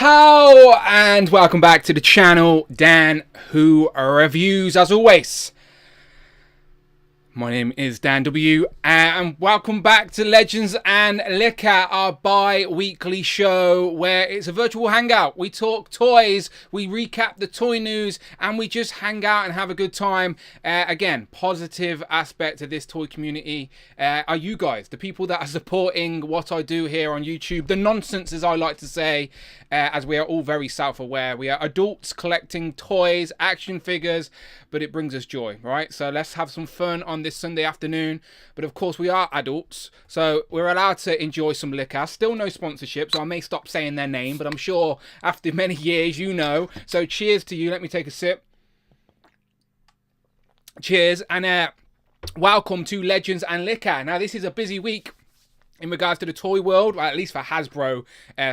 Hello and welcome back to the channel, Dan Who Reviews. As always, my name is Dan W and welcome back to Legends and Liquor, our bi-weekly show where it's a virtual hangout. We talk toys, we recap the toy news, and we just hang out and have a good time. Again, positive aspect of this toy community are you guys, the people that are supporting what I do here on YouTube, the nonsense as I like to say, as we are all very self-aware. We are adults collecting toys, action figures, but it brings us joy, right? So let's have some fun on this Sunday afternoon. But of course we are adults, so we're allowed to enjoy some liquor. Still no sponsorship, so I may stop saying their name, but I'm sure after many years you know. So cheers to you. Let me take a sip. Cheers, and welcome to Legends and Liquor. Now this is a busy week in regards to the toy world, well, at least for Hasbro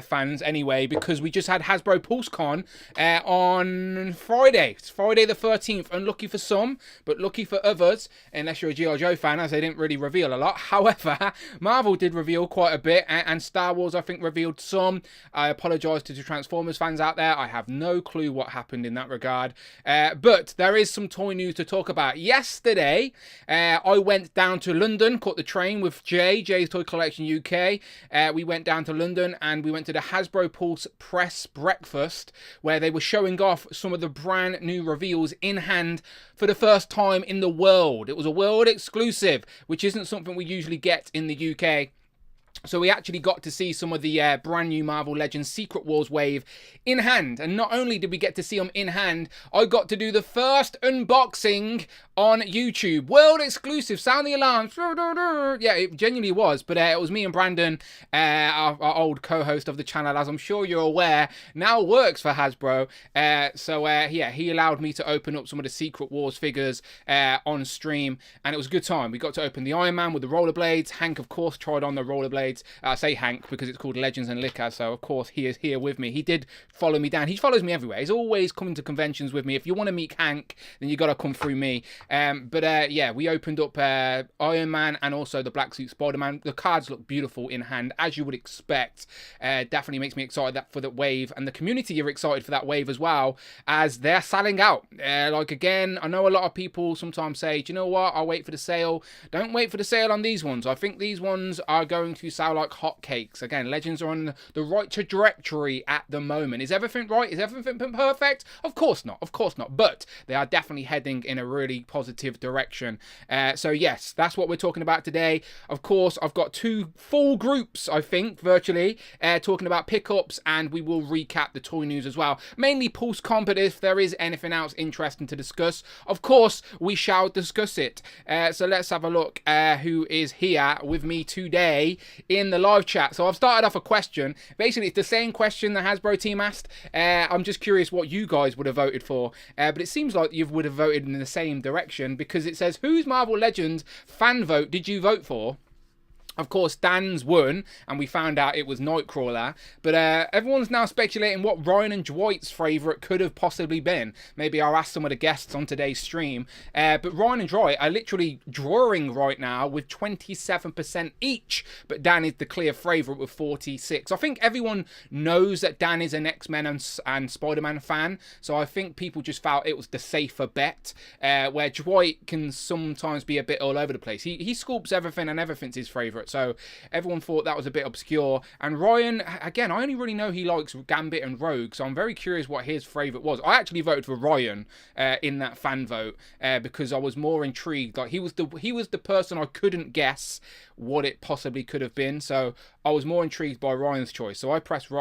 fans anyway, because we just had Hasbro Pulse Con on Friday. It's Friday the 13th. Unlucky for some, but lucky for others, unless you're a G.I. Joe fan, as they didn't really reveal a lot. However, Marvel did reveal quite a bit, and Star Wars, I think, revealed some. I apologise to the Transformers fans out there. I have no clue what happened in that regard. But there is some toy news to talk about. Yesterday, I went down to London, caught the train with Jay's Toy Collection UK. We went down to London and we went to the Hasbro Pulse press breakfast where they were showing off some of the brand new reveals in hand for the first time in the world. It was a world exclusive, which isn't something we usually get in the UK. So we actually got to see some of the brand new Marvel Legends Secret Wars wave in hand. And not only did we get to see them in hand, I got to do the first unboxing on YouTube. World exclusive. Sound the alarms. Yeah, it genuinely was. But it was me and Brandon, our old co-host of the channel, as I'm sure you're aware, now works for Hasbro. Yeah, he allowed me to open up some of the Secret Wars figures on stream. And it was a good time. We got to open the Iron Man with the rollerblades. Hank, of course, tried on the rollerblades. I say Hank because it's called Legends and Liquor, so of course he is here with me. He did follow me down. He follows me everywhere. He's always coming to conventions with me. If you want to meet Hank, then you got to come through me. Yeah, we opened up Iron Man and also the Black Suit Spider-Man. The cards look beautiful in hand, as you would expect. Definitely makes me excited for that wave, and the community are excited for that wave as well, as they're selling out. Like, again, I know a lot of people sometimes say, do you know what, I'll wait for the sale. Don't wait for the sale on these ones. I think these ones are going to sell like hotcakes. Again, Legends are on the right trajectory at the moment. Is everything right? Is everything perfect? Of course not. Of course not. But they are definitely heading in a really positive direction. So yes, that's what we're talking about today. Of course, I've got two full groups, I think, virtually, talking about pickups, and we will recap the toy news as well. Mainly Pulse Con, but if there is anything else interesting to discuss, of course, we shall discuss it. So let's have a look who is here with me today in the live chat. So I've started off a question. Basically, it's the same question the Hasbro team asked. I'm just curious what you guys would have voted for. But it seems like you would have voted in the same direction, because it says, whose Marvel Legends fan vote did you vote for? Of course, Dan's won, and we found out it was Nightcrawler. But everyone's now speculating what Ryan and Dwight's favourite could have possibly been. Maybe I'll ask some of the guests on today's stream. But Ryan and Dwight are literally drawing right now with 27% each. But Dan is the clear favourite with 46%. I think everyone knows that Dan is an X-Men and Spider-Man fan. So I think people just felt it was the safer bet. Where Dwight can sometimes be a bit all over the place. He scoops everything, and everything's his favourite. So everyone thought that was a bit obscure. And Ryan, again, I only really know he likes Gambit and Rogue, so I'm very curious what his favourite was. I actually voted for Ryan in that fan vote because I was more intrigued. Like, he was the person I couldn't guess what it possibly could have been. So I was more intrigued by Ryan's choice. So I clicked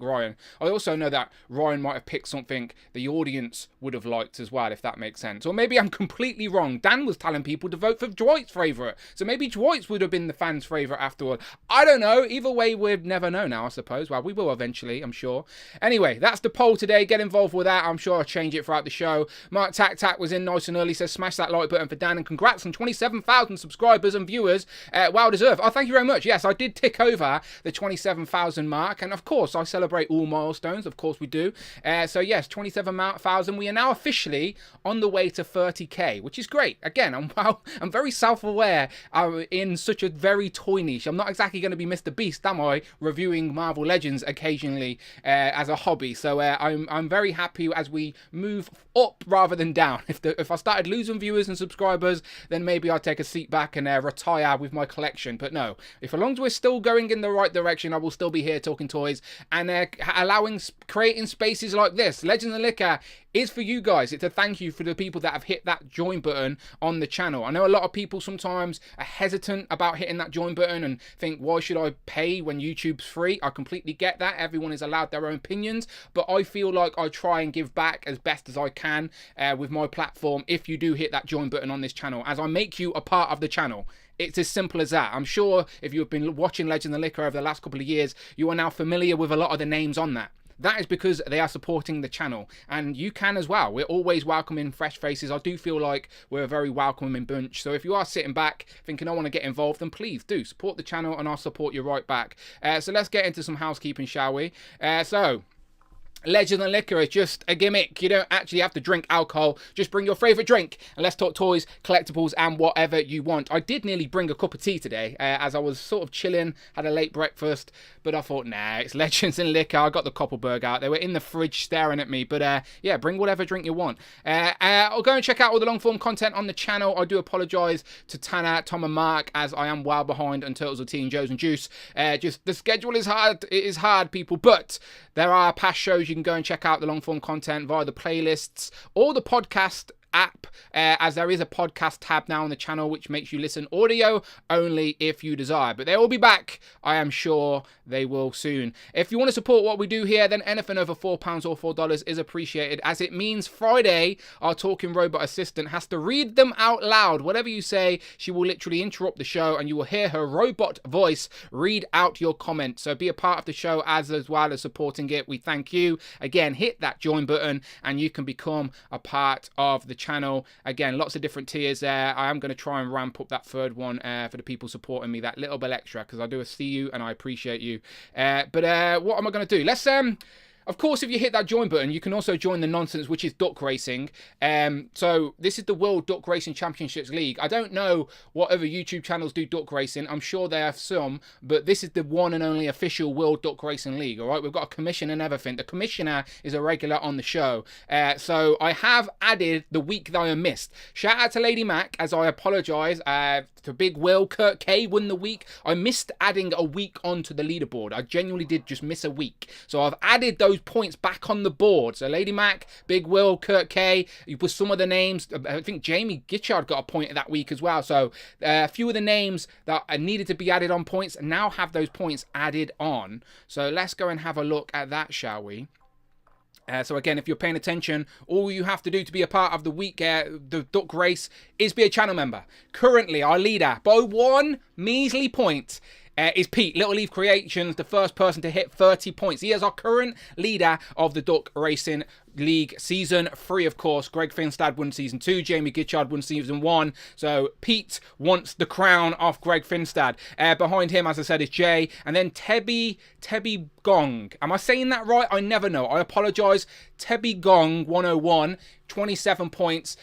Ryan. I also know that Ryan might have picked something the audience would have liked as well, if that makes sense. Or maybe I'm completely wrong. Dan was telling people to vote for Dwight's favourite. So maybe Dwight's would have been the fans' favourite afterward. I don't know. Either way, we'd never know now, I suppose. Well, we will eventually, I'm sure. Anyway, that's the poll today. Get involved with that. I'm sure I'll change it throughout the show. Mark Tac was in nice and early. Says smash that like button for Dan, and congrats on 27,000 subscribers and viewers. Well deserved. Oh, thank you very much. Yes, I did tick over over the 27,000 mark. And of course, I celebrate all milestones. Of course we do. So yes, 27,000. We are now officially on the way to 30k, which is great. Again, I'm very self-aware. I'm in such a very toy niche. I'm not exactly going to be Mr. Beast, am I? Reviewing Marvel Legends occasionally as a hobby. So I'm very happy as we move up rather than down. If I started losing viewers and subscribers, then maybe I'd take a seat back and retire with my collection. But no, as long as we're still going in the right direction, I will still be here talking toys and creating spaces like this. Legends and Liquor is for you guys. It's a thank you for the people that have hit that join button on the channel. I know a lot of people sometimes are hesitant about hitting that join button and think, why should I pay when YouTube's free? I completely get that. Everyone is allowed their own opinions, but I feel like I try and give back as best as I can with my platform if you do hit that join button on this channel, as I make you a part of the channel. It's as simple as that. I'm sure if you've been watching Legends and Liquor over the last couple of years, you are now familiar with a lot of the names on that. That is because they are supporting the channel, and you can as well. We're always welcoming fresh faces. I do feel like we're a very welcoming bunch. So if you are sitting back thinking I want to get involved, then please do support the channel and I'll support you right back. So let's get into some housekeeping, shall we? Legends and Liquor is just a gimmick. You don't actually have to drink alcohol. Just bring your favourite drink and let's talk toys, collectibles and whatever you want. I did nearly bring a cup of tea today as I was sort of chilling, had a late breakfast, but I thought, nah, it's Legends and Liquor. I got the Koppelberg out. They were in the fridge staring at me, but yeah, bring whatever drink you want. I'll go and check out all the long form content on the channel. I do apologise to Tanner, Tom and Mark, as I am well behind on Turtles of Tea and Joe's and Juice. Just the schedule is hard. It is hard, people, but there are past shows. You can go and check out the long form content via the playlists or the podcast app, as there is a podcast tab now on the channel which makes you listen audio only if you desire, but they will be back. I am sure they will soon. If you want to support what we do here, then anything over £4 or $4 is appreciated, as it means Friday our talking robot assistant has to read them out loud. Whatever you say, she will literally interrupt the show and you will hear her robot voice read out your comments. So be a part of the show as well as supporting it. We thank you. Again, hit that join button and you can become a part of the channel. Again, lots of different tiers there. I am going to try and ramp up that third one for the people supporting me that little bit extra, because I do see you and I appreciate you. But what am I going to do? Let's of course, if you hit that join button, you can also join the nonsense, which is duck racing. So this is the World Duck Racing Championships League. I don't know what other YouTube channels do duck racing. I'm sure there are some, but this is the one and only official World Duck Racing League. All right, we've got a commission and everything. The commissioner is a regular on the show. So I have added the week that I missed. Shout out to Lady Mac, as I apologise to Big Will. Kurt K won the week. I missed adding a week onto the leaderboard. I genuinely did just miss a week. So I've added those points back on the board. So Lady Mac, Big Will, Kurt K, you put some of the names. I think Jamie Gitchard got a point that week as well. So a few of the names that needed to be added on points now have those points added on. So let's go and have a look at that, shall we? So again, if you're paying attention, all you have to do to be a part of the week, the duck race, is be a channel member. Currently, our leader, by 1 measly point, is Pete, Little Leaf Creations, the first person to hit 30 points. He is our current leader of the Duck Racing League Season 3, of course. Greg Finstad won Season 2. Jamie Gitchard won Season 1. So Pete wants the crown off Greg Finstad. Behind him, as I said, is Jay. And then Tebby Gong. Am I saying that right? I never know. I apologise. Tebby Gong 101. 27 points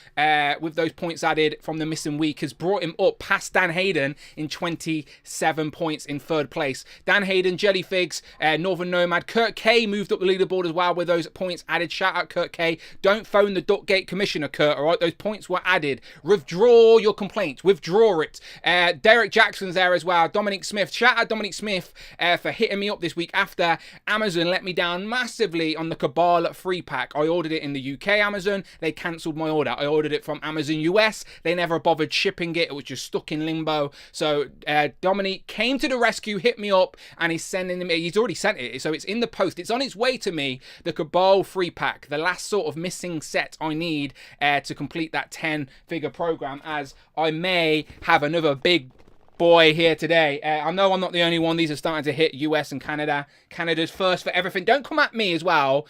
with those points added from the missing week has brought him up past Dan Hayden in 27 points in third place. Dan Hayden, Jellyfigs, Northern Nomad, Kurt K moved up the leaderboard as well with those points added. Shout out Kurt K. Don't phone the Duckgate Commissioner, Kurt, all right? Those points were added. Withdraw your complaints. Withdraw it. Derek Jackson's there as well. Dominic Smith. Shout out Dominic Smith for hitting me up this week after Amazon let me down massively on the Cabal free pack. I ordered it in the UK Amazon. They cancelled my order. I ordered it from Amazon US. They never bothered shipping it. It was just stuck in limbo. So Dominic came to the rescue, hit me up, and he's sending me. He's already sent it, so it's in the post. It's on its way to me. The Cabal free pack, the last sort of missing set I need to complete that 10-figure program, as I may have another big boy here today. I know I'm not the only one. These are starting to hit US and Canada. Canada's first for everything. Don't come at me as well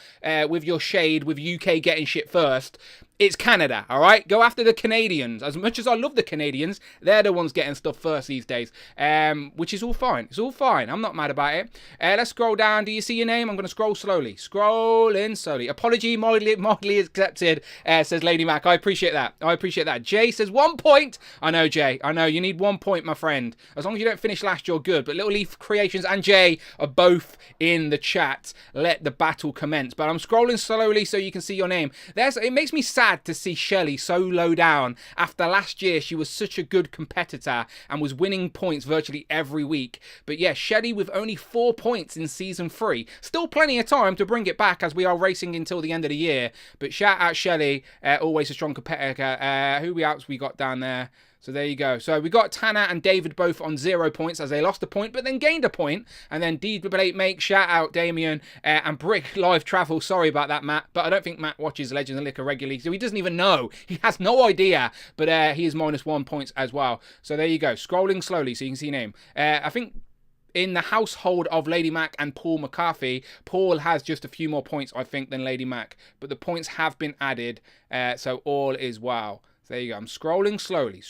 with your shade with UK getting shit first. It's Canada, all right? Go after the Canadians. As much as I love the Canadians, they're the ones getting stuff first these days, which is all fine. It's all fine. I'm not mad about it. Let's scroll down. Do you see your name? I'm going to scroll slowly. Scrolling slowly. Apology, mildly accepted, says Lady Mac. I appreciate that. I appreciate that. Jay says 1 point. I know, Jay. I know. You need 1 point, my friend. As long as you don't finish last, you're good. But Little Leaf Creations and Jay are both in the chat. Let the battle commence. But I'm scrolling slowly so you can see your name. It makes me sad to see Shelley so low down after last year. She was such a good competitor and was winning points virtually every week. But yeah, Shelley with only 4 points in season 3. Still plenty of time to bring it back as we are racing until the end of the year. But shout out Shelley, always a strong competitor. Who else we got down there? So there you go. So we got Tanner and David both on 0 points as they lost a point, but then gained a point. And then D8 Make, shout out Damien, and Brick Live Travel. Sorry about that, Matt. But I don't think Matt watches Legends and Liquor regularly, so he doesn't even know. He has no idea. But he is -1 points as well. So there you go. Scrolling slowly so you can see name. I think in the household of Lady Mac and Paul McCarthy, Paul has just a few more points, I think, than Lady Mac. But the points have been added, so all is well. There you go. I'm scrolling slowly.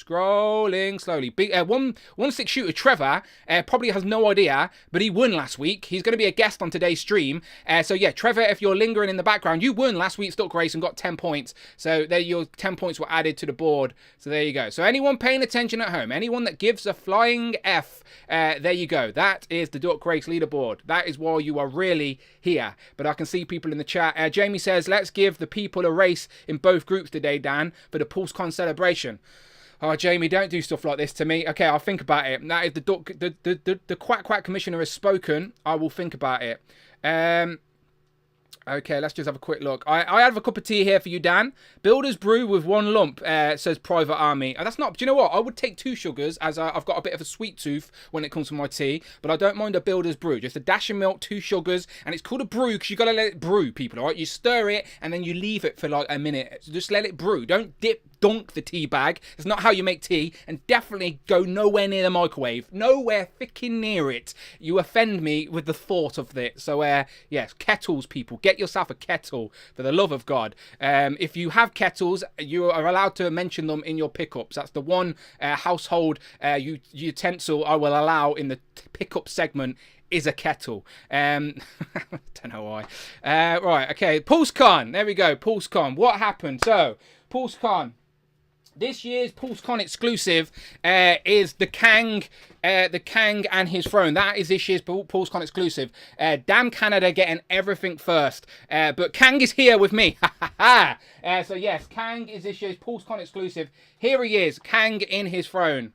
Big 1-6 shooter Trevor probably has no idea, but he won last week. He's going to be a guest on today's stream. So yeah, Trevor, if you're lingering in the background, you won last week's Duck Race and got 10 points. So there, your 10 points were added to the board. So there you go. So anyone paying attention at home, anyone that gives a flying F, there you go. That is the Duck Race leaderboard. That is why you are really here. But I can see people in the chat. Jamie says, let's give the people a race in both groups today, Dan, for the Pulse Con celebration. Oh, Jamie, don't do stuff like this to me. Okay, I'll think about it. That is the Quack Commissioner has spoken. I will think about it. Okay, let's just have a quick look. I have a cup of tea here for you, Dan. Builder's brew with 1 lump, says Private Army. That's not... Do you know what? I would take 2 sugars, as I've got a bit of a sweet tooth when it comes to my tea. But I don't mind a builder's brew. Just a dash of milk, 2 sugars. And it's called a brew because you got to let it brew, people, all right? You stir it and then you leave it for like a minute. So just let it brew. Don't dunk the tea bag. It's not how you make tea. And definitely go nowhere near the microwave. Nowhere freaking near it. You offend me with the thought of it. So, yes, kettles, people. Get yourself a kettle, for the love of God. If you have kettles, you are allowed to mention them in your pickups. That's the one household utensil I will allow in the pickup segment is a kettle. Don't know why. Right, okay. Pulse Con. There we go. Pulse Con. What happened? So, Pulse Con. This year's Pulse Con exclusive is the Kang and his throne. That is this year's Pulse Con exclusive. Damn Canada getting everything first. But Kang is here with me. So yes, Kang is this year's Pulse Con exclusive. Here he is, Kang in his throne.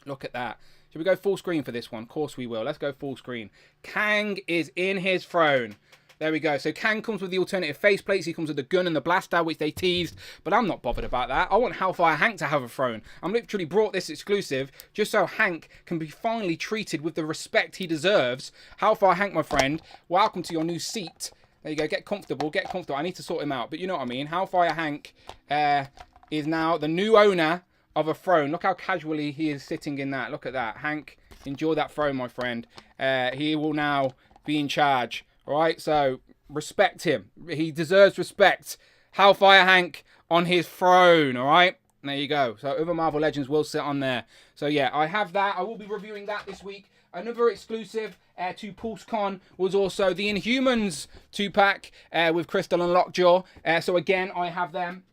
Look at that. Should we go full screen for this one? Of course we will. Let's go full screen. Kang is in his throne. There we go. So Kang comes with the alternative faceplates. He comes with the gun and the blaster, which they teased. But I'm not bothered about that. I want Hellfire Hank to have a throne. I'm literally brought this exclusive just so Hank can be finally treated with the respect he deserves. Hellfire Hank, my friend, welcome to your new seat. There you go. Get comfortable. Get comfortable. I need to sort him out. But you know what I mean. Hellfire Hank is now the new owner of a throne. Look how casually he is sitting in that. Look at that. Hank, enjoy that throne, my friend. He will now be in charge. Right, so respect him. He deserves respect. Hellfire Hank on his throne, all right? There you go. So other Marvel Legends will sit on there. So yeah, I have that. I will be reviewing that this week. Another exclusive to Pulse Con was also the Inhumans 2-pack with Crystal and Lockjaw. So again, I have them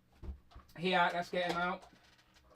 here. Let's get him out.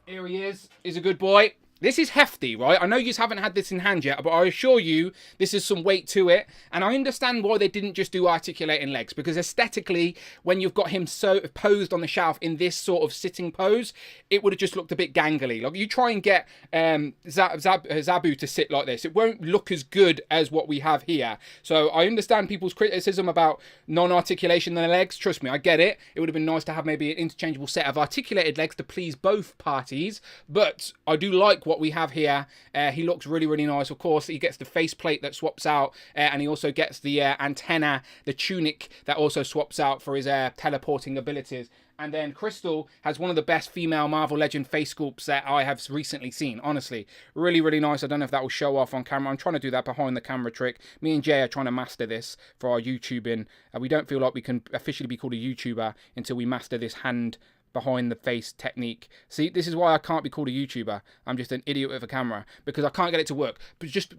Here he is. He's a good boy. This is hefty, right? I know you haven't had this in hand yet, but I assure you this is some weight to it. And I understand why they didn't just do articulating legs, because aesthetically, when you've got him so posed on the shelf in this sort of sitting pose, it would have just looked a bit gangly. Like, you try and get Zabu to sit like this, it won't look as good as what we have here. So I understand people's criticism about non-articulation in the legs. Trust me, I get it. It would have been nice to have maybe an interchangeable set of articulated legs to please both parties. But I do like what we have here. He looks really, really nice. Of course, he gets the faceplate that swaps out, and he also gets the antenna, the tunic that also swaps out for his teleporting abilities. And then Crystal has one of the best female Marvel Legend face sculpts that I have recently seen. Honestly, really, really nice. I don't know if that will show off on camera. I'm trying to do that behind the camera trick. Me and Jay are trying to master this for our YouTubing. We don't feel like we can officially be called a YouTuber until we master this hand behind the face technique. See, this is why I can't be called a YouTuber. I'm just an idiot with a camera because I can't get it to work. But just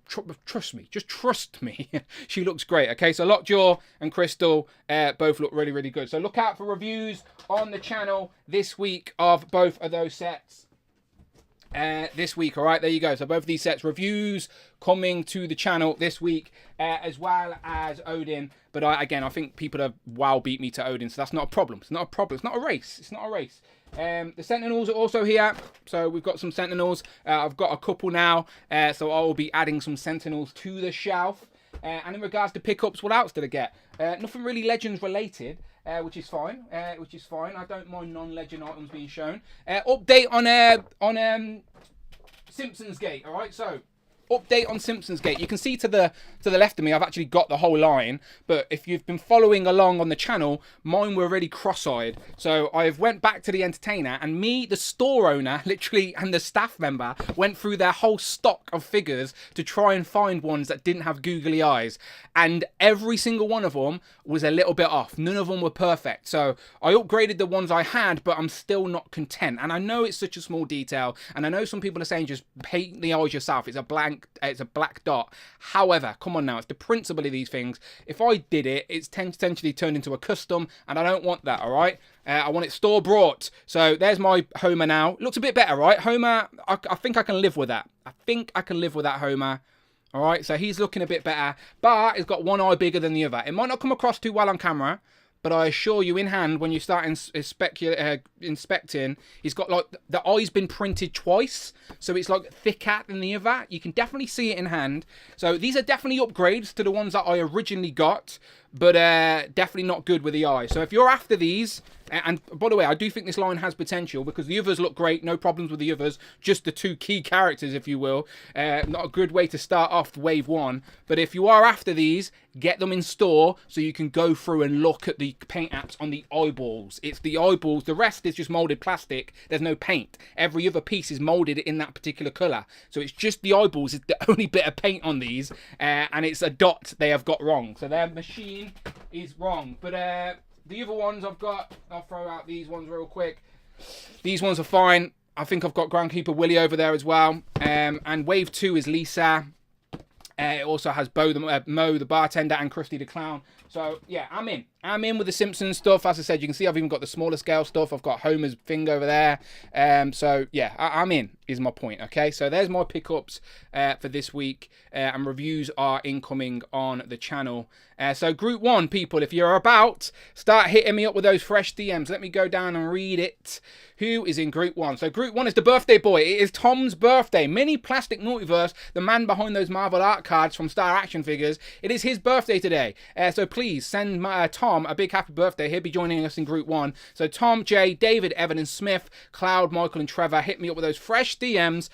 trust me. Just trust me. She looks great. Okay, so Lockjaw and Crystal both look really, really good. So look out for reviews on the channel this week of both of those sets. This week, all right, there you go. So both of these sets, reviews coming to the channel this week, as well as Odin. But again, I think people have beat me to Odin, so that's not a problem. It's not a problem. It's not a race. It's not a race. The Sentinels are also here, so we've got some Sentinels. I've got a couple now, so I will be adding some Sentinels to the shelf. And in regards to pickups, what else did I get? Nothing really Legends related. Which is fine. I don't mind non-legend items being shown. Update on Simpsons Gate. All right, so update on Simpsons Gate. You can see to the left of me, I've actually got the whole line. But if you've been following along on the channel, mine were really cross-eyed. So I've went back to the entertainer, and me, the store owner, literally, and the staff member went through their whole stock of figures to try and find ones that didn't have googly eyes. And every single one of them was a little bit off. None of them were perfect. So I upgraded the ones I had, but I'm still not content. And I know it's such a small detail, and I know some people are saying just paint the eyes yourself. It's a black dot. However, come on now, it's the principle of these things. If I did it, it's potentially turned into a custom, and I don't want that, all right? I want it store brought. So there's my Homer now. Looks a bit better, right? Homer, I think I can live with that. I think I can live with that Homer. All right, so he's looking a bit better, but he's got one eye bigger than the other. It might not come across too well on camera, but I assure you in hand, when you start inspecting, he's got like, the eye's been printed twice, so it's like thicker than the other. You can definitely see it in hand. So these are definitely upgrades to the ones that I originally got, but definitely not good with the eye. So if you're after these, and by the way, I do think this line has potential because the others look great, no problems with the others, just the two key characters, if you will. Not a good way to start off wave one, but if you are after these, get them in store so you can go through and look at the paint apps on the eyeballs. It's the eyeballs, the rest is just molded plastic, there's no paint. Every other piece is molded in that particular colour. So it's just the eyeballs is the only bit of paint on these, and it's a dot they have got wrong. So their machine is wrong, but the other ones I've got, I'll throw out these ones real quick. These ones are fine. I think I've got Groundkeeper Willie over there as well. And wave 2 is Lisa. It also has Mo the bartender and Krusty the clown. So yeah, I'm in. I'm in with the Simpsons stuff. As I said, you can see I've even got the smaller scale stuff. I've got Homer's thing over there. So yeah, I'm in is my point. Okay, so there's my pickups for this week. And reviews are incoming on the channel. So group 1, people, if you're about, start hitting me up with those fresh DMs. Let me go down and read it. Who is in group 1? So group 1 is the birthday boy. It is Tom's birthday. Mini Plastic Multiverse, the man behind those Marvel art cards from Star Action Figures. It is his birthday today. So please send Tom a big happy birthday. He'll be joining us in group 1. So Tom, Jay, David, Evan and Smith, Cloud, Michael and Trevor, hit me up with those fresh DMs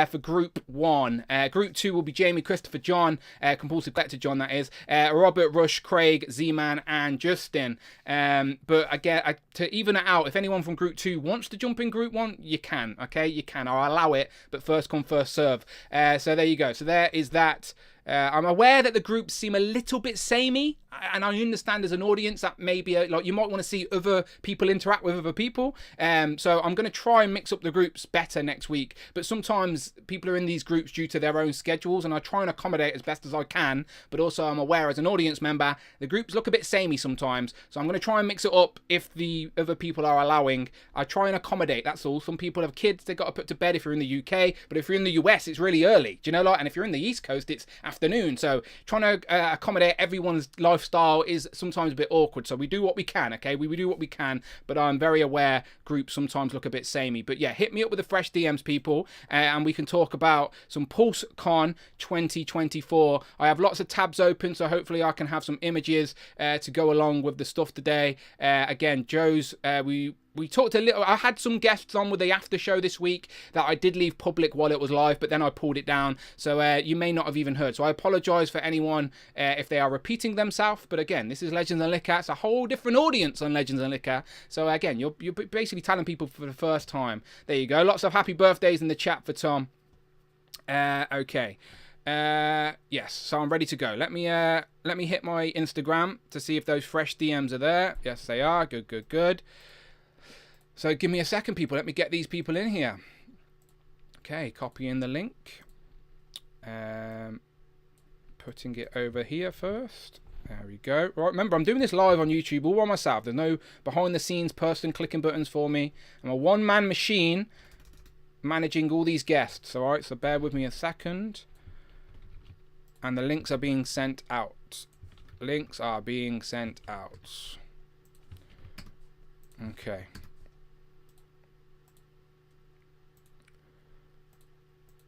for group 1. Group 2 will be Jamie, Christopher, John, Compulsive Collector John that is, Robert, Rush, Craig, Z-Man and Justin. But again, to even it out, if anyone from group 2 wants to jump in group 1, you can, okay? You can. I'll allow it, but first come, first serve. So there you go. So there is that. I'm aware that the groups seem a little bit samey, and I understand as an audience that maybe like you might want to see other people interact with other people. So I'm going to try and mix up the groups better next week. But sometimes people are in these groups due to their own schedules, and I try and accommodate as best as I can. But also I'm aware as an audience member, the groups look a bit samey sometimes. So I'm going to try and mix it up if the other people are allowing. I try and accommodate, that's all. Some people have kids they got to put to bed if you're in the UK, but if you're in the US, it's really early. Do you know, like, and if you're in the East Coast, it's afternoon. So trying to accommodate everyone's lifestyle is sometimes a bit awkward. So we do what we can, okay? We do what we can, but I'm very aware groups sometimes look a bit samey. But yeah, hit me up with the fresh DMs, people, and we can talk about some Pulse Con 2024. I have lots of tabs open, so hopefully I can have some images to go along with the stuff today. Again, Joe's, we we talked a little. I had some guests on with the after show this week that I did leave public while it was live, but then I pulled it down. So you may not have even heard. So I apologise for anyone if they are repeating themselves. But again, this is Legends and Liquor. It's a whole different audience on Legends and Liquor. So again, you're basically telling people for the first time. There you go. Lots of happy birthdays in the chat for Tom. Okay. Yes, so I'm ready to go. Let me hit my Instagram to see if those fresh DMs are there. Yes, they are. Good. So give me a second, people. Let me get these people in here. Okay, copying the link. Putting it over here first. There we go. Right, remember, I'm doing this live on YouTube all by myself. There's no behind-the-scenes person clicking buttons for me. I'm a one-man machine managing all these guests. All right, so bear with me a second. And the links are being sent out. Links are being sent out. Okay.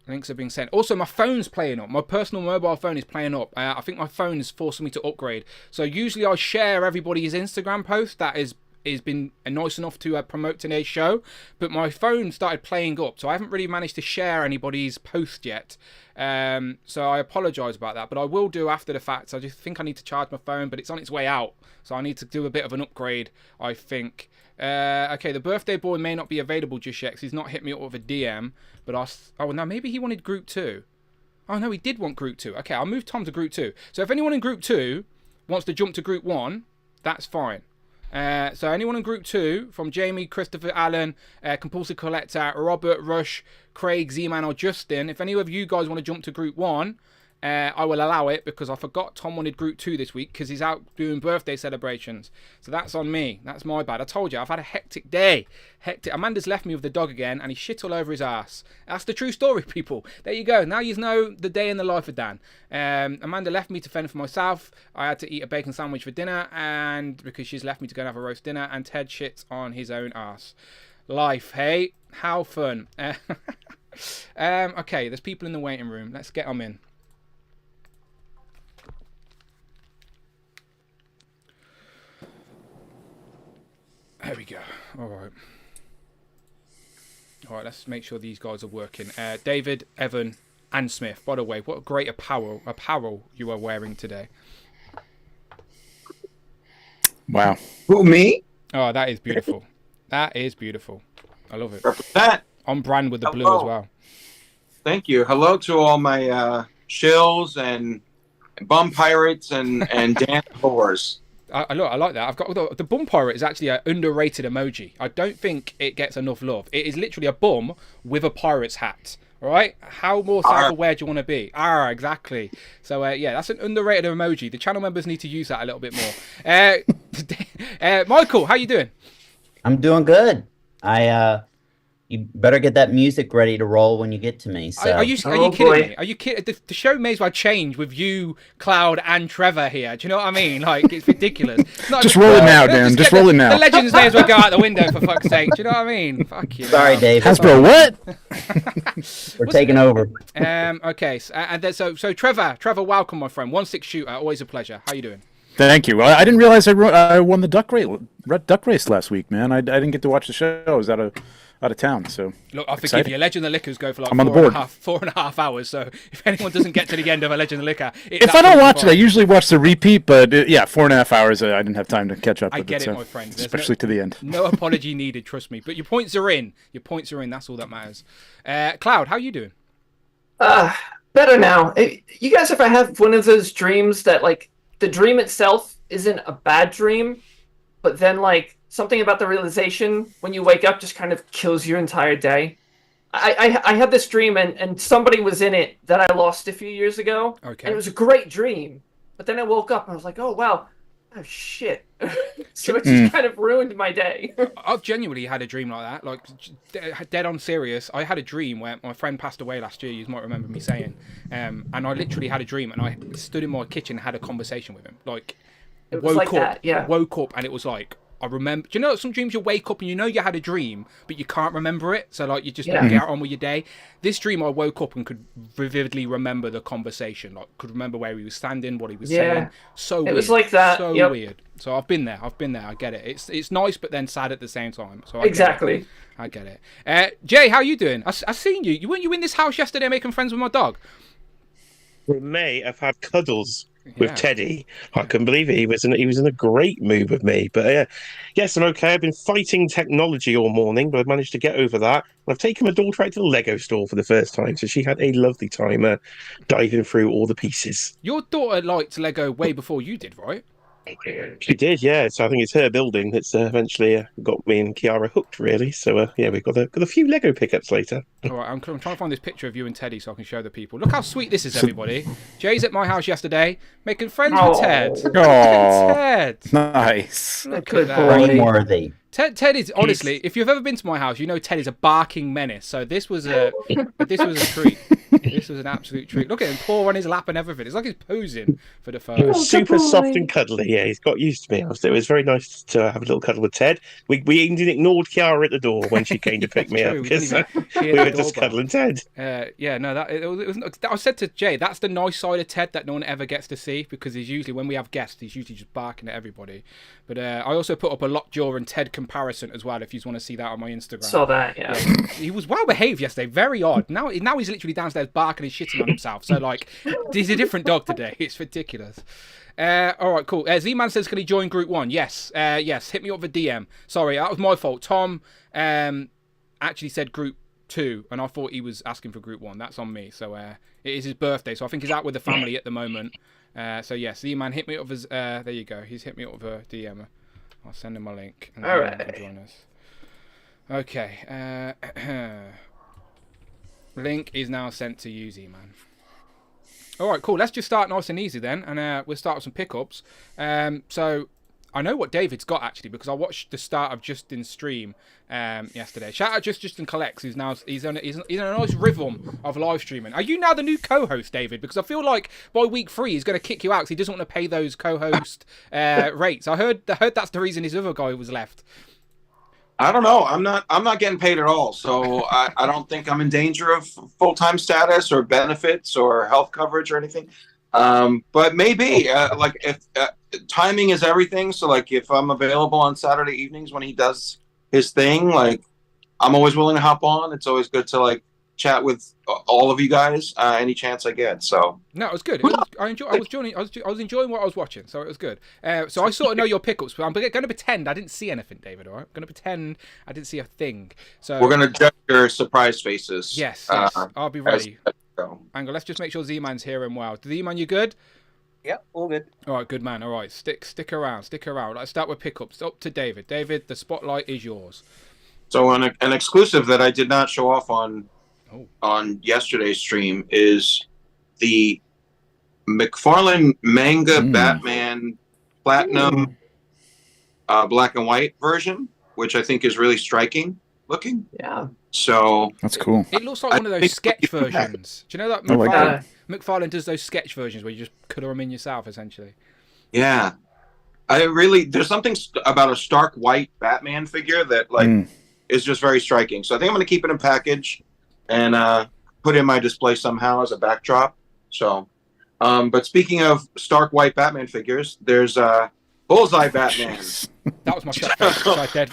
Links are being sent. Also, my phone's playing up. My personal mobile phone is playing up. I think my phone is forcing me to upgrade. So usually I share everybody's Instagram post that is been nice enough to promote today's show, but my phone started playing up, so I haven't really managed to share anybody's post yet. So I apologise about that, but I will do after the fact. So I just think I need to charge my phone, but it's on its way out, so I need to do a bit of an upgrade, I think. Okay, the birthday boy may not be available just yet because he's not hit me up with a DM, but oh no, maybe he wanted group 2. Oh no, he did want group 2. Okay, I'll move Tom to group 2. So if anyone in group 2 wants to jump to group 1, that's fine. So anyone in group 2, from Jamie, Christopher, Allen, Compulsive Collector, Robert, Rush, Craig, Z-Man or Justin, if any of you guys want to jump to group 1, I will allow it, because I forgot Tom wanted group 2 this week because he's out doing birthday celebrations. So that's on me. That's my bad. I told you, I've had a hectic day. Hectic. Amanda's left me with the dog again and he shit all over his ass. That's the true story, people. There you go. Now you know the day in the life of Dan. Amanda left me to fend for myself. I had to eat a bacon sandwich for dinner, and because she's left me to go and have a roast dinner, and Ted shits on his own ass. Life, hey? How fun. Okay, there's people in the waiting room. Let's get them in. There we go. All right, let's make sure these guys are working. David, Evan, and Smith. By the way, what great apparel you are wearing today. Wow. Who, me? Oh, that is beautiful. That is beautiful. I love it. Represent. On brand with the blue as well. Thank you. Hello to all my shills and bum pirates and Dan whores. I like that. I've got the bum pirate is actually an underrated emoji. I don't think it gets enough love. It is literally a bum with a pirate's hat. All right, how more self-aware do you want to be? Exactly. So yeah, that's an underrated emoji. The channel members need to use that a little bit more. Michael, how you doing? I'm doing good. You better get that music ready to roll when you get to me. So. Are you kidding me? Are you kidding? The show may as well change with you, Cloud, and Trevor here. Do you know what I mean? Like, it's ridiculous. Just roll it now, Dan. Just roll it now. The Legends may as well go out the window, for fuck's sake. Do you know what I mean? Fuck you. Sorry, Dave. Hasbro, what? We're taking over. Okay. So Trevor, welcome, my friend. 1-6 shooter. Always a pleasure. How you doing? Thank you. I didn't realize I won the duck race last week, man. I didn't get to watch the show. I was out of town, so look, I forgive you. Legend of Liquors go for like I'm on the board. 4.5 hours. So if anyone doesn't get to the end of a Legend of Liquor, if I don't watch it, I usually watch the repeat. But yeah, 4.5 hours. I didn't have time to catch up. I with get it, my friend. Especially to the end. No apology needed. Trust me. But your points are in. That's all that matters. Cloud, how you doing? Better now. You guys ever have one of those dreams that like the dream itself isn't a bad dream, but then like something about the realization when you wake up just kind of kills your entire day? I had this dream and somebody was in it that I lost a few years ago. Okay. And it was a great dream. But then I woke up and I was like, oh, wow. Oh, shit. So it just kind of ruined my day. I've genuinely had a dream like that. Like, dead on serious. I had a dream where my friend passed away last year, you might remember me saying. And I literally had a dream and I stood in my kitchen and had a conversation with him. Like, it was like that, yeah. Woke up and it was like, I remember. Do you know some dreams you wake up and you know you had a dream, but you can't remember it? So like you just get on with your day. This dream, I woke up and could vividly remember the conversation. Like could remember where he was standing, what he was saying. So it was like that. So yep. weird. So I've been there. I get it. It's nice, but then sad at the same time. So Exactly. I get it. Jay, how you doing? I seen you. Weren't you in this house yesterday making friends with my dog? We may have had cuddles with Yeah. Teddy. I couldn't believe it. He was in a great mood with me. But yes, I'm okay. I've been fighting technology all morning, but I've managed to get over that. I've taken my daughter out to the Lego store for the first time, so she had a lovely time diving through all the pieces. Your daughter liked Lego way before you did, right? She did, yeah. So I think it's her building that's eventually got me and Kiara hooked, really. So yeah, we've got a few Lego pickups later. All right, I'm trying to find this picture of you and Teddy so I can show the people. Look how sweet this is, everybody. Jay's at my house yesterday, making friends with Ted. Look Oh, at Ted. nice. Look Good at boy. that. Brainworthy. Ted is honestly, if you've ever been to my house, you know Ted is a barking menace. So this was a treat. This was an absolute treat. Look at him, paw on his lap and everything. It's like he's posing for the He photo. was super soft and cuddly. Yeah, he's got used to me. It was very nice to have a little cuddle with Ted. We even ignored Kiara at the door when she came to pick me up True, we because didn't even we hear the were just doorbell. cuddling Ted. Yeah, no, it was. I said to Jay, that's the nice side of Ted that no one ever gets to see because he's usually, when we have guests, he's usually just barking at everybody. But I also put up a Lockjaw and Ted comparison as well, if you want to see that on my Instagram. Saw that, yeah. He was well behaved yesterday, very odd. Now he's literally downstairs barking and shitting on himself. So like, he's a different dog today. It's ridiculous. All right, cool. Z-Man says, can he join Group 1? Yes. Yes, hit me up with DM. Sorry, that was my fault. Tom actually said Group 2, and I thought he was asking for Group 1. That's on me. So it is his birthday, so I think he's out with the family at the moment. So yes, Z-Man, hit me up with there you go. He's hit me up with a DM. I'll send him a link. And All Z-Man right. can join us. Okay. Link is now sent to you, Z-Man. All right, cool. Let's just start nice and easy then, and we'll start with some pickups. So I know what David's got actually because I watched the start of Justin's stream yesterday. Shout out Justin Collects, who's now he's in a nice rhythm of live streaming. Are you now the new co-host, David? Because I feel like by week 3 he's going to kick you out because he doesn't want to pay those co-host rates. I heard that's the reason his other guy was left. I don't know. I'm not getting paid at all, so I don't think I'm in danger of full-time status or benefits or health coverage or anything. But maybe like if timing is everything. So like if I'm available on Saturday evenings when he does his thing, like I'm always willing to hop on. It's always good to like chat with all of you guys any chance I get. So no, it was good. I was enjoying what I was watching, so it was good. So I sort of know your pickups, but I'm going to pretend I didn't see anything, David. All right, I'm going to pretend I didn't see a thing. So we're gonna judge your surprise faces. Yes, Uh, I'll be ready. So. Angle, let's just make sure Z-Man's hearing well. Z-Man, you good? Yeah, all good. All right, good man. All right, stick around. Let's start with pickups. Up to David. David, the spotlight is yours. So an exclusive that I did not show off on yesterday's stream is the McFarlane manga Batman Platinum black and white version, which I think is really striking looking. Yeah. So That's cool. It looks like one of those sketch versions. Do you know that I like McFarlane, McFarlane does those sketch versions where you just colour them in yourself, essentially? yeah, there's something about a stark white Batman figure that like is just very striking. So I think I'm going to keep it in package and put in my display somehow as a backdrop. So, but speaking of stark white Batman figures, there's Bullseye Batman. That was my shot. I dead.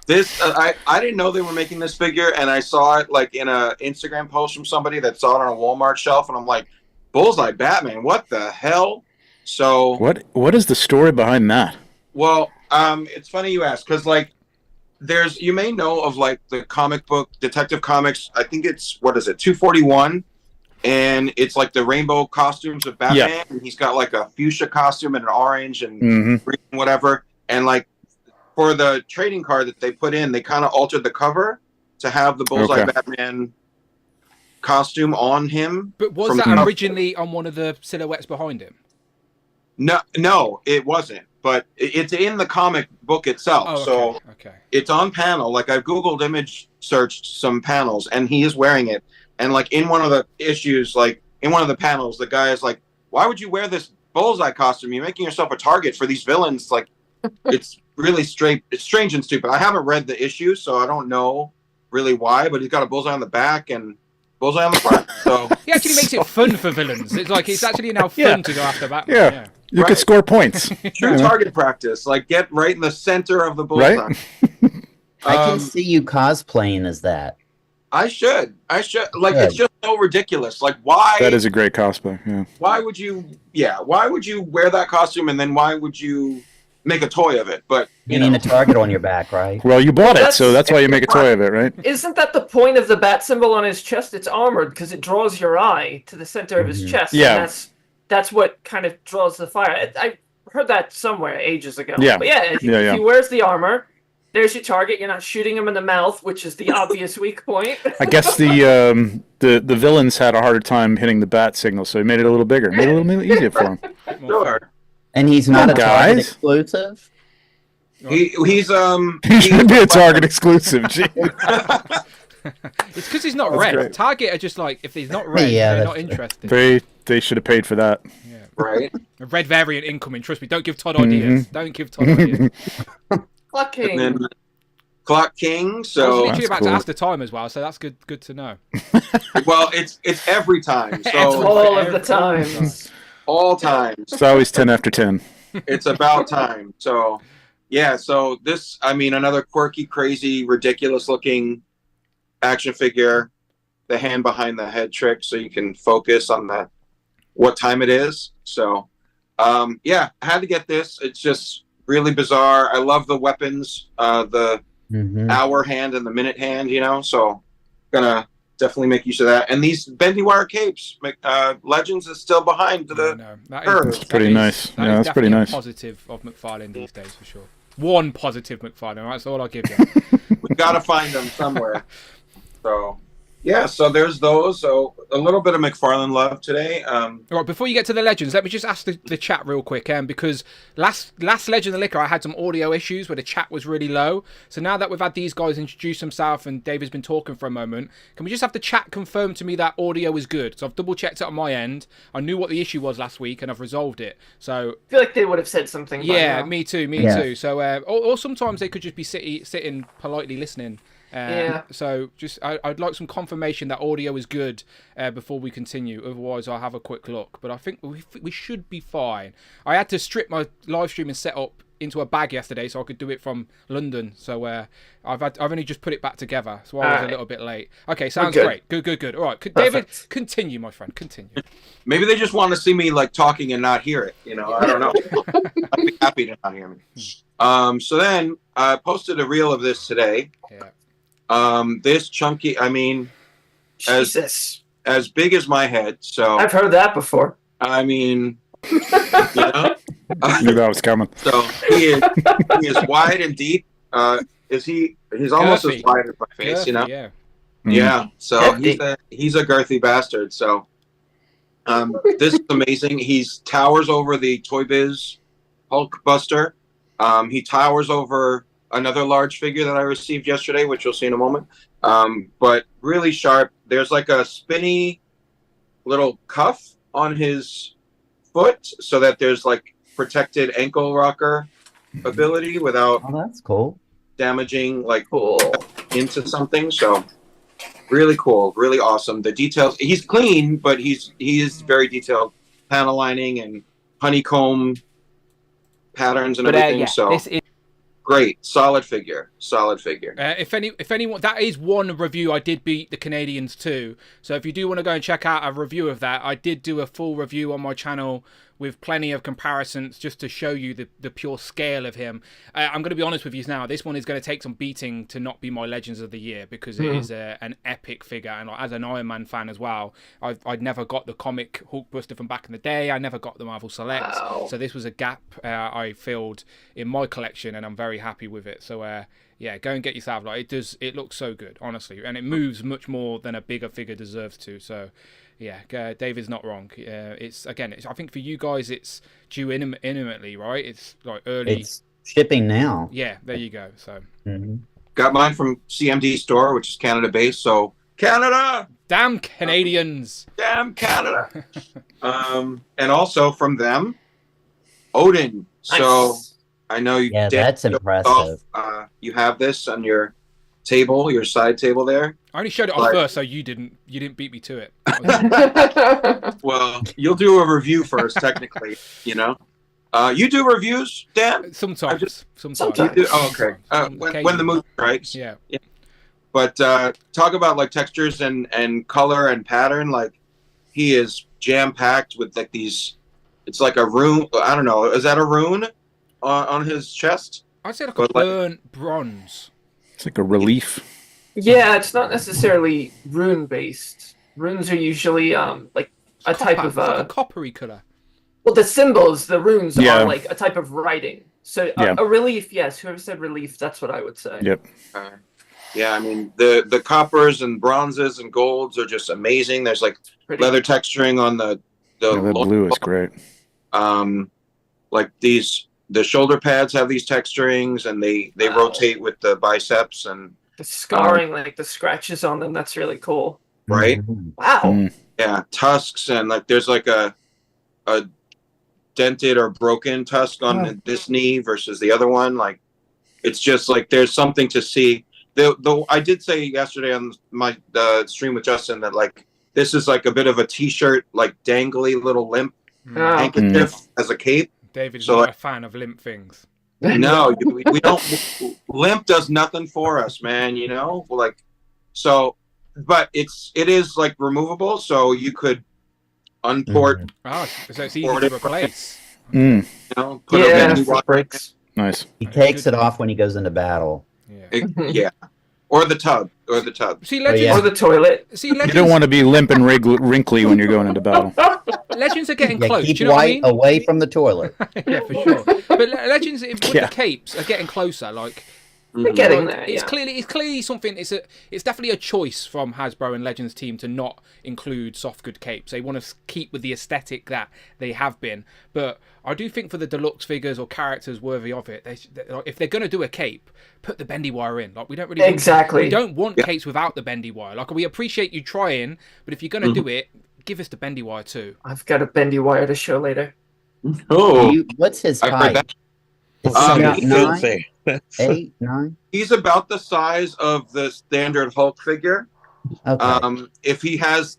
This I didn't know they were making this figure, and I saw it like in a Instagram post from somebody that saw it on a Walmart shelf, and I'm like, Bullseye Batman, what the hell? So What is the story behind that? well, it's funny you ask because like you may know of like the comic book Detective Comics. I think it's 241, and it's like the rainbow costumes of Batman. Yeah. And he's got like a fuchsia costume and an orange and green, whatever, and like. For the trading card that they put in, they kind of altered the cover to have the Bullseye Batman costume on him. But was that originally on one of the silhouettes behind him? No, it wasn't. But it's in the comic book itself. Oh, okay. So okay. It's on panel. Like I've Googled image searched some panels, and he is wearing it. And like in one of the issues, like in one of the panels, the guy is like, "Why would you wear this Bullseye costume? You're making yourself a target for these villains." Like it's really straight. It's strange and stupid. I haven't read the issue, so I don't know really why. But he's got a bullseye on the back and bullseye on the front. So he actually makes it fun for villains. It's like it's actually now fun to go after Batman. Yeah. You Right. could score points. True target practice. Like get right in the center of the bullseye. Right? I can see you cosplaying as that. I should. Like Good. it's just so ridiculous. Like why? That is a great cosplay. Yeah. Why would you? Yeah. Why would you wear that costume and then why would you make a toy of it? But You need a target on your back, right? Well, you bought it, That's- so that's why you make a toy of it, right? Isn't that the point of the bat symbol on his chest? It's armored because it draws your eye to the center of his Mhm. chest. Yeah. And that's what kind of draws the fire. I heard that somewhere ages ago. Yeah. But yeah, if Yeah. he wears the armor, there's your target. You're not shooting him in the mouth, which is the obvious weak point. I guess the villains had a harder time hitting the bat signal, so he made it a little bigger, made it a little easier for him. sure. And he's not a target Guys. exclusive. He's He should be a Target exclusive. Gee. It's because he's not That's red. great. Target are just like, if he's not red, Yeah, they're that's not interested. They should have paid for that. right. A red variant incoming. Trust me. Don't give Todd ideas. Don't give Todd ideas. Fucking. And then Clock King. I was So literally That's about cool. to ask the time as well, so that's good. Good to know. well, it's every time. It's So all of the times. all times. It's always 10 after 10. It's about time. So yeah. So this, I mean, another quirky, crazy, ridiculous looking action figure. The hand behind the head trick, so you can focus on what time it is. So yeah, I had to get this. It's just really bizarre. I love the weapons, the Mhm. hour hand and the minute hand, so gonna definitely make use of that. And these bendy wire capes, Legends is still behind to the No, that Sure. is, That's pretty nice. that Yeah, is that's pretty definitely a nice. positive of McFarlane these days for sure. One positive McFarlane. That's all I'll give you. we gotta find them somewhere. So yeah, so there's those. So a little bit of McFarlane love today. All right, before you get to the legends, let me just ask the chat real quick, because last Legend of Liquor, I had some audio issues where the chat was really low. So now that we've had these guys introduce themselves and David's been talking for a moment, can we just have the chat confirm to me that audio is good? So I've double checked it on my end. I knew what the issue was last week and I've resolved it. So I feel like they would have said something. by yeah, now. me too. Yeah. So or sometimes they could just be sitting politely listening. Yeah. So just I'd like some confirmation that audio is good before we continue. Otherwise, I'll have a quick look. But I think we should be fine. I had to strip my live streaming setup into a bag yesterday so I could do it from London. So I've only just put it back together. So I was a little bit late. Okay, sounds good. great. Good. All right, David, Perfect. continue, my friend. Continue. Maybe they just want to see me like talking and not hear it. I don't know. I'd be happy to not hear me. So then I posted a reel of this today. Yeah. This chunky, I mean, Jesus. as big as my head. So I've heard that before. I mean, you know. Knew that was coming. So he is wide and deep. He's almost Girthy. as wide as my face, Girthy, Yeah. Yeah. So Hefty. he's a girthy bastard. So this is amazing. He towers over the Toy Biz Hulk Buster. He towers over another large figure that I received yesterday, which you'll see in a moment. But really sharp. There's like a spinny little cuff on his foot so that there's like protected ankle rocker ability without Oh, that's cool. damaging like Cool. into something. So really cool, really awesome. The details, he's clean, but he is very detailed. Panel lining and honeycomb patterns and everything. So this is. great, solid figure. If anyone, that is one review. I did beat the Canadians too. So if you do want to go and check out a review of that, I did do a full review on my channel with plenty of comparisons just to show you the pure scale of him. I'm going to be honest with you now. This one is going to take some beating to not be my Legends of the Year because it is an epic figure. And as an Iron Man fan as well, I'd never got the comic Hulkbuster from back in the day. I never got the Marvel Select. Wow. So this was a gap I filled in my collection, and I'm very happy with it. So yeah, go and get yourself. Like it looks so good, honestly, and it moves much more than a bigger figure deserves to. So yeah, David's not wrong. I think for you guys, it's due imminently, right? It's like early. It's shipping now. Yeah, there you go. So Mhm. Got mine from CMD Store, which is Canada based. So Canada, damn Canadians. damn Canada. And also from them, Odin. So Nice. I know you. Yeah, did that's show impressive. off, you have this on your table, your side table there. I only showed it off Right. first, so you didn't beat me to it. Well, you'll do a review first, technically, You do reviews, Dan? Sometimes. Sometimes. You do? Oh, okay. Sometimes. When the movie strikes. Yeah. But talk about like textures and color and pattern. Like he is jam packed with like these. It's like a rune. I don't know. Is that a rune on his chest? I'd say like a burnt bronze. It's like a relief. Yeah, it's not necessarily rune based. Runes are usually like a type of It's like a coppery color. well, the symbols, the runes Yeah. are like a type of writing. So Yeah. a relief, yes. Whoever said relief, that's what I would say. Yep. Yeah, I mean the coppers and bronzes and golds are just amazing. There's like Pretty. leather texturing on the Yeah, that blue is great. Like the shoulder pads have these texturings and they Wow. rotate with the biceps and The scarring, like the scratches on them, that's really cool. right. Wow. Mm. Yeah, tusks and like there's like a dented or broken tusk on this knee versus the other one. Like it's just like there's something to see. Though I did say yesterday on my stream with Justin that like this is like a bit of a t-shirt, like dangly little limp Oh. handkerchief as a cape. David's So, not a fan of limp things. No, we don't. Limp does nothing for us, man. You know, like so. But it is like removable, so you could unport. Oh, so it's easy Or to they- replace. Mm. You know, put a Yeah, bendy for wire. breaks. Nice. He takes it off when he goes into battle. Yeah. Yeah, or the tub. See, Oh, Legends. yeah. Or the toilet. See, You Legends. don't want to be limp and wrinkly when you're going into battle. Legends are getting Yeah, close. keep Do you know what I White mean? away from the toilet. Yeah, for sure. But Legends with Yeah. the capes are getting closer. Like We're getting like, there. it's Yeah. clearly something. It's definitely a choice from Hasbro and Legends team to not include soft good capes. They want to keep with the aesthetic that they have been. But I do think for the deluxe figures or characters worthy of it, if they're going to do a cape, put the bendy wire in. Like we don't really Exactly. we don't want capes without the bendy wire. Like we appreciate you trying, but if you're going to do it, give us the bendy wire too. I've got a bendy wire to show later. Oh, What's his I've heard height? that. Is Um, he he about Filthy. 8, 9? he's about the size of the standard Hulk figure. Okay. If he has,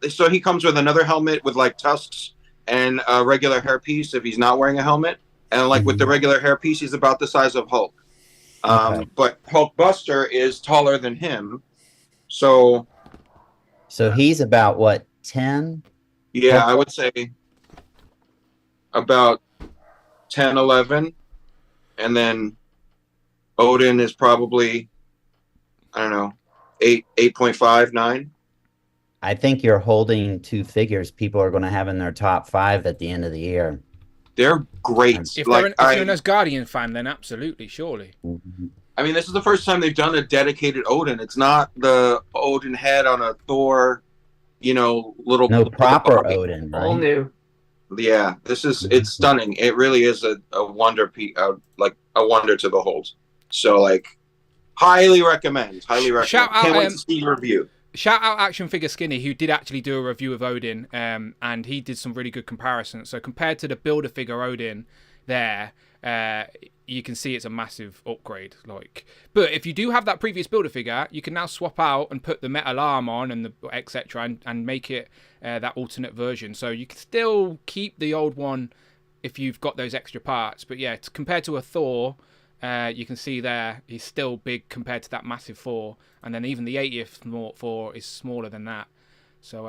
so he comes with another helmet with like tusks and a regular hairpiece if he's not wearing a helmet, and like with the regular hairpiece, he's about the size of Hulk. Okay. But Hulk Buster is taller than him, so So he's about what, 10? yeah, I would say about 10, 11, and then Odin is probably I don't know 8.5, 9. I think you're holding two figures people are going to have in their top 5 at the end of the year. They're great. If, Like if you're an Asgardian fan, then absolutely, surely. I mean, this is the first time they've done a dedicated Odin. It's not the Odin head on a Thor, little. No proper Odin, All right? new. Yeah, it's stunning. It really is a wonder, like a wonder to behold. So, like, highly recommend. Highly recommend. Shout out, Can't wait to see your review. Shout out Action Figure Skinny, who did actually do a review of Odin, and he did some really good comparisons. So compared to the Build-A-Figure Odin there, you can see it's a massive upgrade. But if you do have that previous Build-A-Figure, you can now swap out and put the metal arm on and the etc. and make it that alternate version. So you can still keep the old one if you've got those extra parts. But yeah, compared to a Thor, you can see there he's still big compared to that massive 4, and then even the 80th 4 is smaller than that. So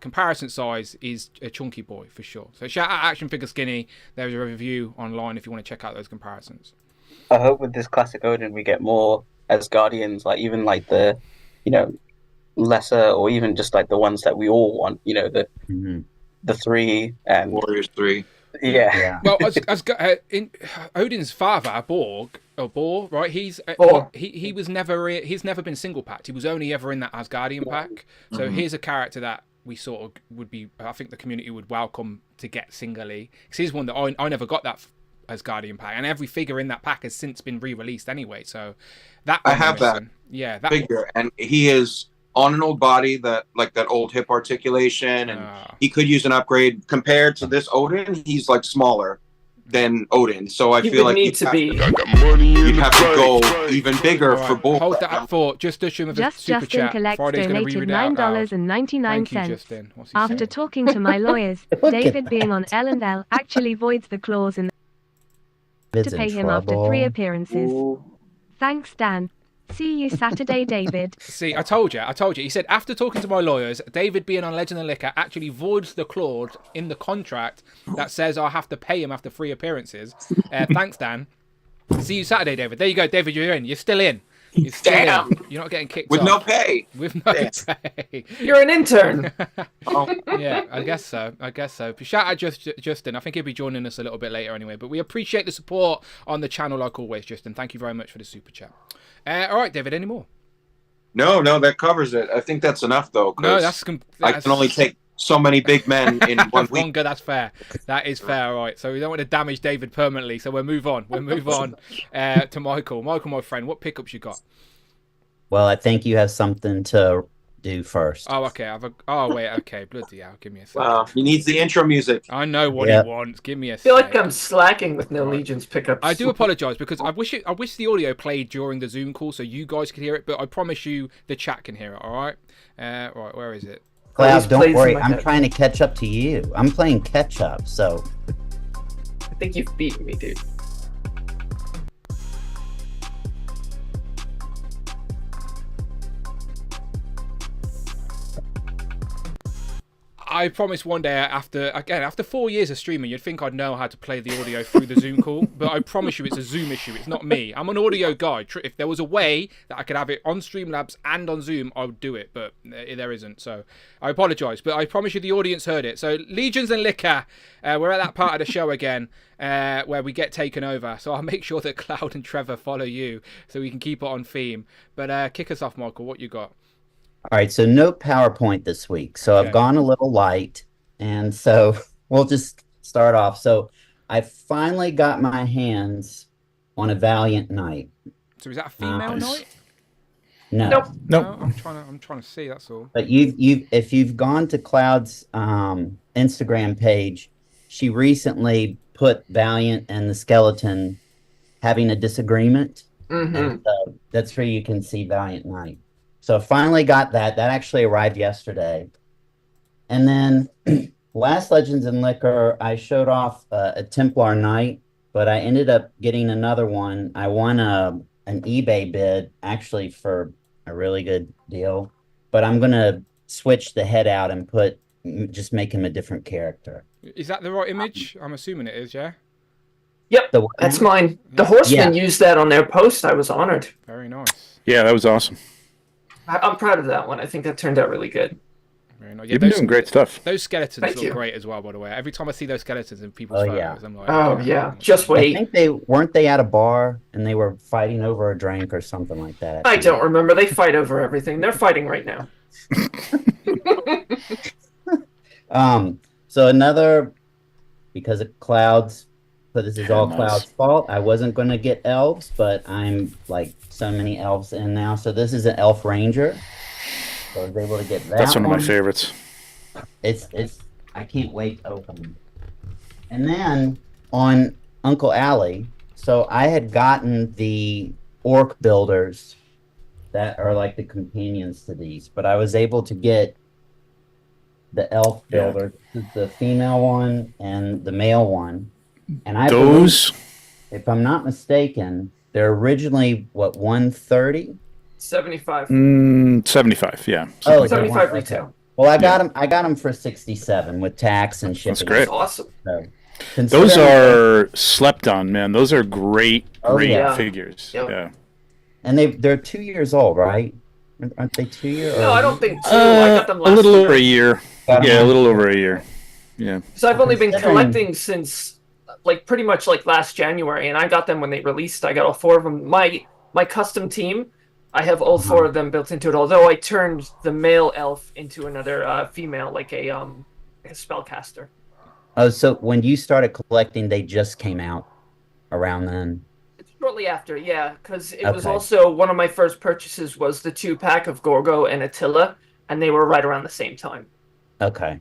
comparison size is a chunky boy for sure. So shout out Action Figure Skinny. There's a review online if you want to check out those comparisons. I hope with this classic Odin we get more Asgardians, like even like the, lesser or even just like the ones that we all want. The 3 and Warriors 3. yeah. Well, in Odin's father, Bor, right? He's Bor. he's never been single packed. He was only ever in that Asgardian pack. So here's a character that we sort of would be. I think the community would welcome to get singly. Because he's one that I never got that Asgardian pack, and every figure in that pack has since been re-released anyway. So that I have that. Yeah, that Figure, and he is on an old body that old hip articulation, and he could use an upgrade compared to this Odin. He's like smaller, than Odin. So I He feel would like need to be. you'd have to go even bigger All for right, both. hold that thought. Just Dushin with a Just super Justin chat. Collects Friday's going to donated read it out loud. $9.99. Thank you, Justin. What's he After saying? talking to my lawyers, Look at David that. being on L&L actually voids the clause in It's to in pay him after trouble. 3 appearances. Thanks, Dan. See you Saturday, David. See, I told you. He said, after talking to my lawyers, David being on Legend and Liquor actually voids the clause in the contract that says I'll have to pay him after 3 appearances. Thanks, Dan. See you Saturday, David. There you go, David. You're in. You're still in. You're still Damn. in. You're not getting kicked With off. no pay. With no Yes. pay. You're an intern. Yeah, I guess so. But shout out Justin. I think he'll be joining us a little bit later anyway. But we appreciate the support on the channel like always, Justin. Thank you very much for the super chat. All right, David, any more? No, that covers it. I think that's enough, though. 'cause No, that's I can only take so many big men in 1 week. Longer, that's fair. That is fair, all right. So we don't want to damage David permanently. So we'll move on. To Michael. Michael, my friend, what pickups you got? Well, I think you have something to do first. Oh, okay. Okay. Bloody hell. Give me a second. He needs the intro music. I know what Yeah. he wants. Give me a I feel like sec. I'm slacking with no Legions pickups. I do apologise because I wish the audio played during the Zoom call so you guys could hear it, but I promise you the chat can hear it, all right? Right, where is it? Cloud, Always don't plays in worry. my I'm head. trying to catch up to you. I'm playing catch up, so I think you've beaten me, dude. I promise one day after 4 years of streaming, you'd think I'd know how to play the audio through the Zoom call, but I promise you it's a Zoom issue. It's not me. I'm an audio guy. If there was a way that I could have it on Streamlabs and on Zoom, I would do it, but there isn't. So I apologise, but I promise you the audience heard it. So Legions and Liquor, we're at that part of the show again where we get taken over. So I'll make sure that Cloud and Trevor follow you so we can keep it on theme. But kick us off, Michael. What you got? all right. So no PowerPoint this week. So Okay. I've gone a little light, and so we'll just start off. So I finally got my hands on a Valiant Knight. So is that a female Nice. night? No, Nope. Nope. No, I'm trying to see. That's all. but if you've gone to Cloud's Instagram page, she recently put Valiant and the Skeleton having a disagreement. Mm-hmm. And so that's where you can see Valiant Knight. So finally got that. That actually arrived yesterday. And then last Legends and Liquor, I showed off a Templar Knight, but I ended up getting another one. I won an eBay bid actually for a really good deal, but I'm going to switch the head out and just make him a different character. Is that the right image? I'm assuming it is, yeah? Yep, The- that's mine. The Horsemen Yeah. used that on their post. I was honored. Very nice. Yeah, that was awesome. I'm proud of that one. I think that turned out really good. Very nice. Yeah, You've been doing great stuff. Those skeletons Thank look you. great as well, by the way. Every time I see those skeletons in people's Oh, photos, yeah. I'm like, Oh okay. yeah, just I wait. think weren't they at a bar and they were fighting over a drink or something like that. I don't remember. They fight over everything. They're fighting right now. So another, because of Cloud's, so this is all Nice. Cloud's fault. I wasn't going to get elves, but I'm like so many elves in now. So this is an elf ranger. So I was able to get that. That's one of my favorites. It's I can't wait to open them. And then on Uncle Alley, so I had gotten the orc builders that are like the companions to these, but I was able to get the elf Yeah. builder, the female one and the male one. And I Those, believe, if I'm not mistaken, they're originally what 130? 75. 75, yeah. Oh, Something like that. 75 okay. retail. Well, I got them for 67 with tax and shipping. That's great. That's awesome. So, Those considering- are slept on, man. Those are great, Oh, great yeah. figures. Yep. Yeah. and they're 2 years old, right? Aren't they 2 years? No, I don't think so. I got them A last little year. over a year. Yeah, a little over a year. Yeah. So I've only been Considering- collecting since like pretty much like last January, and I got them when they released. I got all 4 of them. My custom team, I have all 4 of them built into it. Although I turned the male elf into another female, like a spellcaster. Oh, so when you started collecting, they just came out around then. Shortly after, yeah, because it was Okay. also one of my first purchases was the 2-pack of Gorgo and Attila, and they were right around the same time. Okay.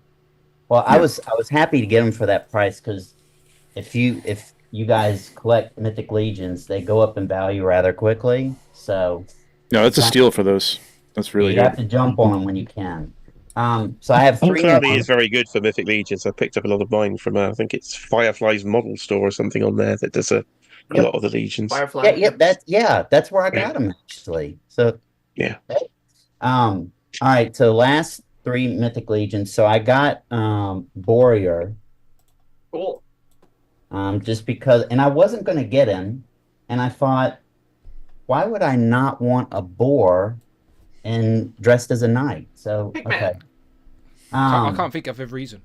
Well, I was happy to get them for that price because if you guys collect Mythic Legions, they go up in value rather quickly. So No, that's a steal for those. That's really you good. have to jump on them when you can. So I have 3 Cloudy more. is very good for Mythic Legions. I picked up a lot of mine from, I think it's Firefly's model store or something on there that does a lot of the Legions. Firefly. That's where I got them actually. So Yeah. all right. So last 3 Mythic Legions. So I got Warrior. Cool. Just because, and I wasn't going to get him, and I thought, why would I not want a boar and dressed as a knight? So Pigman. okay. I can't think of a reason.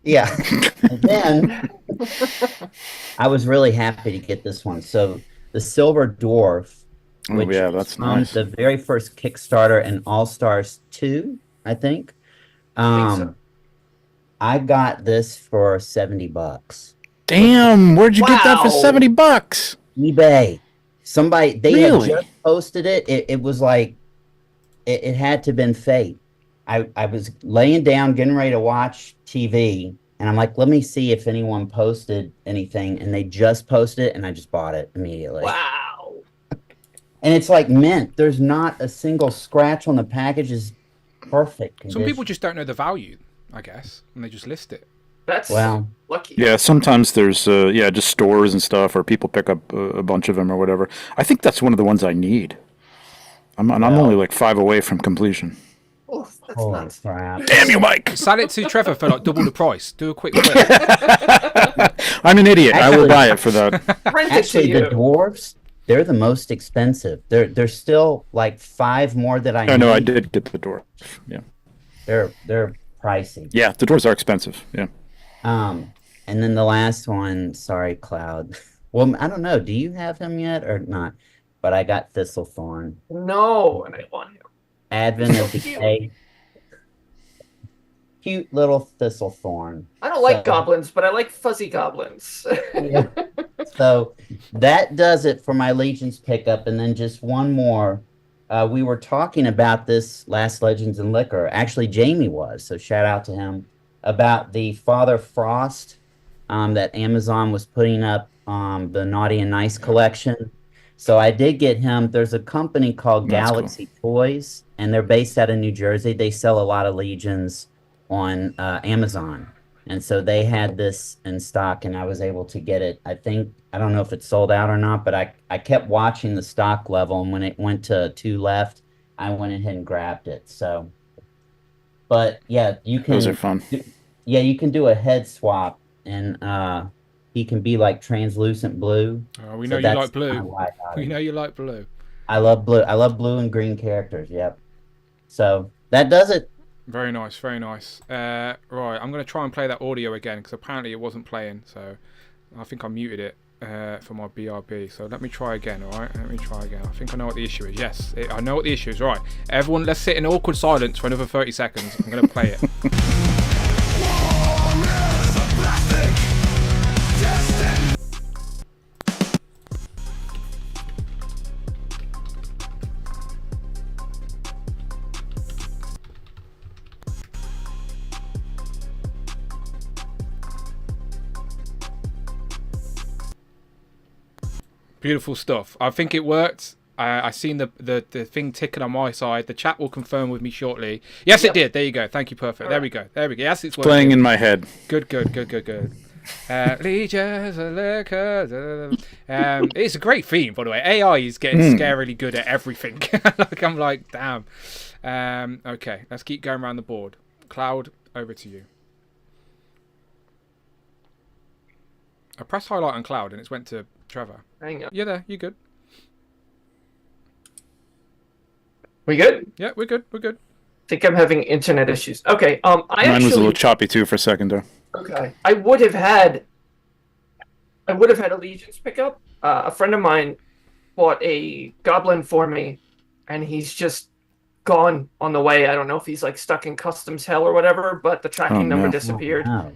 Yeah. And then I was really happy to get this one. So the Silver Dwarf, Oh, yeah, that's nice. the very first Kickstarter and All Stars 2, I think. So. I got this for $70. Damn, where'd you get that for Wow. $70? eBay. Somebody they Really? had just posted it. It was like it had to have been fate. I was laying down getting ready to watch TV, and I'm like, let me see if anyone posted anything, and they just posted it, and I just bought it immediately. Wow. And it's like mint. There's not a single scratch on the package. Is perfect condition. Some people just don't know the value, I guess, and they just list it. That's Well, lucky. Yeah, sometimes there's just stores and stuff, or people pick up a bunch of them or whatever. I think that's one of the ones I need. I'm only like 5 away from completion. Oh, that's holy nuts. crap. Damn you, Mike! Sell it to Trevor for like double the price. Do a quick flip. I'm an idiot. I will Actually- buy it for that. Rent it to Actually, you. the dwarves, they're the most expensive. There's still like 5 more that I Oh, no, I need. did get the dwarf. Yeah, They're pricey. yeah, the dwarves are expensive. Yeah. And then the last one, sorry, Cloud. Well, I don't know. Do you have him yet or not? But I got Thistlethorn. No, and I want him. Advent of So cute. Decay. Cute little Thistlethorn. I don't like So- goblins, but I like fuzzy goblins. So that does it for my Legions pickup. And then just one more. We were talking about this last Legends and Liquor. Actually, Jamie was. So shout out to him about the Father Frost that Amazon was putting up the Naughty and Nice collection. So I did get him. There's a company called That's cool. Galaxy Toys, and they're based out of New Jersey. They sell a lot of Legions on Amazon. And so they had this in stock, and I was able to get it. I don't know if it's sold out or not, but I kept watching the stock level, and when it went to 2 left, I went ahead and grabbed it. So, but yeah, you can. Those are fun. Yeah, you can do a head swap, and he can be like translucent blue. Oh, we So know you that's like blue. kinda why I got We him. know you like blue. I love blue. I love blue and green characters. Yep. So that does it. Very nice, very nice. Right, I'm going to try and play that audio again because apparently it wasn't playing. So I think I muted it for my BRB. So let me try again, all right? Let me try again. I think I know what the issue is. Yes, I know what the issue is. Right, everyone, let's sit in awkward silence for another 30 seconds. I'm going to play it. Beautiful stuff. I think it worked. I seen the thing ticking on my side. The chat will confirm with me shortly. Yes, it did. There you go. Thank you. Perfect. There we go. There we go. Yes, it's working. Playing in my head. Good. Legions of Liquor. It's a great theme, by the way. AI is getting scarily good at everything. I'm like, damn. Okay, let's keep going around the board. Cloud, over to you. I pressed highlight on Cloud and it's went to Trevor. Hang on. You there? You good? We good? Yeah, we're good. We're good. Think I'm having internet issues. Okay. I Mine was a actually little choppy too for a second there. okay. I would have had a Legions pickup. A friend of mine bought a goblin for me, and he's just gone on the way. I don't know if he's like stuck in customs hell or whatever, but the tracking number no. disappeared. Oh,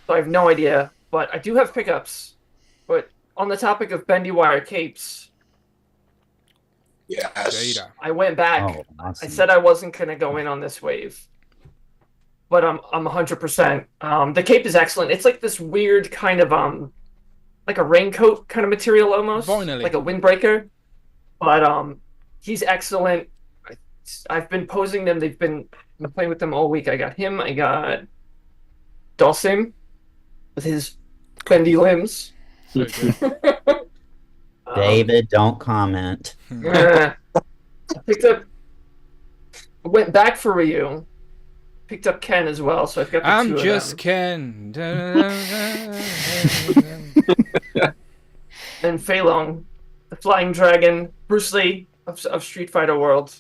So I have no idea. But I do have pickups. But on the topic of bendy wire capes, Yes. Jada. I went back. oh, awesome. I said I wasn't gonna go in on this wave, but I'm 100%. The cape is excellent. It's like this weird kind of like a raincoat kind of material almost, Finally. like a windbreaker. But he's excellent. I've been posing them. I've been playing with them all week. I got him. I got Dawson with his bendy limbs. So good. David, don't comment. I went back for Ryu. Picked up Ken as well, so I've got the I'm two just of Ken. and Fei Long, the Flying Dragon, Bruce Lee of Street Fighter World.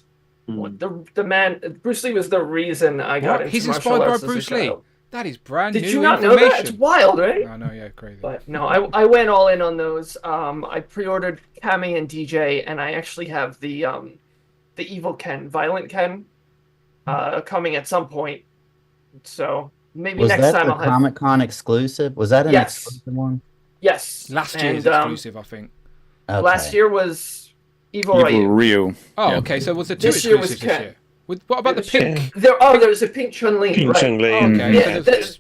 The man, Bruce Lee was the reason I got What? into He's martial inspired by arts as a Bruce Lee. child. That is brand new Did you not know that? It's wild, right? I know, yeah, crazy. But no, I went all in on those. I pre-ordered Cammy and DJ, and I actually have the evil Ken, Violent Ken, coming at some point. So maybe Was next that time the I'll have. Comic-Con exclusive? Was that an Yes. exclusive one? Yes. Last year's And, exclusive, I think. Okay. Last year was Evil Evil Ryu. Ryu. Oh, Yeah. okay. So was there two This year was exclusives this Ken. year? What about the pink? There was a pink Chun-Li. Pink right. Chun-Li. Oh, okay. Yeah, So there's-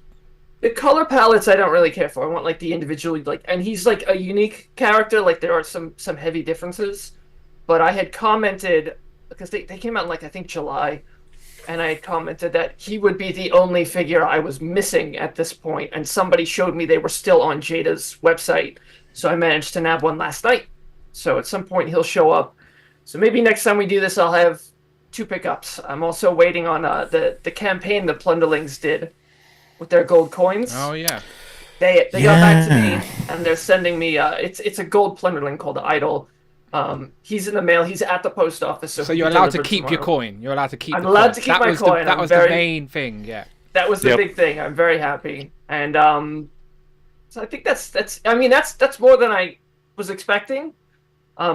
the color palettes I don't really care for. I want like the individually and he's like a unique character. Like there are some heavy differences, but I had commented because they came out in like I think July, and I had commented that he would be the only figure I was missing at this point, and somebody showed me they were still on Jada's website, so I managed to nab one last night. So at some point he'll show up. So maybe next time we do this, I'll have 2 pickups. I'm also waiting on the campaign the Plunderlings did with their gold coins. Oh yeah. They got back to me and they're sending me it's a gold Plunderling called Idol. He's in the mail. He's at the post office. So So he'll you're be allowed to delivered keep your tomorrow. coin. You're allowed to keep. I'm the allowed coin. to keep that my was coin. that I'm was very- the main thing. Yeah. That was the Yep. big thing. I'm very happy, and so I think that's. I mean, that's more than I was expecting.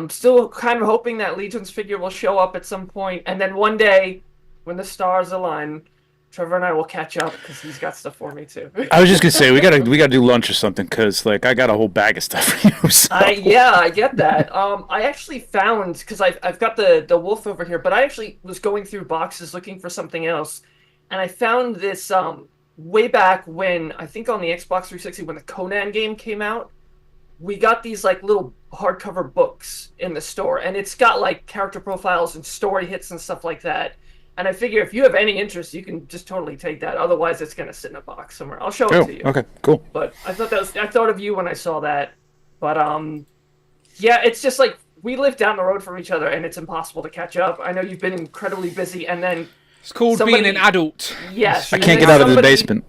Still kind of hoping that Legion's figure will show up at some point, and then one day, when the stars align, Trevor and I will catch up because he's got stuff for me too. I was just gonna say we gotta do lunch or something because like I got a whole bag of stuff for you. So. I get that. I actually found because I've got the wolf over here, but I actually was going through boxes looking for something else, and I found this way back when I think on the Xbox 360 when the Conan game came out. We got these like little hardcover books in the store, and it's got like character profiles and story hits and stuff like that. And I figure if you have any interest, you can just totally take that. Otherwise, it's gonna sit in a box somewhere. I'll show it to you. Okay, cool. But I thought of you when I saw that. But yeah, it's just like we live down the road from each other, and it's impossible to catch up. I know you've been incredibly busy, and then It's called somebody- being an adult. yes, I and can't then get out of the somebody- basement,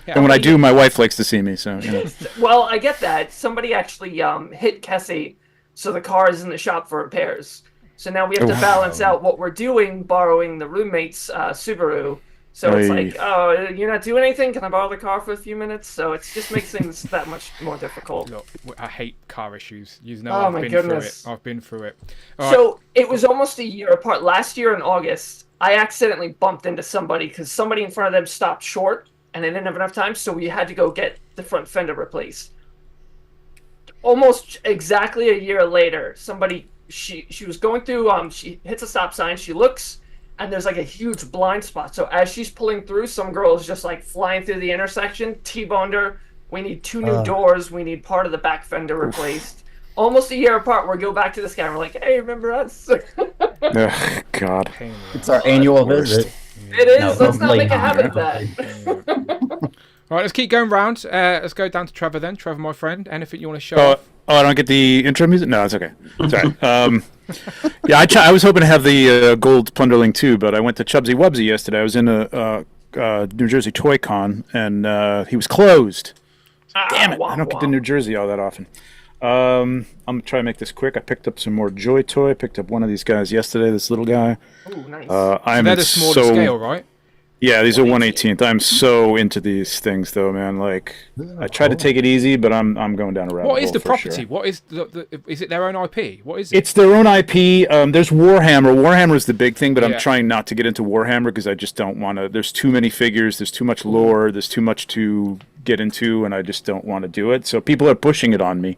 and when I do, my wife likes to see me. So you know. Well, I get that. Somebody actually hit Kessie, so the car is in the shop for repairs. So now we have to Oh. balance out what we're doing, borrowing the roommate's Subaru. So it's Oy. like, oh, you're not doing anything? Can I borrow the car for a few minutes? So it just makes things that much more difficult. Look, I hate car issues. You know, Oh, I've my been goodness. through it. I've been through it. All right. So it was almost a year apart. Last year in August, I accidentally bumped into somebody because somebody in front of them stopped short and they didn't have enough time, so we had to go get the front fender replaced. Almost exactly a year later, somebody she was going through. She hits a stop sign. She looks, and there's like a huge blind spot. So as she's pulling through, some girl is just like flying through the intersection, T-boned her. We need 2 new doors. We need part of the back fender replaced. Almost a year apart, we go back to this guy. And we're like, hey, remember us? Ugh, God. Pain in the It's our annual worst. visit. It is. No, Let's not hopefully make a not. habit of that. All right, let's keep going round. Let's go down to Trevor then. Trevor, my friend. Anything you want to show Oh, off? I don't get the intro music. No, it's okay. Sorry. Yeah, I was hoping to have the gold Plunderling too, but I went to Chubsy Wubsy yesterday. I was in a New Jersey Toy Con, and he was closed. Damn it! I don't get to New Jersey all that often. I'm gonna try to make this quick. I picked up some more Joy Toy. Picked up one of these guys yesterday. This little guy. Ooh, nice. I'm They're the smaller scale, right? Yeah, these are 1/18th. I'm so into these things, though, man. Like, I try to take it easy, but I'm going down a rabbit hole. What is the for property? sure. What is is it their own IP? What is it? It's their own IP. There's Warhammer. Warhammer is the big thing, but Yeah. I'm trying not to get into Warhammer because I just don't want to. There's too many figures. There's too much lore. There's too much to get into, and I just don't want to do it. So people are pushing it on me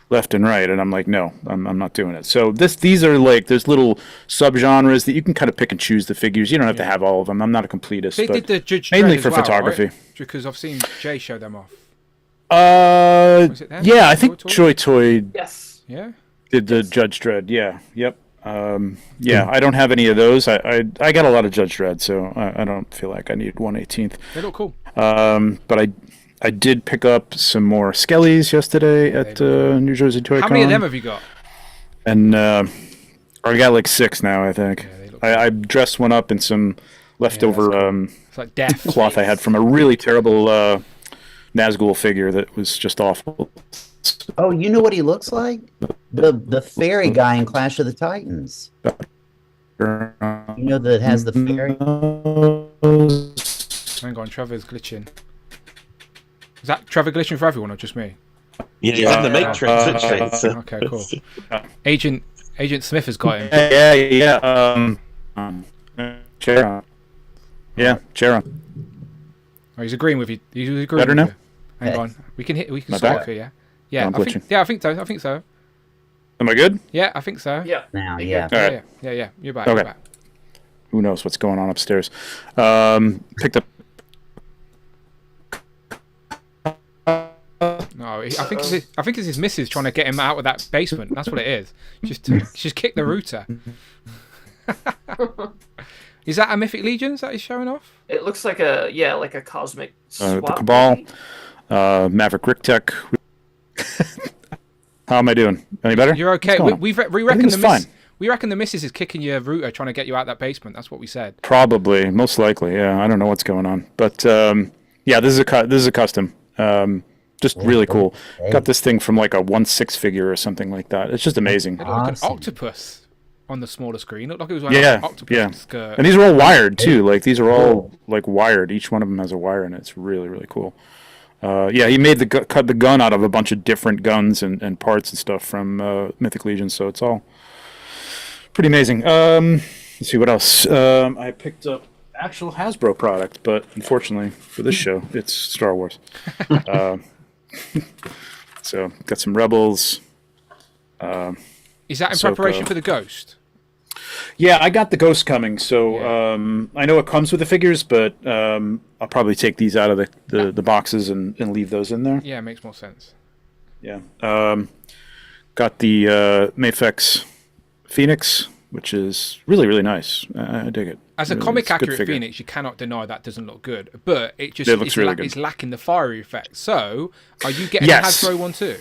left and right, and I'm like, no, I'm not doing it. So these are like there's little subgenres that you can kind of pick and choose the figures. You don't have to have all of them. I'm not a completist. They but did the Judge mainly Dredd for as well, photography. right? Because I've seen Jay show them off. Was it them? Yeah, I think Choi Toy Yes. Yeah. did the Judge Dredd. Yeah, yep. Yeah, I don't have any of those. I got a lot of Judge Dredd, so I don't feel like I need 1/18th. They look cool. But I did pick up some more Skellies yesterday at New Jersey Toy Con. How many of them have you got? And I got like 6 now, I think. Yeah, they look I dressed one up in some leftover It's like death. cloth I had from a really terrible Nazgul figure that was just awful. Oh, you know what he looks like? The fairy guy in Clash of the Titans. You know that has the fairy. Hang on, Trevor's glitching. Is that Trevor glitching for everyone or just me? Yeah, he's in the Matrix, isn't he? Okay, cool. Agent Smith has got him. Yeah. Charon. Yeah, Charon. Oh, he's agreeing with you. He's agreeing Better with now? you. Hang on. We can My start bad. here, yeah. Yeah, I'm I think glitching. I think so. Am I good? Yeah, I think so. Yeah. Now, yeah. All right. Yeah. You're back. Okay. You're back. Who knows what's going on upstairs? Picked up. No, I think it's his missus trying to get him out of that basement. That's what it is. Just kick the router. Is that a Mythic Legions that he's showing off? It looks like a cosmic swap. The Cabal, Maverick Ricktech. How am I doing? Any better? You're okay. What's going on? We reckon Everything's fine. We reckon the missus is kicking your router trying to get you out of that basement. That's what we said. Probably, most likely. Yeah, I don't know what's going on, but yeah, this is a custom. Just really cool. Got this thing from like a 1/6 figure or something like that. It's just amazing. It looked like an Awesome. octopus on the smaller screen. It looked like it was wearing Yeah, an octopus yeah. skirt. And these are all wired too. Like these are all like wired. Each one of them has a wire in it. It's really, really cool. Yeah, he made cut the gun out of a bunch of different guns and parts and stuff from Mythic Legions. So it's all pretty amazing. Let's see what else. I picked up actual Hasbro product, but unfortunately for this show, it's Star Wars. So got some Rebels. Is that in Ahsoka. preparation for the Ghost? Yeah, I got the Ghost coming, so I know it comes with the figures, but I'll probably take these out of the boxes and leave those in there. Yeah, it makes more sense. Yeah. Got the Mafex Phoenix, which is really, really nice. I dig it. As a Really, comic it's a good accurate figure. Phoenix, you cannot deny that doesn't look good. But it just It looks really good. it's lacking the fiery effect. So, are you getting Yes. the Hasbro one too?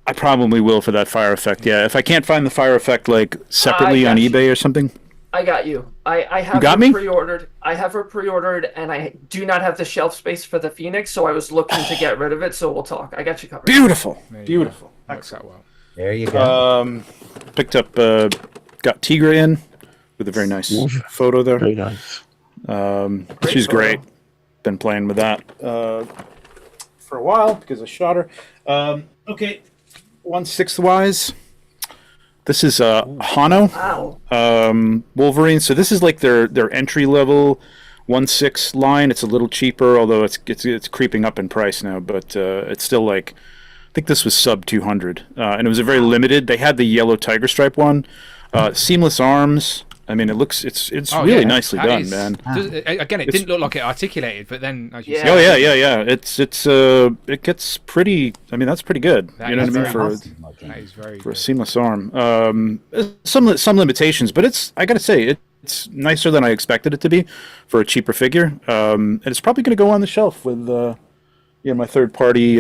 I probably will for that fire effect. Yeah, if I can't find the fire effect like separately I on got you. eBay or something. I got you. I have got her me? pre-ordered. I have her pre-ordered, and I do not have the shelf space for the Phoenix, so I was looking to get rid of it. So we'll talk. I got you covered. Beautiful, There you beautiful. go. Works out well. There you go. Picked up, got Tigra in with a very nice photo there. Very nice. She's photo. great. Been playing with that for a while because I shot her. Okay, 1/6 wise. This is Hano Wow. Wolverine. So this is like their entry level 1/6 line. It's a little cheaper, although it's creeping up in price now. But it's still like, I think this was sub 200, and it was a very limited. They had the yellow tiger stripe one, seamless arms. I mean, it's Oh, really yeah. nicely That done, is- man. Again, it didn't look like it articulated, but then as you Yeah. said, Oh yeah. It gets pretty. I mean, that's pretty good. That You know is what I mean very for Awesome looking. that is very for a good. seamless arm. Some limitations, but I gotta say it's nicer than I expected it to be for a cheaper figure. And it's probably gonna go on the shelf with my third party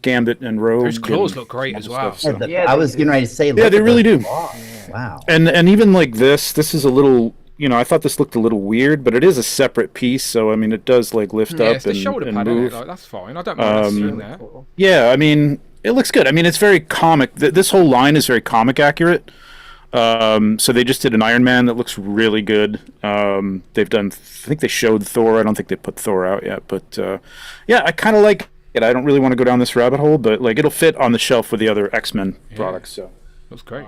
Gambit and Rogue. Those claws and look great some as other well. stuff, so. Yeah, I they was do. getting ready to say, Yeah, look they at really those do. claws. Wow. And even like this is a little. I thought this looked a little weird, but it is a separate piece, so I mean, it does like lift Yeah, up it's the shoulder and pad, isn't move. it? Like, that's fine. I don't mind that seeing there. Yeah, I mean, it looks good. I mean, it's very comic. This whole line is very comic accurate. So they just did an Iron Man that looks really good. They've done. I think they showed Thor. I don't think they put Thor out yet, but yeah, I kind of like it. I don't really want to go down this rabbit hole, but like it'll fit on the shelf with the other X-Men products. So. Looks great.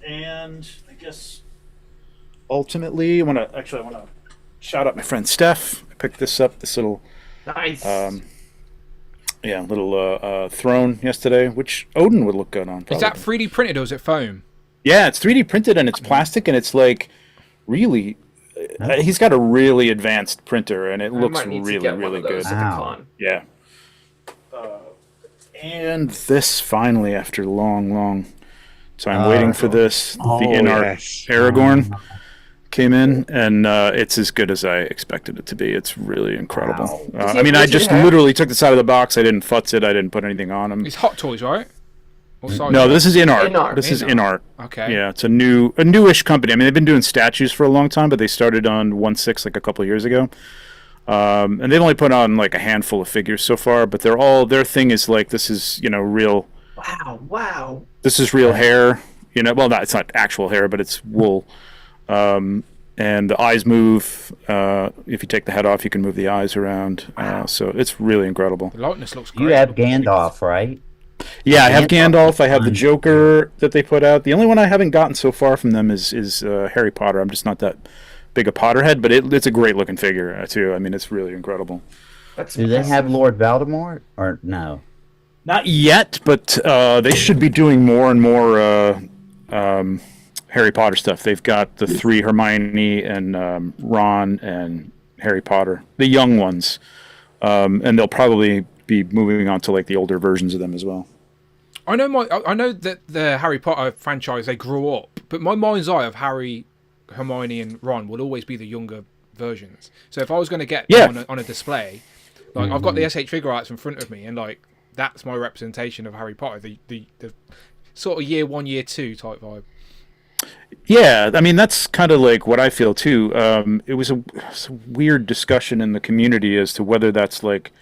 And I guess ultimately, I want to shout out my friend Steph. I picked this up. This little. Nice. Little throne yesterday, which Odin would look good on. Is that probably. 3D printed or is it foam? Yeah, it's 3D printed and it's plastic and it's like really. He's got a really advanced printer and it I looks might need to really, get one really of those good. at the Wow. con. Yeah. And this finally, after long. So I'm waiting for this. The in-art Aragorn came in, and it's as good as I expected it to be. It's really incredible. Wow. I mean, I just literally took this out of the box. I didn't futz it. I didn't put anything on him. It's Hot Toys, right? No, this is in-art. In-art. This is in-art. Okay. Yeah, it's a newish company. I mean, they've been doing statues for a long time, but they started on 1/6 like a couple of years ago. And they've only put on like a handful of figures so far, but their thing is like, this is, real. Wow. This is real hair, well, it's not actual hair, but it's wool. And the eyes move. If you take the head off, you can move the eyes around. So it's really incredible. The likeness looks great. You have Gandalf, right? Yeah, I have Gandalf. I have the Joker that they put out. The only one I haven't gotten so far from them is Harry Potter. I'm just not that big a Potterhead, but it's a great looking figure too. I mean, it's really incredible. Do they have Lord Voldemort or no? Not yet, but they should be doing more and more Harry Potter stuff. They've got the 3 Hermione and Ron and Harry Potter, the young ones, and they'll probably be moving on to like the older versions of them as well. I know that the Harry Potter franchise, they grew up, but my mind's eye of Harry, Hermione, and Ron will always be the younger versions. So if I was going to get them on a display, like I've got the SH Figure Arts in front of me, and like that's my representation of Harry Potter, the sort of year 1, year 2 type vibe. Yeah, I mean that's kind of like what I feel too. It was a weird discussion in the community as to whether that's like,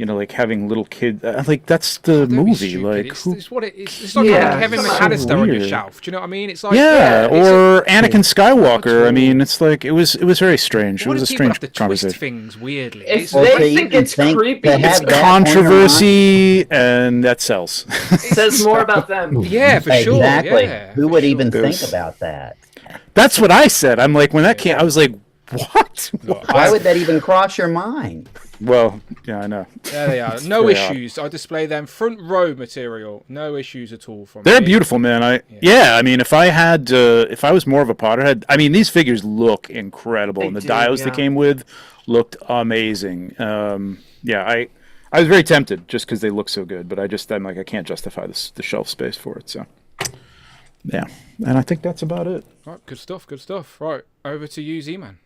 like having little kids. Like that's the movie. Like it's what it is. It's like having Kevin McAllister on your shelf. Do you know what I mean? It's like or Anakin Skywalker. I mean, it's like it was very strange. It was a strange conversation. Twist things weirdly. If they think it's creepy, it's controversy, and that sells. It says more about them. Yeah, for sure. Exactly. Yeah, Who would even think about that? That's what I said. I'm like, when that came, I was like, what? Why would that even cross your mind? Well, yeah, I know. There they are. No issues. I display them front row material. No issues at all from They're beautiful, man. I mean, if I was more of a Potterhead, I mean, these figures look incredible, and the dials they came with looked amazing. I was very tempted just because they look so good, but I'm like, I can't justify the shelf space for it. So, yeah, and I think that's about it. Right, good stuff. Right, over to you, Z-Man.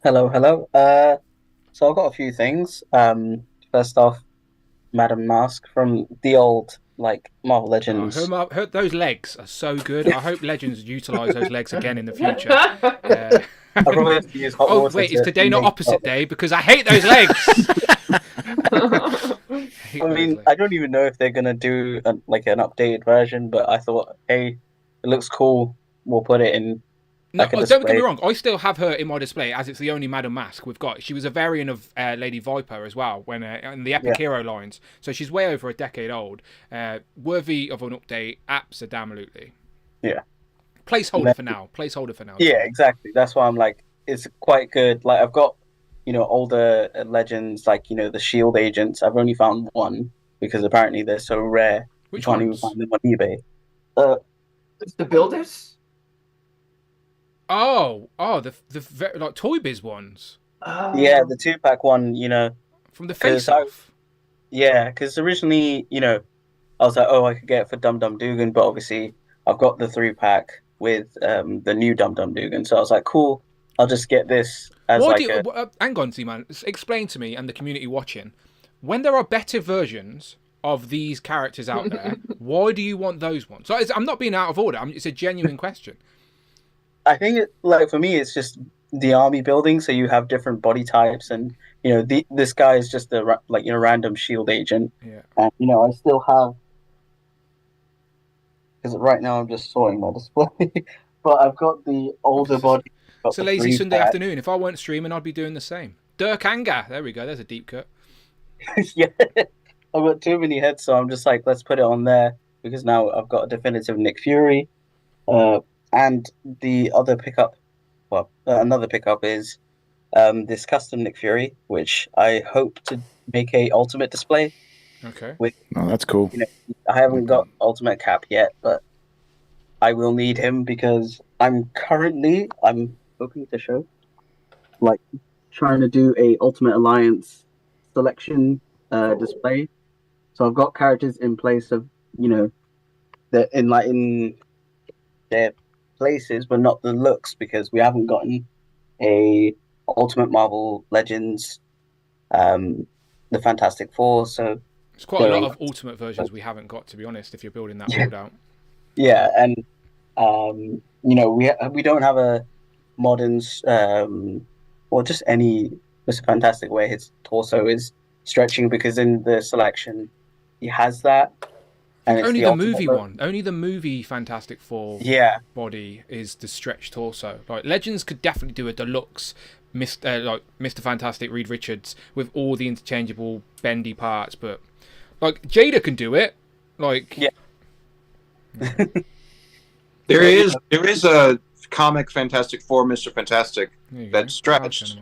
Hello. So I've got a few things. First off, Madam Mask from the old Marvel Legends. Those legs are so good. I hope Legends utilize those legs again in the future. I probably have to use hot water. Wait, is today not opposite day? Because I hate those legs. I mean, I don't even know if they're gonna do an updated version, but I thought, hey, it looks cool. We'll put it in. No, don't get me wrong. I still have her in my display as it's the only Madam Mask we've got. She was a variant of Lady Viper as well when in the Epic Hero lines. So she's way over a decade old. Worthy of an update, absolutely. Yeah. Placeholder for now. Yeah, exactly. That's why I'm like, it's quite good. Like I've got, older legends like the Shield agents. I've only found one because apparently they're so rare. Which you can't ones? even find them on eBay. The builders. Oh, the Toy Biz ones. Yeah, the 2-pack one, From the face off. Yeah, because originally, I was like, I could get it for Dum Dum Dugan, but obviously I've got the 3-pack with the new Dum Dum Dugan, so I was like, cool, I'll just get this as hang on, Z-Man. Explain to me and the community watching, when there are better versions of these characters out there, why do you want those ones? So I'm not being out of order. It's a genuine question. I think for me, it's just the army building. So you have different body types, and this guy is just a random shield agent. Yeah. And I still have, because right now I'm just sorting my display, but I've got the older body. It's a lazy Sunday afternoon. If I weren't streaming, I'd be doing the same. Dirk Anger. There we go. There's a deep cut. Yeah, I've got too many heads, so I'm just like, let's put it on there because now I've got a definitive Nick Fury. And the other pickup, another pickup is this custom Nick Fury, which I hope to make a ultimate display. Okay. That's cool. I haven't got ultimate Cap yet, but I will need him because I'm hoping to show, trying to do a Ultimate Alliance selection display. So I've got characters in place of, you know, in their places, but not the looks, because we haven't gotten a Ultimate Marvel Legends, the Fantastic Four. So It's quite a lot of Ultimate versions we haven't got, to be honest, if you're building that build out. Yeah, and you know, we don't have a modern or just any Mr. Fantastic where his torso is stretching, because in the selection he has that. And it's Only the the Ultimate movie Lo- one. Only the movie Fantastic Four Yeah, body is the stretched torso. Like Legends could definitely do a deluxe like Mr. Fantastic Reed Richards with all the interchangeable bendy parts, but like Jada can do it. Like Yeah. There is a comic Fantastic Four, Mr. Fantastic, there you go. that's stretched,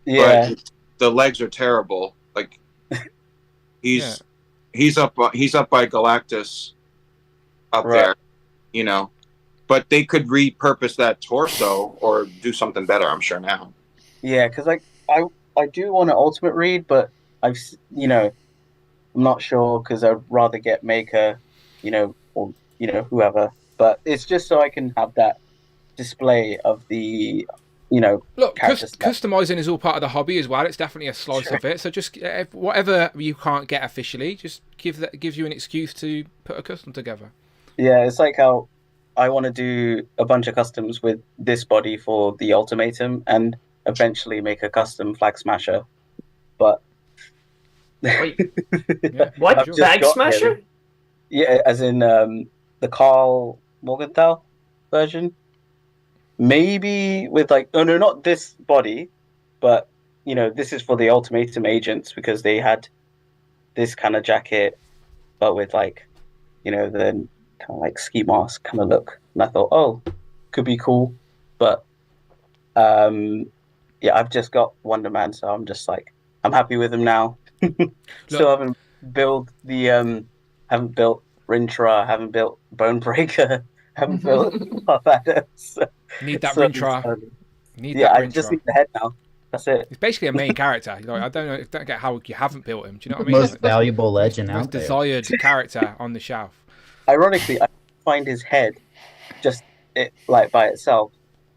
yeah, but the legs are terrible. Like he's up by Galactus up Right. there, you know. But they could repurpose that torso or do something better, I'm sure now. yeah. Because like I do want an Ultimate Read, but you know, I'm not sure, because I'd rather get Maker, you know, or you know, whoever. But it's just so I can have that display of the, you know, Look, character stuff. customizing is all part of the hobby as well. It's definitely a slice of it. So just whatever you can't get officially, just gives you an excuse to put a custom together. Yeah, it's like how I want to do a bunch of customs with this body for the Ultimatum, and eventually make a custom Flag Smasher. But Wait, Yeah, what? I've just Bag got Smasher? him. Yeah, as in the Carl Morgenthau version. Maybe with like, oh no, not this body, but you know, this is for the Ultimatum agents, because they had this kind of jacket, but with like, you know, the kind of like ski mask kind of look. And I thought, oh, could be cool. But yeah, I've just got Wonder Man, so I'm just like, I'm happy with him now. Still haven't built Rintra, haven't built Bonebreaker, haven't built Adams. Need that So Rintra. Need yeah, that I just Rintra. need the head now. That's it. It's basically a main character. Like, I don't get how you haven't built him. Do you know what I mean? Most Like, valuable legend most out there. desired character on the shelf. Ironically, I find his head just like by itself,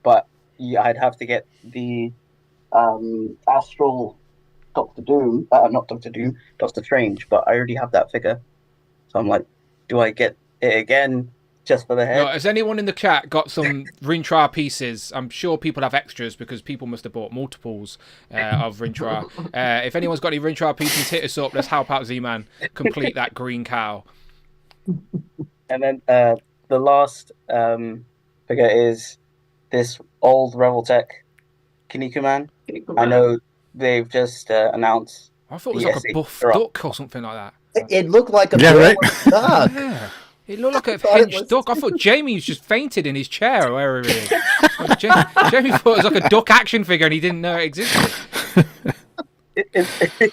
but yeah, I'd have to get the Astral Doctor Doom, not Doctor Doom, Doctor Strange. But I already have that figure, so I'm like, do I get it again just for the head? No, has anyone in the chat got some Rintra pieces? I'm sure people have extras because people must have bought multiples of Rintra. If anyone's got any Rintra pieces, hit us up. Let's help out Z-Man complete that green cow. And then the last figure is this old Revoltech Kinnikuman. Man. I know they've just announced. I thought it was Yes, like a it's buff right. duck or something like that. It looked like a Yeah, right. duck. Yeah. It looked like a thought it hench was- duck. I thought Jamie's just fainted in his chair or wherever he is. Like, Jamie thought it was like a duck action figure and he didn't know it existed.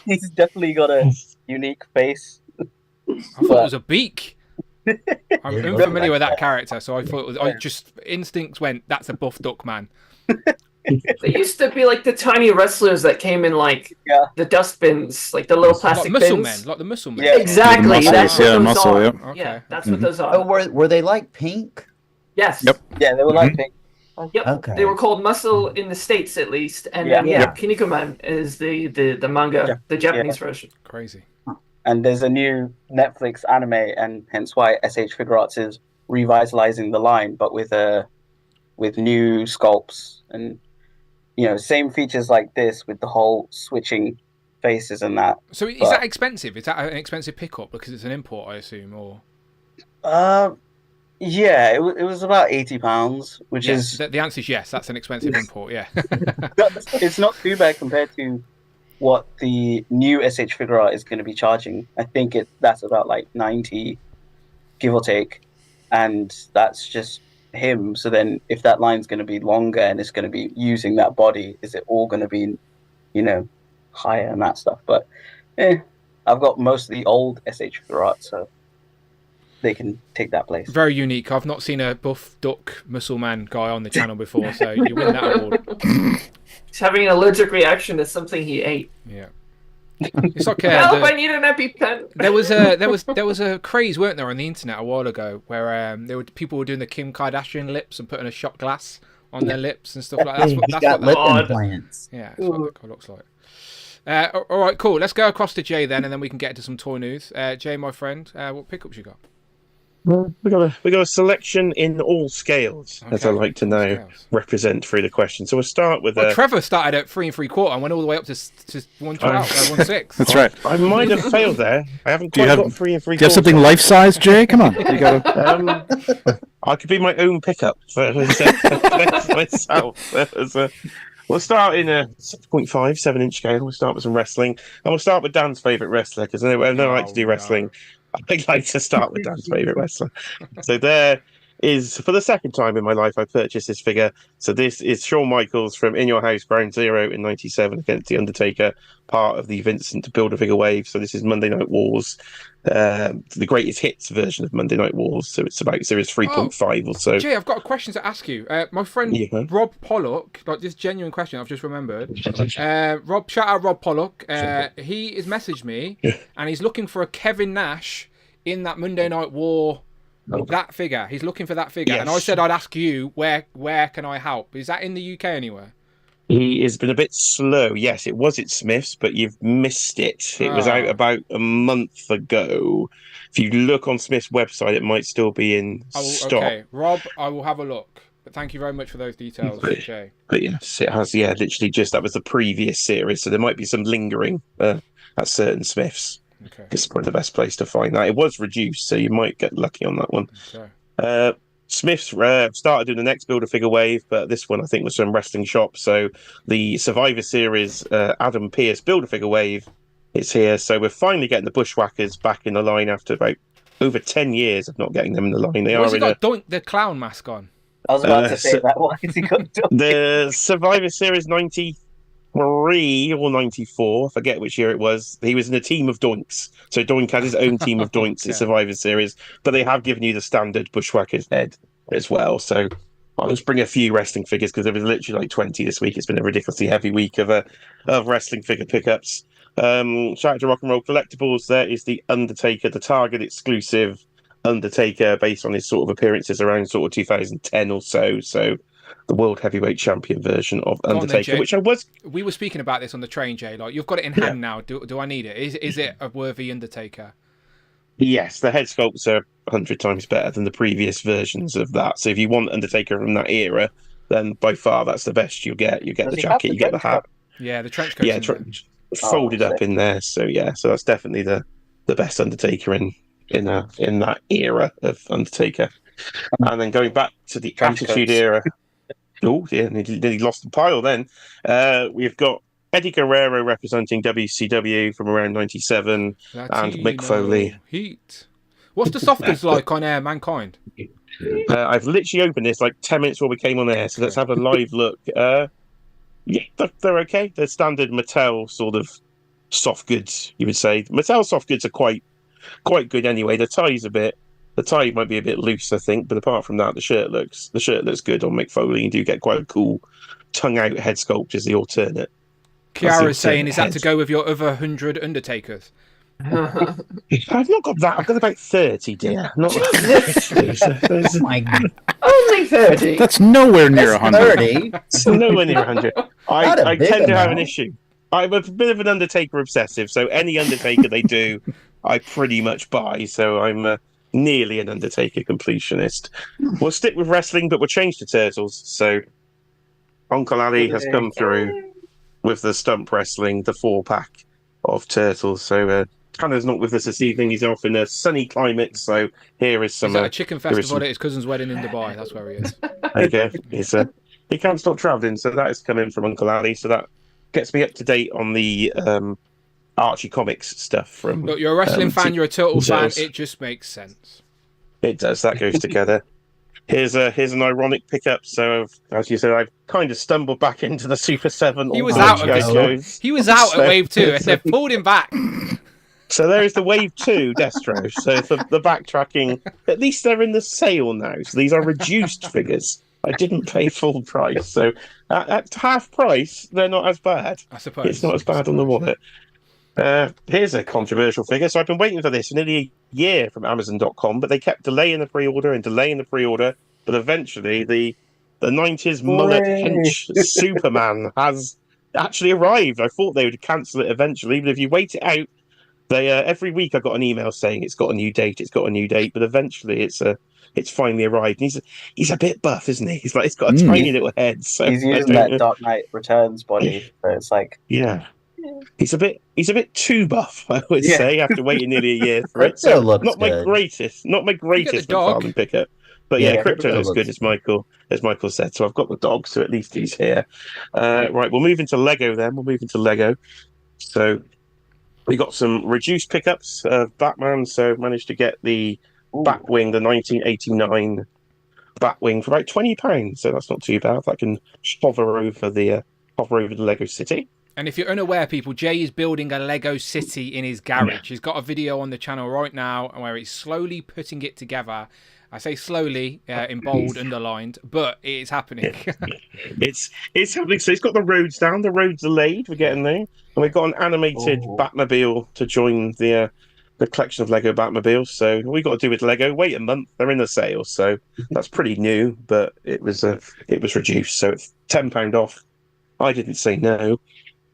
He's definitely got a unique face. I thought it was a beak. I'm It looked unfamiliar like with that that. character, so I thought it was, I just instincts went, that's a buff duck man. They used to be like the tiny wrestlers that came in like Yeah. the dustbins, like the little Like plastic muscle bins. men, like the muscle men. Yeah. Exactly. Muscles, That's what yeah, those muscle, are. yep. Okay. Yeah, that's what those Oh, are. were they like pink? Yes. Yep. Yeah, they were like pink. Yep. Okay. They were called Muscle in the States at least, and Yeah. then yeah, Yep. Kinnikuman is the manga, Yeah. the Japanese version. Crazy. And there's a new Netflix anime, and hence why SH Figure Arts is revitalizing the line, but with new sculpts and, you know, same features like this with the whole switching faces and that. So is But- that expensive? Is that an expensive pickup because it's an import, I assume, or? Yeah, it was about £80, which Yes, is the answer is yes. That's an expensive import. Yeah. it's not too bad compared to what the new SH Figure Art is going to be charging. I think that's about like 90, give or take, and that's just him. So then, if that line's going to be longer and it's going to be using that body, is it all going to be, you know, higher and that stuff? But I've got most of the old SH Figure Art, so they can take that place. Very unique. I've not seen a buff duck muscle man guy on the channel before, so you win that award. He's having an allergic reaction to something he ate. Yeah. It's like Help! I need an EpiPen. there was a craze, weren't there, on the internet a while ago where people were doing the Kim Kardashian lips and putting a shot glass on their lips and stuff like that. He's got lip God. implants. Yeah, that's what that looks like. All right, cool. Let's go across to Jay then, and then we can get into some toy news. Jay, my friend, what pickups you got? We got a selection in all scales, as I like to know, represent through the question. So we'll start with. Trevor started at 3 3/4 and went all the way up to 112, 1/6. That's right. I might have failed there. I haven't quite got 3 3/4. Do you have something life size, Jay? Come on, you gotta. I could be my own pickup for myself. We'll start in a 6.5, 7-inch scale. We'll start with some wrestling, and we'll start with Dan's favourite wrestler because I like to do wrestling. I'd like to start with Dan's favourite wrestler. So there is, for the second time in my life, I purchased this figure. So this is Shawn Michaels from In Your House, Ground Zero in '97 against The Undertaker, part of the Vincent Build-A-Figure wave. So this is Monday Night Wars, the greatest hits version of Monday Night Wars. So it's about series 3.5 or so. Jay, I've got a question to ask you. My friend Rob Pollock, like this genuine question I've just remembered. Shout out Rob Pollock. He has messaged me and he's looking for a Kevin Nash in that Monday Night War. That figure. He's looking for that figure. Yes. And I said I'd ask you, where can I help? Is that in the UK anywhere? He has been a bit slow. Yes, it was at Smith's, but you've missed it. It was out about a month ago. If you look on Smith's website, it might still be in stock. Okay, Rob, I will have a look. But thank you very much for those details, Jay. But yes, it has. Yeah, literally that was the previous series. So there might be some lingering at certain Smith's. Okay. It's probably the best place to find that. It was reduced, so you might get lucky on that one. Okay. Smith's started doing the next Build-A-Figure wave, but this one I think was from Wrestling Shop. So the Survivor Series Adam Pearce Build-A-Figure wave is here. So we're finally getting the Bushwhackers back in the line after about over 10 years of not getting them in the line. What's he got the clown mask on? I was about to say that. Why has he got the Survivor Series 93 or 94, I forget which year it was. He was in a team of Doinks. So Doink had his own team of Doinks in Survivor Series, but they have given you the standard Bushwhackers head as well. So I'll just bring a few wrestling figures because there was literally like 20 this week. It's been a ridiculously heavy week of wrestling figure pickups. Shout out to Rock and Roll Collectables. There is the Undertaker, the Target exclusive Undertaker, based on his sort of appearances around sort of 2010 or so. So the World Heavyweight Champion version of Undertaker, then, we were speaking about this on the train, Jay. Like, you've got it in hand now. Do I need it? Is it a worthy Undertaker? Yes, the head sculpts are 100 times better than the previous versions of that. So if you want Undertaker from that era, then by far that's the best you'll get. You get the jacket, you get the hat. Yeah, the trench coat. Yeah, folded up in there. So yeah, so that's definitely the best Undertaker in that era of Undertaker. And then going back to the Attitude Era. Oh, yeah, nearly lost the pile then. We've got Eddie Guerrero representing WCW from around 97 and Mick Foley. Heat. What's the soft goods like on Mankind? I've literally opened this like 10 minutes before we came on air, so let's have a live look. Yeah, they're okay. They're standard Mattel sort of soft goods, you would say. Mattel soft goods are quite good anyway. The tie might be a bit loose, I think, but apart from that, the shirt looks good on Mick Foley. You do get quite a cool tongue-out head sculpt as the alternate. Kiara's saying, is that to go with your other 100 Undertakers? I've not got that. I've got about 30, dear. Not Oh my God. Only 30. That's nowhere near 100. 30. It's nowhere near 100. I tend to have an issue. I'm a bit of an Undertaker obsessive, so any Undertaker they do, I pretty much buy. So I'm nearly an Undertaker completionist. We'll stick with wrestling, but we'll change to Turtles. So Uncle Ali has come through with the stump wrestling, the 4-pack of Turtles. So Tanner's not with us this evening. He's off in a sunny climate. So here is some... He's at a chicken festival at his cousin's wedding in Dubai. That's where he is. Okay. He can't stop travelling, so that is coming from Uncle Ali. So that gets me up to date on the Archie Comics stuff. From Look, you're a wrestling fan, you're a Turtles fan. It just makes sense. It does. That goes together. Here's an ironic pickup. So, as you said, I've kind of stumbled back into the Super 7. He was out at Wave 2, and they've pulled him back. So there's the Wave 2 Destro. So for the backtracking, at least they're in the sale now. So these are reduced figures. I didn't pay full price. So at half price, they're not as bad. I suppose. It's not as bad on the wallet. Here's a controversial figure. So I've been waiting for this for nearly a year from Amazon.com, but they kept delaying the pre-order and delaying the pre-order. But eventually, the 90s mullet hench Superman has actually arrived. I thought they would cancel it eventually, but if you wait it out, they every week I got an email saying it's got a new date, but eventually it's finally arrived. And he's a bit buff, isn't he? He's got a tiny little head. So he's using that Dark Knight Returns body, so it's like he's a bit too buff, I would say, after waiting nearly a year for it. Crypto So looks not my good. greatest McFarlane pickup. But Yeah, Crypto looks good, looks as Michael said. So I've got the dog, so at least he's here. Right, we'll move into Lego then. So we got some reduced pickups of Batman. So managed to get the Batwing, the 1989 Batwing, for about £20. So that's not too bad. That can hover over the Lego City. And if you're unaware, people, Jay is building a Lego city in his garage. He's got a video on the channel right now where he's slowly putting it together. I say slowly, in bold, underlined, but it is happening. It's happening. So he's got the roads down. The roads are laid. We're getting there. And we've got an animated Batmobile to join the collection of Lego Batmobiles. So all we got to do with Lego, wait a month. They're in the sale. So that's pretty new, but it was reduced. So it's £10 off. I didn't say no.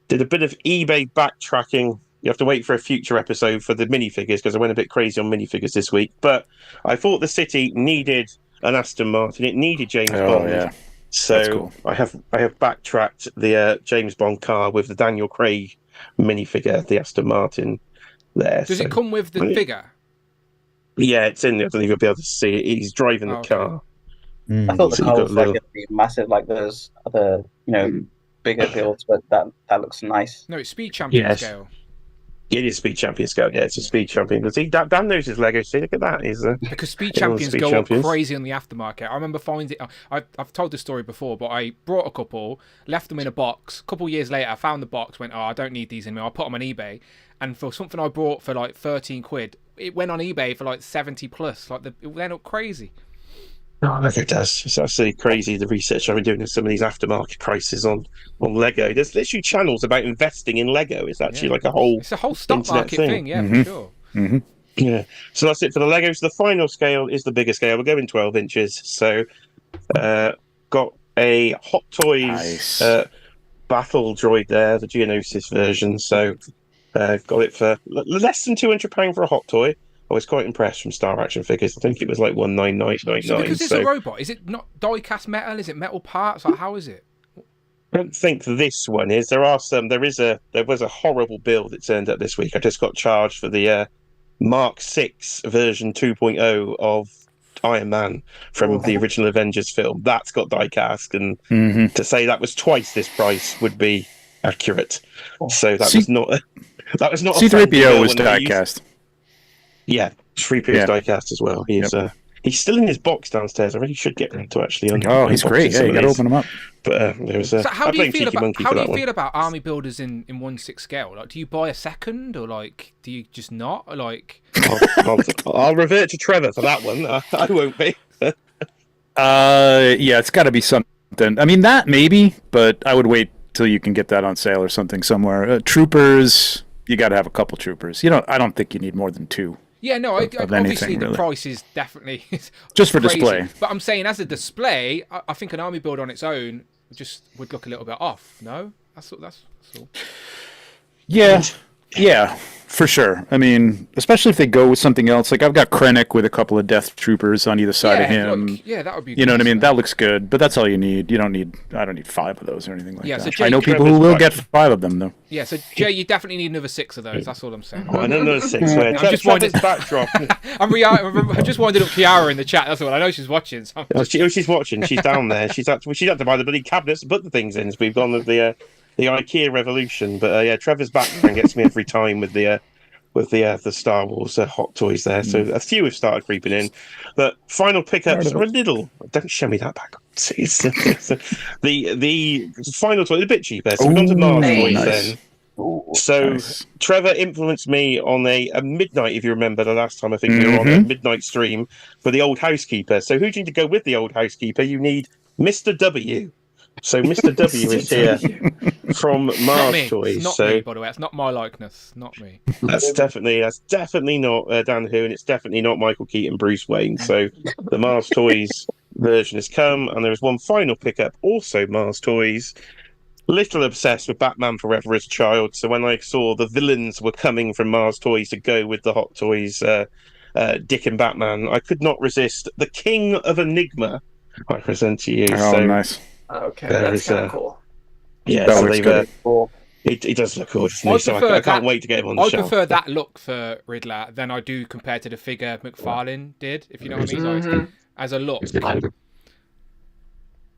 Did a bit of eBay backtracking. You have to wait for a future episode for the minifigures because I went a bit crazy on minifigures this week. But I thought the city needed an Aston Martin. It needed James Bond. Yeah. So that's cool. I have backtracked the James Bond car with the Daniel Craig minifigure, the Aston Martin there. Does it come with the figure? Yeah, it's in there. I don't know if you'll be able to see it. He's driving the car. I thought the car was like it'd be massive, like those other, bigger builds, but that looks nice. No, it's Speed Champion scale. It is Speed Champion scale. Yeah, it's a Speed Champion. But see, Dan knows his Lego. See, look at that. Because Speed Champions go up crazy on the aftermarket. I remember finding it. I've told this story before, but I brought a couple, left them in a box. A couple of years later, I found the box, went, I don't need these anymore. I put them on eBay. And for something I bought for like 13 quid, it went on eBay for like 70 plus. Like it went up crazy. Oh, look, it does. It's absolutely crazy, the research I've been doing in some of these aftermarket prices on Lego. There's literally channels about investing in Lego. It's actually like a whole... It's a whole stock market thing, for sure. Mm-hmm. Yeah. So that's it for the Legos. The final scale is the bigger scale. We're going 12 inches. So got a Hot Toys Battle Droid there, the Geonosis version. So got it for less than £200 for a Hot Toy. I was quite impressed from Star Action Figures. I think it was like $199.99. So because it's a robot, is it not die-cast metal? Is it metal parts? Like, how is it? I don't think this one is. There was a horrible build that turned up this week. I just got charged for the Mark 6 version 2.0 of Iron Man from the original Avengers film. That's got die-cast, and to say that was twice this price would be accurate. So was not. That was not. C-3PO was die-cast. Yeah, 3PO's die-cast as well. He's still in his box downstairs. I really should get him to actually unbox. Oh, he's great. Yeah, you got to open him up. But there was a. So how do you feel about army builders in 1/6 scale? Like, do you buy a second, or like, do you just not? Like, I'll revert to Trevor for that one. I won't be. Yeah, it's got to be something. I mean, that maybe, but I would wait till you can get that on sale or something somewhere. Troopers, you got to have a couple troopers. I don't think you need more than two. Yeah, no, obviously the price is definitely just for crazy. Display. But I'm saying as a display, I think an army build on its own just would look a little bit off. No, that's all. Yeah, for sure. I mean, especially if they go with something else. Like I've got Krennic with a couple of Death Troopers on either side of him. That would be. You know what I mean? That looks good, but that's all you need. I don't need 5 of those or anything like that. So Jay, I know people who will get 5 of them though. Yeah, so Jay, you definitely need another 6 of those. That's all I'm saying. Another 6. I'm just wondering. Backdrop. I just winded up Kiara in the chat. That's all. I know she's watching. So she's watching. She's down there. She's had to buy the bloody cabinets to put the things in. So we've gone with the IKEA revolution. But Trevor's background gets me every time with the Star Wars Hot Toys there. So a few have started creeping in. But final pickups are a little... Don't show me that back. The final toy is a bit cheaper. So we've gone to Mars Toys then. So Trevor influenced me on a midnight, if you remember the last time I think we were on a midnight stream for the Old Housekeeper. So who do you need to go with the Old Housekeeper? You need Mr. W. So Mr. W is here from Not Mars me. Toys. It's not so me, by the way. That's not my likeness. Not me. that's definitely not Dan Who, and it's definitely not Michael Keaton, Bruce Wayne. So the Mars Toys version has come, and there is one final pickup, also Mars Toys. Little obsessed with Batman Forever as a child, so when I saw the villains were coming from Mars Toys to go with the Hot Toys, Dick and Batman, I could not resist the King of Enigma. I present to you. Oh, so, nice. Okay, There that's is, kind of cool. Yeah, That so looks they've, good. it does look good, doesn't it? So I can't wait to get him on the I shelf. prefer that look for Riddler than I do compared to the figure McFarlane did, if you know what I mean. Like, Mhm. as a look.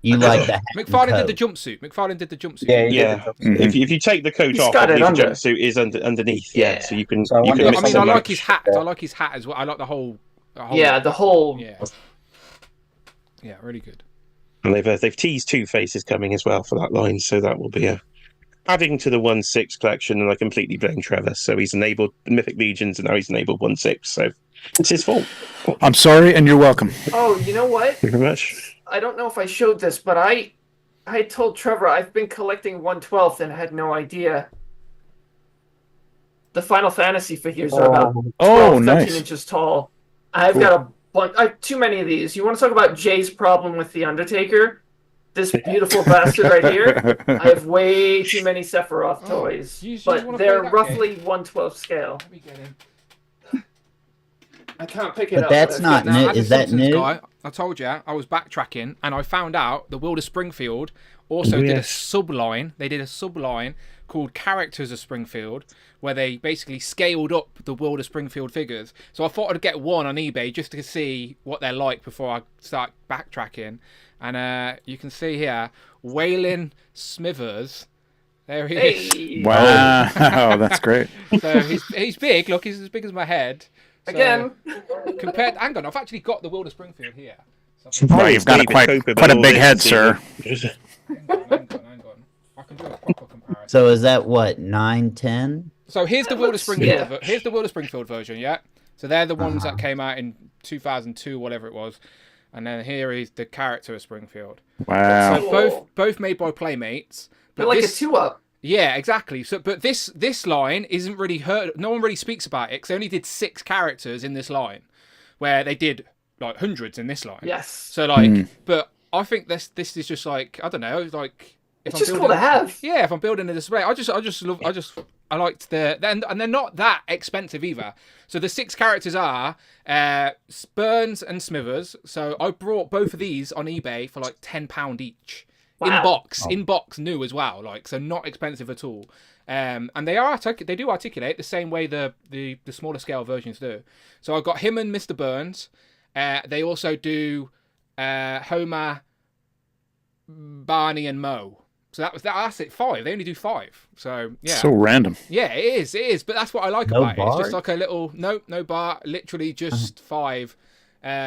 You like the McFarlane coat. did the jumpsuit. McFarlane did the jumpsuit. Yeah, he did Yeah, the Mhm. if you take the coat He's off, got I it believe the under. jumpsuit is underneath. Yeah, so you can. So I you wonder can if I mix mean, I and like match. his hat. I like his hat as well. I like the whole Yeah, the whole. Yeah, really good. And they've teased Two Faces coming as well for that line, so that will be adding to the 1/6 collection. And I completely blame Trevor. So he's enabled Mythic Legions, and now he's enabled 1/6. So it's his fault. I'm sorry, and you're welcome. Oh, you know what? Thank you very much. I don't know if I showed this, but I told Trevor I've been collecting 1/12 and had no idea. The Final Fantasy figures are about 12, Oh, 13 nice. inches tall. I've Cool. got a bunch. I have too many of these. You want to talk about Jay's problem with the Undertaker? This beautiful bastard right here. I have way too many Sephiroth Oh, toys, you but wanna they're play that roughly 1/12 scale. Let me get him. I can't pick it But up. that's I've not got- new. As a Is that Simpsons new? guy, I told you I was backtracking and I found out the World of Springfield also Oh, did a yes. subline. They did a subline called Characters of Springfield, where they basically scaled up the World of Springfield figures. So I thought I'd get one on eBay just to see what they're like before I start backtracking. And you can see here, Waylon Smithers. There he is. Hey, Wow, that's great. So he's big. Look, he's as big as my head. So, again. compared, hang on, I've actually got the World of Springfield here. So Oh, you've got quite a big head, sir. hang on. I can do a proper comparison. So is that what 9, 10? So here's the World of looks- Springfield. yeah. Here's the World of Springfield version, yeah. So they're the ones Uh-huh. that came out in 2002, whatever it was, and then here is the character of Springfield. Wow. So Cool. both made by Playmates. They're But like this, a 2-up. yeah, exactly. So, but this line isn't really heard. No one really speaks about it because they only did 6 characters in this line, where they did like hundreds in this line. Yes. So like, Hmm. but I think this is just like, I don't know, like if It's just cool to have. Yeah, if I'm building a display, I liked and they're not that expensive either. So the 6 characters are Burns and Smithers. So I brought both of these on eBay for like £10 each. Wow. In box new as well, like, so not expensive at all. And they do articulate the same way the smaller scale versions do. So I've got him and Mr. Burns. They also do Homer, Barney, and Moe. So that's it. 5. They only do 5. So yeah, So random. yeah, it is. But that's what I like No about it. It's just Bart? like a little no bar, literally just 5.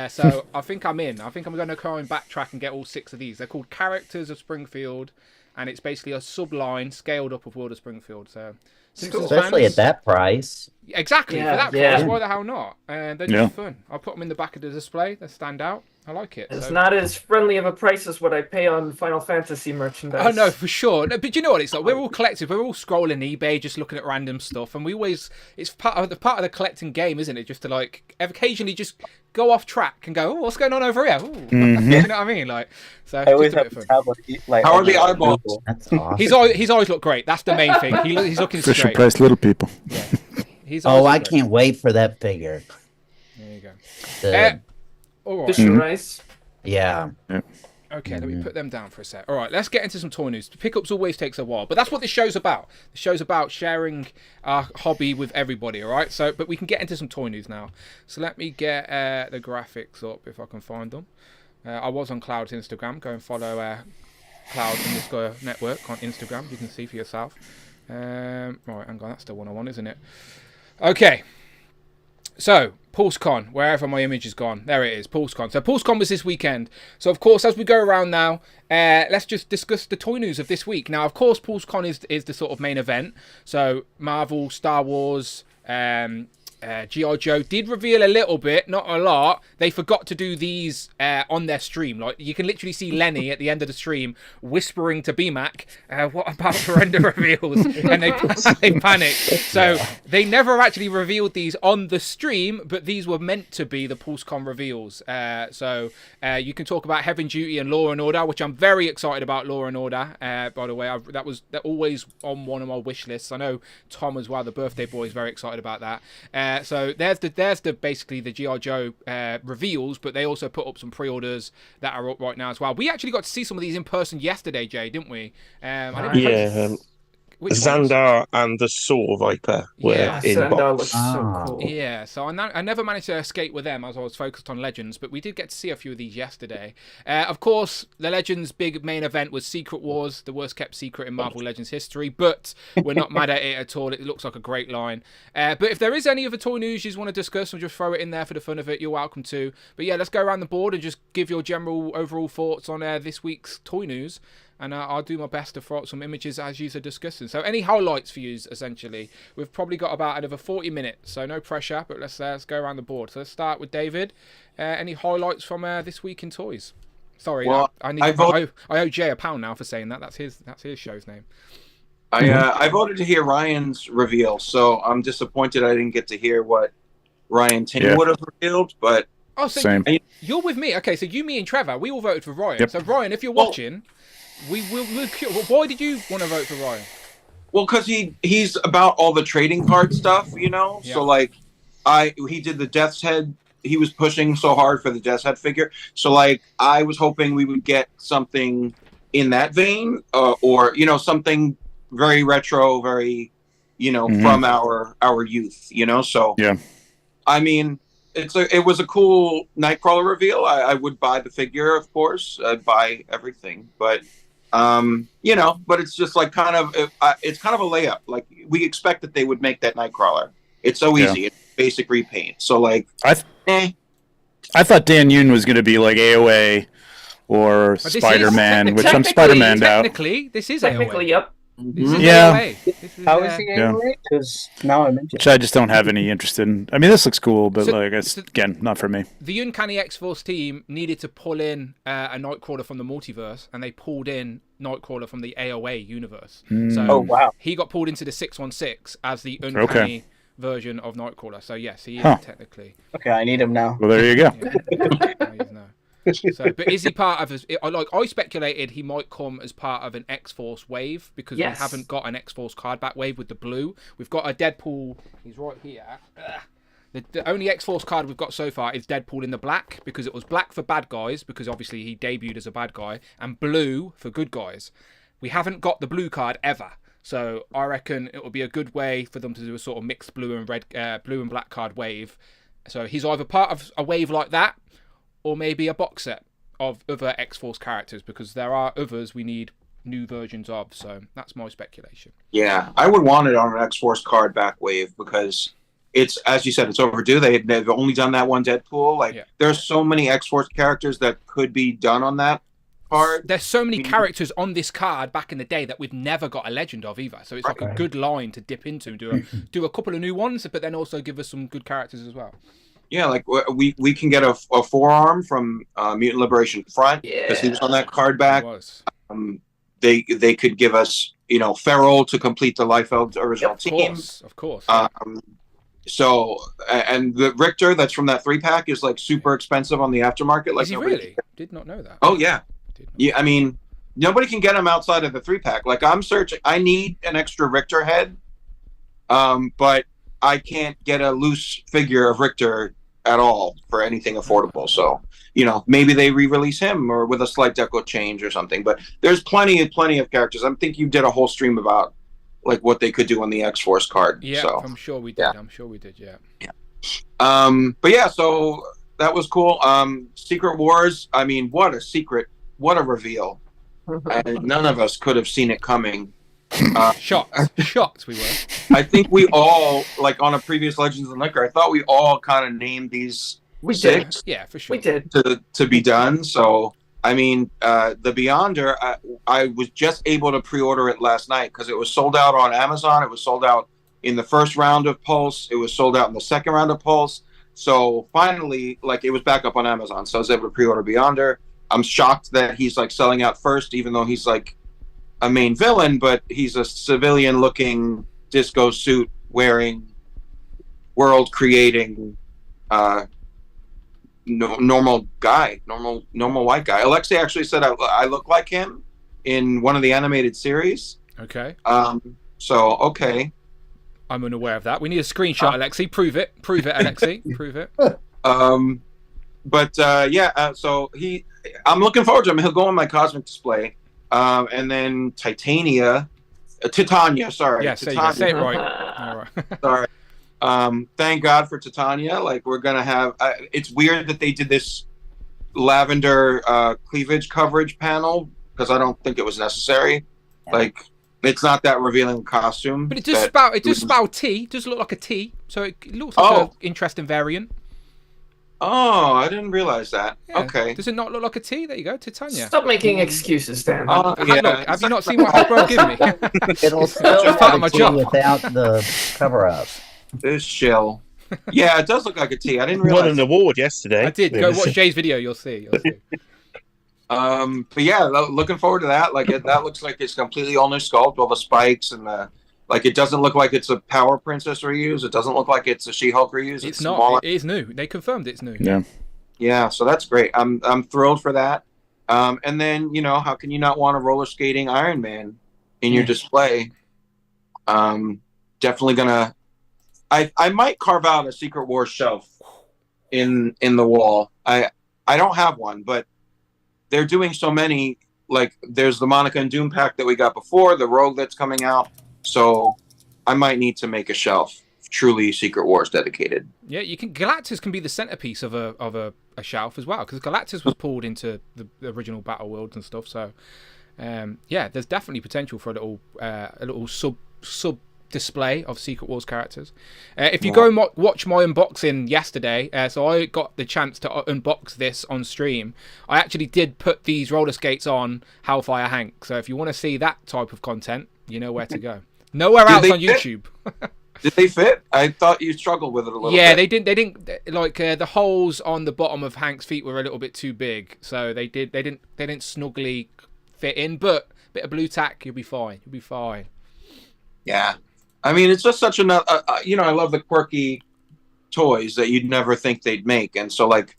So I think I'm in. I think I'm going to try and backtrack and get all 6 of these. They're called Characters of Springfield, and it's basically a subline scaled up of World of Springfield. So Simpsons Especially fans, at that price. exactly Yeah, for that yeah. price. Why the hell not? And they're just Yeah. fun. I'll put them in the back of the display. They stand out. I like it. It's So- not as friendly of a price as what I pay on Final Fantasy merchandise. Oh no, for sure. No, but you know what it's like? We're all collective. We're all scrolling eBay, just looking at random stuff, and we always—it's part of the collecting game, isn't it? Just to like occasionally just go off track and go, "Oh, what's going on over here?" Ooh. Mhm. You know what I mean? Like, so I it's always just a have bit to of fun. tab on like. How are on the eyeballs? Google. That's awesome. His eyes look great. That's the main thing. He's looking Fisher straight. Price Little People. His eyes Oh, look I great. can't wait for that figure. There you go. The- All right. Fisher Rice. yeah. Okay, let me put them down for a sec. All right, let's get into some toy news. Pickups always takes a while, but that's what this show's about. The show's about sharing our hobby with everybody, all right? So, but we can get into some toy news now. So let me get the graphics up if I can find them. I was on Cloud's Instagram. Go and follow Cloud Network on Instagram. You can see for yourself. Right, hang on, that's the one I want, isn't it? Okay. So, Pulse Con, wherever my image is gone. There it is, Pulse Con. So, Pulse Con was this weekend. So, of course, as we go around now, let's just discuss the toy news of this week. Now, of course, Pulse Con is the sort of main event. So, Marvel, Star Wars, G.I. Joe did reveal a little bit, not a lot. They forgot to do these on their stream. Like, you can literally see Lenny at the end of the stream whispering to BMAC, what about surrender reveals? And they panicked. So they never actually revealed these on the stream, but these were meant to be the PulseCon reveals. So you can talk about Heaven Duty and Law and Order, which I'm very excited about. Law and Order, by the way, that always on one of my wish lists. I know Tom as well, the birthday boy, is very excited about that. So there's the basically the G.I. Joe reveals, but they also put up some pre-orders that are up right now as well. We actually got to see some of these in person yesterday, Jay, didn't we? Xandar and the Saw Viper were in Xandar box. looks so cool. Yeah, so I never managed to escape with them as I was focused on Legends, but we did get to see a few of these yesterday. Of course, the Legends big main event was Secret Wars, the worst kept secret in Marvel Legends history, but we're not mad at it at all. It looks like a great line. But if there is any other toy news you want to discuss or just throw it in there for the fun of it, you're welcome to. But yeah, let's go around the board and just give your general overall thoughts on this week's toy news. And I'll do my best to throw out some images as you are discussing. So any highlights for you, essentially? We've probably got about another 40 minutes, so no pressure, but let's go around the board. So let's start with David. Any highlights from this week in toys? Sorry, well, I owe Jay £1 now for saying that. That's his show's name. I voted to hear Ryan's reveal, so I'm disappointed I didn't get to hear what Ryan Ting would have revealed, but... Oh, so Same. You're with me. Okay, so you, me, and Trevor, we all voted for Ryan. Yep. So Ryan, if you're watching... Why did you want to vote for Ryan? Well, because he's about all the trading card stuff, you know. Yeah. So like, he did the Death's Head. He was pushing so hard for the Death's Head figure. So like, I was hoping we would get something in that vein, or something very retro, very, from our youth, So yeah, I mean, it was a cool Nightcrawler reveal. I would buy the figure, of course. I'd buy everything, but. But it's just like it's kind of a layup. Like, we expect that they would make that Nightcrawler. It's so easy. Yeah. It's basic repaint. So like, I thought Dan Yoon was going to be like AOA or Spider-Man, which I'm Spider-Man out. Technically, this is technically, AOA. Yep. Yeah. How is he AOA? Because now I'm interested. Which I just don't have any interest in. I mean, this looks cool, but it's again not for me. The Uncanny X-Force team needed to pull in a Nightcrawler from the multiverse, and they pulled in Nightcrawler from the AOA universe. So he got pulled into the 616 as the Uncanny version of Nightcrawler. So yes, he is technically. Okay, I need him now. Well, there you go. So, but is he part of? I speculated he might come as part of an X-Force wave, because we haven't got an X-Force card back wave with the blue. We've got a Deadpool. He's right here. The only X-Force card we've got so far is Deadpool in the black, because it was black for bad guys, because obviously he debuted as a bad guy, and blue for good guys. We haven't got the blue card ever. So I reckon it will be a good way for them to do a sort of mixed blue and black card wave. So he's either part of a wave like that, or maybe a box set of other X-Force characters, because there are others we need new versions of. So that's my speculation. Yeah, I would want it on an X-Force card back wave, because it's, as you said, it's overdue. They've only done that one Deadpool. There's so many X-Force characters that could be done on that card. There's so many characters on this card back in the day that we've never got a legend of either. So it's like a good line to dip into and do a couple of new ones, but then also give us some good characters as well. Yeah, like we can get a forearm from Mutant Liberation Front, because he was on that card back. They could give us Feral to complete the Liefeld's original team. Of course. So, and the Richter that's from that 3-pack is like super expensive on the aftermarket. Like, is he really? Did not know that. Oh yeah, yeah. I mean, nobody can get him outside of the 3-pack. Like, I'm searching. I need an extra Richter head, but I can't get a loose figure of Richter at all for anything affordable. So, maybe they re-release him or with a slight deco change or something. But there's plenty of characters. I think you did a whole stream about like what they could do on the X-Force card. Yeah, so, I'm sure we did. Yeah. I'm sure we did. Yeah. But yeah, so that was cool. Secret Wars. I mean, what a reveal. And none of us could have seen it coming. Shocked we were. I think we all, like on a previous Legends and Liquor, I thought we all kind of named these six. Yeah, for sure. We did. To be done. So, I mean, the Beyonder, I was just able to pre-order it last night because it was sold out on Amazon. It was sold out, in the first round of Pulse. It was sold out in the second round of Pulse. So finally, like, it was back up on Amazon. So I was able to pre-order Beyonder. I'm shocked that he's like selling out first, even though he's like a main villain, but he's a civilian-looking disco suit wearing, world creating, normal guy, normal white guy. Alexei actually said I look like him in one of the animated series. Okay. So okay. I'm unaware of that. We need a screenshot, Alexei. Prove it, Alexei. Prove it. So I'm looking forward to him. He'll go on my Cosmic display. And then Titania. Sorry. Yeah, say it right. All right. Sorry. Thank God for Titania. Like, we're gonna have. It's weird that they did this lavender cleavage coverage panel, because I don't think it was necessary. Yeah. Like, it's not that revealing costume. But it does spout T. It does look like a T, so it looks like an interesting variant. Oh, I didn't realize that. Yeah. Okay. Does it not look like a T? There you go, Titania. Stop making excuses, Dan. Look, have you not seen what Hasbro give me? It'll still Just part of my be job. without the cover-up. This shill. Yeah, it does look like a T. I didn't realize. Won an award yesterday. I did. Go watch Jay's video. You'll see. But yeah, looking forward to that. Like, that looks like it's completely all new sculpt, all the spikes and the. Like, it doesn't look like it's a Power Princess reuse. It doesn't look like it's a She-Hulk reuse. It's not. Smaller. It is new. They confirmed it's new. Yeah. Yeah, so that's great. I'm thrilled for that. And then, how can you not want a roller skating Iron Man in your display? Definitely gonna. I might carve out a Secret Wars shelf in the wall. I don't have one, but they're doing so many. Like, there's the Monica and Doom pack that we got before, the Rogue that's coming out. So I might need to make a shelf truly Secret Wars dedicated. Yeah, Galactus can be the centerpiece of a shelf as well, because Galactus was pulled into the original Battle Worlds and stuff. So there's definitely potential for a little sub display of Secret Wars characters. If you go and watch my unboxing yesterday, so I got the chance to unbox this on stream. I actually did put these roller skates on Hellfire Hank. So if you want to see that type of content, you know where to go. Nowhere else on YouTube. Did they fit? I thought you struggled with it a little bit. Yeah, they didn't like the holes on the bottom of Hank's feet were a little bit too big, so they didn't snugly fit in. But a bit of blue tack, you'll be fine. You'll be fine. Yeah, I mean, it's just such another. I love the quirky toys that you'd never think they'd make, and so like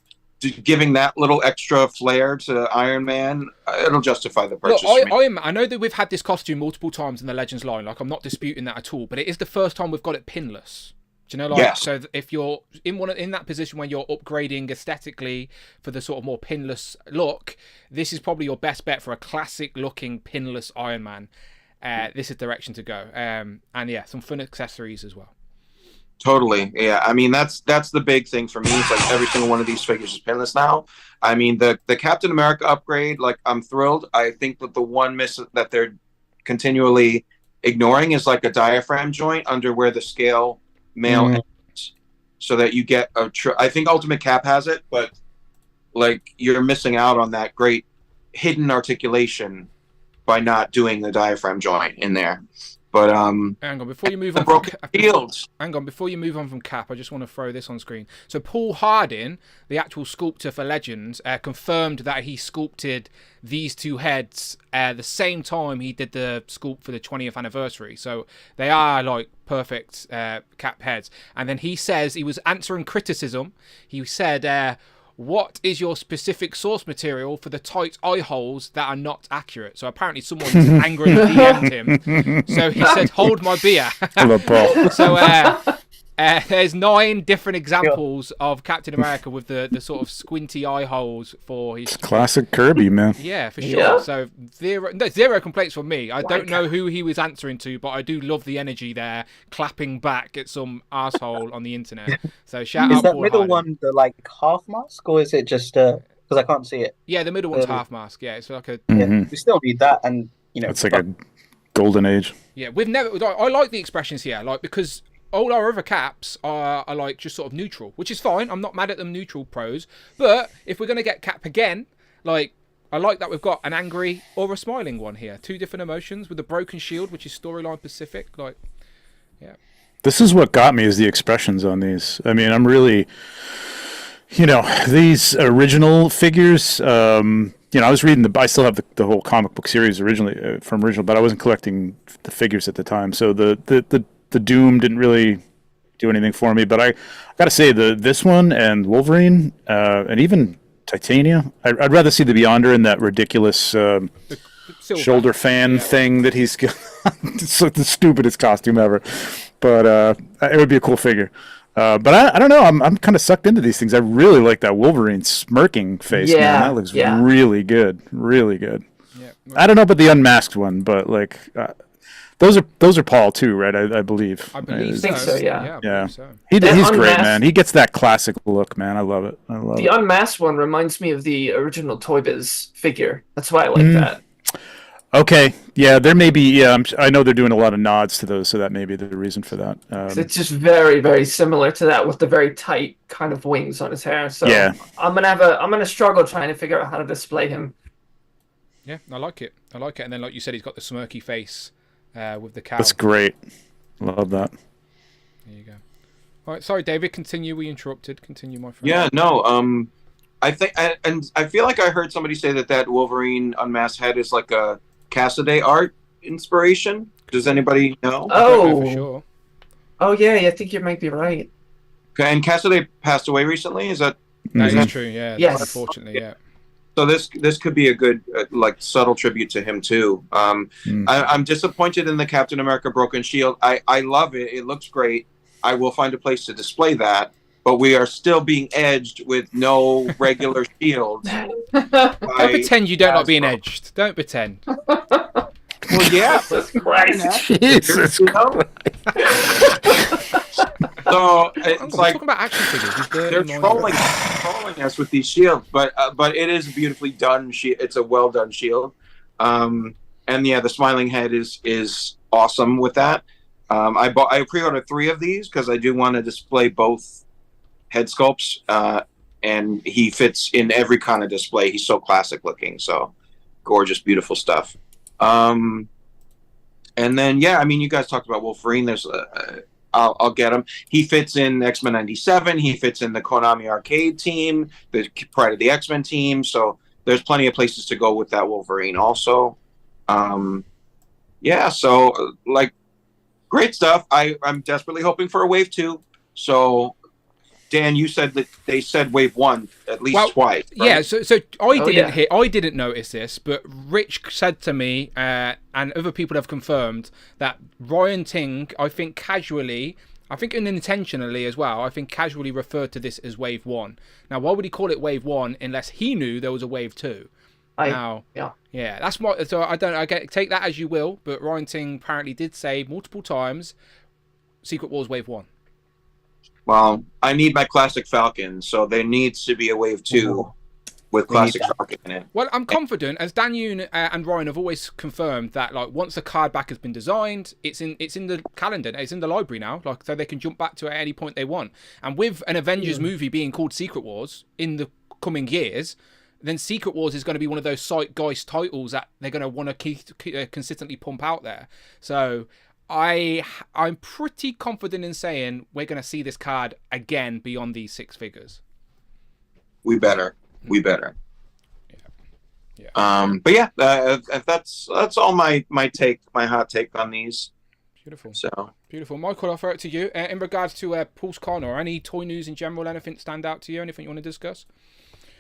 giving that little extra flair to Iron Man, it'll justify the purchase. Look, I know that we've had this costume multiple times in the Legends line. Like, I'm not disputing that at all, but it is the first time we've got it pinless. Do you know, like, yes. So if you're in that position when you're upgrading aesthetically for the sort of more pinless look, this is probably your best bet for a classic looking pinless Iron Man. This is the direction to go. And yeah, some fun accessories as well. Totally. Yeah. I mean, that's the big thing for me. It's like every single one of these figures is pinless now. I mean, the Captain America upgrade, like, I'm thrilled. I think that the one miss that they're continually ignoring is like a diaphragm joint under where the scale mail ends, so that you get I think Ultimate Cap has it, but like, you're missing out on that great hidden articulation by not doing the diaphragm joint in there. But hang on, before you move on from Cap, I just want to throw this on screen. So Paul Hardin, the actual sculptor for Legends, confirmed that he sculpted these two heads the same time he did the sculpt for the 20th anniversary. So they are like perfect Cap heads. And then he says he was answering criticism. He said, what is your specific source material for the tight eye holes that are not accurate? So apparently someone angrily DM'd him. So he said, hold my beer. So there's 9 different examples of Captain America with the sort of squinty eye holes for his... Classic Kirby, man. Yeah, for sure. Yeah. So zero complaints from me. I don't know who he was answering to, but I do love the energy there, clapping back at some asshole on the internet. So shout out. Is that Paul middle Hardin. one the like half mask, or is it just because I can't see it? Yeah, the middle one's half mask. Yeah, it's like a. Yeah, we still need that, and it's like a golden age. Yeah, we've never. I like the expressions here, like, because all our other caps are like just sort of neutral, which is fine. I'm not mad at them neutral pros, but if we're gonna get Cap again, like, I like that we've got an angry or a smiling one here. 2 different emotions with a broken shield, which is storyline specific. Like, yeah. This is what got me is the expressions on these. I mean, I'm really, these original figures. I was reading I still have the whole comic book series originally from original, but I wasn't collecting the figures at the time. So the Doom didn't really do anything for me. But I got to say this one and Wolverine and even Titania, I'd rather see the Beyonder in that ridiculous shoulder fan thing that he's got. It's like the stupidest costume ever, but it would be a cool figure. But I don't know. I'm kind of sucked into these things. I really like that Wolverine smirking face. Yeah, man. That looks really good. Really good. Yeah. I don't know about the unmasked one, but like those are Paul too, right? I believe. I believe I think so, yeah. I believe so. He's great, unmasked- man. He gets that classic look, man. I love it. The unmasked one reminds me of the original Toy Biz figure. That's why I like that. Okay, yeah, there may be. Yeah, I know they're doing a lot of nods to those, so that may be the reason for that. It's just very, very similar to that with the very tight kind of wings on his hair. So Yeah. I'm gonna struggle trying to figure out how to display him. Yeah, I like it. And then, like you said, he's got the smirky face with the cow. That's great. Love that. There you go. All right, sorry, David. Continue. We interrupted. Continue, my friend. Yeah, no. I think, and I feel like I heard somebody say that Wolverine unmasked head is like a Cassaday art inspiration. Does anybody know? I don't know for sure. Oh yeah, I think you might be right. Okay, and Cassaday passed away recently. Is that? That is true. Yeah. Yes. Unfortunately, yeah. So this could be a good like subtle tribute to him too. I'm disappointed in the Captain America Broken Shield. I love it. It looks great. I will find a place to display that. But we are still being edged with no regular shield. Don't pretend you don't like being edged. Don't pretend. Well, yeah. Jesus Christ. Jesus. So We're it's like talking about action figures. they're trolling us with these shields, but it is a beautifully done shield. It's a well done shield, and yeah, the smiling head is awesome with that. I pre-ordered 3 of these because I do want to display both head sculpts, and he fits in every kind of display. He's so classic looking, so gorgeous, beautiful stuff. And then yeah, I mean, you guys talked about Wolverine. There's I'll get him. He fits in X-Men '97. He fits in the Konami arcade team, the Pride of the X-Men team. So there's plenty of places to go with that Wolverine also. Yeah, so like great stuff. I'm desperately hoping for a wave 2. So Dan, you said that they said wave 1 at least twice. Right? Yeah, so I didn't notice this, but Rich said to me, and other people have confirmed that Ryan Ting, I think casually, I think unintentionally as well, I think casually referred to this as wave 1. Now, why would he call it wave 1 unless he knew there was a wave 2? Yeah, that's what. So take that as you will, but Ryan Ting apparently did say multiple times, Secret Wars wave 1. Well, I need my classic Falcon, so there needs to be a wave 2 with classic Falcon in it. Well, I'm confident, as Dan Yoon and Ryan have always confirmed, that like once the card back has been designed, it's in the calendar, it's in the library now, like so they can jump back to it at any point they want. And with an Avengers movie being called Secret Wars in the coming years, then Secret Wars is going to be one of those zeitgeist titles that they're going to want to keep consistently pump out there. So I'm pretty confident in saying we're going to see this card again beyond these 6 figures. We better. Yeah. But yeah, that's all my hot take on these. Beautiful. So beautiful, Michael. I'll throw it to you. In regards to Pulse Con or any toy news in general, anything stand out to you? Anything you want to discuss?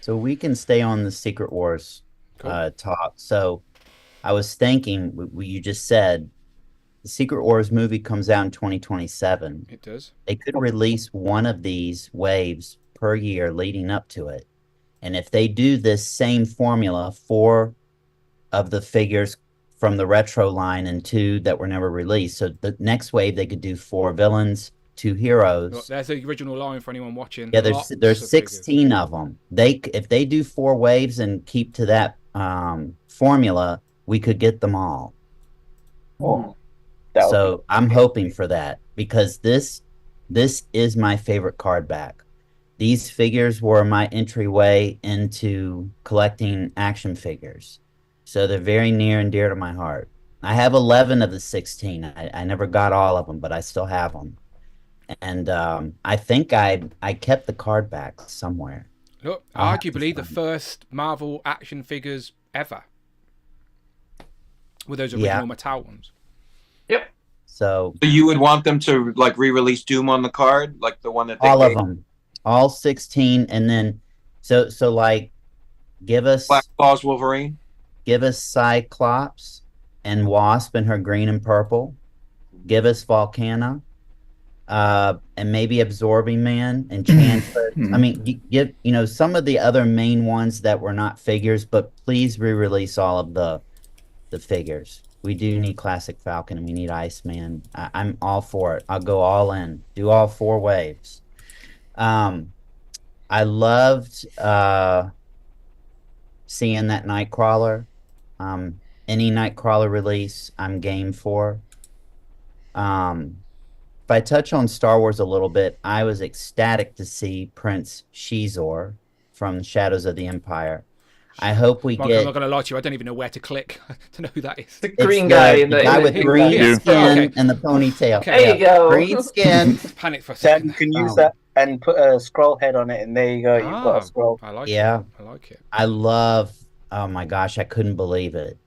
So we can stay on the Secret Wars talk. So I was thinking, what you just said, the Secret Wars movie comes out in 2027. It does. They could release one of these waves per year leading up to it. And if they do this same formula, 4 of the figures from the retro line and 2 that were never released. So the next wave, they could do 4 villains, 2 heroes. Look, there's the original line for anyone watching. Yeah, there's 16 of them. If they do 4 waves and keep to that formula, we could get them all. Oh. So I'm hoping for that, because this is my favorite card back. These figures were my entryway into collecting action figures. So they're very near and dear to my heart. I have 11 of the 16. I never got all of them, but I still have them. and I think I kept the card back somewhere. Look, I'll have to arguably the find it. first Marvel action figures ever with those original Mattel ones. Yep. So You would want them to like re-release Doom on the card, like the one that they all of gave? them, all 16, and then so like give us Black Claws Wolverine. give us Cyclops and Wasp in her green and purple. Give us Volcana, and maybe Absorbing Man and Chantlet. I mean, give some of the other main ones that were not figures, but please re-release all of the figures. We do need Classic Falcon and we need Iceman. I'm all for it. I'll go all in. Do all 4 waves. I loved seeing that Nightcrawler. Any Nightcrawler release, I'm game for. If I touch on Star Wars a little bit, I was ecstatic to see Prince Shizor from Shadows of the Empire. I hope we Mark, get. I'm not going to lie to you. I don't even know where to click to know who that is. The It's green guy in the the guy with green Yeah. skin Okay. and the ponytail. Okay. There you go. Green skin. Panic for a Dan, second. you can use Oh. that and put a scroll head on it, and there you go. You've got Ah, a scroll. I like Yeah. it. I like it. I love. Oh my gosh, I couldn't believe it.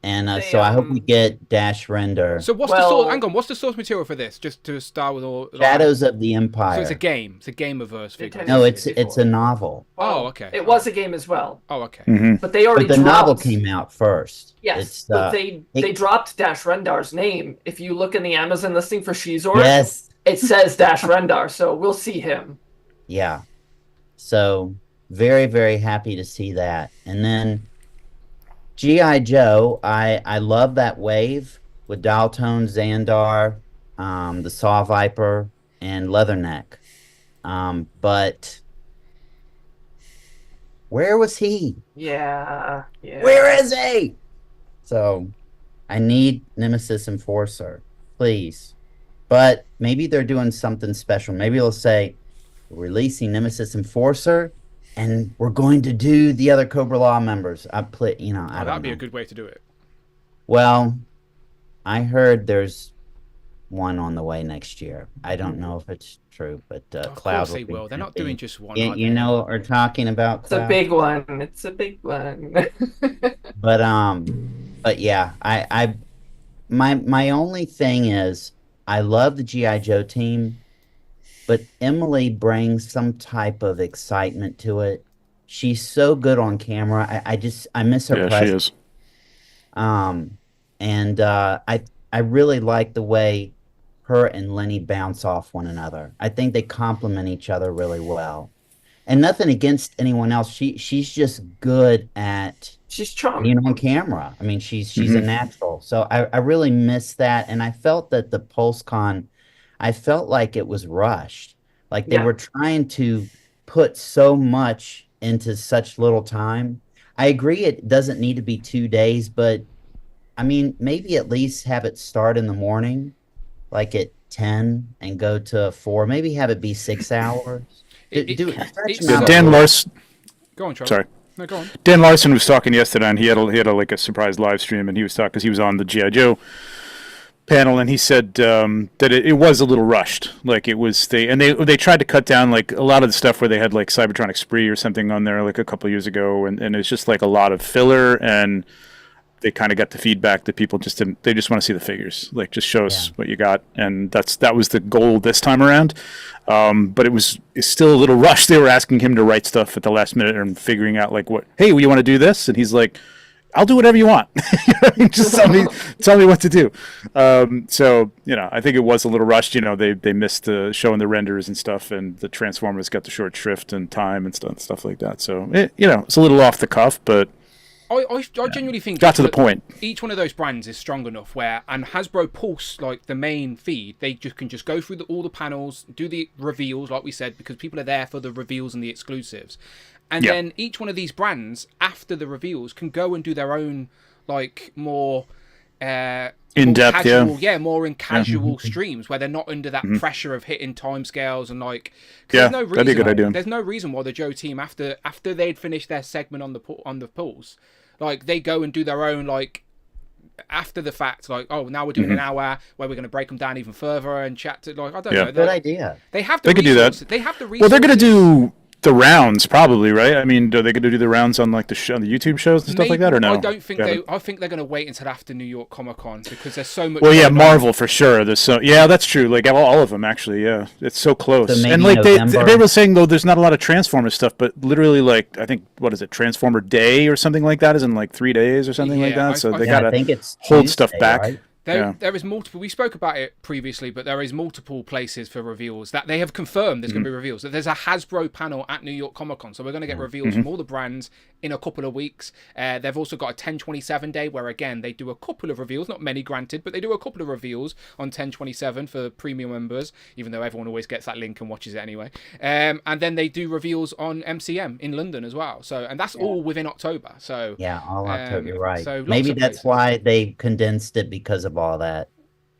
And They, so I hope we get Dash Render. So what's the source? Hang on, what's the source material for this? Just to start with all. Shadows of the So Empire. it's a game. It's a Gameverse figure. No, it's a novel. Oh, okay. It was a game as well, Oh, okay. but they already But the novel dropped. came out first. Yes, It's, but they dropped Dash Rendar's name. If you look in the Amazon listing for Shizor, Yes. it says Dash Rendar, so we'll see him. Yeah. So very, very happy to see that. And then G.I. Joe, I love that wave with Dialtone, Xandar, the Saw Viper, and Leatherneck. But where was he? Yeah. Where is he? So I need Nemesis Enforcer, please. But maybe they're doing something special. Maybe they'll say, we're releasing Nemesis Enforcer, and we're going to do the other Cobra Law members. I don't That'd be know. a good way to do it. Well, I heard there's one on the way next year. I don't know if it's true, but Of Cloud course they will. They're not doing just one. are You they? know what we're talking about, It's a Cloud? big one. It's a big one. But yeah, my only thing is I love the G.I. Joe team, but Emily brings some type of excitement to it. She's so good on camera. I miss her Yeah, she presence. is. And I really like the way her and Lenny bounce off one another. I think they complement each other really well. And nothing against anyone else. She's just good at She's charming. being on camera. I mean, she's a natural. So I really miss that. And I felt that the Pulse Con, I felt like it was rushed. Like they Yeah. were trying to put so much into such little time. I agree it doesn't need to be 2 days, but I mean, maybe at least have it start in the morning, like at 10 and go to 4. Maybe have it be 6 hours. It- Do it- stretch it's them Yeah, out. Dan Larson. Go on, Charlie. Sorry. No, go on. Dan Larson was talking yesterday, and he had like a surprise live stream, and he was talking because he was on the G.I. Joe panel, and he said that it was a little rushed. Like it was they tried to cut down like a lot of the stuff where they had like Cybertronic Spree or something on there like a couple of years ago, and it's just like a lot of filler, and they kind of got the feedback that people just didn't. They just want to see the figures, like just show us what you got, and that was the goal this time around. But it's still a little rushed. They were asking him to write stuff at the last minute and figuring out like hey, you want to do this, and he's like, I'll do whatever you want. Just tell me what to do. So I think it was a little rushed. They missed the showing the renders and stuff, and the Transformers got the short shrift and time and stuff like that. So it's a little off the cuff, but I genuinely think got to the point. Each one of those brands is strong enough and Hasbro Pulse, like the main feed, they can just go through all the panels, do the reveals, like we said, because people are there for the reveals and the exclusives. And then each one of these brands, after the reveals, can go and do their own, like, more in-depth, more in casual streams where they're not under that pressure of hitting timescales and like. That'd be a good idea. There's no reason why the Joe team, after they'd finished their segment on the Pulse, like they go and do their own like after the fact, like, oh, now we're doing an hour where we're going to break them down even further and chat to, like, I don't know. Good idea. They have the They could do that. They have the resources. Well, they're going to do the rounds probably, right? I mean, are they going to do the rounds on like the YouTube shows and stuff like that, or no? I don't think I think they're going to wait until after New York Comic Con because there's so much. Well, yeah, Marvel for sure. There's that's true. Like all of them actually. Yeah, it's so close. So and like November. they were saying though, there's not a lot of Transformer stuff, but literally like I think what is it, Transformer Day or something like that is in like 3 days or something like that. So they gotta hold Tuesday, stuff back. right? There is multiple. We spoke about it previously, but there is multiple places for reveals that they have confirmed. There's going to be reveals. There's a Hasbro panel at New York Comic Con, so we're going to get reveals from all the brands in a couple of weeks. They've also got a 10/27 day where again they do a couple of reveals, not many granted, but they do a couple of reveals on 10/27 for premium members. Even though everyone always gets that link and watches it anyway. And then they do reveals on MCM in London as well. So and that's all within October. So all October. You're right. So maybe that's why they condensed it because of all that.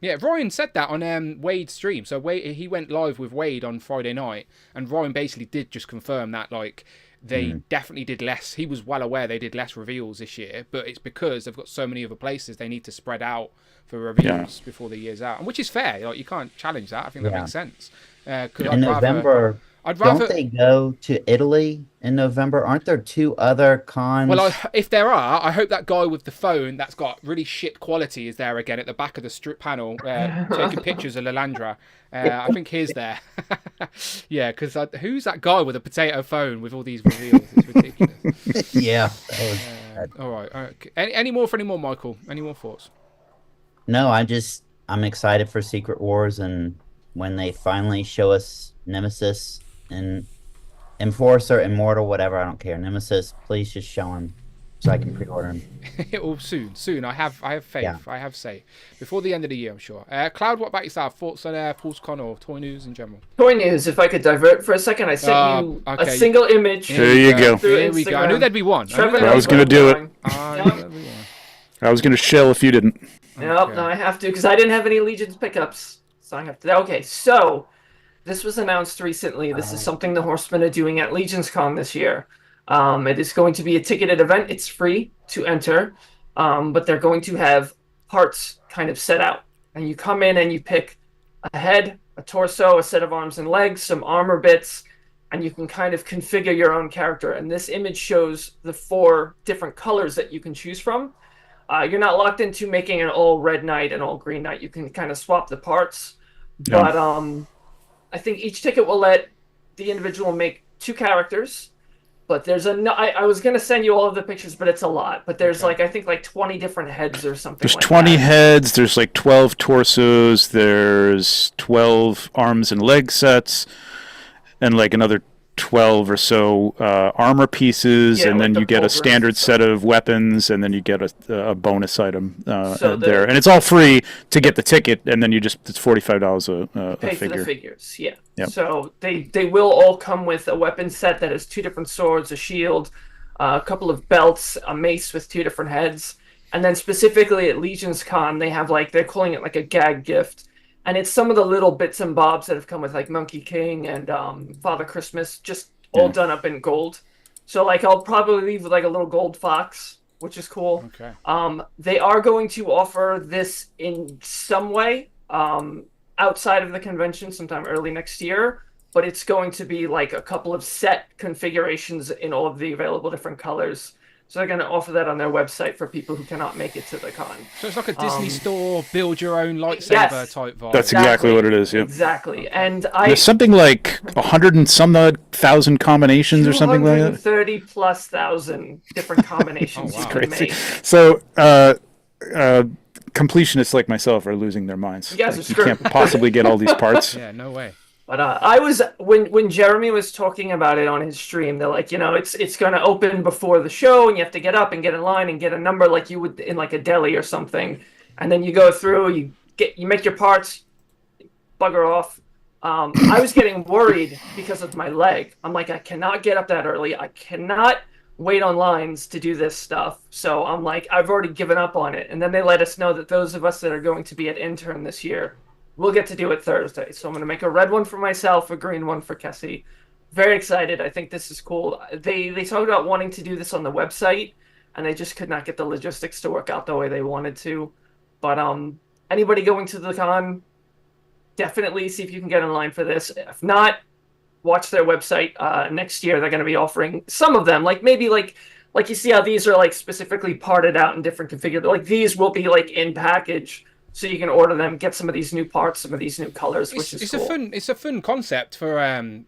Yeah, Ryan said that on Wade's stream. So he went live with Wade on Friday night, and Ryan basically did just confirm that like they definitely did less. He was well aware they did less reveals this year, but it's because they've got so many other places they need to spread out for reveals before the year's out, and which is fair. Like you can't challenge that. I think that makes sense. In November. Don't they go to Italy in November? Aren't there 2 other cons? Well, if there are, I hope that guy with the phone that's got really shit quality is there again at the back of the strip panel taking pictures of Lalandra. I think he's there. Yeah, because who's that guy with a potato phone with all these reveals? It's ridiculous. Yeah. All right. Okay. Any more, Michael? Any more thoughts? No, I'm excited for Secret Wars, and when they finally show us Nemesis and Enforcer, Immortal, whatever, I don't care. Nemesis, please just show him so I can pre-order him. Well, soon. I have faith. Yeah. I have say before the end of the year, I'm sure. Cloud, what about yourself? Thoughts on Pulse Con or toy news in general? Toy news. If I could divert for a second, I sent you a single image. There you go. Here we go. I knew there'd be one. I was going to do it. I was going to shell if you didn't. Nope, no, I have to because I didn't have any Legions pickups, so I have to. Okay, so. This was announced recently. This is something the Horsemen are doing at Legions Con this year. It is going to be a ticketed event. It's free to enter, but they're going to have parts kind of set out. And you come in and you pick a head, a torso, a set of arms and legs, some armor bits, and you can kind of configure your own character. And this image shows the 4 different colors that you can choose from. You're not locked into making an all red knight and all green knight. You can kind of swap the parts. But I think each ticket will let the individual make 2 characters, but there's I was going to send you all of the pictures, but it's a lot. But there's I think 20 different heads or something. There's 20 heads. There's like 12 torsos. There's 12 arms and leg sets, and like another 12 or so armor pieces, and then you get a standard set of weapons, and then you get a bonus item there, and it's all free to get the ticket, and then it's $45 a pay figure. For the figures, yeah. Yep. So they will all come with a weapon set that has 2 different swords, a shield, a couple of belts, a mace with 2 different heads, and then specifically at Legions Con they have they're calling it a gag gift. And it's some of the little bits and bobs that have come with Monkey King and Father Christmas, just all done up in gold. So I'll probably leave with a little gold fox, which is cool. Okay. They are going to offer this in some way outside of the convention sometime early next year, but it's going to be a couple of set configurations in all of the available different colors. So they're going to offer that on their website for people who cannot make it to the con. So it's like a Disney store, build your own lightsaber type vibe. That's exactly what it is. Yeah. Exactly, and there's something like 100 and some odd thousand combinations or something like that. 230,000+ different combinations. Oh, wow. Crazy. So completionists like myself are losing their minds. You guys are screwed. You can't possibly get all these parts. Yeah, no way. But I was when Jeremy was talking about it on his stream, they're like, it's going to open before the show, and you have to get up and get in line and get a number like you would in a deli or something, and then you go through, you make your parts, bugger off. I was getting worried because of my leg. I'm like, I cannot get up that early. I cannot wait on lines to do this stuff. So I'm like, I've already given up on it. And then they let us know that those of us that are going to be at Intern this year, we'll get to do it Thursday. So I'm going to make a red one for myself, a green one for Kessie. Very excited. I think this is cool. They talked about wanting to do this on the website, and they just could not get the logistics to work out the way they wanted to. But anybody going to the con, definitely see if you can get in line for this. If not, watch their website. Next year they're going to be offering some of them, like maybe like you see how these are like specifically parted out in different configurations. Like these will be like in package, so you can order them, get some of these new parts, some of these new colors, which is cool. It's a fun concept for an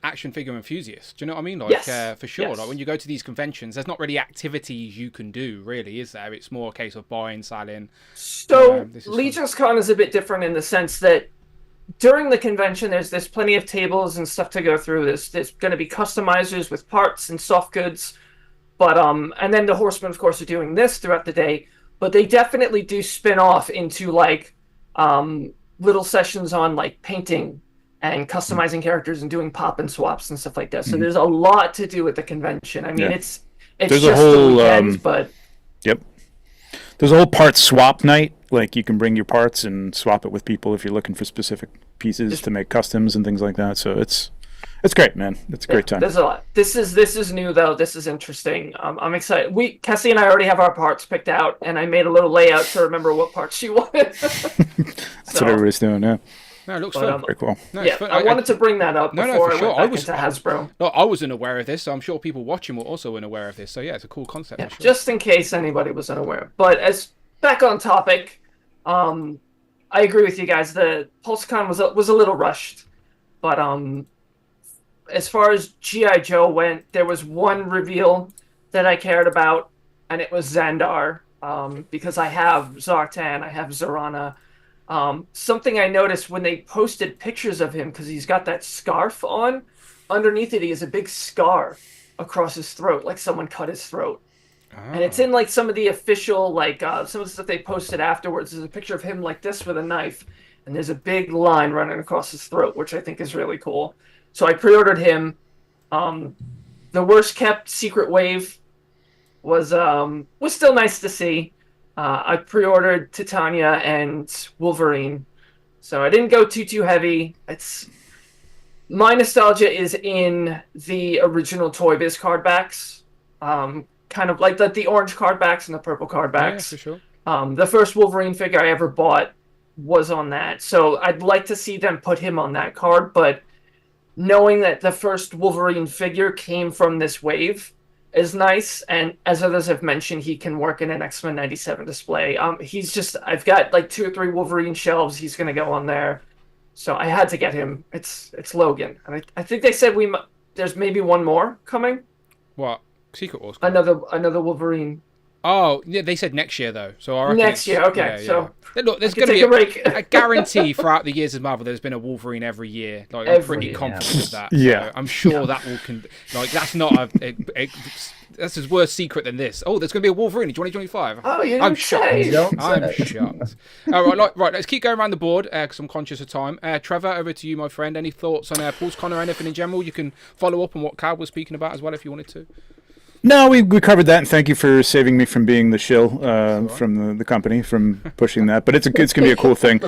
action figure enthusiast. Do you know what I mean? Like, Yes. For sure. Yes. Like when you go to these conventions, there's not really activities you can do, really, is there? It's more a case of buying, selling. So This is Legion's Con is a bit different in the sense that during the convention, there's plenty of tables and stuff to go through. There's going to be customizers with parts and soft goods, but and then the Horsemen, of course, are doing this throughout the day. But they definitely do spin off into like little sessions on like painting and customizing characters and doing pop and swaps and stuff like that. So there's a lot to do at the convention. I mean, it's There's just a whole, the weekend, but Yep. There's a whole part swap night. Like you can bring your parts and swap it with people if you're looking for specific pieces to make customs and things like that. So it's great, man. It's a great time. There's a lot. This is new though. This is interesting. I'm excited. Cassie and I already have our parts picked out, and I made a little layout to remember what parts she wanted. That's what everybody's doing, yeah. No, it looks fun. Very cool. No, Yeah, I wanted to bring that up before for sure. I went back into Hasbro. No, I wasn't aware of this, so I'm sure people watching were also unaware of this. So yeah, it's a cool concept. Yeah, for sure. just in case anybody was unaware. But as back on topic, I agree with you guys. The PulseCon was a little rushed, but as far as G.I. Joe went, there was one reveal that I cared about, and it was Xandar, because I have Zartan, I have Zorana. Something I noticed when they posted pictures of him, because he's got that scarf on, underneath it he has a big scar across his throat, like someone cut his throat. And it's in like some of the official, like some of the stuff they posted afterwards. There's a picture of him like this with a knife, and there's a big line running across his throat, which I think is really cool. So I pre-ordered him. The worst kept secret wave was still nice to see. I pre-ordered Titania and Wolverine, so I didn't go too heavy. My nostalgia is in the original Toy Biz card backs. Kind of like the orange card backs and the purple card backs. Yeah, for sure. The first Wolverine figure I ever bought was on that. So I'd like to see them put him on that card, but knowing that the first Wolverine figure came from this wave is nice. And as others have mentioned, he can work in an X-Men 97 display. I've got like 2 or 3 Wolverine shelves. He's going to go on there. So I had to get him. It's Logan. And I think they said there's maybe one more coming. What? Secret Wars? Another Wolverine. Oh, yeah, they said next year, though. So I reckon Next year, okay. Yeah, So look, there's going to be a guarantee throughout the years of Marvel. There's been a Wolverine every year. Like I'm pretty confident with that. Yeah. So I'm sure that will. That's not that's his worst secret than this. Oh, there's going to be a Wolverine in 2025. Oh, you I'm didn't shocked. say. I'm shocked. All right, right. Let's keep going around the board because I'm conscious of time. Trevor, over to you, my friend. Any thoughts on Pulse Con or anything in general? You can follow up on what Cal was speaking about as well if you wanted to. No, we covered that, and thank you for saving me from being the shill from the company, from pushing that. But it's going to be a cool thing.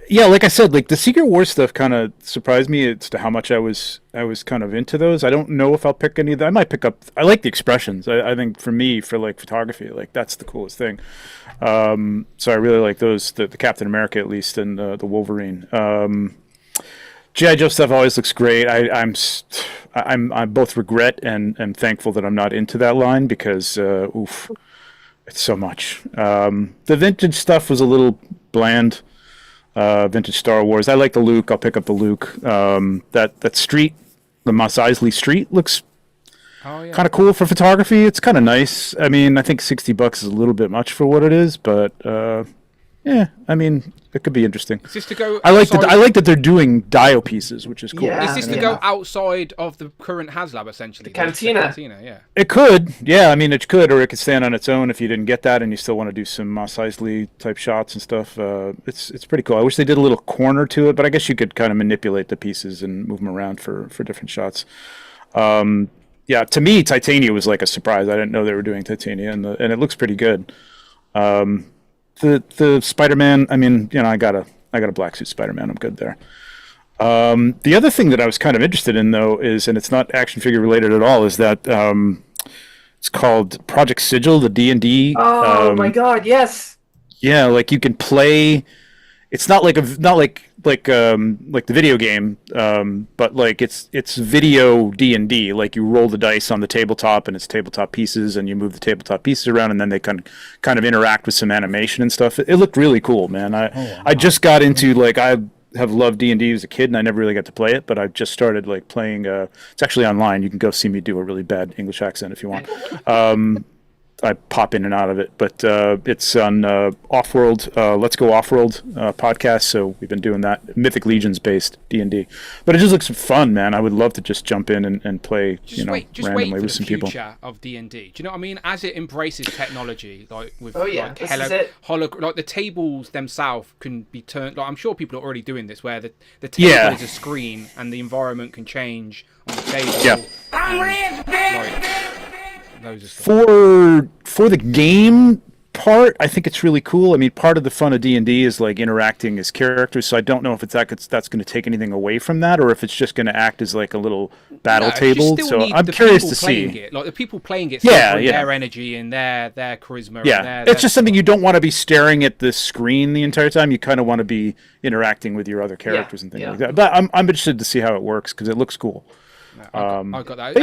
Yeah, like I said, like the Secret Wars stuff kind of surprised me as to how much I was kind of into those. I don't know if I'll pick any of them. I might pick up. I like the expressions. I think for me, for like photography, like that's the coolest thing. So I really like those, the Captain America at least, and the Wolverine. G.I. Joe stuff always looks great. I both regret and thankful that I'm not into that line because it's so much. The vintage stuff was a little bland. Vintage Star Wars. I like the Luke. I'll pick up the Luke. That street, the Mos Eisley street, looks kind of cool for photography. It's kind of nice. I mean, I think $60 is a little bit much for what it is, but yeah, I mean, it could be interesting. Is this to go? I like that they're doing dio pieces, which is cool. Yeah. Is this to go outside of the current HasLab essentially? The cantina. Yeah. It could, yeah. I mean, it could, or it could stand on its own if you didn't get that and you still want to do some Mos Eisley type shots and stuff. It's pretty cool. I wish they did a little corner to it, but I guess you could kind of manipulate the pieces and move them around for different shots. Yeah, to me, Titania was like a surprise. I didn't know they were doing Titania, and it looks pretty good. The Spider-Man, I mean, you know, I got a black suit Spider-Man. I'm good there. The other thing that I was kind of interested in, though, is, and it's not action figure related at all, is that It's called Project Sigil, the D&D. Oh my god, yes. Yeah, like you can play. It's not like the video game, but like it's video D&D. Like you roll the dice on the tabletop, and it's tabletop pieces, and you move the tabletop pieces around, and then they kind of interact with some animation and stuff. It looked really cool, man. I just got into, like, I have loved D&D as a kid, and I never really got to play it, but I just started like playing. It's actually online. You can go see me do a really bad English accent if you want. I pop in and out of it, but it's on Offworld, Let's Go Offworld podcast. So we've been doing that Mythic Legions based D&D, but it just looks fun, man. I would love to just jump in and play, randomly with some people. Future of D&D. Do you know what I mean? As it embraces technology, like with like the tables themselves can be turned. Like, I'm sure people are already doing this, where the table is a screen and the environment can change on the table. Yeah. For the game part, I think it's really cool. I mean, part of the fun of D&D is like interacting as characters, so I don't know if that's going to take anything away from that, or if it's just going to act as like a little battle table. So I'm curious to see. Like the people playing it, their energy and their charisma. Yeah, it's just something you don't want to be staring at the screen the entire time. You kind of want to be interacting with your other characters and things like that. But I'm interested to see how it works because it looks cool. I got that.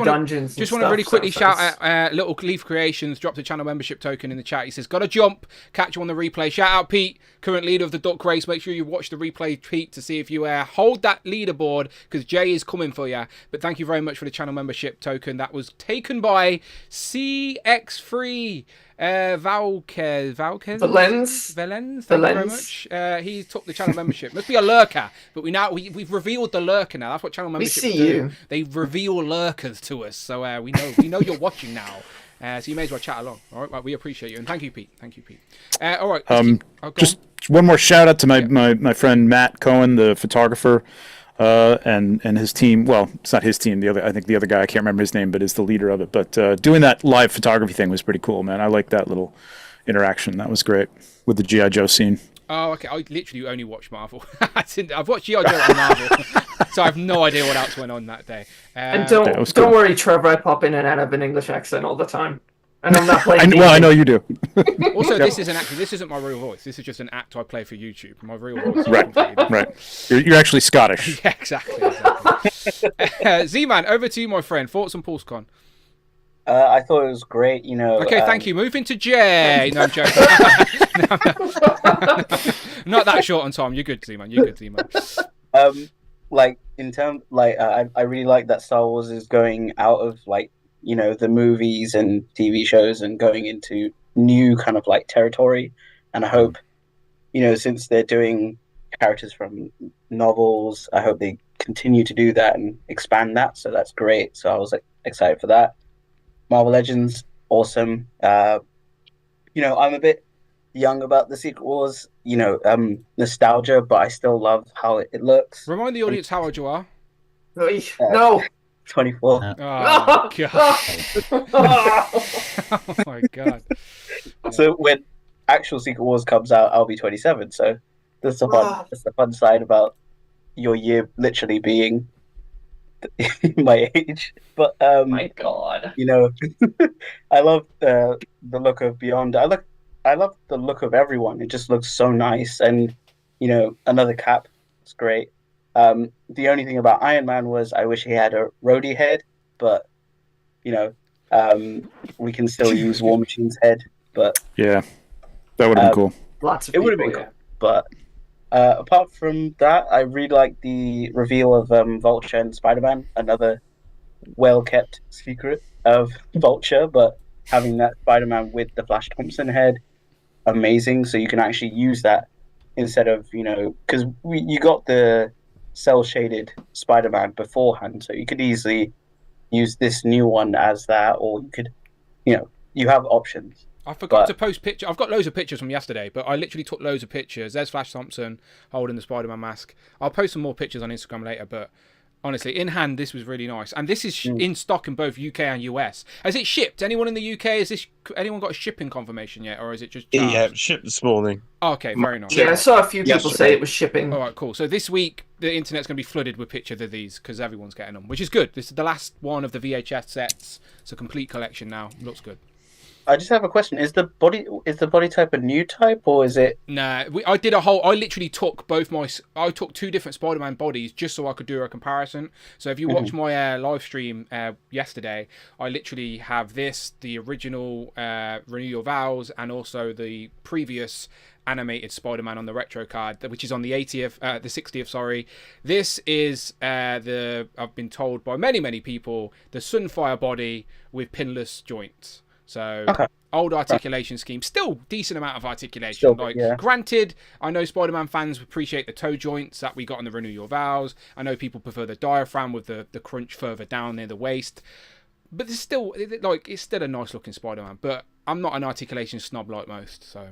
Dungeons. Just want to really quickly shout out Little Leaf Creations dropped a channel membership token in the chat. He says, "Got to jump, catch you on the replay." Shout out Pete, current leader of the Duck Race. Make sure you watch the replay, Pete, to see if you hold that leaderboard because Jay is coming for you. But thank you very much for the channel membership token. That was taken by CX3. Valkes. The lens. Thank you very much. He took the channel membership. Must be a lurker, but we've revealed the lurker now. That's what channel membership We see do. you. They reveal lurkers to us, so we know you're watching now. So you may as well chat along. All right, we appreciate you, and thank you, Pete. All right. Just one more shout out to my friend Matt Cohen, the photographer. And his team. Well, it's not his team. I think the other guy, I can't remember his name, but is the leader of it. But doing that live photography thing was pretty cool, man. I like that little interaction. That was great with the G.I. Joe scene. Oh, okay. I literally only watched Marvel. I've watched G.I. Joe and Marvel, so I have no idea what else went on that day. And don't worry, Trevor. I pop in and out of an English accent all the time. And I'm not playing. I know you do. Also, this isn't my real voice. This is just an act I play for YouTube. My real voice. Right. You're actually Scottish. Yeah, exactly. Z-Man, over to you, my friend. Thoughts on Pulse Con? I thought it was great. Okay, thank you. Moving to Jay. No, I'm joking. Not that short on time. You're good, Z-Man. Like in terms, I really like that Star Wars is going out of the movies and TV shows and going into new kind of territory. And I hope, since they're doing characters from novels, I hope they continue to do that and expand that. So that's great. So I was excited for that. Marvel Legends, awesome. I'm a bit young about the Secret Wars, nostalgia, but I still love how it looks. Remind the audience how old you are. No. 24. Oh, God. Oh, my God. So when actual Secret Wars comes out, I'll be 27. So that's the fun side about your year literally being my age. But my God, I love the look of Beyond. I love the look of everyone. It just looks so nice, and another cap. It's great. The only thing about Iron Man was I wish he had a Rhodey head, but we can still use War Machine's head. But yeah, that would have been cool. It would have been cool. But apart from that, I really like the reveal of Vulture and Spider-Man. Another well-kept secret of Vulture, but having that Spider-Man with the Flash Thompson head, amazing. So you can actually use that instead of because you got the cell-shaded Spider-Man beforehand, so you could easily use this new one as that, or you could, you have options. I forgot to post pictures. I've got loads of pictures from yesterday, but I literally took loads of pictures. There's Flash Thompson holding the Spider-Man mask. I'll post some more pictures on Instagram later, but Honestly, in hand, this was really nice, and this is in stock in both UK and US. Has it shipped? Anyone in the UK? Anyone got a shipping confirmation yet, or is it just charged? Yeah, shipped this morning. Oh, okay, very nice. Yeah, I saw a few people say it was shipping. All right, cool. So this week, the internet's going to be flooded with pictures of these because everyone's getting them, which is good. This is the last one of the VHS sets. It's a complete collection now. Looks good. I just have a question. Is the body type a new type, or is it? Nah, I did a whole. I literally took I took 2 different Spider-Man bodies just so I could do a comparison. So if you watch my live stream yesterday, I literally have the original Renew Your Vows, and also the previous animated Spider-Man on the retro card, which is on the 60th. Sorry, this is I've been told by many people, the Sunfire body with pinless joints. So old articulation scheme, still decent amount of articulation. Granted, I know Spider-Man fans appreciate the toe joints that we got on the Renew Your Vows. I know people prefer the diaphragm with the crunch further down near the waist, but it's still a nice looking Spider-Man. But I'm not an articulation snob like most. So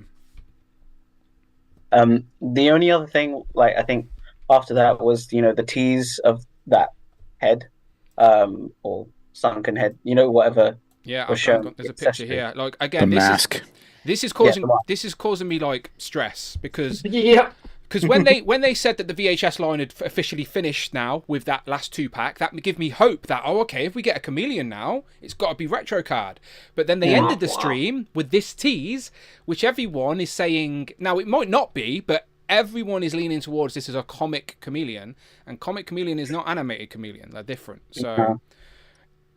the only other thing, I think after that was the tease of that head, or sunken head, whatever. Yeah, there's a picture here. Again, mask. This is causing me stress because because when they said that the VHS line had officially finished now with that last 2-pack, that would give me hope that if we get a chameleon now, it's got to be retro card. But then they ended the stream with this tease, which everyone is saying now it might not be, but everyone is leaning towards this as a comic chameleon, and comic chameleon is not animated chameleon. They're different. So.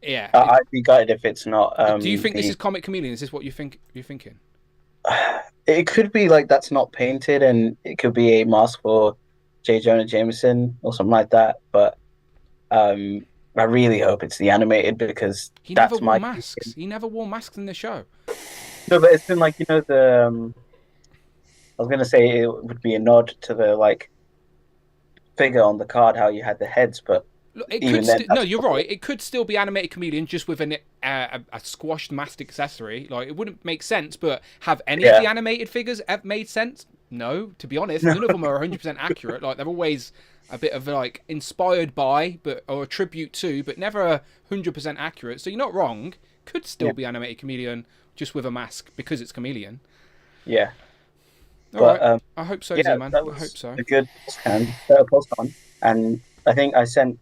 Yeah, I'd be gutted if it's not. Do you think this is comic chameleon? Is this what you're thinking? It could be that's not painted, and it could be a mask for J. Jonah Jameson or something like that. But I really hope it's the animated, because he never wore masks. He never wore masks in the show. No, but it's been the. I was gonna say it would be a nod to the figure on the card, how you had the heads, but. You're right. It could still be animated chameleon just with a squashed masked accessory. It wouldn't make sense, but have any of the animated figures ever made sense? No, to be honest, none of them are 100% accurate. They're always a bit of inspired by, or a tribute to, but never 100% accurate. So you're not wrong. Could still be animated chameleon just with a mask because it's chameleon. Yeah. All right. I hope so, Z-Man. I hope so. A good Pulse Con, and I think I sent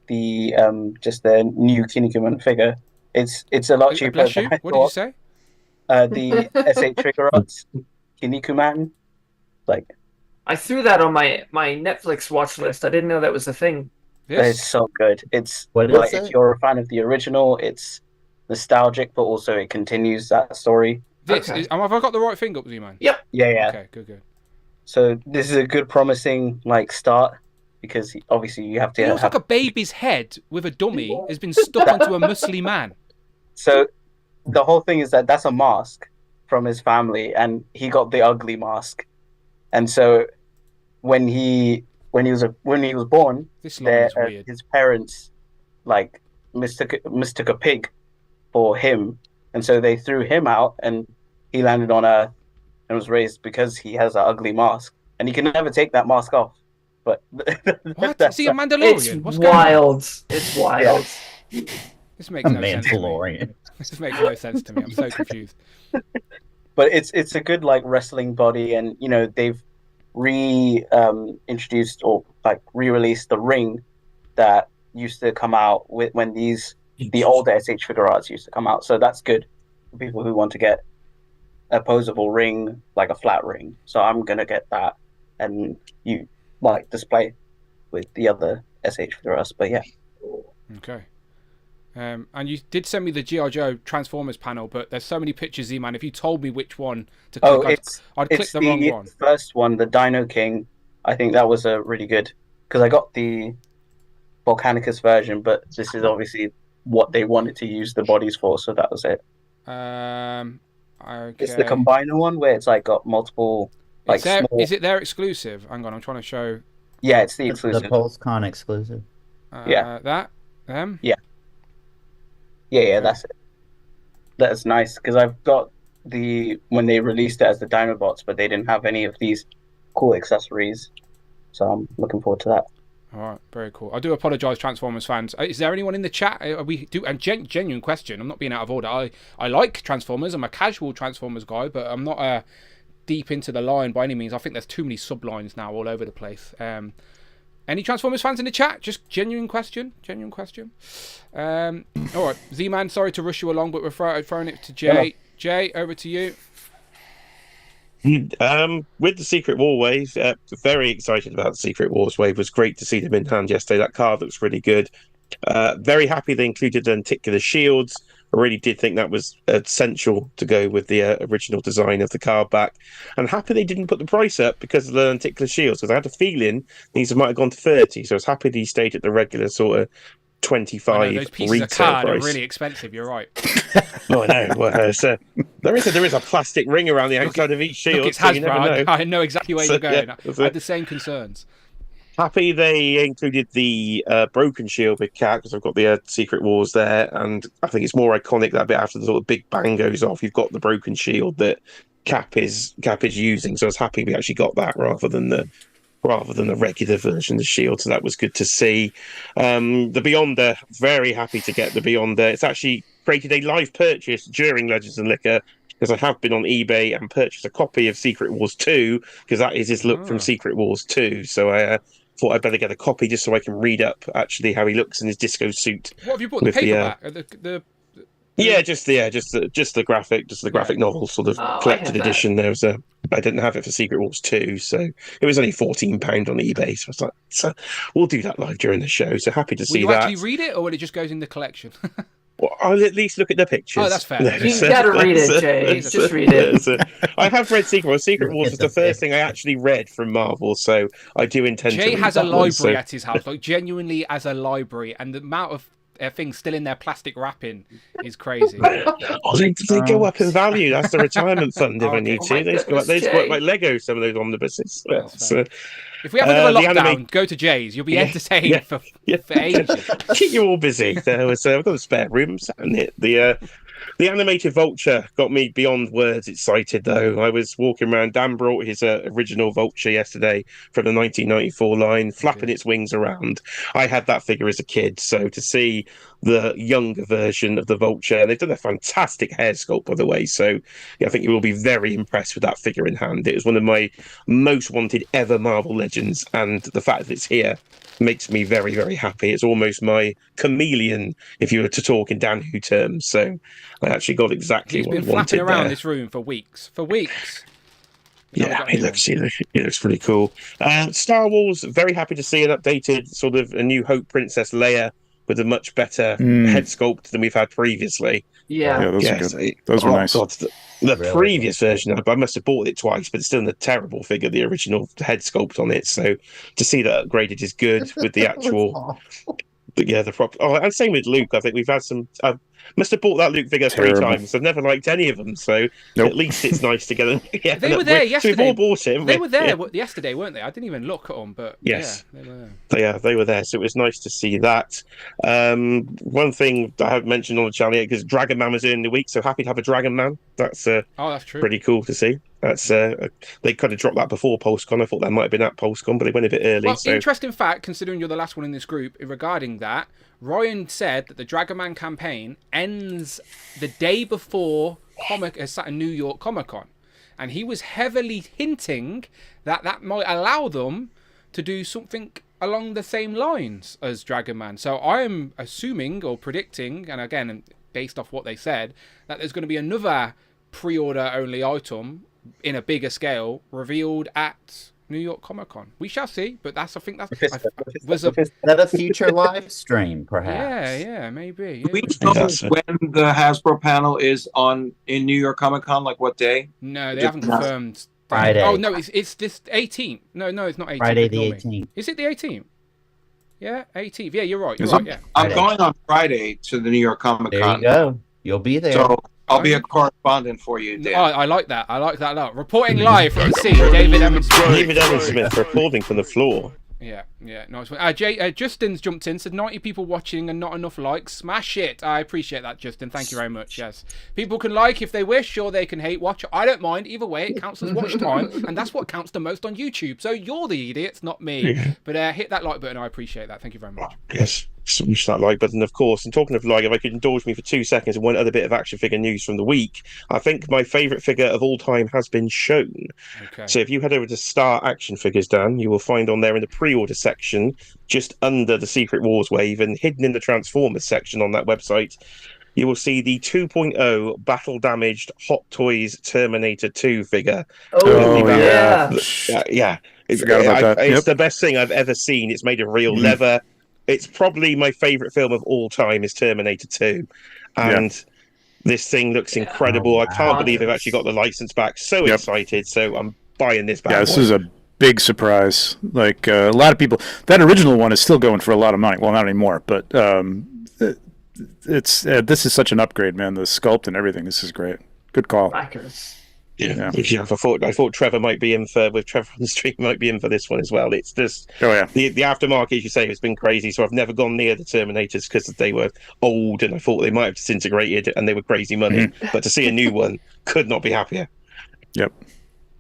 the just the new Kinnikuman figure. It's a lot cheaper. Bless you. What did you say? The SH Figure Arts Kinnikuman. I threw that on my Netflix watch list. I didn't know that was a thing. Yes. It's so good. It's if you're a fan of the original, it's nostalgic, but also it continues that story. Have I got the right thing up, Z-Man? Yep. Yeah. Okay, good. So this is a good, promising start. Because obviously you have to. It looks like a baby's head with a dummy has been stuck onto a muscly man. So the whole thing is that's a mask from his family, and he got the ugly mask. And so when he was born, this line is weird. His parents mistook a pig for him, and so they threw him out, and he landed on Earth and was raised because he has an ugly mask, and he can never take that mask off. But what? Is he a Mandalorian? It's wild. It's wild. Yeah. This makes no sense. Mandalorian. This makes no sense to me. I'm so confused. But it's a good wrestling body, and they've introduced or re-released the ring that used to come out when the older SH Figure Arts used to come out. So that's good for people who want to get a posable ring, a flat ring. So I'm gonna get that, and you. Display with the other SH for us, but yeah. Okay. And you did send me the G.I. Joe Transformers panel, but there's so many pictures, Z-Man. If you told me which one to click, I'd click the wrong one. The first one, the Dino King. I think that was a really good, because I got the Volcanicus version, but this is obviously what they wanted to use the bodies for, so that was it. Okay. It's the Combiner one where it's got multiple. Is it their exclusive? Hang on, I'm trying to show. Yeah, it's the exclusive. The Pulse Con exclusive. That? Them? Yeah. Yeah, that's it. That's nice, because I've got when they released it as the Dinobots, but they didn't have any of these cool accessories. So I'm looking forward to that. All right, very cool. I do apologise, Transformers fans. Is there anyone in the chat? Genuine question. I'm not being out of order. I like Transformers. I'm a casual Transformers guy, but I'm not deep into the line by any means. I think there's too many sublines now all over the place. Any Transformers fans in the chat? Just genuine question. All right, Z-Man, sorry to rush you along, but we're throwing it to Jay. Yeah. Jay, over to you. With the Secret War wave, very excited about the Secret Wars wave. It was great to see them in hand yesterday. That card looks really good. Very happy they included the lenticular shields. I really did think that was essential to go with the original design of the card back. And happy they didn't put the price up because of the lenticular shields, because I had a feeling these might have gone to 30. So I was happy they stayed at the regular sort of 25 those pieces retail of card price. are really expensive. You're right. Oh, I know. Well, there is a plastic ring around the outside of each shield. Look, it's so you Hasbro. never know. I know exactly where you're going. Yeah, I had the same concerns. Happy they included the broken shield with Cat, because I've got the Secret Wars there, and I think it's more iconic that bit after the sort of big bang goes off. You've got the broken shield that Cap is using, so I was happy we actually got that rather than the regular version of the shield, so that was good to see. The Beyonder, very happy to get the Beyonder. It's actually created a live purchase during Legends and Liquor, because I have been on eBay and purchased a copy of Secret Wars 2, because that is his look from Secret Wars 2, so I thought I'd better get a copy just so I can read up actually how he looks in his disco suit. What have you bought? The paperback? Yeah, just the graphic novel sort of collected edition. I didn't have it for Secret Wars 2, so it was only £14 on eBay. So I was like, so we'll do that live during the show. So happy to see that. Will you actually read it, or will it just goes in the collection? Well, I'll at least look at the pictures. Oh, that's fair. You gotta read it, Jay. Just read it. I have read Secret Wars. Secret Wars was the first thing I actually read from Marvel, so I do intend to read Jay has a that library at his house, like genuinely as a library, and the amount of things still in their plastic wrapping is crazy. They go up in value. That's the retirement fund if I need to. They just go up like Lego, some of those omnibuses. So, if we have another lockdown, go to Jay's. You'll be entertained for ages. Keep you all busy. I've got a spare room. The animated Vulture got me beyond words excited, though. I was walking around. Dan brought his original Vulture yesterday from the 1994 line, flapping its wings around. I had that figure as a kid, so to see the younger version of the Vulture, they've done a fantastic hair sculpt, by the way, so yeah, I think you will be very impressed with that figure in hand. It was one of my most wanted ever Marvel Legends, and the fact that it's here makes me very, very happy. It's almost my chameleon, if you were to talk in Dan Who terms, so I actually got exactly what I wanted. He's been flapping around this room for weeks. Yeah, he looks pretty cool. Star Wars, very happy to see an updated sort of A New Hope Princess Leia with a much better head sculpt than we've had previously. Yeah, those are good. Those were nice. God, the previous version, I must have bought it twice, but it's still in a terrible figure, the original head sculpt on it. So to see that upgraded is good with the actual. But yeah, the prop. Oh, and same with Luke. I think we've had some. Must have bought that Luke figure 3 times. I've never liked any of them, so at least it's nice to get them. Yeah, they were there yesterday. So we've all bought him. They were there yesterday, weren't they? I didn't even look at them, but yes, yeah, they were there. They were there. So it was nice to see that. One thing I haven't mentioned on the channel yet, because Dragon Man was in the week, so happy to have a Dragon Man. That's that's true. Pretty cool to see. That's they kind of dropped that before PulseCon. I thought that might have been at PulseCon, but they went a bit early. Well, so interesting fact, considering you're the last one in this group, regarding that, Ryan said that the Dragon Man campaign ends the day before New York Comic Con, and he was heavily hinting that might allow them to do something along the same lines as Dragon Man. So I am assuming or predicting, and again based off what they said, that there's going to be another pre-order only item in a bigger scale revealed at New York Comic Con. We shall see, but that's Is that a future live stream, perhaps? Yeah, maybe. Do we know when the Hasbro panel is in New York Comic Con? Like what day? No, they haven't confirmed. Friday. Oh no, it's this 18th. No, it's not 18th. Friday the 18th. Is it the 18th? Yeah, 18th. Yeah, you're right. I'm going on Friday to the New York Comic Con. There you go. You'll be there. So I'll be a correspondent for you, Dan. Oh, I like that. I like that a lot. Reporting live from the sea, David Emmons. David Emmons Smith reporting from the floor. Yeah, nice one. Justin's jumped in, said 90 people watching and not enough likes. Smash it. I appreciate that, Justin. Thank you very much. Yes. People can like if they wish, or they can hate watch. I don't mind. Either way, it counts as watch time, and that's what counts the most on YouTube. So you're the idiots, not me. But hit that like button. I appreciate that. Thank you very much. Yes, smash that like button, of course. And talking of like, if I could indulge me for 2 seconds and one other bit of action figure news from the week, I think my favourite figure of all time has been shown. Okay. So if you head over to Star Action Figures, Dan, you will find on there in the pre-order section, just under the Secret Wars wave and hidden in the Transformers section on that website, you will see the 2.0 battle damaged Hot Toys Terminator 2 figure. Yeah. It's, Forgot about that. It's the best thing I've ever seen. It's made of real leather. It's probably my favourite film of all time is Terminator 2. And this thing looks incredible. Oh, I can't wow. believe they've actually got the license back. So excited. So I'm buying this back. Yeah, this is a big surprise. Like a lot of people, that original one is still going for a lot of money. Well, not anymore, but it's this is such an upgrade, man. The sculpt and everything. This is great. Good call. Backers. Yeah. I thought Trevor might be in for, with Trevor on the stream, might be in for this one as well. It's just the aftermarket, as you say, has been crazy. So I've never gone near the Terminators because they were old and I thought they might have disintegrated and they were crazy money. But to see a new one, could not be happier. Yep.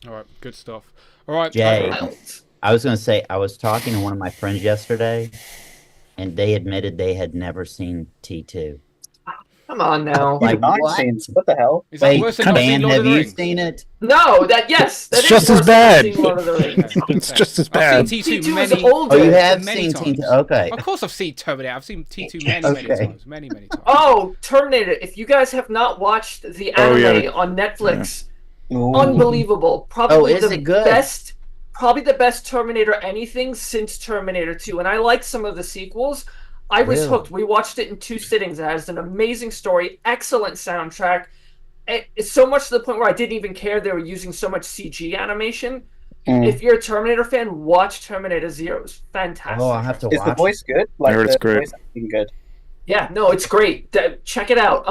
All right, good stuff. All right, Jay, I was going to say, I was talking to one of my friends yesterday, and they admitted they had never seen T2. Come on now. Like, Nine what? scenes. What the hell? Is that Wait, worse than not seeing Dan, Lord have of the you Rings? seen it? No, that It's is just as worse than bad. seeing Lord of the Rings. It's just as bad. I've seen T2 T2 many. is older. Oh, you have many seen times. T2? Okay. Of course, I've seen Terminator. I've seen T2 many times. Many times. Oh, Terminator. If you guys have not watched the anime on Netflix, unbelievable. Probably is it good? Probably the best Terminator anything since Terminator 2. And I like some of the sequels. I was Really? hooked. We watched it in 2 sittings. It has an amazing story, excellent soundtrack. It's so much to the point where I didn't even care they were using so much CG animation. If you're a Terminator fan, watch Terminator Zero. It's fantastic. Oh, I'll have to Is watch the voice good? Like, I heard it's the great. voice acting good. Yeah, no, it's great. Check it out.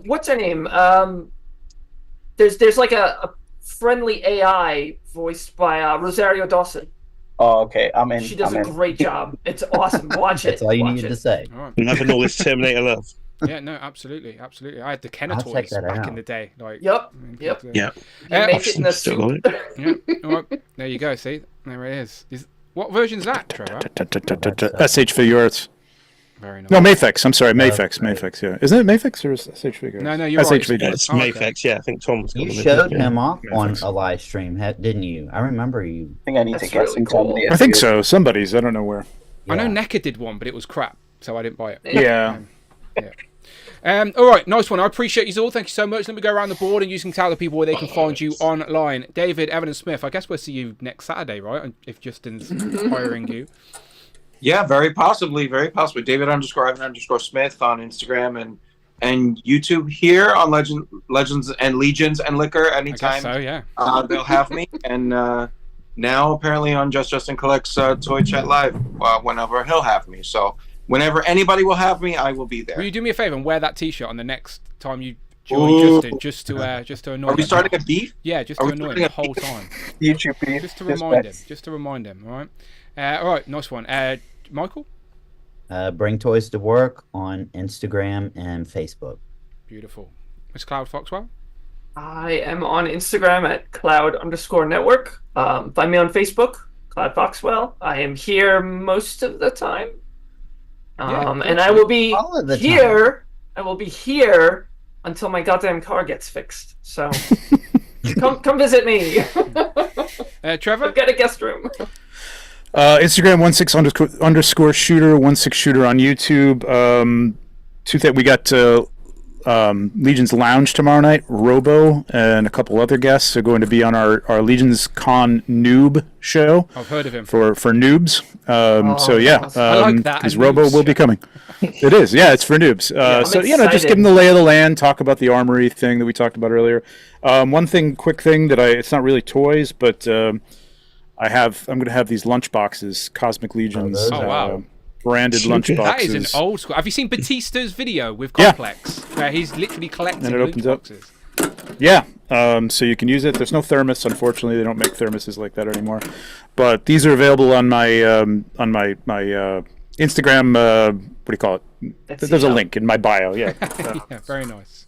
What's her name? There's like a friendly AI voiced by Rosario Dawson. Oh, okay. I'm in. She does I'm a in. great job. It's awesome. Watch it. That's all you Watch needed it. to say. All right. Loving all this Terminator love. Yeah, no, absolutely. I had the Kenner I'll check toys that back out. in the day. Like, Yep. I mean, Yep. but, Yeah. You make it in the Still got soup. it. yeah. All right. There you go. See, there it is. What version's that, Trevor? SH Figures. Very nice. No, Mayfix. I'm sorry, Mayfix. Mayfix, yeah. Isn't it Mayfix or is it SH Figures? No, you're SH right. Figures. It's Oh, okay. Mayfix, yeah. I think Tom's got You them. showed Yeah. him off on Mayfix. a live stream, didn't you? I remember you. I think I need That's to get really some cool. Terminator. I think figures. so. Somebody's. I don't know where. I know Yeah. NECA did one, but it was crap, so I didn't buy it. Yeah. All right, nice one. I appreciate you all. Thank you so much. Let me go around the board and you can tell the people where they can find you online. David, Evan, and Smith. I guess we'll see you next Saturday, right? If Justin's hiring you. Yeah, very possibly, very possibly. David_Evan_Smith on Instagram and YouTube here on Legends and Legions and Liquor. I guess Anytime so, yeah. they'll have me. And now apparently on Justin Collects Toy Chat Live whenever he'll have me. So whenever anybody will have me, I will be there. Will you do me a favor and wear that T-shirt on the next time you join Justin, just to annoy Are we him? starting a beef? Yeah, just to annoy him the whole time. YouTube beef. Just to remind him. All right, nice one. Michael? Bring Toys to Work on Instagram and Facebook. Beautiful. It's Cloud Foxwell? I am on Instagram at cloud_network. Find me on Facebook, Cloud Foxwell. I am here most of the time. And I will be All of the here. I will be here until my goddamn car gets fixed. So come visit me. Trevor? I've got a guest room. Instagram 16_shooter 16 shooter on YouTube. We got Legion's Lounge tomorrow night. Robo and a couple other guests are going to be on our Legion's Con Noob show. I've heard of him. For noobs. So yeah, awesome. I like that, because a Robo noobs will be show. coming. It is, yeah, it's for noobs. I'm so just excited. give them the lay of the land, talk about the armory thing that we talked about earlier. Quick thing that it's not really toys, but I'm going to have these lunch boxes, Cosmic Legions. Oh, wow. Branded lunch boxes. That is an old school. Have you seen Batista's video with Complex? Where he's literally collecting And it loot opens up. boxes. Yeah, so you can use it. There's no thermos, unfortunately. They don't make thermoses like that anymore. But these are available on my Instagram. What do you call it? There's a link in my bio. Yeah. Yeah, very nice.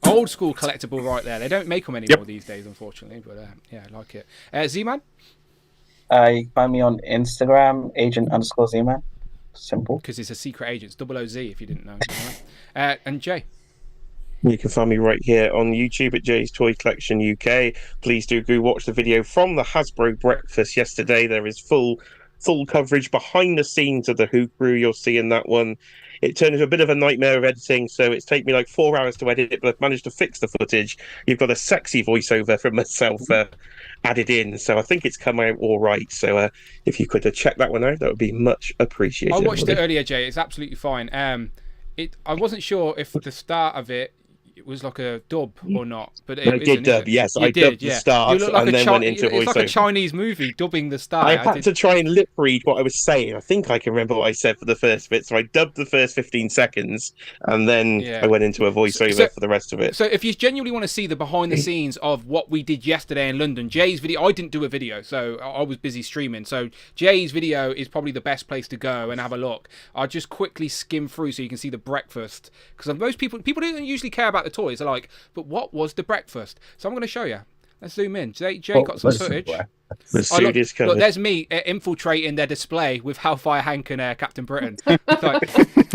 Old school collectible right there. They don't make them anymore these days, unfortunately. But yeah, I like it. Z-Man? You can find me on Instagram, agent_Z-man. Simple. Because it's a secret agent. It's 00Z if you didn't know. Right? And Jay? You can find me right here on YouTube at Jay's Toy Collection UK. Please do go watch the video from the Hasbro breakfast yesterday. There is full coverage behind the scenes of the Who crew. You'll see in that one. It turned into a bit of a nightmare of editing, so it's taken me like 4 hours to edit it, but I've managed to fix the footage. You've got a sexy voiceover from myself added in, so I think it's come out all right. So if you could check that one out, that would be much appreciated. I watched it earlier, Jay. It's absolutely fine. I wasn't sure if the start of it was like a dub or not, but it did dub. Yes, I dubbed the start and then went into voiceover. It's like a Chinese movie dubbing the start. I had to try and lip read what I was saying. I think I can remember what I said for the first bit, so I dubbed the first 15 seconds, and then I went into a voiceover for the rest of it. So if you genuinely want to see the behind the scenes of what we did yesterday in London, Jay's video, I didn't do a video, so I was busy streaming. So Jay's video is probably the best place to go and have a look. I'll just quickly skim through so you can see the breakfast, because most people don't usually care about the toys. They're like, but what was the breakfast? So I'm going to show you. Let's zoom in. Jay got some footage. The suit is covered. Look, there's me infiltrating their display with Hellfire Hank and Captain Britain. Like,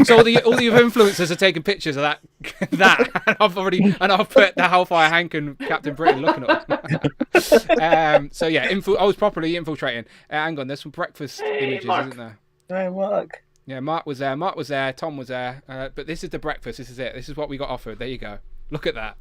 so all the influencers are taking pictures of that, and I've put the Hellfire Hank and Captain Britain looking up. So yeah, I was properly infiltrating. Hang on, there's some breakfast images, isn't there? Hey, Mark. Yeah, Mark was there. Mark was there. Tom was there. But this is the breakfast. This is it. This is what we got offered. There you go. Look at that.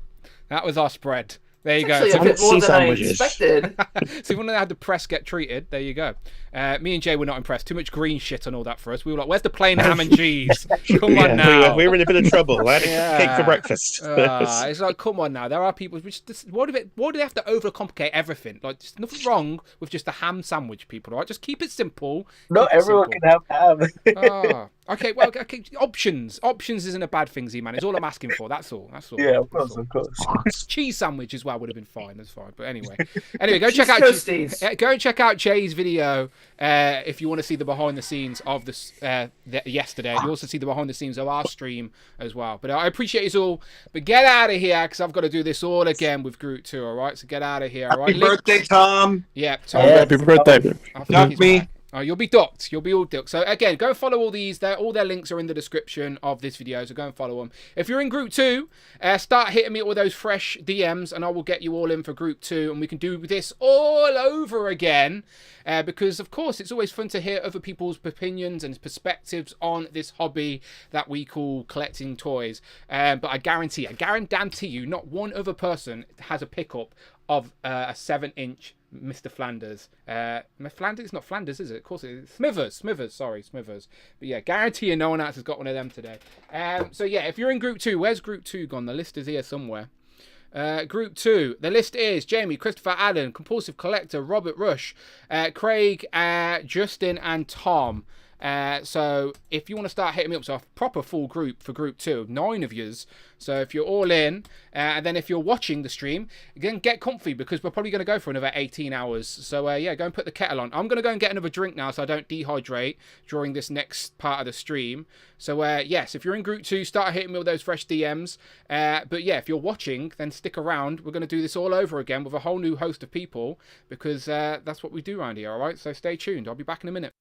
That was our spread. There you go. Actually, a bit more than I expected. So when they had the press get treated, there you go. Me and Jay were not impressed. Too much green shit and all that for us. We were like, "Where's the plain ham and cheese? Come on now." We were in a bit of trouble. I had cake for breakfast. It's like, come on now. There are people. Why do they have to overcomplicate everything? Like, there's nothing wrong with just a ham sandwich, people. Right? Just keep it simple. Not everyone can have ham. Okay. Well, okay. Options isn't a bad thing, Z-Man. It's all I'm asking for. That's all. Yeah, of course. Cheese sandwich as well would have been fine. That's fine. But anyway, go check out Jay's video if you want to see the behind the scenes of this yesterday. You also see the behind the scenes of our stream as well. But I appreciate you all. But get out of here, because I've got to do this all again with Groot 2. All right, so get out of here. All right. Happy birthday, Tom. Yeah, Tom. Happy birthday. Duck me. Oh, you'll be docked. You'll be all docked. So again, go and follow all these. All their links are in the description of this video, so go and follow them. If you're in Group 2, start hitting me with those fresh DMs, and I will get you all in for Group 2, and we can do this all over again. Because, of course, it's always fun to hear other people's opinions and perspectives on this hobby that we call collecting toys. But I guarantee you, not one other person has a pickup of a 7-inch Mr. Flanders. Flanders? It's not Flanders, is it? Of course it is. Smithers. But yeah, guarantee you no one else has got one of them today. So yeah, if you're in Group 2, where's Group 2 gone? The list is here somewhere. Group 2, the list is Jamie, Christopher Allen, Compulsive Collector, Robert Rush, Craig, Justin, and Tom. So if you want to start hitting me up, so a proper full group for Group 2, 9 of yous. So if you're all in, and then if you're watching the stream, again, get comfy, because we're probably going to go for another 18 hours. So yeah, go and put the kettle on. I'm going to go and get another drink now so I don't dehydrate during this next part of the stream. So yes, if you're in Group 2, start hitting me with those fresh DMs. But yeah, if you're watching, then stick around. We're going to do this all over again with a whole new host of people, because that's what we do around here, all right? So stay tuned. I'll be back in a minute.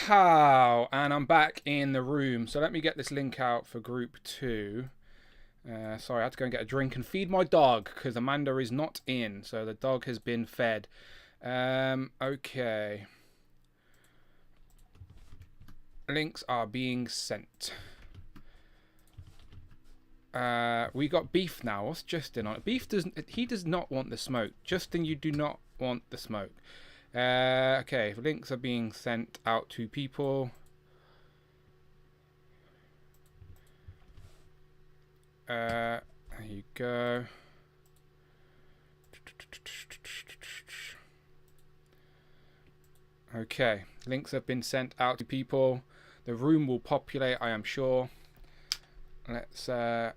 How? And I'm back in the room. So let me get this link out for group 2. Sorry, I had to go and get a drink and feed my dog because Amanda is not in. So the dog has been fed. Okay. Links are being sent. We got Beef now. What's Justin on? Beef does not want the smoke. Justin, you do not want the smoke. Okay, links are being sent out to people. There you go. Okay, links have been sent out to people. The room will populate, I am sure. Let's let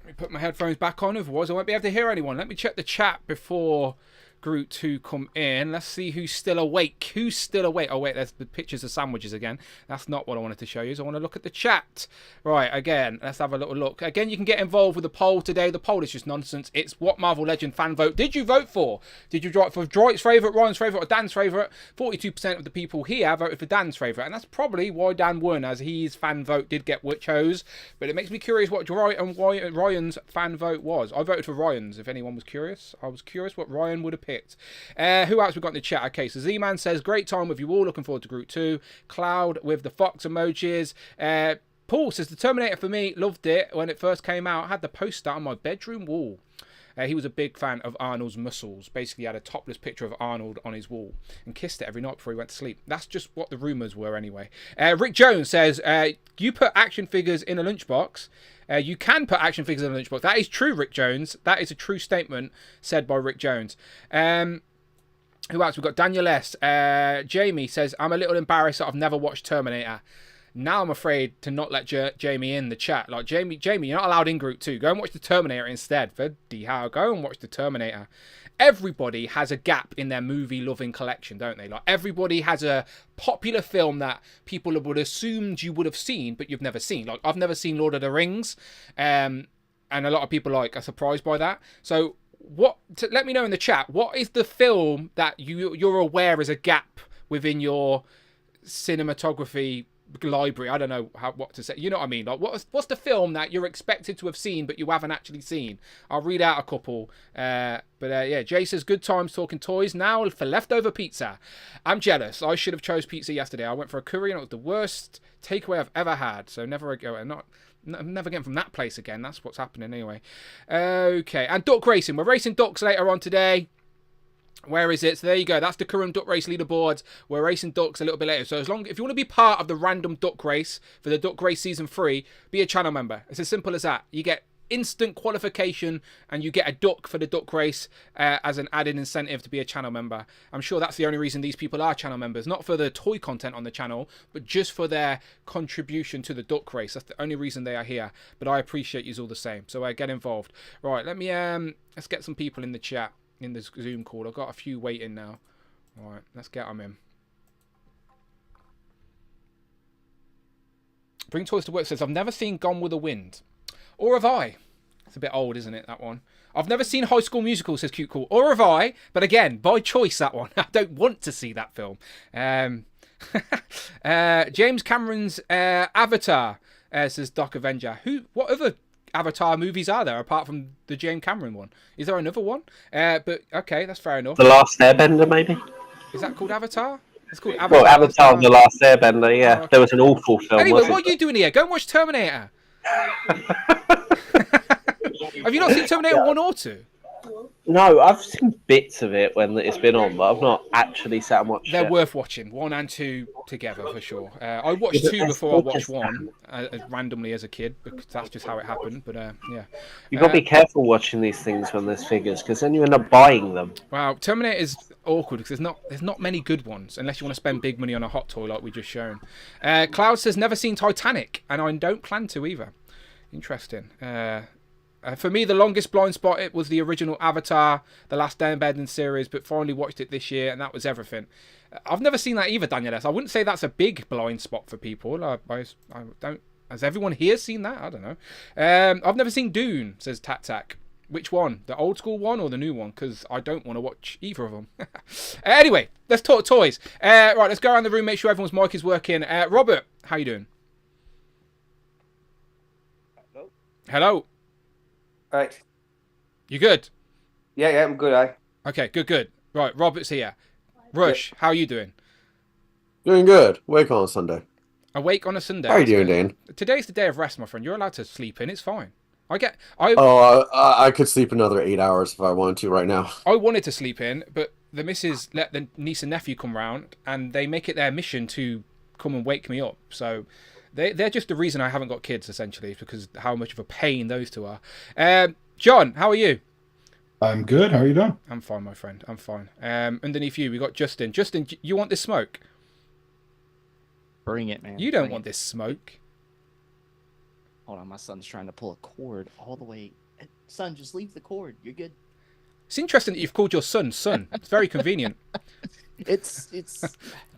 me put my headphones back on, otherwise I won't be able to hear anyone. Let me check the chat before Group 2 come in. Let's see who's still awake. Who's still awake? Oh wait, there's the pictures of sandwiches again. That's not what I wanted to show you. So I want to look at the chat. Right, again, let's have a little look. Again, you can get involved with the poll today. The poll is just nonsense. It's what Marvel Legend fan vote did you vote for? Did you vote for Droid's favourite, Ryan's favourite, or Dan's favourite? 42% of the people here voted for Dan's favourite, and that's probably why Dan won, as his fan vote did get chose. But it makes me curious what Ryan's fan vote was. I voted for Ryan's, if anyone was curious. I was curious what Ryan would have picked. Who else we got in the chat? Okay, so Z-Man says, great time with you all. Looking forward to Group 2. Cloud with the fox emojis. Paul says, the Terminator for me, loved it when it first came out. I had the poster on my bedroom wall. He was a big fan of Arnold's muscles. Basically, he had a topless picture of Arnold on his wall and kissed it every night before he went to sleep. That's just what the rumours were anyway. Rick Jones says, you put action figures in a lunchbox. You can put action figures in a lunchbox. That is true, Rick Jones. That is a true statement said by Rick Jones. Who else? We've got Daniel S. Jamie says, I'm a little embarrassed that I've never watched Terminator. Now I'm afraid to not let Jamie in the chat. Like, Jamie, you're not allowed in Group 2. Go and watch the Terminator instead. Bloody hell, go and watch the Terminator. Everybody has a gap in their movie-loving collection, don't they? Like, everybody has a popular film that people would assumed you would have seen, but you've never seen. Like, I've never seen Lord of the Rings, and a lot of people are surprised by that. So, let me know in the chat. What is the film that you're aware is a gap within your cinematography library? I don't know what to say. You know what I mean? Like, what's the film that you're expected to have seen but you haven't actually seen? I'll read out a couple. Yeah, Jay says, good times talking toys now for leftover pizza. I'm jealous. I should have chose pizza yesterday. I went for a curry and it was the worst takeaway I've ever had. So never again. Never again from that place again. That's what's happening anyway. Okay, and duck racing. We're racing ducks later on today. Where is it? So there you go. That's the current duck race leaderboard. We're racing ducks a little bit later. So if you want to be part of the random duck race for the Duck Race Season 3, be a channel member. It's as simple as that. You get instant qualification and you get a duck for the duck race as an added incentive to be a channel member. I'm sure that's the only reason these people are channel members. Not for the toy content on the channel, but just for their contribution to the duck race. That's the only reason they are here. But I appreciate you all the same. So get involved. Right, let me let's get some people in the chat. In the Zoom call. I've got a few waiting now. All right, let's get them in. Bring Toys to Work says, I've never seen Gone with the Wind. Or have I? It's a bit old, isn't it, that one? I've never seen High School Musical, says Cute Cool. Or have I? But again, by choice, that one. I don't want to see that film. James Cameron's Avatar, says Doc Avenger. What other Avatar movies are there apart from the James Cameron one? Is there another one? But okay, that's fair enough. The Last Airbender, maybe? Is that called Avatar? It's called Avatar. Well, Avatar: The Last Airbender, yeah. Oh, okay. There was an awful film. Anyway, what are you doing here? Go and watch Terminator. Have you not seen Terminator 1 or 2? No, I've seen bits of it when it's been on, but I've not actually sat and watched it. They're worth watching, 1 and 2 together for sure. I watched 2 before I watched 1, randomly as a kid, because that's just how it happened. But yeah, you've got to be careful watching these things when there's figures, because then you end up buying them. Wow, Terminator is awkward because there's not many good ones unless you want to spend big money on a hot toy like we just shown. Cloud says never seen Titanic, and I don't plan to either. Interesting. For me, the longest blind spot it was the original Avatar, the Last Airbender series, but finally watched it this year, and that was everything. I've never seen that either, Daniel S. I wouldn't say that's a big blind spot for people. I don't. Has everyone here seen that? I don't know. I've never seen Dune, says Tat Tac. Which one? The old school one or the new one? Because I don't want to watch either of them. Anyway, let's talk toys. Right, let's go around the room, make sure everyone's mic is working. Robert, how you doing? Hello. Right. You good? Yeah, I'm good. Okay, good. Right, Robert's here. Rush, how are you doing? Doing good. Wake on Sunday. Awake on a Sunday. How are you doing, Dane? Today's the day of rest, my friend. You're allowed to sleep in. It's fine. I could sleep another 8 hours if I wanted to right now. I wanted to sleep in, but the missus let the niece and nephew come round, and they make it their mission to come and wake me up. So they're just the reason I haven't got kids, essentially, because how much of a pain those two are. John, how are you? I'm good. How are you doing? I'm fine, my friend. I'm fine. Underneath you, we got Justin. Justin, you want this smoke? Bring it, man. You don't want this smoke. Hold on, my son's trying to pull a cord all the way. Son, just leave the cord. You're good. It's interesting that you've called your son. It's very convenient. It's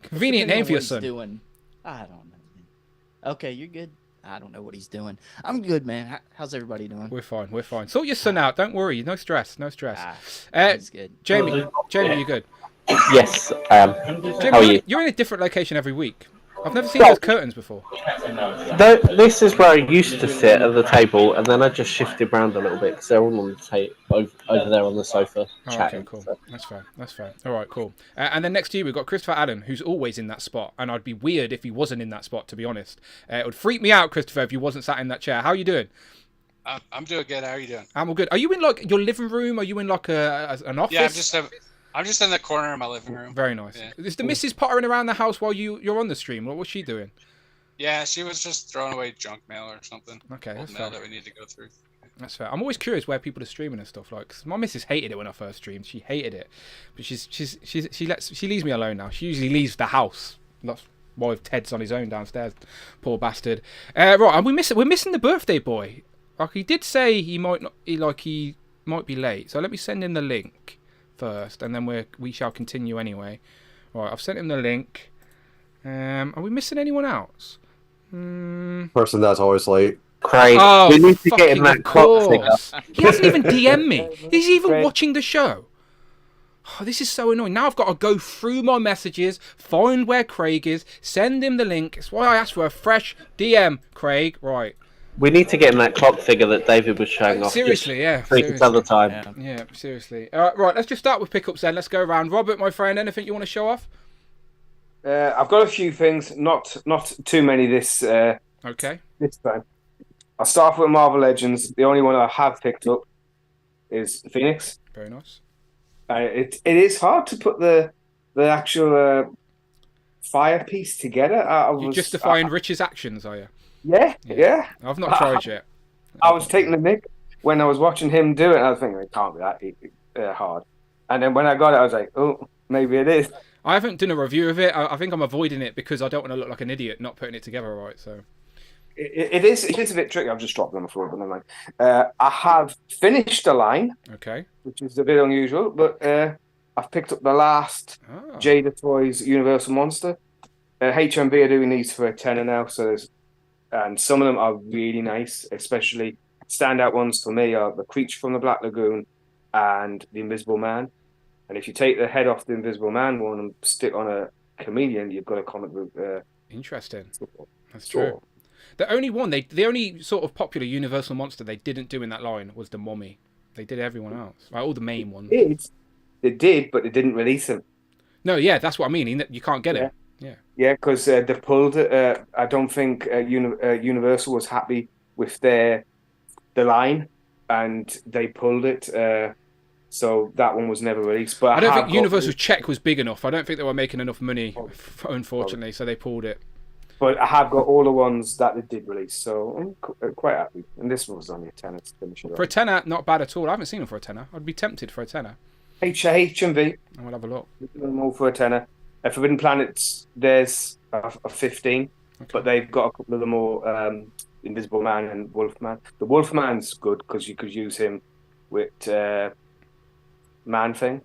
convenient name for your son. Doing. I don't know. Man. Okay, you're good. I don't know what he's doing. I'm good, man. How's everybody doing? We're fine. Sort your son out. Don't worry. No stress. He's good. Jamie, you good? Yes, I am. Jamie, How are you? You're in a different location every week. I've never seen those curtains before. This is where I used to sit at the table, and then I just shifted around a little bit because they're all on the table over there on the sofa chatting. Okay, cool. So. That's fair. All right, cool. And then next to you, we've got Christopher Allen, who's always in that spot, and I'd be weird if he wasn't in that spot, to be honest. It would freak me out, Christopher, if you wasn't sat in that chair. How are you doing? I'm doing good. How are you doing? I'm all good. Are you in like your living room? Are you in like an office? Yeah, I'm just in the corner of my living room. Very nice. Yeah. Is the missus pottering around the house while you're on the stream? What's she doing? Yeah, she was just throwing away junk mail or something. Okay, that's mail fair. that we need to go through. That's fair. I'm always curious where people are streaming and stuff. Like, 'cause my missus hated it when I first streamed. She hated it, but she leaves me alone now. She usually leaves the house. That's why Ted's on his own downstairs. Poor bastard. Right, and we're missing the birthday boy. Like, he did say he might be late. So let me send him the link first, and then we shall continue anyway. Right, I've sent him the link. Are we missing anyone else? Person that's always late. Craig, Oh, we need to get in that clock figure. He hasn't even DM'd me. He's even watching the show. Oh, this is so annoying. Now I've got to go through my messages, find where Craig is, send him the link. That's why I asked for a fresh DM, Craig. Right. We need to get in that clock figure that David was showing off. Seriously, yeah. Seriously. Other time. Yeah, seriously. Right, let's just start with pickups then. Let's go around. Robert, my friend, anything you want to show off? I've got a few things, not too many this time. I'll start with Marvel Legends. The only one I have picked up is Phoenix. Very nice. It is hard to put the actual fire piece together. You're justifying Rich's actions, are you? Yeah. I've not tried yet. I was taking the mick when I was watching him do it, and I was thinking, it can't be that hard. And then when I got it, I was like, oh, maybe it is. I haven't done a review of it. I think I'm avoiding it because I don't want to look like an idiot not putting it together right. So it is a bit tricky. I've just dropped it on the floor, but never mind. I have finished the line, okay, which is a bit unusual, but I've picked up the last Jada Toys Universal Monster. HMB are doing these for a tenner now, and some of them are really nice. Especially standout ones for me are the Creature from the Black Lagoon and the Invisible Man. And if you take the head off the Invisible Man one and stick on a chameleon, you've got a comic book. Interesting. That's true. The only sort of popular Universal monster they didn't do in that line was the Mummy. They did everyone else, like all the main ones. They did, but they didn't release them. No, yeah, that's what I mean. You can't get it. Yeah, because they pulled it. I don't think Universal was happy with the line, and they pulled it. So that one was never released. But I don't think Universal's check was big enough. I don't think they were making enough money, unfortunately, so they pulled it. But I have got all the ones that they did release, so I'm quite happy. And this one was only a tenner to finish it. For a tenner, not bad at all. I haven't seen them for a tenner. I'd be tempted for a tenner. HMV. I will have a look. Them all for a tenner. Forbidden Planets, there's a 15, but they've got a couple of the more Invisible Man and Wolfman. The Wolfman's good because you could use him with Man Thing,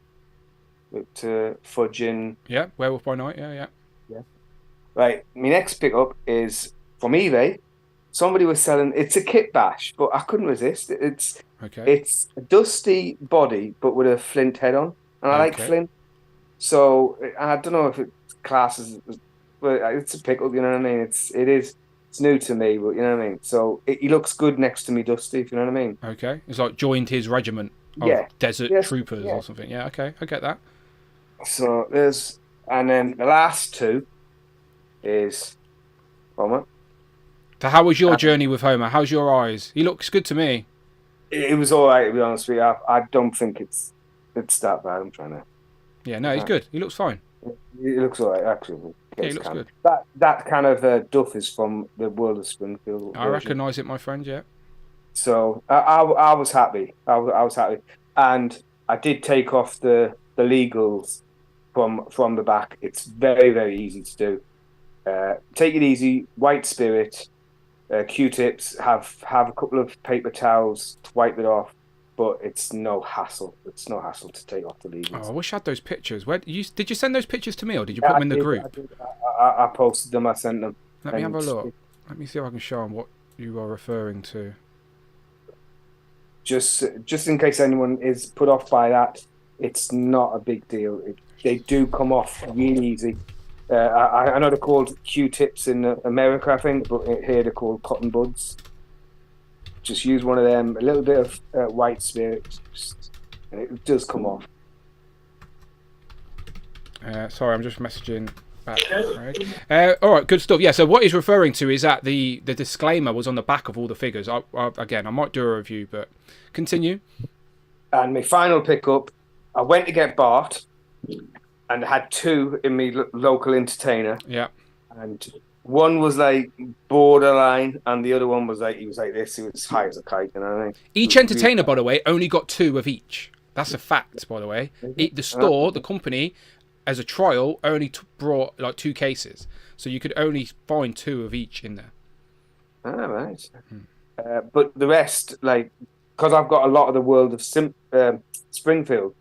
with fudging. Yeah, Werewolf by Night. Yeah. Right, my next pickup is from eBay. Somebody was selling. It's a kit bash, but I couldn't resist. It's Okay. It's a dusty body, but with a flint head on, and I like flint. So I don't know if it classes, but it's a pickle. You know what I mean? It's new to me, but you know what I mean. So he looks good next to me, Dusty. If you know what I mean. Okay, it's like joined his regiment of desert troopers or something. Yeah, okay, I get that. So and then the last two is Homer. So how was your journey with Homer? How's your eyes? He looks good to me. It was all right, to be honest with you. I don't think it's that bad. I'm trying to. Yeah, no, he's good. He looks fine. He looks all right, actually. Yeah, he looks good. That kind of duff is from the World of Springfield. I recognise it, my friend. Yeah. So I was happy. I was happy, and I did take off the legals from the back. It's very, very easy to do. Take it easy. White spirit. Q-tips, have a couple of paper towels to wipe it off, but it's no hassle. It's no hassle to take off the legals. Oh, I wish I had those pictures. Did you send those pictures to me, or did you put them in the group? I posted them. I sent them. Let me have a look. Let me see if I can show them what you are referring to. Just in case anyone is put off by that, it's not a big deal. They do come off really easy. I know they're called Q-tips in America, I think, but here they're called cotton buds. Just use one of them, a little bit of white spirit, and it does come off. Sorry, I'm just messaging back. Right. All right, good stuff. Yeah, so what he's referring to is that the disclaimer was on the back of all the figures. Again, I might do a review, but continue. And my final pickup, I went to get Bart, and I had two in my local entertainer. Yeah. And one was like borderline, and the other one was like, he was like this, he was high as a kite, you know what I mean? Each entertainer, by the way, only got two of each. That's a fact, by the way. The store, the company, as a trial, only brought like 2 cases. So you could only find 2 of each in there. Ah, right. But the rest, like, because I've got a lot of the world of Springfield,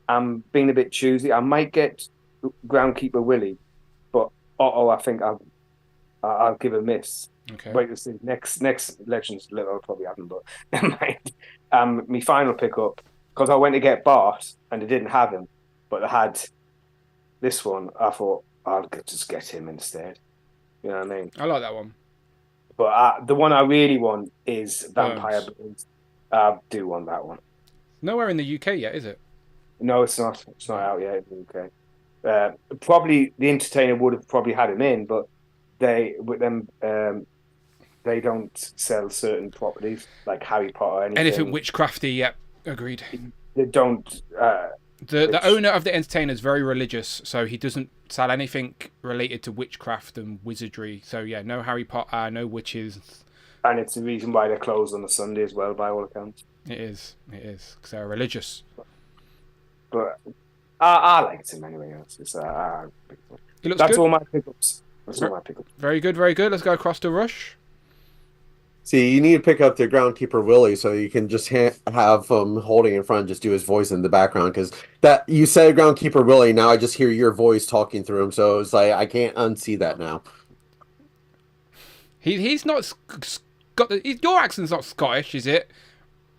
I'm being a bit choosy. I might get Groundkeeper Willie, but I think I'll give a miss. Okay. Wait to see. Next Legends I'll probably happen, but never mind. My final pickup, because I went to get Bart and I didn't have him, but I had this one. I thought I'll just get him instead. You know what I mean? I like that one. But the one I really want is Vampire Blues. I do want that one. Nowhere in the UK yet, is it? No, it's not. It's not out yet in the UK. Probably the entertainer would have probably had him in, but they don't sell certain properties like Harry Potter or anything. Anything witchcrafty, yeah, agreed. They don't. The owner of the entertainer is very religious, so he doesn't sell anything related to witchcraft and wizardry. So yeah, no Harry Potter, no witches. And it's the reason why they're closed on a Sunday as well, by all accounts. It is, because they're religious. But I liked him anyway. That's good. All my pickups. That's all my pickups. Very good, very good. Let's go across to Rush. See, you need to pick up the Groundkeeper Willie so you can just have him holding in front, just do his voice in the background. Because that you said Groundkeeper Willie, now I just hear your voice talking through him. So it's like I can't unsee that now. He's not your accent's not Scottish, is it,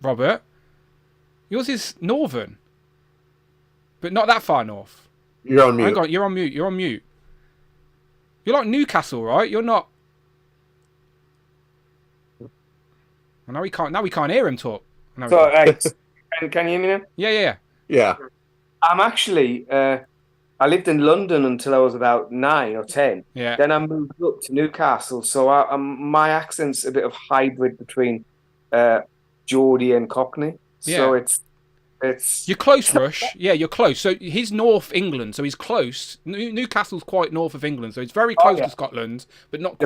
Robert? Yours is Northern. But not that far north. You're on mute. Hang on, you're on mute. You're on mute. You're like Newcastle, right? You're not. Well, now we can't hear him talk. No, so, can you hear me now? Yeah. I'm actually. I lived in London until I was about 9 or 10. Yeah. Then I moved up to Newcastle, so my accent's a bit of hybrid between Geordie and Cockney. Yeah. So it's. You're close, Rush. Yeah, you're close. So he's North England, so he's close. Newcastle's quite north of England, so it's very close to Scotland, but not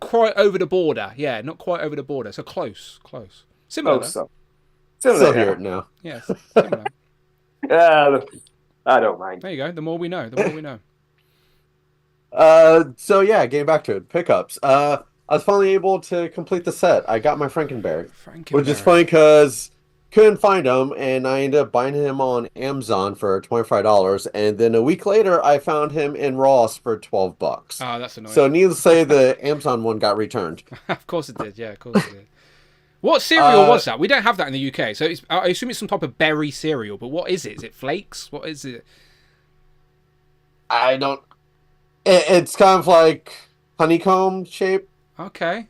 quite over the border. Yeah, not quite over the border. So close. Similar. Similar here now. Yes. Similar. I don't mind. There you go. The more we know. So yeah, getting back to it, pickups. I was finally able to complete the set. I got my Frankenberry. Which is funny because couldn't find him, and I ended up buying him on Amazon for $25, and then a week later, I found him in Ross for $12. Oh, that's annoying. So needless to say, the Amazon one got returned. Of course it did. Yeah, of course it did. What cereal was that? We don't have that in the UK, so I assume it's some type of berry cereal. But what is it? Is it flakes? What is it? I don't. It's kind of like honeycomb shape. Okay.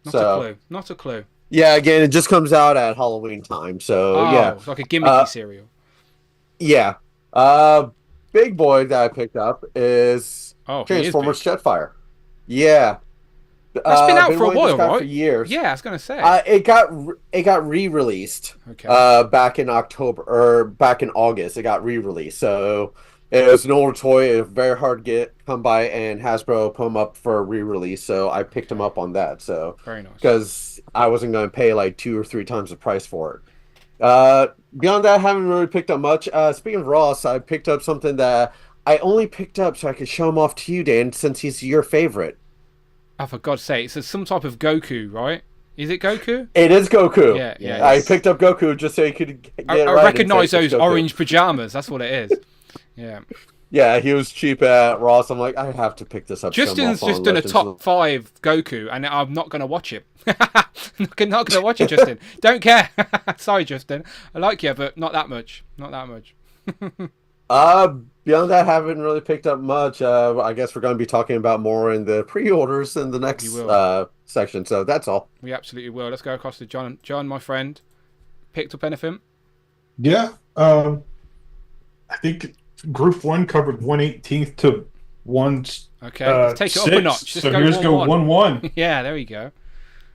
Not a clue. Not a clue. Yeah, again, it just comes out at Halloween time, so yeah. It's like a gimmicky cereal. Yeah. Big boy that I picked up is Transformers Jetfire. Yeah. That's been out for a while, right? For years. Yeah, I was gonna say. It got re-released. Okay. Back in October or back in August, it got re-released. So it was an older toy, it was very hard to come by, and Hasbro put them up for a re-release. So I picked them up on that. So very nice, because I wasn't going to pay like 2 or 3 times the price for it. Beyond that, I haven't really picked up much. Speaking of Ross, I picked up something that I only picked up so I could show him off to you, Dan, since he's your favorite. Oh, for God's sake, it's some type of Goku, right? Is it Goku? It is Goku. Yeah. I picked up Goku just so you could get it right. I recognise those orange pajamas. That's what it is. Yeah. Yeah, he was cheap at Ross. I'm like, I have to pick this up. Justin's just done a top 5 Goku, and I'm not going to watch it. I'm not going to watch it, Justin. Don't care. Sorry, Justin. I like you, but not that much. Not that much. Beyond that, haven't really picked up much. I guess we're going to be talking about more in the pre-orders in the next section. So that's all. We absolutely will. Let's go across to John. John, my friend, picked up anything? Yeah. I think Group 1 covered 1/18 to 1. Okay, let's take it up a notch. So here's go 1/1. Yeah, there you go.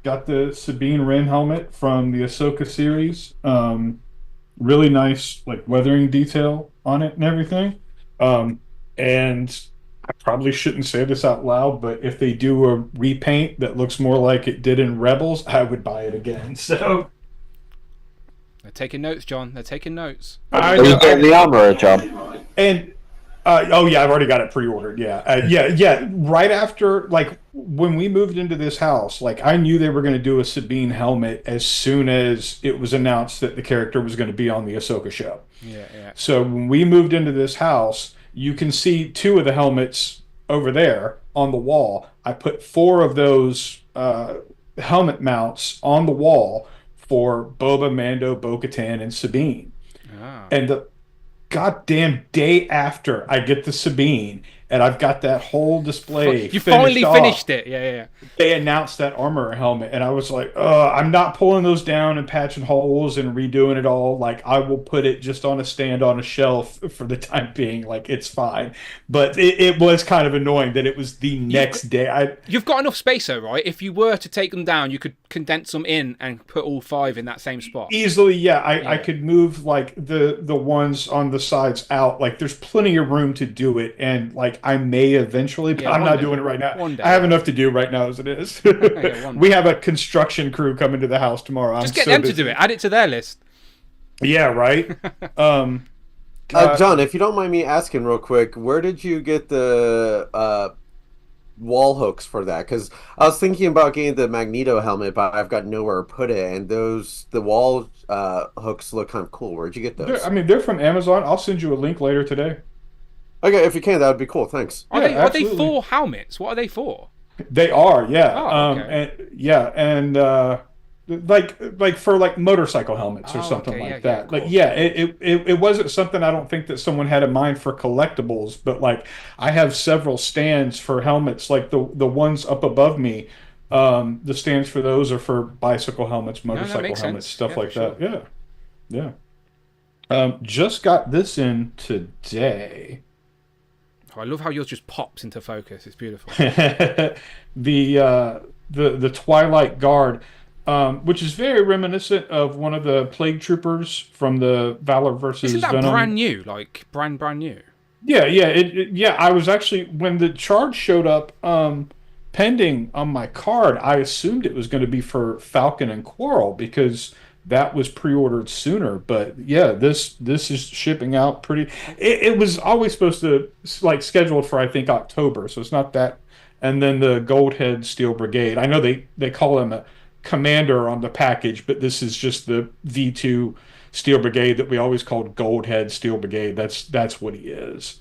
Got the Sabine Wren helmet from the Ahsoka series. Really nice, like, weathering detail on it and everything. And I probably shouldn't say this out loud, but if they do a repaint that looks more like it did in Rebels, I would buy it again. So they're taking notes, John. They're taking notes. Are you getting the armor, John? And oh yeah, I've already got it pre-ordered. Yeah, yeah. Right after, like, when we moved into this house, like, I knew they were going to do a Sabine helmet as soon as it was announced that the character was going to be on the Ahsoka show. Yeah. So when we moved into this house, you can see 2 of the helmets over there on the wall. I put 4 of those helmet mounts on the wall for Boba, Mando, Bo-Katan, and Sabine. And the goddamn day after I get the Sabine, and I've got that whole display. You finally finished it. Yeah. They announced that armor helmet, and I was like, I'm not pulling those down and patching holes and redoing it all. Like, I will put it just on a stand on a shelf for the time being. Like, it's fine. But it was kind of annoying that it was the next day. You've got enough space, though, right? If you were to take them down, you could condense them in and put all 5 in that same spot. Easily, yeah. I could move, like, the ones on the sides out. Like, there's plenty of room to do it, and, like, I may eventually, but I'm not doing it right now. I have enough to do right now as it is. We have a construction crew coming to the house tomorrow. Just get them to do it. Add it to their list. Yeah, right. John, if you don't mind me asking real quick, where did you get the wall hooks for that? Because I was thinking about getting the Magneto helmet, but I've got nowhere to put it, and the wall hooks look kind of cool. Where'd you get those? They're from Amazon. I'll send you a link later today. Okay, if you can, that would be cool. Thanks. Are they for helmets? What are they for? They are, yeah. Oh, okay. Like for, like, motorcycle helmets or something like that. Cool. Like, it wasn't something I don't think that someone had in mind for collectibles, but, like, I have several stands for helmets, like the ones up above me. The stands for those are for bicycle helmets, motorcycle helmets, stuff like that. Yeah. Just got this in today. I love how yours just pops into focus. It's beautiful. The Twilight Guard, which is very reminiscent of one of the Plague Troopers from the Valor versus Isn't that Venom. brand new? Like brand new? Yeah. I was actually, when the charge showed up pending on my card, I assumed it was going to be for Falcon and Quarrel because that was pre-ordered sooner. But yeah, this is shipping out pretty. It was always supposed to, like, scheduled for, I think, October, so it's not that. And then the Goldhead Steel Brigade. I know they call him a commander on the package, but this is just the V2 Steel Brigade that we always called Goldhead Steel Brigade. That's what he is.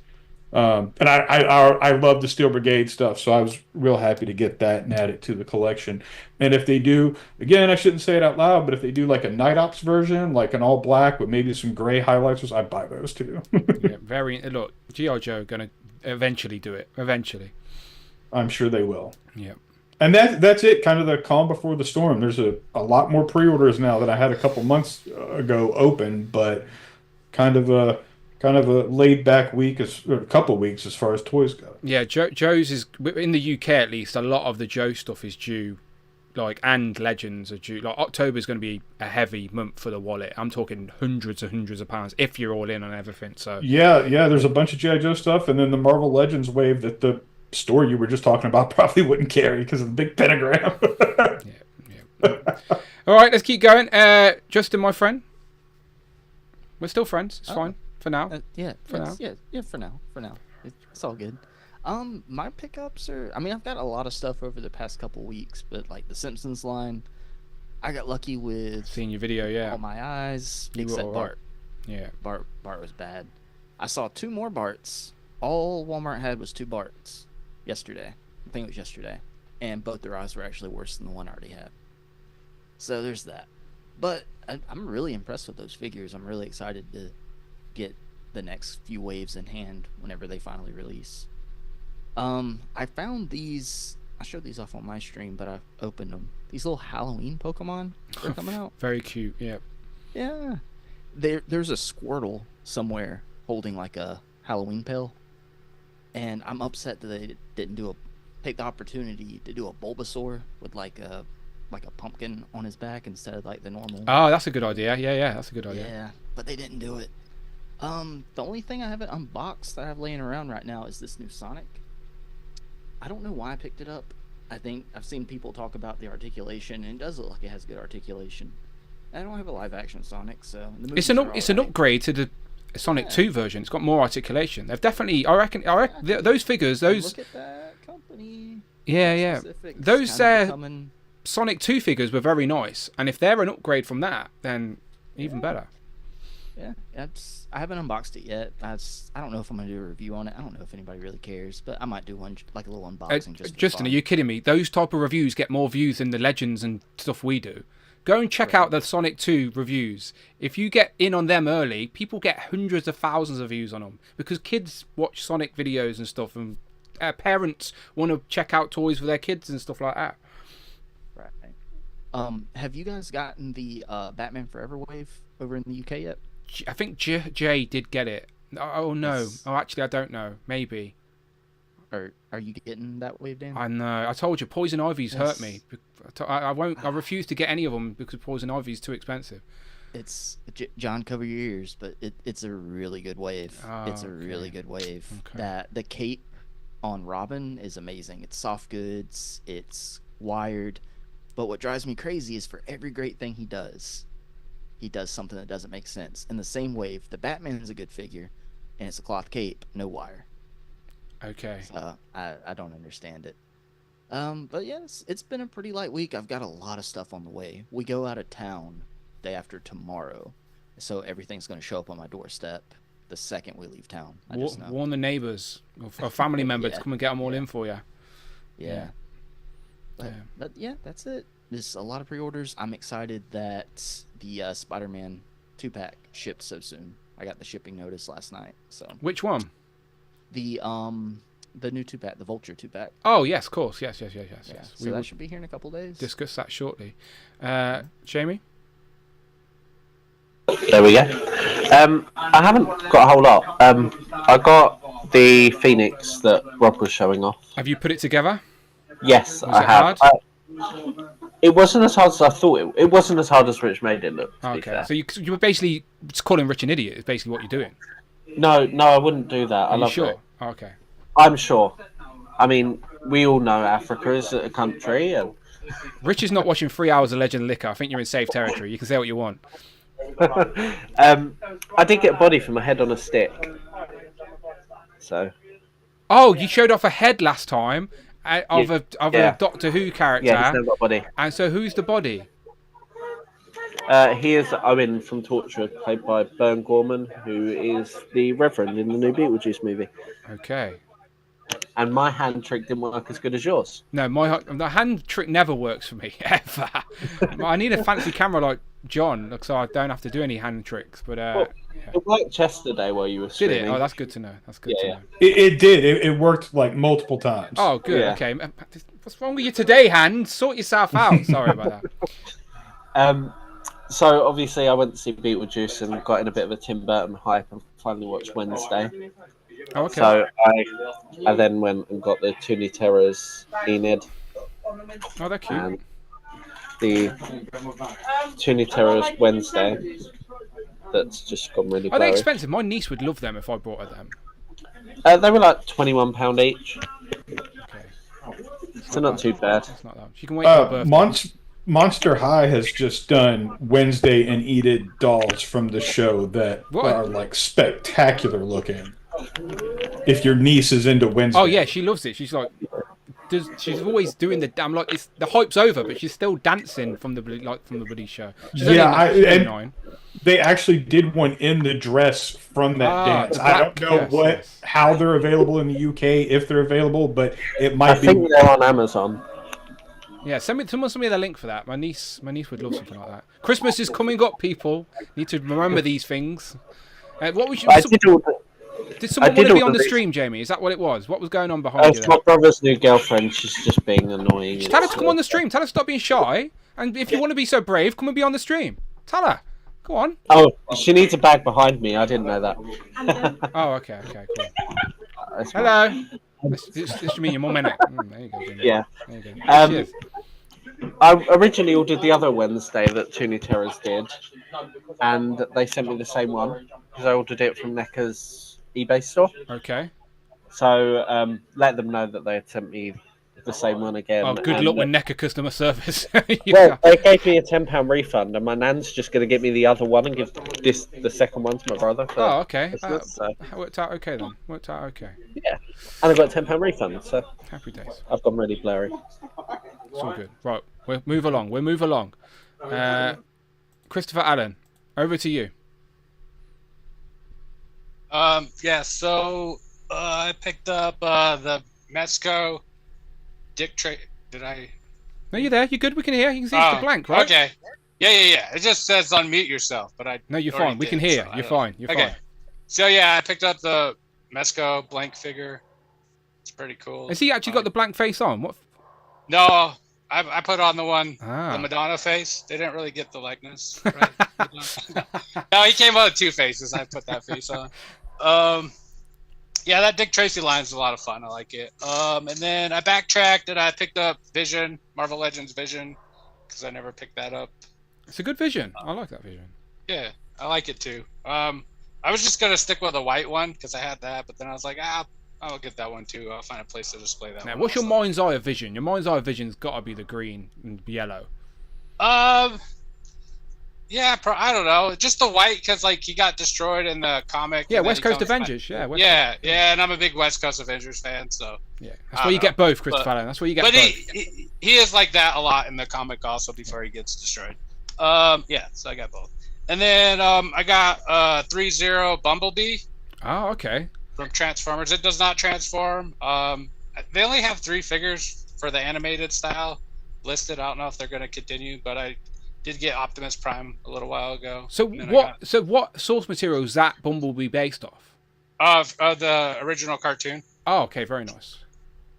And I love the Steel Brigade stuff, so I was real happy to get that and add it to the collection. And if they do, again, I shouldn't say it out loud, but if they do like a Night Ops version, like an all black with maybe some gray highlights, I'd buy those too. Yeah, look, G.I. Joe gonna eventually do it. Eventually, I'm sure they will. Yeah. And that's it, kind of the calm before the storm. There's a lot more pre-orders now than I had a couple months ago open, but kind of a laid back week, or a couple weeks as far as toys go. Yeah, Joe's is in the UK at least. A lot of the Joe stuff is due, and Legends are due. Like October is going to be a heavy month for the wallet. I'm talking hundreds and hundreds of pounds if you're all in on everything. So yeah, there's a bunch of G.I. Joe stuff, and then the Marvel Legends wave that the store you were just talking about probably wouldn't carry because of the big pentagram. yeah. All right, let's keep going. Justin, my friend, we're still friends. It's fine for now. For now. It's all good. My pickups are. I mean, I've got a lot of stuff over the past couple weeks, but like the Simpsons line, I got lucky with seeing your video. Yeah. All my eyes, except Bart. Yeah. Bart was bad. I saw 2 more Barts. All Walmart had was 2 Barts yesterday. I think it was yesterday, and both their eyes were actually worse than the one I already had. So there's that. But I'm really impressed with those figures. I'm really excited to get the next few waves in hand whenever they finally release. I found these. I showed these off on my stream, but I opened them. These little Halloween Pokemon are coming out. Very cute. Yeah. Yeah. There's a Squirtle somewhere holding like a Halloween pill, and I'm upset that they didn't take the opportunity to do a Bulbasaur with like a pumpkin on his back instead of like the normal. Oh, that's a good idea. Yeah, that's a good idea. Yeah, but they didn't do it. The only thing I haven't unboxed that I have laying around right now is this new Sonic. I don't know why I picked it up. I think I've seen people talk about the articulation, and it does look like it has good articulation. I don't have a live action Sonic, so it's an upgrade to the Sonic 2 version. It's got more articulation. They've definitely, I reckon those figures, those. Look at that company. Yeah. Those Sonic 2 figures were very nice, and if they're an upgrade from that, then even better. Yeah, I haven't unboxed it yet. I don't know if I'm gonna do a review on it. I don't know if anybody really cares, but I might do one, like a little unboxing. Justin, are you kidding me? Those type of reviews get more views than the Legends and stuff we do. Go and check out the Sonic 2 reviews. If you get in on them early, people get hundreds of thousands of views on them because kids watch Sonic videos and stuff, and parents want to check out toys for their kids and stuff like that. Right. Have you guys gotten the Batman Forever wave over in the UK yet? I think Jay did get it. Oh no! Yes. Oh, actually, I don't know. Maybe. Are you getting that wave, Dan? I know. I told you, Poison Ivy's hurt me. I won't. I refuse to get any of them because Poison Ivy's too expensive. It's John, cover your ears, but it's a really good wave. It's a really good wave. That the cape on Robin is amazing. It's soft goods. It's wired. But what drives me crazy is for every great thing he does something that doesn't make sense. In the same wave, the Batman is a good figure, and it's a cloth cape, no wire. Okay. So I don't understand it. But yes, it's been a pretty light week. I've got a lot of stuff on the way. We go out of town day after tomorrow, so everything's going to show up on my doorstep the second we leave town. I just know. Warn the neighbors or family member to come and get them all in for you. Yeah. But yeah, that's it. There's a lot of pre-orders. I'm excited that the Spider-Man 2-pack shipped so soon. I got the shipping notice last night. So which one? The new 2-pack, the Vulture 2-pack. Oh yes, of course, yes. So that should be here in a couple days. Discuss that shortly. Jamie. There we go. I haven't got a whole lot. I got the Phoenix that Rob was showing off. Have you put it together? Yes, I have. It wasn't as hard as I thought. It wasn't as hard as Rich made it look. Okay, so you were basically just calling Rich an idiot. Is basically what you're doing. No, I wouldn't do that. I love sure? it. Okay. I'm sure. I mean, we all know Africa is a country. And... Rich is not watching 3 hours of Legend Liquor. I think you're in safe territory. You can say what you want. I did get a body for my head on a stick. So. Oh, you showed off a head last time. Of a Doctor Who character. Yeah, he's got a body. And so who's the body? He is Owen from Torchwood, played by Bern Gorman, who is the Reverend in the new Beetlejuice movie. Okay. And my hand trick didn't work as good as yours. No, the hand trick never works for me, ever. I need a fancy camera like John, so I don't have to do any hand tricks. But it worked yesterday while you were streaming. Did it? Oh, that's good to know. That's good to know. It did. It worked like multiple times. Oh, good. Yeah. Okay. What's wrong with you today, hand? Sort yourself out. Sorry about that. So obviously I went to see Beetlejuice and got in a bit of a Tim Burton hype and finally watched Wednesday. Oh, okay. So I then went and got the Toony Terrors Enid. Oh, they're cute. And the Toony Terrors Wednesday. That's just gone really. Are they expensive? My niece would love them if I brought her them. They were like £21 each. Okay. So not too bad. It's not that. She can wait for her birthday. Monster High has just done Wednesday and Enid dolls from the show that are like spectacular looking. If your niece is into Wednesday. Oh yeah, she loves it. She's like, she's always doing the damn like the hype's over, but she's still dancing from the bloody show. She's only 9. They actually did one in the dress from that dance. I don't know how they're available in the UK, if they're available, but it might be. I think they're on Amazon. Yeah, someone send me the link for that. My niece would love something like that. Christmas is coming up, people. Need to remember these things. What was Did someone want to be on the stream, Jamie? Is that what it was? What was going on behind you? It's my brother's new girlfriend. She's just being annoying. Tell her to come on the stream. Tell her to stop being shy. And if you want to be so brave, come and be on the stream. Tell her. Go on. Oh, she needs a bag behind me. I didn't know that. Oh, okay, cool. Hello. This should mean your mum, innit? There you go, Jamie. Yeah. There you go. I originally ordered the other Wednesday that Toony Terrors did, and they sent me the same one because I ordered it from NECA's eBay store. Okay. So let them know that they had sent me the same one again. Oh, good luck with NECA customer service. Well, they gave me a £10 refund, and my nan's just going to give me the other one and give the second one to my brother. Oh, okay. So. Worked out okay then. Worked out okay. Yeah, and I got a £10 refund. So happy days. I've gone really blurry. It's all good. Right, we'll move along. Christopher Allen, over to you. Yeah. So I picked up the Mezco Dick Tray. Did I? No, you're there. You're good. We can hear. You can see it's the blank, right? Okay. Yeah. It just says unmute yourself, but I. No, you're fine. We can hear. So you're fine. You're fine. So yeah, I picked up the Mezco blank figure. It's pretty cool. Has he actually got the blank face on? What? No, I put on the Madonna face. They didn't really get the likeness. Right? No, he came out with 2 faces. I put that face on. Yeah, that Dick Tracy line is a lot of fun. I like it. And then I backtracked and I picked up Vision, Marvel Legends Vision, because I never picked that up. It's a good Vision. I like that Vision. Yeah, I like it too. I was just gonna stick with the white one because I had that, but then I was like, I'll get that one too. I'll find a place to display that. Now, what's your mind's eye of Vision? Your mind's eye of Vision's got to be the green and yellow. Yeah, I don't know. Just the white because like he got destroyed in the comic. Yeah, West Coast Avengers. Yeah, yeah, and I'm a big West Coast Avengers fan, so yeah, that's why you get both, Christopher Allen. That's why you get both. But he is like that a lot in the comic also before he gets destroyed. Yeah, so I got both, and then I got 3-0 Bumblebee. Oh, okay. From Transformers, it does not transform. They only have 3 figures for the animated style listed. I don't know if they're going to continue, but I did get Optimus Prime a little while ago. So what source material is that Bumblebee based off? Of the original cartoon. Oh, okay, very nice.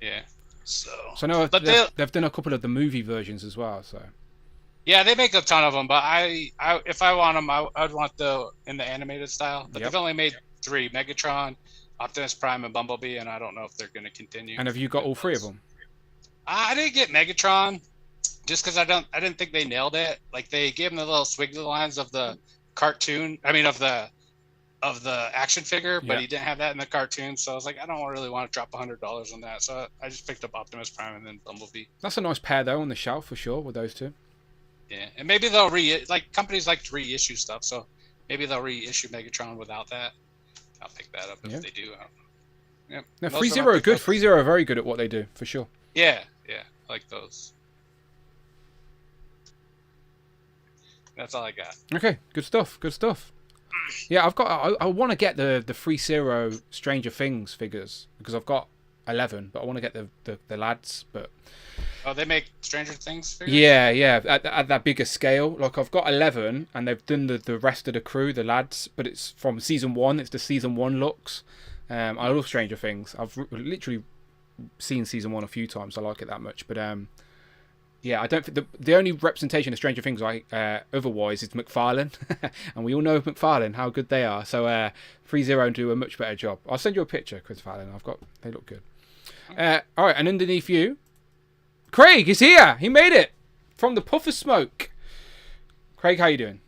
Yeah. So I know they've done a couple of the movie versions as well. So. Yeah, they make a ton of them, but I if I want them, I'd want in the animated style. But they've only made 3: Megatron, Optimus Prime, and Bumblebee, and I don't know if they're going to continue. And have you got all 3 of them? I didn't get Megatron. Just because I didn't think they nailed it. Like they gave him the little squiggly lines of the cartoon. I mean, of the action figure, but he didn't have that in the cartoon. So I was like, I don't really want to drop $100 on that. So I just picked up Optimus Prime and then Bumblebee. That's a nice pair though on the shelf for sure with those 2. Yeah, and maybe they'll companies like to reissue stuff, so maybe they'll reissue Megatron without that. I'll pick that up if they do. Yeah. No, 3-0 are good. 3-0 are very good at what they do for sure. Yeah, I like those. That's all I got. Okay, good stuff. Good stuff. Yeah, I want to get the 3-0 Stranger Things figures because I've got 11, but I want to get the lads. But oh, they make Stranger Things figures? Yeah, at that bigger scale. Like I've got 11, and they've done the rest of the crew, the lads, but it's from season 1. It's the season 1 looks. I love Stranger Things. I've literally seen season 1 a few times. I like it that much, but yeah, I don't think the only representation of Stranger Things otherwise is McFarlane, and we all know McFarlane how good they are. So 3-0 do a much better job. I'll send you a picture, Chris Fallon. They look good. All right, and underneath you, Craig is here. He made it from the puff of smoke. Craig, how you doing?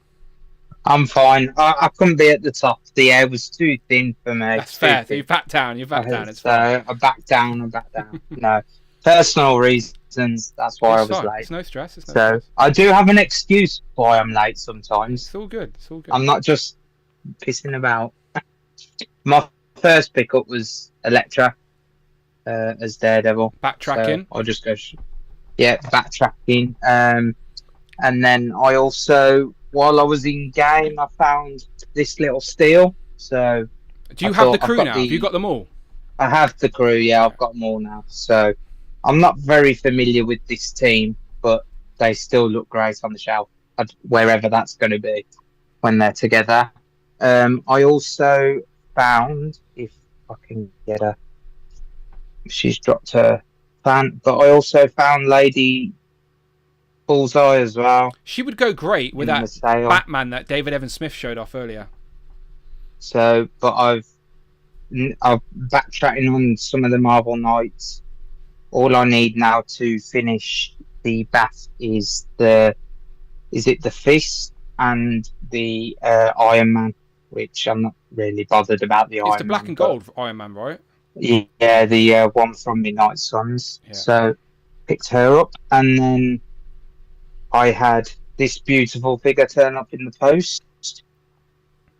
I'm fine. I couldn't be at the top. The air was too thin for me. That's fair. So you back down. You back down. It's fine. I backed down. No, personal reasons. That's why I was late. It's no stress. So I do have an excuse why I'm late sometimes. It's all good. It's all good. I'm not just pissing about. My first pickup was Elektra as Daredevil. Backtracking. So I'll just go. Backtracking. And then I also, while I was in game, I found this little steel. So do you have the crew now? Have you got them all? I have the crew. Yeah, I've got them all now. So I'm not very familiar with this team, but they still look great on the shelf, wherever that's going to be when they're together. I also found, if I can get her, she's dropped her fan, but I also found Lady Bullseye as well. She would go great with that Batman that David Evan Smith showed off earlier. So, but I've backtracking on some of the Marvel Knights. All I need now to finish the bat is the Fist and the Iron Man, which I'm not really bothered about the Iron Man. It's the black and gold Iron Man, right? Yeah, the one from Midnight Suns. Yeah. So picked her up, and then I had this beautiful figure turn up in the post.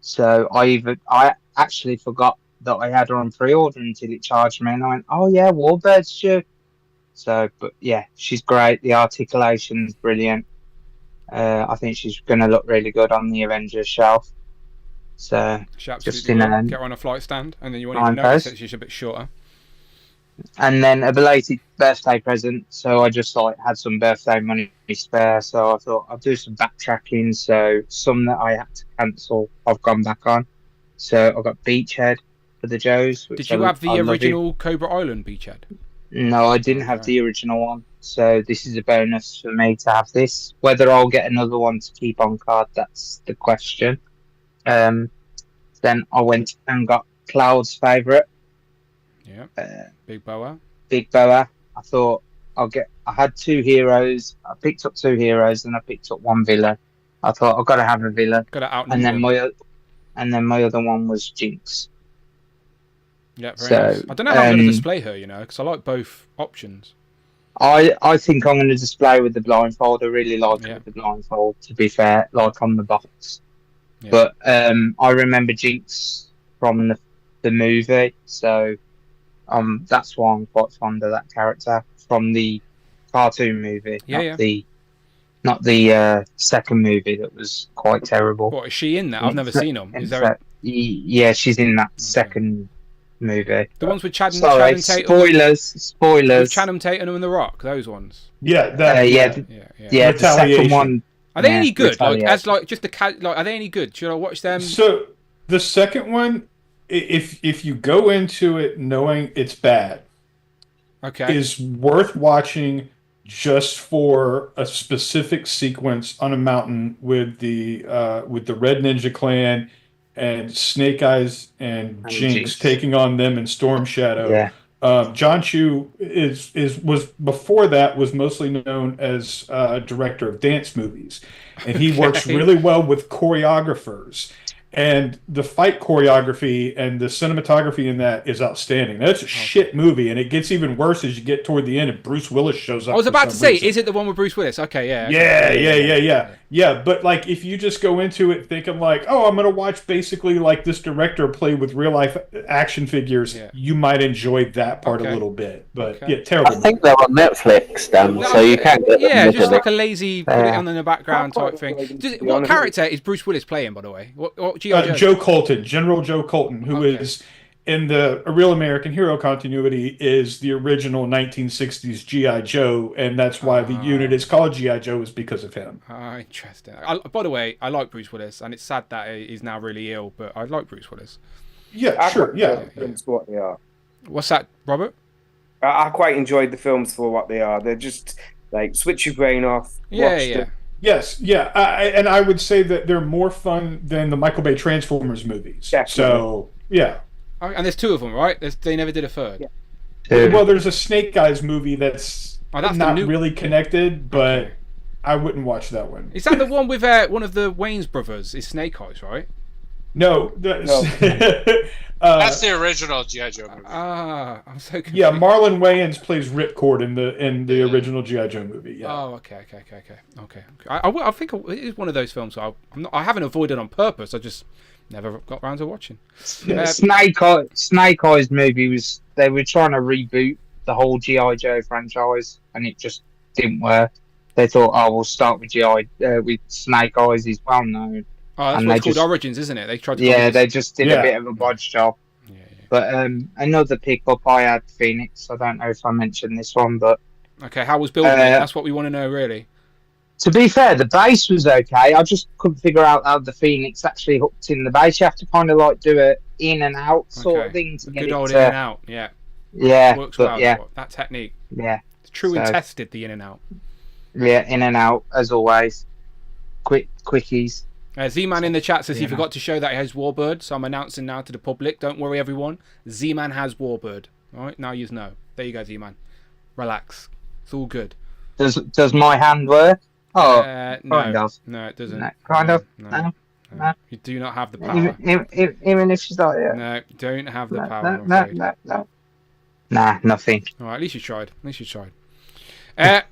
So I actually forgot that I had her on pre-order until it charged me, and I went, "Oh yeah, Warbird's due." So, but yeah, she's great. The articulation's brilliant. I think she's going to look really good on the Avengers shelf. So just get her on a flight stand, and then you won't even notice that she's a bit shorter. And then a belated birthday present. So I just had some birthday money spare. So I thought I'll do some backtracking. So some that I had to cancel, I've gone back on. So I got Beachhead for the Joes. Did you have the original Cobra Island Beachhead? No, I didn't have the original one. So this is a bonus for me to have this. Whether I'll get another one to keep on card, that's the question. Then I went and got Cloud's favourite. Yeah. Big Boa. I thought I had 2 heroes. I picked up 2 heroes and I picked up 1 villain. I thought I've got to have a villain. Got to outnumber. And then my other one was Jinx. Yeah, very nice. I don't know how I'm going to display her, because I like both options. I think I'm going to display with the blindfold. I really like it with the blindfold, to be fair, like on the box. Yeah. But I remember Jinx from the movie, so that's why I'm quite fond of that character from the cartoon movie. Not the second movie that was quite terrible. What, is she in that? I've never seen them. Yeah, she's in that second movie. The ones with Channing Tatum. Spoilers. With Channing Tatum and The Rock. Those ones. Yeah. The second one. Are they any good? Are they any good? Should I watch them? So the second one, if you go into it knowing it's bad, is worth watching just for a specific sequence on a mountain with the Red Ninja Clan and Snake Eyes and Jinx taking on them in Storm Shadow. Yeah. John Chu was before that was mostly known as a director of dance movies, and he works really well with choreographers. And the fight choreography and the cinematography in that is outstanding. That's a shit movie, and it gets even worse as you get toward the end and Bruce Willis shows up. I was about to say, is it the one with Bruce Willis? Okay, yeah. Yeah. Yeah, but like if you just go into it thinking like, oh, I'm gonna watch basically like this director play with real life action figures, you might enjoy that part a little bit. But yeah, terrible. I think they're on Netflix, Dan, so you can't get them. Yeah, just like a lazy put it on in the background type thing. What character is Bruce Willis playing, by the way? What G.I. Joe? Joe Colton, General Joe Colton, who is in the A Real American Hero continuity, is the original 1960s G.I. Joe, and that's why the unit is called G.I. Joe, is because of him. Interesting. By the way, I like Bruce Willis, and it's sad that he's now really ill, but I like Bruce Willis. Yeah, sure, yeah. What they are. What's that, Robert? I quite enjoyed the films for what they are. They're just like switch your brain off. Yes, yeah, and I would say that they're more fun than the Michael Bay Transformers movies. Definitely. So, yeah. And there's two of them, right? They never did a third. Well, there's a Snake Eyes movie that's that's not really connected, but I wouldn't watch that one. Is that the one with one of the Wayans brothers? Is Snake Eyes, right? No. That's the original G.I. Joe movie. I'm so confused. Yeah, Marlon Wayans plays Ripcord in the original G.I. Joe movie. Yeah. Oh, okay. I think it is one of those films. I haven't avoided on purpose. I just never got around to watching. Snake Eyes movie they were trying to reboot the whole G.I. Joe franchise, and it just didn't work. They thought, we'll start with with Snake Eyes. He's well known. Oh, that's what's called Origins, isn't it? They tried to. Yeah, they just did a bit of a bodge job. But another pickup, I had Phoenix. I don't know if I mentioned this one, but okay, how was building it? That's what we want to know, really. To be fair, the base was okay. I just couldn't figure out how the Phoenix actually hooked in the base. You have to kind of like do it in and out sort of thing to get good it. Old in and out, yeah. Yeah, works well. That technique. Yeah, it's true and tested. The in and out. Yeah, in and out as always. Quickies. Z-Man in the chat says he forgot to show that he has Warbird, so I'm announcing now to the public. Don't worry, everyone. Z-Man has Warbird. All right, now you know. There you go, Z-Man. Relax. It's all good. Does my hand work? Oh, kind of. No, it doesn't. No, kind of. No. You do not have the power. Even if she's like, no, don't have the power. No. Nah, nothing. All right, at least you tried.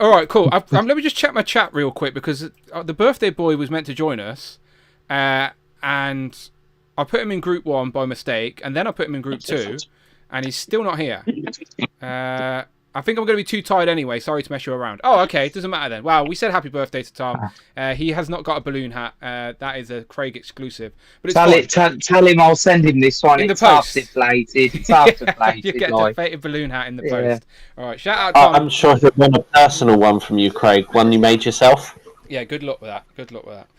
All right, cool. Let me just check my chat real quick because the birthday boy was meant to join us, and I put him in group 1 by mistake, and then I put him in group 2, and he's still not here. I think I'm going to be too tired anyway. Sorry to mess you around. Oh, okay. It doesn't matter then. Wow, we said happy birthday to Tom. He has not got a balloon hat. That is a Craig exclusive. But tell him I'll send him this one. In it's the post. Half deflated. It's half deflated. You get a deflated balloon hat in the post. All right, shout out Tom. I'm sure he'll want a personal one from you, Craig. One you made yourself. Yeah, good luck with that.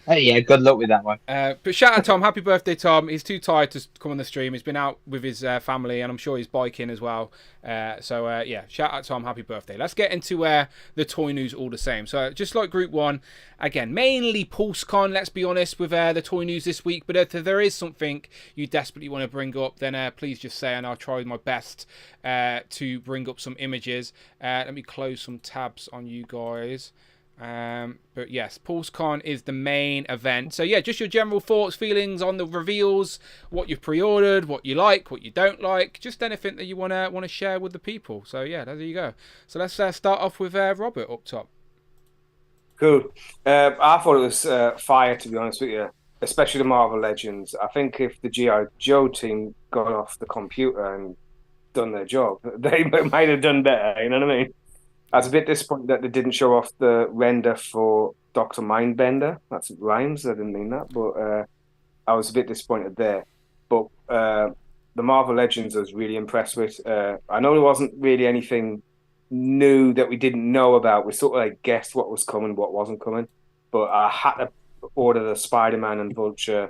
Hey, yeah, good luck with that one. But shout out Tom, happy birthday, Tom. He's too tired to come on the stream. He's been out with his family, and I'm sure he's biking as well. So shout out Tom, happy birthday. Let's get into the toy news all the same. So just like Group 1, again, mainly Pulse Con, let's be honest, with the toy news this week. But if there is something you desperately want to bring up, then please just say, and I'll try my best to bring up some images. Let me close some tabs on you guys. But yes, Pulse Con is the main event. So yeah, just your general thoughts, feelings on the reveals, what you've pre-ordered, what you like, what you don't like, just anything that you want to share with the people. So yeah, there you go. So let's start off with Robert up top. Cool. I thought it was fire, to be honest with you, especially the Marvel Legends. I think if the G.I. Joe team got off the computer and done their job, they might have done better, you know what I mean? I was a bit disappointed that they didn't show off the render for Dr. Mindbender. That's rhymes. I didn't mean that, but I was a bit disappointed there. But the Marvel Legends I was really impressed with. I know there wasn't really anything new that we didn't know about. We sort of like guessed what was coming, what wasn't coming. But I had to order the Spider-Man and Vulture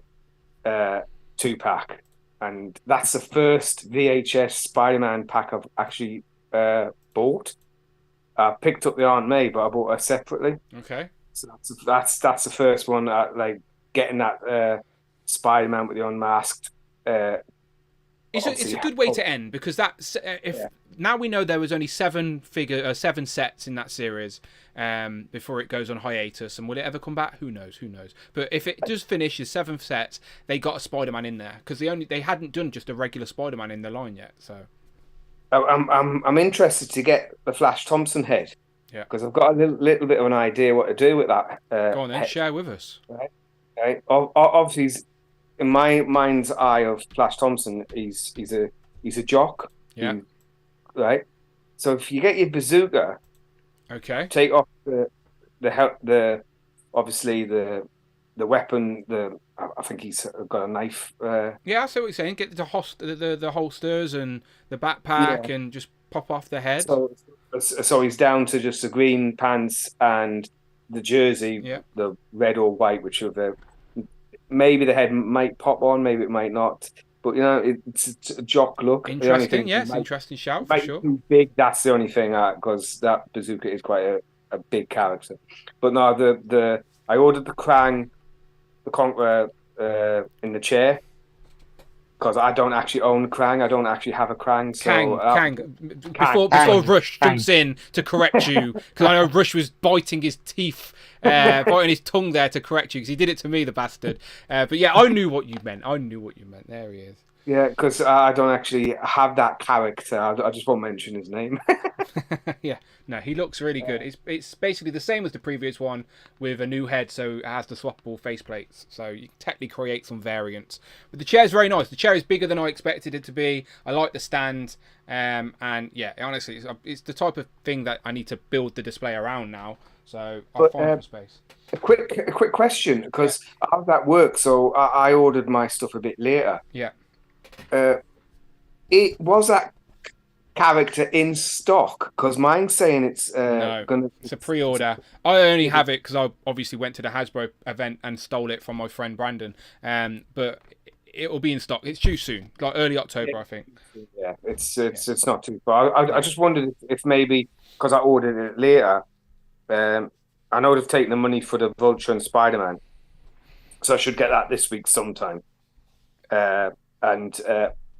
2-pack. And that's the first VHS Spider-Man pack I've actually bought. I picked up the Aunt May, but I bought her separately. Okay. So that's the first one. Like getting that Spider-Man with the unmasked. It's a good way to end because now we know there was only 7 sets in that series before it goes on hiatus, and will it ever come back? Who knows? But if it does finish the 7th set, they got a Spider-Man in there because they hadn't done just a regular Spider-Man in the line yet. So. I'm interested to get the Flash Thompson head. Yeah. Because I've got a little bit of an idea what to do with that. Go on then, share with us. Right. Obviously, in my mind's eye of Flash Thompson, he's a jock. Yeah. Right. So if you get your bazooka, take off the obviously the weapon. I think he's got a knife. Yeah, I see what you're saying. Get the holsters and the backpack and just pop off the head. So he's down to just the green pants and the jersey, the red or white, whichever. Maybe the head might pop on, maybe it might not. But it's a jock look. Interesting, yes, interesting shout for sure. Too big. That's the only thing, because that bazooka is quite a big character. But no, I ordered the Krang, the Conqueror in the chair. Because I don't actually own Krang, I don't actually have a Krang. So, Kang. Before Rush jumps in to correct you, because I know Rush was biting his teeth, biting his tongue there to correct you, because he did it to me, the bastard. But yeah, I knew what you meant. There he is. Yeah, because I don't actually have that character. I just won't mention his name. Yeah, no, he looks really good. It's basically the same as the previous one with a new head, so it has the swappable faceplates. So you can technically create some variants. But the chair is very nice. The chair is bigger than I expected it to be. I like the stand, and yeah, honestly, it's the type of thing that I need to build the display around now. So I'll find some space. A quick question, because how does that work? So I ordered my stuff a bit later. Yeah. It was that character in stock, because mine's saying it's it's a pre-order. I only have it because I obviously went to the Hasbro event and stole it from my friend Brandon. But it will be in stock. It's due soon, like early October, I think. Yeah, it's not too far. I just wondered if maybe because I ordered it later, I know they've taken the money for the Vulture and Spider-Man, so I should get that this week sometime. And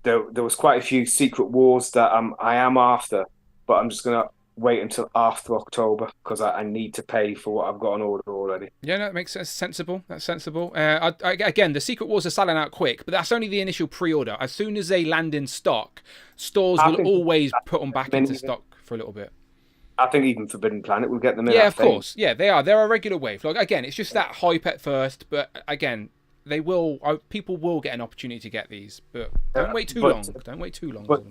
there was quite a few Secret Wars that I am after, but I'm just gonna wait until after October because I need to pay for what I've got on order already. Yeah, no, that makes sense. Sensible. That's sensible. Again, the Secret Wars are selling out quick, but that's only the initial pre-order. As soon as they land in stock, stores will always put them back into stock for a little bit. I think even Forbidden Planet will get them in. Yeah, of course. Yeah, they are. They're a regular wave. Like again, it's just that hype at first, but again, they will. People will get an opportunity to get these, but don't wait too long. Don't wait too long. But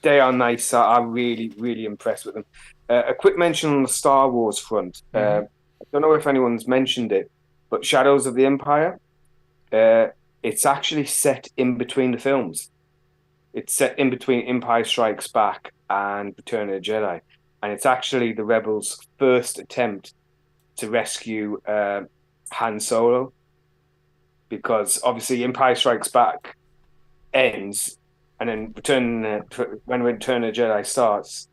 they are nice. I'm really impressed with them. A quick mention on the Star Wars front. I don't know if anyone's mentioned it, but Shadows of the Empire. It's actually set in between the films. It's set in between Empire Strikes Back and Return of the Jedi. And it's actually the Rebels' first attempt to rescue Han Solo. Because obviously Empire Strikes Back ends, and then when Return of the Jedi starts,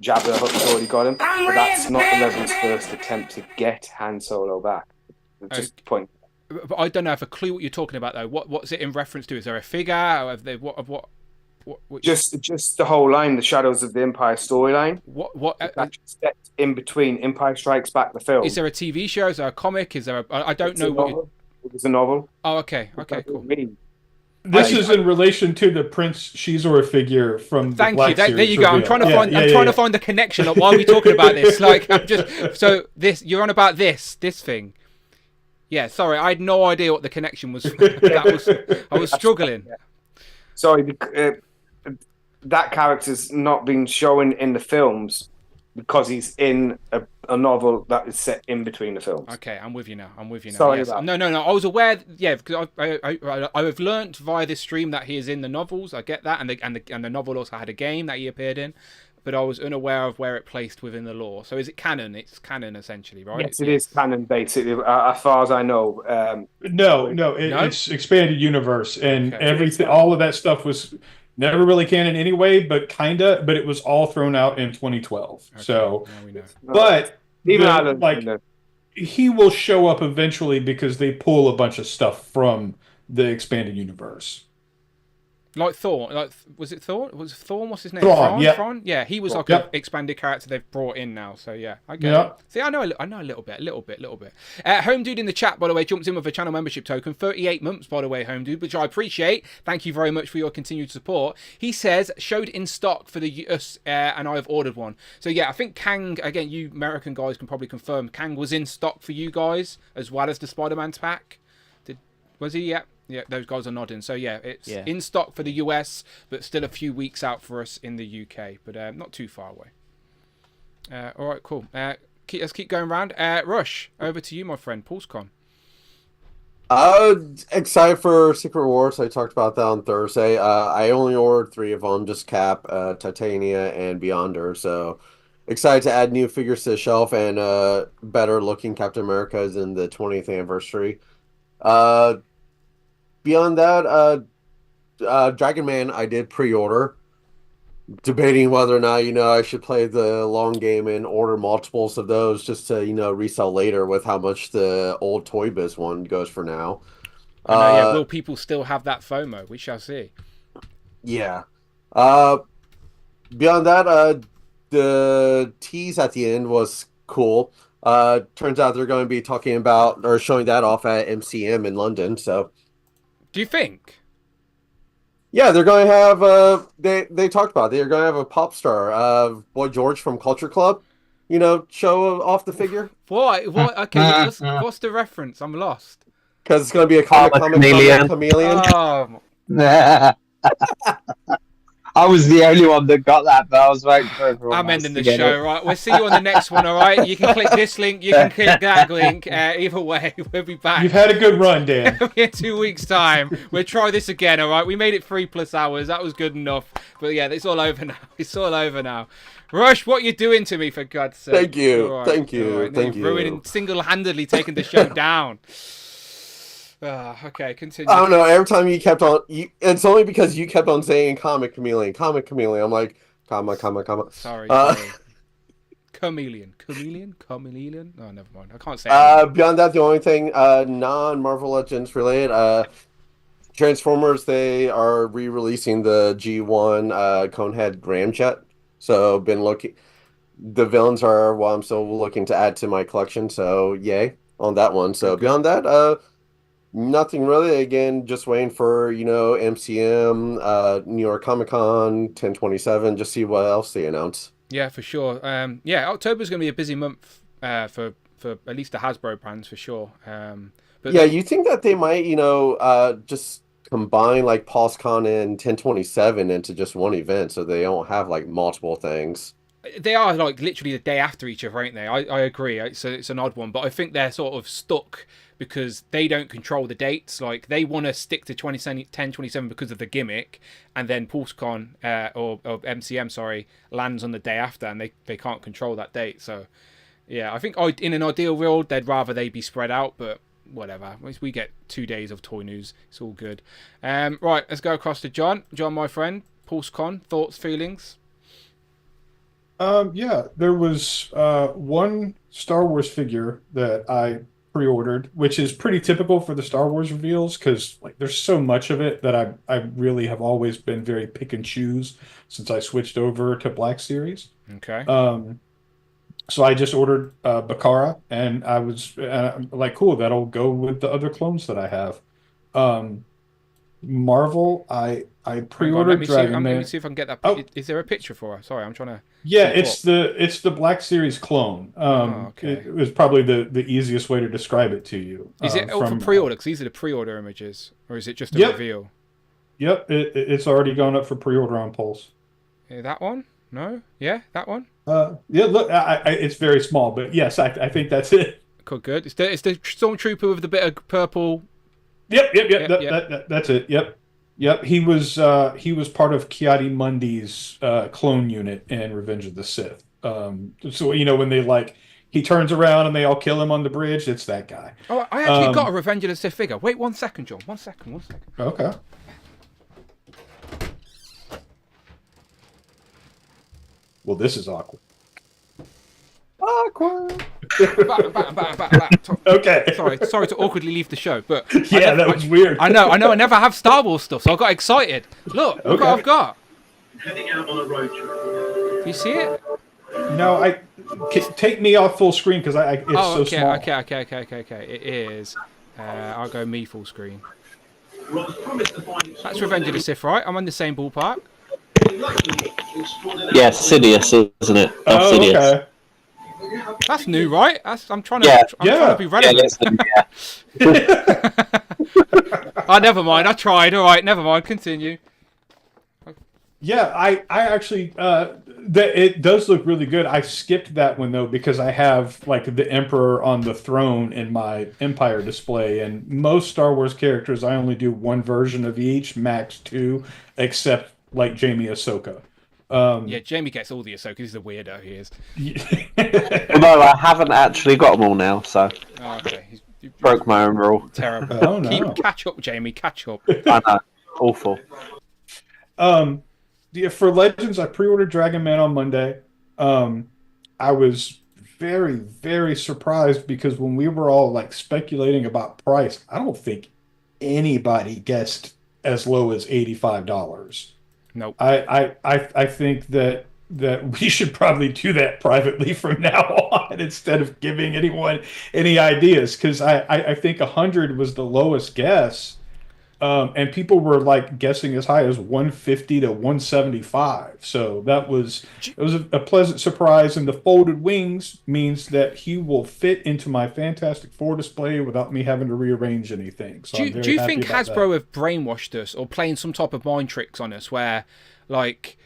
Jabba the Hutt's already got him. But that's not the Rebels' first attempt to get Han Solo back. Just the point. But I don't have a clue what you're talking about, though. What's it in reference to? Is there a figure? Or have they, what Just the whole line, the Shadows of the Empire storyline. What set in between Empire Strikes Back, the film. Is there a TV show? Is there a comic? Is there I don't know what. It was a novel. Oh, okay, cool. This is in relation to the Prince Shizor figure from the Thank Black you. There Series you go. I'm trying to find. I'm trying to find the connection. Like, why are we talking about this? Like, I'm just you're on about this thing. Yeah, sorry, I had no idea what the connection was. I was struggling. Sorry, that character's not been shown in the films because he's in a novel that is set in between the films. Okay, I'm with you now. Sorry yes. about No. I was aware. Yeah, because I have learnt via this stream that he is in the novels. I get that, and the novel also had a game that he appeared in, but I was unaware of where it placed within the lore. So is it canon? It's canon essentially, right? Yes, it is canon basically. As far as I know. It's expanded universe, and everything. All of that stuff was never really canon anyway, but it was all thrown out in 2012. Okay, so, now we know. but even he will show up eventually because they pull a bunch of stuff from the expanded universe. Like Thorn, was it Thorn? Was it Thorn? What's his name? Thrawn, yeah. Thrawn? Yeah, he was like Yep. an expanded character they've brought in now. So yeah, I get it. See, I know a little bit. Home Dude in the chat, by the way, jumps in with a channel membership token, 38 months, by the way, Home Dude, which I appreciate. Thank you very much for your continued support. He says showed in stock for the US, and I've ordered one. So yeah, I think Kang, again, you American guys can probably confirm, Kang was in stock for you guys as well as the Spider-Man pack. Was he? Yeah. Yeah, those guys are nodding. So yeah, it's in stock for the US, but still a few weeks out for us in the UK, but not too far away. All right, cool. Let's keep going around. Rush, over to you, my friend. Pulse Con. Excited for Secret Wars. I talked about that on Thursday. I only ordered 3 of them, just Cap, Titania, and Beyonder. So excited to add new figures to the shelf, and better looking Captain America is in the 20th anniversary. Beyond that, Dragon Man I did pre-order, debating whether or not I should play the long game and order multiples of those just to resell later with how much the old Toy Biz one goes for now. Will people still have that FOMO? We shall see. Yeah. Beyond that, the tease at the end was cool. Turns out they're going to be talking about or showing that off at MCM in London. So. Do you think? Yeah, they're going to have. They talked about it. They're going to have a pop star, Boy George from Culture Club, show off the figure. What? Okay, what's the reference? I'm lost. Because it's going to be a comic chameleon. Oh. I was the only one that got that, but I was waiting for everyone. I'm ending the show, right? We'll see you on the next one, all right? You can click this link, you can click that link. Either way, we'll be back. You've had a good run, Dan. In 2 weeks' time, we'll try this again, all right? We made it 3+ hours. That was good enough. But yeah, it's all over now. It's all over now. Rush, what you doing to me, for God's sake? Thank you. Right. Thank you. Right. Thank you. Ruining, single-handedly taking the show down. Okay, continue. I don't know. Every time you kept on, it's only because you kept on saying comic chameleon. I'm like, comma. Sorry. Chameleon. Oh, never mind. I can't say it. Beyond that, the only thing non-Marvel Legends related, Transformers, they are re-releasing the G1 Conehead Ramjet. So been looking. The villains are what I'm still looking to add to my collection. So yay on that one. So beyond that, nothing really. Again, just waiting for MCM, New York Comic Con, 10/27. Just see what else they announce. Yeah, for sure. October's going to be a busy month for at least the Hasbro brands for sure. But yeah, you think that they might just combine like PulseCon and 10/27 into just one event, so they don't have like multiple things. They are like literally the day after each other, ain't they? I agree. So it's an odd one, but I think they're sort of stuck because they don't control the dates. Like they want to stick to 10/27 because of the gimmick, and then PulseCon or MCM, sorry, lands on the day after, and they can't control that date. So yeah, I think in an ideal world they'd rather they be spread out, but whatever. We get 2 days of toy news. It's all good. Right, let's go across to John. John, my friend, PulseCon, thoughts, feelings. Yeah, there was one Star Wars figure that I pre-ordered, which is pretty typical for the Star Wars reveals because like there's so much of it that I really have always been very pick and choose since I switched over to Black Series. Okay. So I just ordered Bakara, and I was like, cool, that'll go with the other clones that I have. Marvel, I pre-ordered Dragon Man. Let me see if I can get that. Oh. Is there a picture for her? Sorry, I'm trying to. Yeah, it's the Black Series clone. Okay. It was probably the easiest way to describe it to you. Is it for pre-order? Because these are the pre-order images, or is it just a reveal? Yep, it's already gone up for pre-order on Pulse. That one? No? Yeah, that one. Yeah, look, it's very small, but yes, I think that's it. Cool, good. It's the Stormtrooper with the bit of purple. Yep. That's it. Yep. He was part of Ki-Adi-Mundi's clone unit in Revenge of the Sith. So when he turns around and they all kill him on the bridge, it's that guy. Oh, I actually got a Revenge of the Sith figure. Wait 1 second, John. 1 second. Okay. Well, this is awkward. Okay. Sorry to awkwardly leave the show, but yeah, that was weird. I know. I never have Star Wars stuff, so I got excited. Look what I've got. Heading out on a road trip. Do you see it? No, take me off full screen because it's so small. Okay. It is. I'll go me full screen. That's Revenge of the Sith, right? I'm on the same ballpark. Yeah, Sidious, isn't it? Oh, Sidious. okay. That's new, right? I'm trying to be relevant. Oh, never mind. I tried. All right, never mind. Continue. Yeah, I actually it does look really good. I skipped that one though because I have like the Emperor on the throne in my Empire display, and most Star Wars characters I only do one version of each, max 2, except like Jaime Ahsoka. Yeah, Jamie gets all the Ahsoka. He's a weirdo. He is. Although I haven't actually got them all now, so okay. Broke my own rule. Terrible. Oh, no. Catch up, Jamie. Catch up. I know. Awful. For Legends, I pre-ordered Dragon Man on Monday. I was very, very surprised because when we were all like speculating about price, I don't think anybody guessed as low as $85. Nope. I think that we should probably do that privately from now on instead of giving anyone any ideas, because I think 100 was the lowest guess. And people were like guessing as high as 150 to 175. So it was a pleasant surprise. And the folded wings means that he will fit into my Fantastic Four display without me having to rearrange anything. So do you think Hasbro have brainwashed us or playing some type of mind tricks on us where, like,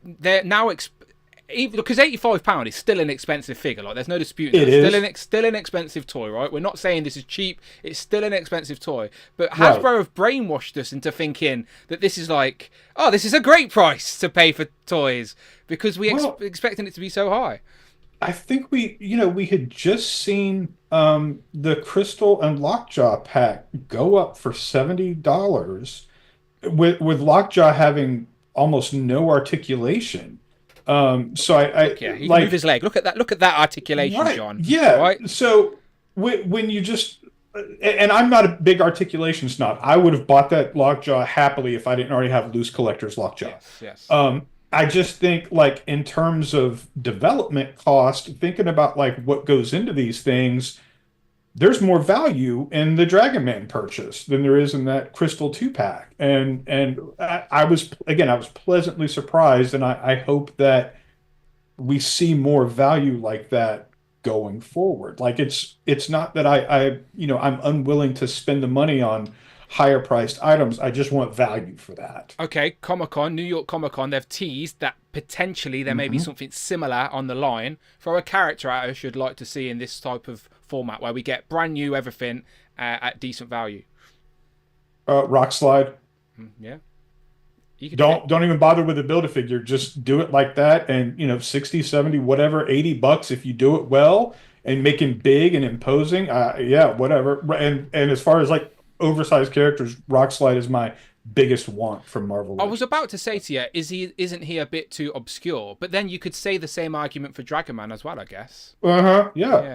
they're now because £85 is still an expensive figure. Like, there's no disputing. It's still an expensive toy, right? We're not saying this is cheap. It's still an expensive toy. But Hasbro have brainwashed us into thinking that this is like, oh, this is a great price to pay for toys because we expecting it to be so high. I think we had just seen the Crystal and Lockjaw pack go up for $70 with Lockjaw having almost no articulation. So he can move his leg. Look at that articulation, right, John. Yeah. Right. So when you just, and I'm not a big articulation snob. I would have bought that Lockjaw happily if I didn't already have loose collector's Lockjaw. Yes. I just think, like, in terms of development cost, thinking about like what goes into these things, there's more value in the Dragon Man purchase than there is in that Crystal 2-pack. And I was pleasantly surprised, and I hope that we see more value like that going forward. Like, it's not that I'm unwilling to spend the money on higher priced items. I just want value for that. Okay, Comic-Con, New York Comic-Con, they've teased that potentially there may be something similar on the line for a character I should like to see in this type of format where we get brand new everything at decent value. Rock Slide. Yeah. Don't even bother with the Build-A-Figure. Just do it like that, and 60, 70, whatever, $80 if you do it well and make him big and imposing. Yeah, whatever. And as far as like oversized characters, Rock Slide is my biggest want from Marvel. I was about to say to you, isn't he a bit too obscure? But then you could say the same argument for Dragon Man as well, I guess. Yeah,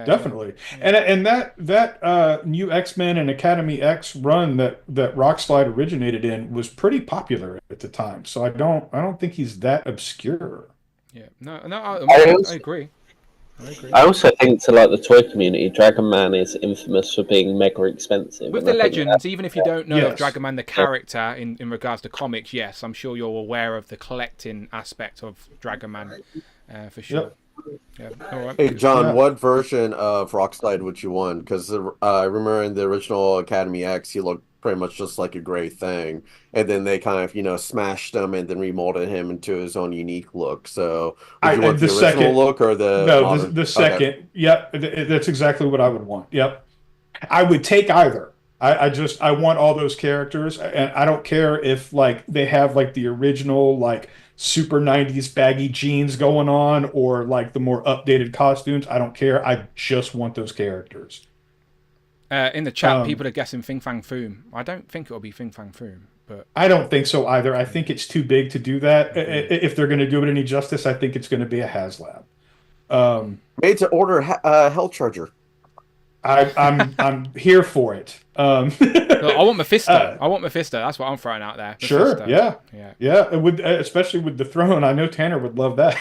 definitely. Yeah. And that new X-Men and Academy X run that Rock Slide originated in was pretty popular at the time. So I don't think he's that obscure. Yeah, I agree. I also think, to like the toy community, Dragon Man is infamous for being mega expensive. With the Legends, even if you don't know of Dragon Man the character in regards to comics, yes, I'm sure you're aware of the collecting aspect of Dragon Man for sure. Yeah. All right. Hey John, what version of Rockslide would you want? Because I remember in the original Academy X, he looked pretty much just like a gray thing, and then they kind of smashed him and then remolded him into his own unique look. So would you want the original second look or the second? Okay. Yep, that's exactly what I would want. Yep, I would take either. I want all those characters, and I don't care if like they have like the original like super 90s baggy jeans going on or like the more updated costumes. I don't care. I just want those characters. In the chat, people are guessing Fing Fang Foom. I don't think it'll be Fing Fang Foom, but I don't think so either. I think it's too big to do that. If they're going to do it any justice, I think it's going to be a HasLab. Made to order Hell Charger. I'm here for it. Look, I want Mephisto. I want Mephisto. That's what I'm throwing out there. Sure. Mephisto. Yeah. With especially with the throne, I know Tanner would love that.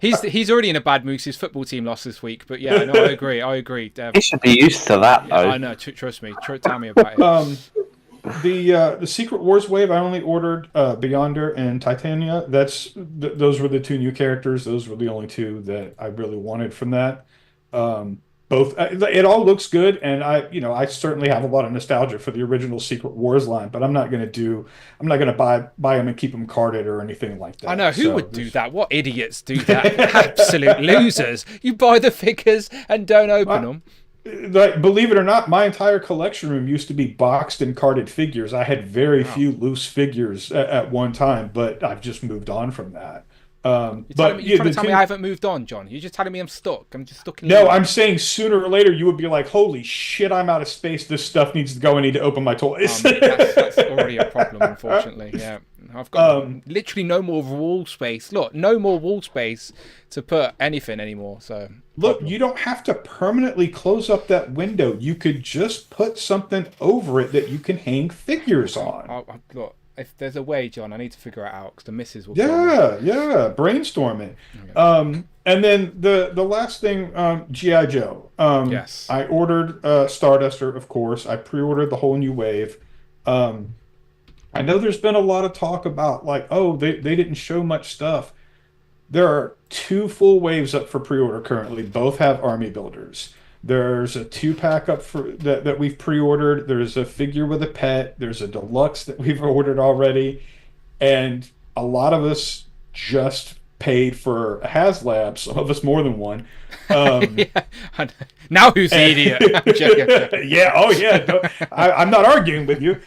He's already in a bad mood. His football team lost this week, but yeah, no, I agree. He should be used to that though. I know. Trust me. Tell me about it. The Secret Wars wave, I only ordered Beyonder and Titania. Those were the two new characters. Those were the only two that I really wanted from that. Both it all looks good, and I certainly have a lot of nostalgia for the original Secret Wars line, but I'm not gonna buy them and keep them carded or anything like that. I know who would do that. What idiots do that? Absolute losers. You buy the figures and don't open them. Like, believe it or not, my entire collection room used to be boxed and carded figures. I had very few loose figures at one time, but I've just moved on from that. You're trying to tell me I haven't moved on, John. You're just telling me I'm stuck. I'm just stuck in. No, I'm saying sooner or later you would be like, "Holy shit, I'm out of space. This stuff needs to go. I need to open my toys." That's already a problem, unfortunately. Yeah, I've got literally no more wall space. Look, no more wall space to put anything anymore. So look, you don't have to permanently close up that window. You could just put something over it that you can hang figures on. Look. If there's a way, John, I need to figure it out because the missus will. Brainstorm it. And then the last thing, G.I. Joe. Yes. I ordered Starduster, of course. I pre-ordered the whole new wave. I know there's been a lot of talk about they didn't show much stuff. There are 2 full waves up for pre-order currently. Both have army builders. There's a 2-pack up for that we've pre-ordered. There's a figure with a pet. There's a deluxe that we've ordered already, and a lot of us just paid for a HasLab. Some of us more than one. Now who's the idiot? I'm joking. Yeah. Oh yeah. I'm not arguing with you.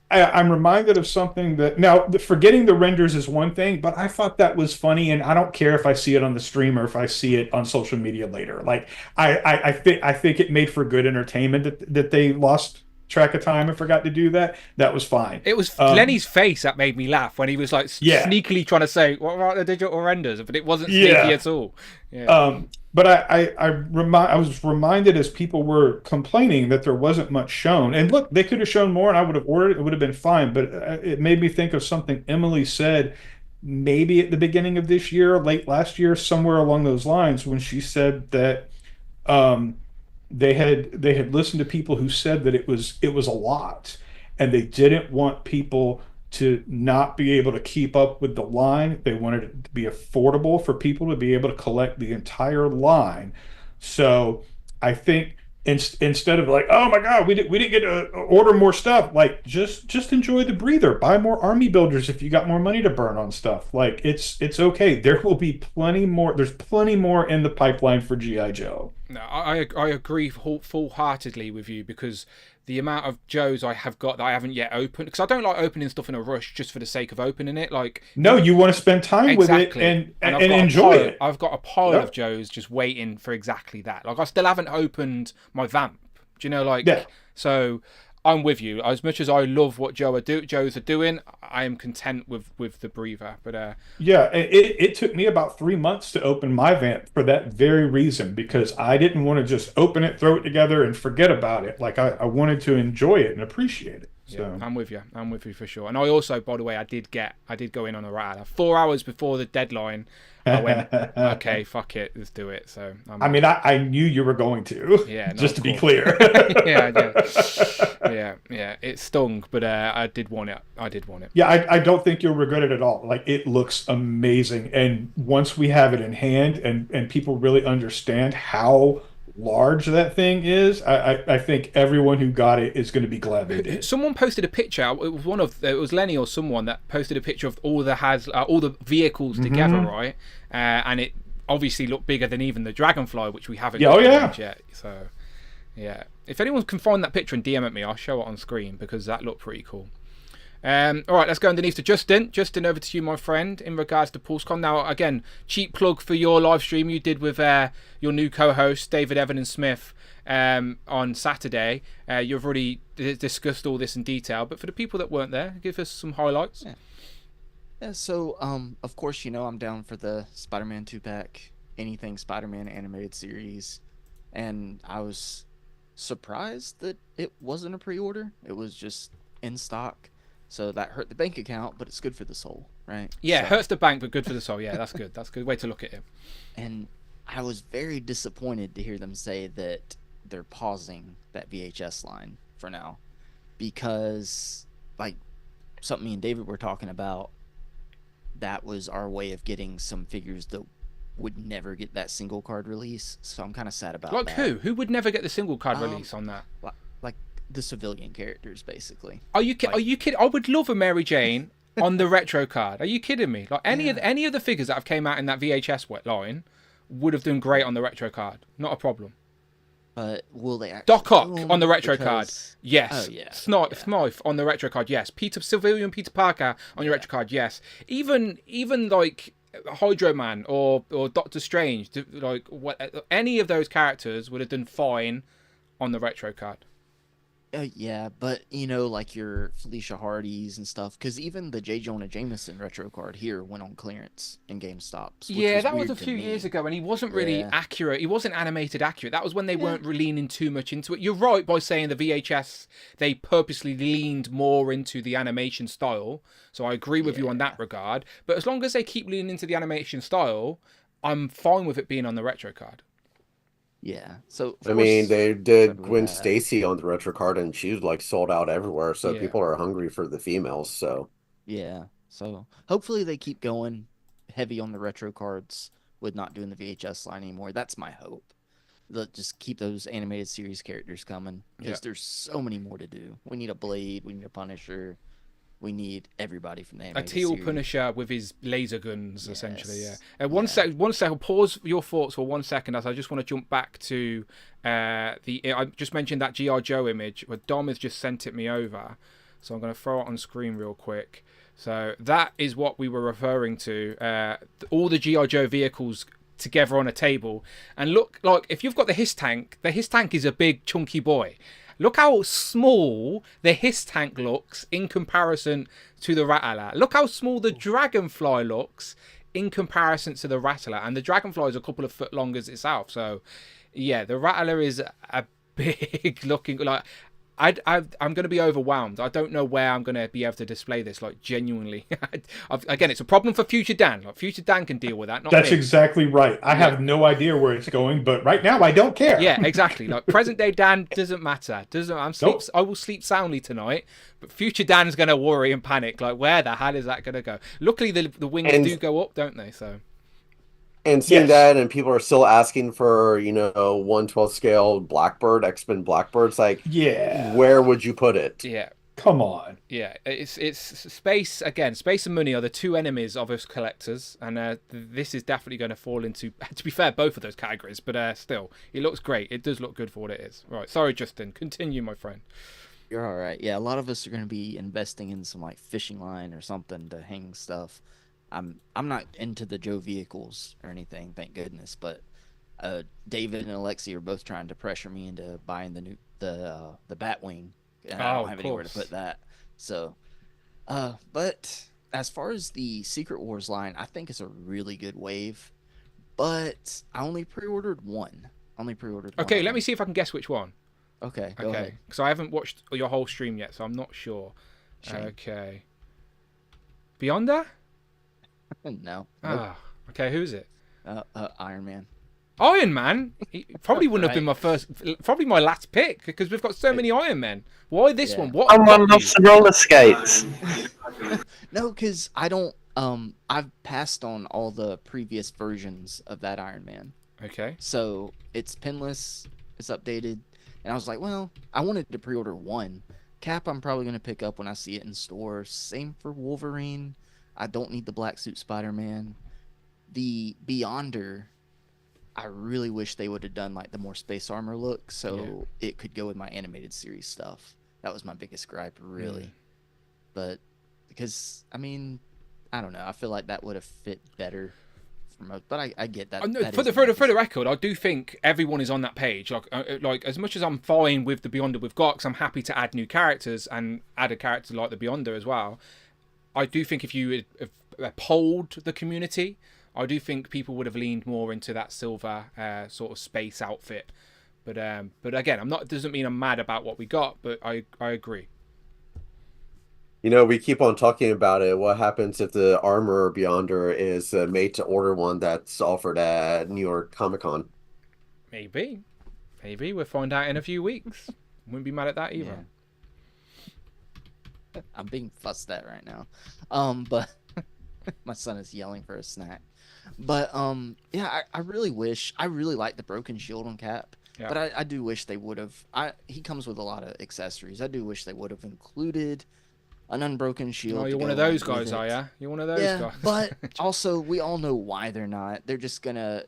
I'm reminded of something that now forgetting the renders is one thing, but I thought that was funny, and I don't care if I see it on the stream or if I see it on social media later. Like I think it made for good entertainment that they lost track of time and forgot to do that. That was fine. It was Lenny's face that made me laugh when he was like sneakily trying to say what about the digital renders, but it wasn't sneaky at all. Yeah. But I was reminded as people were complaining that there wasn't much shown. And look, they could have shown more and I would have ordered it. It would have been fine. But it made me think of something Emily said maybe at the beginning of this year, late last year, somewhere along those lines, when she said that they had listened to people who said that it was a lot. And they didn't want people to not be able to keep up with the line. They wanted it to be affordable for people to be able to collect the entire line. So I think instead of like, oh my God, we didn't get to order more stuff, like just enjoy the breather. Buy more army builders if you got more money to burn on stuff. Like it's okay. There will be plenty more. There's plenty more in the pipeline for G.I. Joe. No, I agree full-heartedly with you, because the amount of Joes I have got that I haven't yet opened, because I don't like opening stuff in a rush just for the sake of opening it. Like, no, you want to spend time with it and enjoy it. I've got a pile of Joes just waiting for exactly that. Like, I still haven't opened my Vamp. Do you know, so I'm with you. As much as I love what Joes are doing, I am content with the breather. But it took me about 3 months to open my Vamp for that very reason, because I didn't want to just open it, throw it together, and forget about it. Like I wanted to enjoy it and appreciate it. So. Yeah, I'm with you for sure. And I also, by the way, I did go in on a rat 4 hours before the deadline. I went, okay, fuck it, let's do it. So I knew you were going to. Yeah, just to be clear. yeah. It stung, but I did want it. Yeah, I don't think you'll regret it at all. Like, it looks amazing, and once we have it in hand and people really understand how large that thing is, I think everyone who got it is going to be glad they did. Someone posted a picture. It was Lenny or someone that posted a picture of all the vehicles together, right? And it obviously looked bigger than even the Dragonfly, which we haven't yet. So yeah, if anyone can find that picture and DM at me, I'll show it on screen, because that looked pretty cool. All right, let's go underneath to Justin. Justin, over to you, my friend, in regards to Pulse Con. Now, again, cheap plug for your live stream you did with your new co-host, David Evan and Smith, on Saturday. You've already discussed all this in detail, but for the people that weren't there, give us some highlights. Yeah, so of course, I'm down for the Spider-Man 2-pack, anything Spider-Man animated series, and I was surprised that it wasn't a pre-order. It was just in stock. So that hurt the bank account, but it's good for the soul, right? Yeah, so, it hurts the bank, but good for the soul. Yeah, that's good. That's a good way to look at it. And I was very disappointed to hear them say that they're pausing that VHS line for now, because like something me and David were talking about, that was our way of getting some figures that would never get that single card release. So I'm kind of sad about like that. Who? Who would never get the single card release on that? Like the civilian characters, basically. Are you kidding? I would love a Mary Jane on the retro card. Are you kidding me? Like any of the figures that have came out in that VHS line would have done great on the retro card. Not a problem. But will they actually Doc Ock on the retro card? Yes. Oh, yeah. Smythe on the retro card? Yes. Civilian Peter Parker on your retro card? Yes. Even like Hydro Man or Doctor Strange, like any of those characters would have done fine on the retro card. Yeah, but like your Felicia Hardys and stuff, because even the J. Jonah Jameson retro card here went on clearance in GameStops. Yeah, that was a few years ago, and he wasn't really accurate. He wasn't animated accurate. That was when they weren't leaning too much into it. You're right by saying the VHS, they purposely leaned more into the animation style. So I agree with you on that regard. But as long as they keep leaning into the animation style, I'm fine with it being on the retro card. Yeah, so I mean, they did Gwen Stacy on the retro card, and she was like sold out everywhere. So people are hungry for the females. So yeah, so hopefully they keep going heavy on the retro cards with not doing the VHS line anymore. That's my hope. They'll just keep those animated series characters coming, because there's so many more to do. We need a Blade, we need a Punisher, we need everybody from the animated teal series. Punisher with his laser guns, essentially. One second. Pause your thoughts for 1 second, as I just want to jump back to I just mentioned that GR Joe image, where Dom has just sent it me over, so I'm going to throw it on screen real quick. So that is what we were referring to. All the GR Joe vehicles together on a table, and look, like if you've got the Hiss tank is a big chunky boy. Look how small the Hiss tank looks in comparison to the Rattler. Look how small the Dragonfly looks in comparison to the Rattler. And the Dragonfly is a couple of foot long as itself. So, yeah, the Rattler is a big looking... like. I'm going to be overwhelmed. I don't know where I'm going to be able to display this, like, genuinely. Again, it's a problem for Future Dan. Like, Future Dan can deal with that, not That's me. exactly right. I have no idea where it's going, but right now I don't care. Yeah, exactly. Like, present day Dan doesn't matter. I will sleep soundly tonight, but Future Dan's going to worry and panic. Like, where the hell is that going to go? Luckily, the wings do go up, don't they? So... And seeing that, and people are still asking for, 1/12 scale Blackbird, X-Men Blackbirds, like, where would you put it? Yeah. Come on. Yeah, it's space, again, space and money are the two enemies of us collectors, and this is definitely going to fall into, to be fair, both of those categories, but still, it looks great. It does look good for what it is. Right, sorry, Justin. Continue, my friend. You're all right. Yeah, a lot of us are going to be investing in some, like, fishing line or something to hang stuff. I'm not into the Joe vehicles or anything, thank goodness, but David and Alexi are both trying to pressure me into buying the Batwing, and I don't have anywhere to put that. So, but as far as the Secret Wars line, I think it's a really good wave, but I only pre-ordered one. Okay, let me see if I can guess which one. Okay, go ahead. Because I haven't watched your whole stream yet, so I'm not sure. Shame. Okay. Beyonder? No. Okay, who's it? Iron Man. Iron Man? He probably wouldn't have been probably my last pick, because we've got so many Iron Men. Why this one? What? Someone loves the roller skates. No, because I don't. I've passed on all the previous versions of that Iron Man. Okay. So it's pinless. It's updated, and I was like, well, I wanted to pre-order one. Cap, I'm probably gonna pick up when I see it in store. Same for Wolverine. I don't need the black suit Spider-Man. The Beyonder, I really wish they would have done like the more space armor look, so it could go with my animated series stuff. That was my biggest gripe, really. But because I mean, I don't know. I feel like that would have fit better for most. But I get that. For the record, I do think everyone is on that page. Like as much as I'm fine with the Beyonder we've got, 'cause I'm happy to add new characters and add a character like the Beyonder as well. I do think if you had polled the community, I do think people would have leaned more into that silver sort of space outfit. But again, I'm not. It doesn't mean I'm mad about what we got, but I agree. You know, we keep on talking about it. What happens if the Armor Beyonder is made to order one that's offered at New York Comic Con? Maybe we'll find out in a few weeks. Wouldn't be mad at that either. Yeah. I'm being fussed at right now, but my son is yelling for a snack. But yeah, I really like the broken shield on Cap. Yeah. But I do wish they would have. He comes with a lot of accessories. I do wish they would have included an unbroken shield. Oh, you're one of those guys, are you? You're one of those guys. But also, we all know why they're not. They're just gonna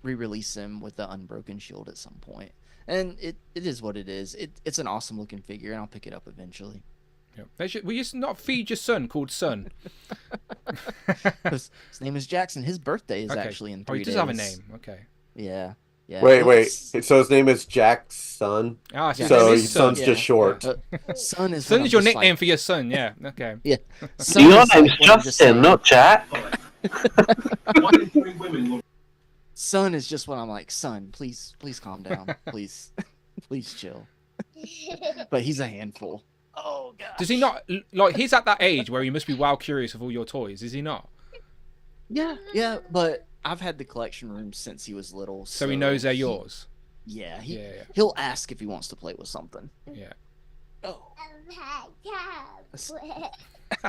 re-release him with the unbroken shield at some point, and it is what it is. It's an awesome looking figure, and I'll pick it up eventually. Yeah. Will you not feed your son called Son? His name is Jackson. His birthday is actually in 3 days. He does have a name. Okay. Yeah. Yeah. Wait. So his name is Jackson. So his son's just short. Son is your nickname for your son. Yeah. Okay. Yeah. Your name's Justin, not Jack. Son is just what I'm like. Son, please calm down. Please chill. But he's a handful. Oh god. Does he not like? He's at that age where he must be wild curious of all your toys. Is he not? Yeah. But I've had the collection room since he was little, so he knows they're yours. Yeah, he'll ask if he wants to play with something. Yeah. Oh.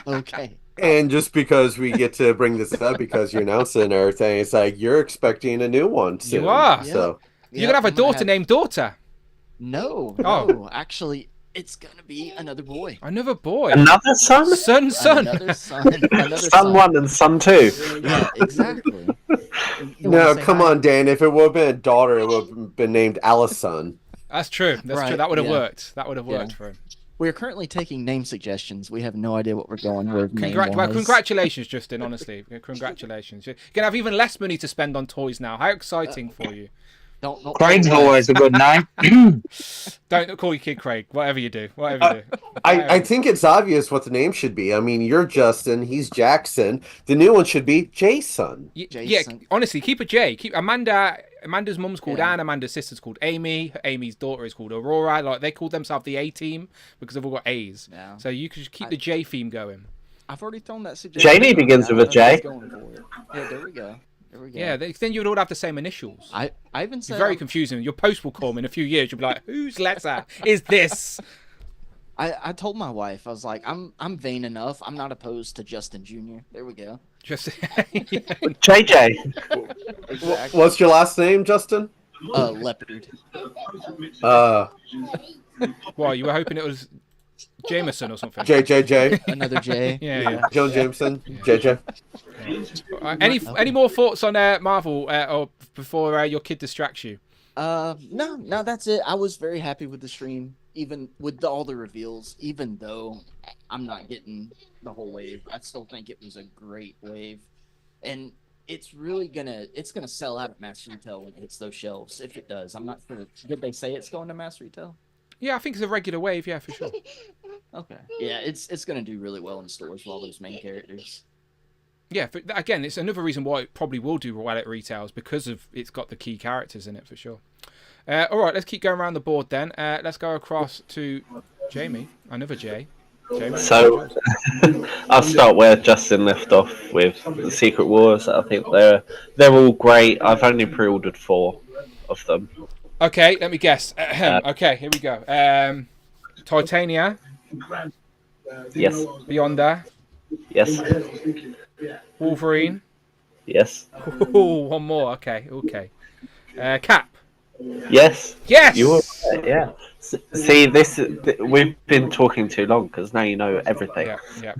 Okay. And just because we get to bring this up because you announced it and everything, it's like you're expecting a new one soon. You are. So you're gonna have a daughter named Daughter. No, actually, it's gonna be another boy. Another boy. Another son. Son. Another son. Another son 1 and son 2. Yeah, exactly. No, come on, Dan. If it would have been a daughter, it would have been named Allison. That's true. That's true. That would have worked. That would have worked for him. We are currently taking name suggestions. We have no idea what we're going with. Well, congratulations, Justin. Honestly, congratulations. You're gonna have even less money to spend on toys now. How exciting for you! Don't Craig's always a good name. Don't call your kid Craig. Whatever you do. I think it's obvious what the name should be. I mean, you're Justin. He's Jackson. The new one should be Jason. Yeah, honestly, keep a J. Keep Amanda's mum's called Anne. Amanda's sister's called Amy. Amy's daughter is called Aurora. Like they call themselves the A team because they've all got A's. Yeah. So you could just keep the J theme going. I've already thrown that suggestion. Jamie begins with a J. Yeah, there we go. Yeah, then you would all have the same initials. I even said it's very confusing. Your post will come in a few years. You'll be like, whose letter is this? I told my wife, I was like, I'm vain enough. I'm not opposed to Justin Jr. There we go. JJ. Exactly. What's your last name, Justin? Leopard. Well, you were hoping it was Jameson or something. JJJ. Another J. Yeah. Joan Jameson. JJ. Any more thoughts on Marvel or before your kid distracts you? No, that's it. I was very happy with the stream, even with all the reveals. Even though I'm not getting the whole wave, I still think it was a great wave, and it's gonna sell out at mass retail when it hits those shelves. If it does, I'm not sure. Did they say it's going to mass retail? Yeah, I think it's a regular wave. Yeah, for sure. Okay. Yeah, it's gonna do really well in stores with all those main characters. Yeah, again, it's another reason why it probably will do well at retails because of it's got the key characters in it for sure. All right, let's keep going around the board then. Let's go across to Jamie, another J. Jamie, so I'll start where Justin left off with the Secret Wars. I think they're all great. I've only pre-ordered 4 of them. Okay, let me guess. Okay, here we go. Titania. Yes. Beyonder. Yes. Wolverine. Yes. Ooh, one more. Okay. Cap. Yes. Yes. You were right, yeah. See, we've been talking too long because now you know everything. Yeah.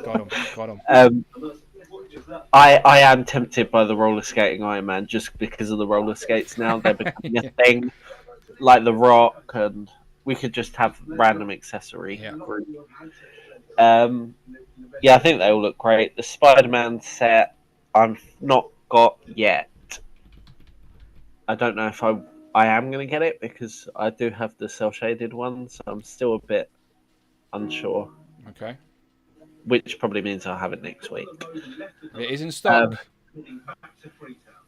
Got him. I am tempted by the roller skating Iron Man just because of the roller skates now. They're becoming a thing, like the Rock, and we could just have random accessory. Yeah, I think they all look great. The Spider-Man set, I'm not got yet. I don't know if I am going to get it because I do have the cel-shaded one, so I'm still a bit unsure. Okay. which probably means I'll have it next week. It is in stock.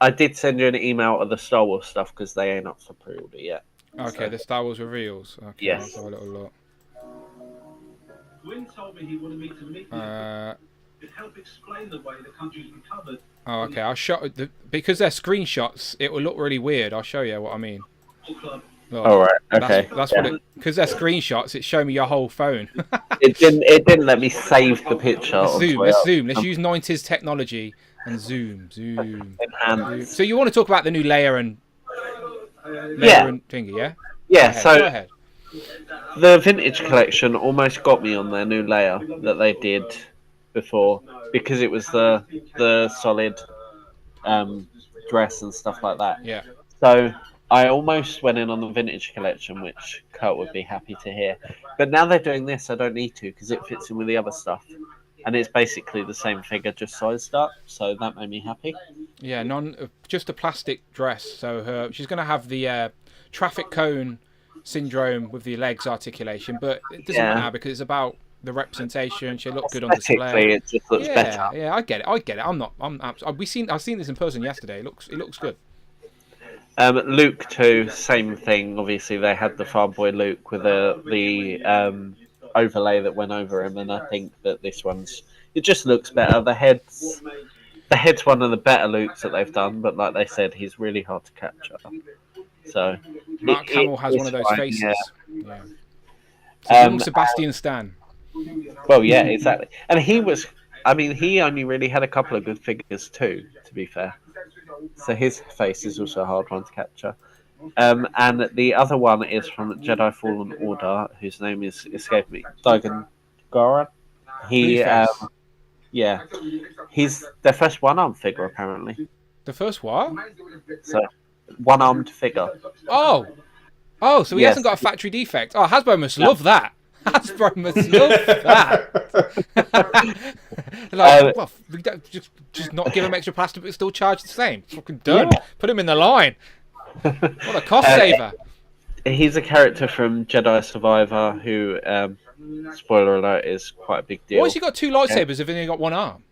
I did send you an email of the Star Wars stuff because they ain't up for pre-order yet. Okay, the Star Wars reveals. Okay, Yes. let's have a little look. Gwyn told me he wanted me to meet Uh, to help explain the way the country's recovered. Oh, okay. I'll show because they're screenshots. It will look really weird. I'll show you what I mean. Look, All right. Okay. That's yeah. what it. Because they're screenshots. It's showing me your whole phone. It didn't let me save the picture. Let's zoom. Let's use 90s technology and zoom. Zoom. So you want to talk about the new layer and thingy, yeah? Yeah. Go ahead. The vintage collection almost got me on their new layer that they did before because it was the solid dress and stuff like that. Yeah. So I almost went in on the vintage collection, which Kurt would be happy to hear. But now they're doing this, I don't need to because it fits in with the other stuff. And it's basically the same figure, just sized up. So that made me happy. Yeah, just a plastic dress. So she's going to have the traffic cone syndrome with the legs articulation, but it doesn't matter because it's about the representation. She looked good on display. It just looks better. Yeah, I get it. I've seen this in person yesterday. It looks good. Luke too, same thing. Obviously, they had the farm boy Luke with the overlay that went over him, and I think that this it just looks better. The head's one of the better Lukes that they've done, but like they said, he's really hard to capture. So Mark Hamill has one of those faces. Yeah. So young Sebastian Stan. Well, yeah, exactly. And he only really had a couple of good figures too, to be fair. So his face is also a hard one to capture. And the other one is from Jedi Fallen Order, whose name is escaping me. Dagon Goran. He's their first one-armed figure, apparently. The first what? So, one-armed figure. Oh, so he hasn't got a factory defect. Oh, Hasbro must love that. Hasbro must love that. Well, we don't just not give him extra plastic, but still charge the same. It's fucking done. Yeah. Put him in the line. What a cost saver. He's a character from Jedi Survivor who, spoiler alert, is quite a big deal. Why has he got two lightsabers if he only got one arm?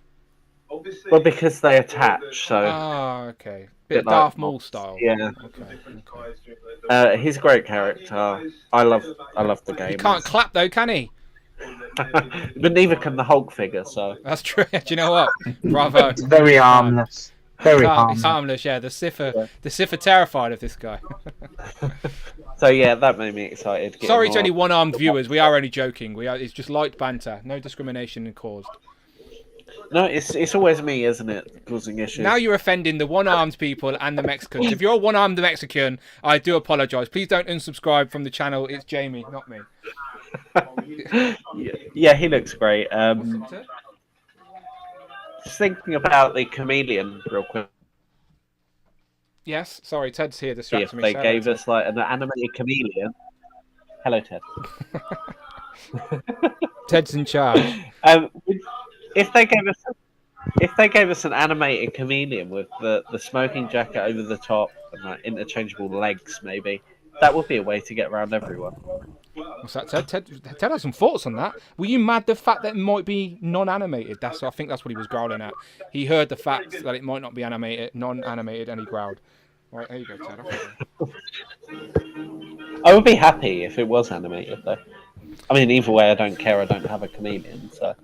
Well, because they attach, so... Oh, okay. Bit of Darth Maul style. Yeah. Okay. He's a great character. I love the game. He can't clap though, can he? But neither can the Hulk figure, so... That's true. Do you know what? Bravo. It's very harmless. Very harmless. It's harmless, yeah. The Sith are terrified of this guy. So yeah, that made me excited. Sorry to any one-armed viewers. We are only joking. It's just light banter. No discrimination caused. No, it's always me, isn't it, causing issues? Now you're offending the one-armed people and the Mexicans. If you're a one-armed Mexican, I do apologise. Please don't unsubscribe from the channel. It's Jamie, not me. Yeah, he looks great. Just thinking about the chameleon real quick. Yes, sorry, Ted's here distracting me. If they gave us like an animated chameleon. Hello, Ted. Ted's in charge. If they gave us an animated chameleon with the smoking jacket over the top and like interchangeable legs, maybe that would be a way to get around everyone. What's that, Ted? Ted has some thoughts on that. Were you mad the fact that it might be non-animated? I think that's what he was growling at. He heard the fact that it might not be non-animated, and he growled. Right, there you go, Ted. I would be happy if it was animated, though. I mean, either way, I don't care. I don't have a chameleon, so.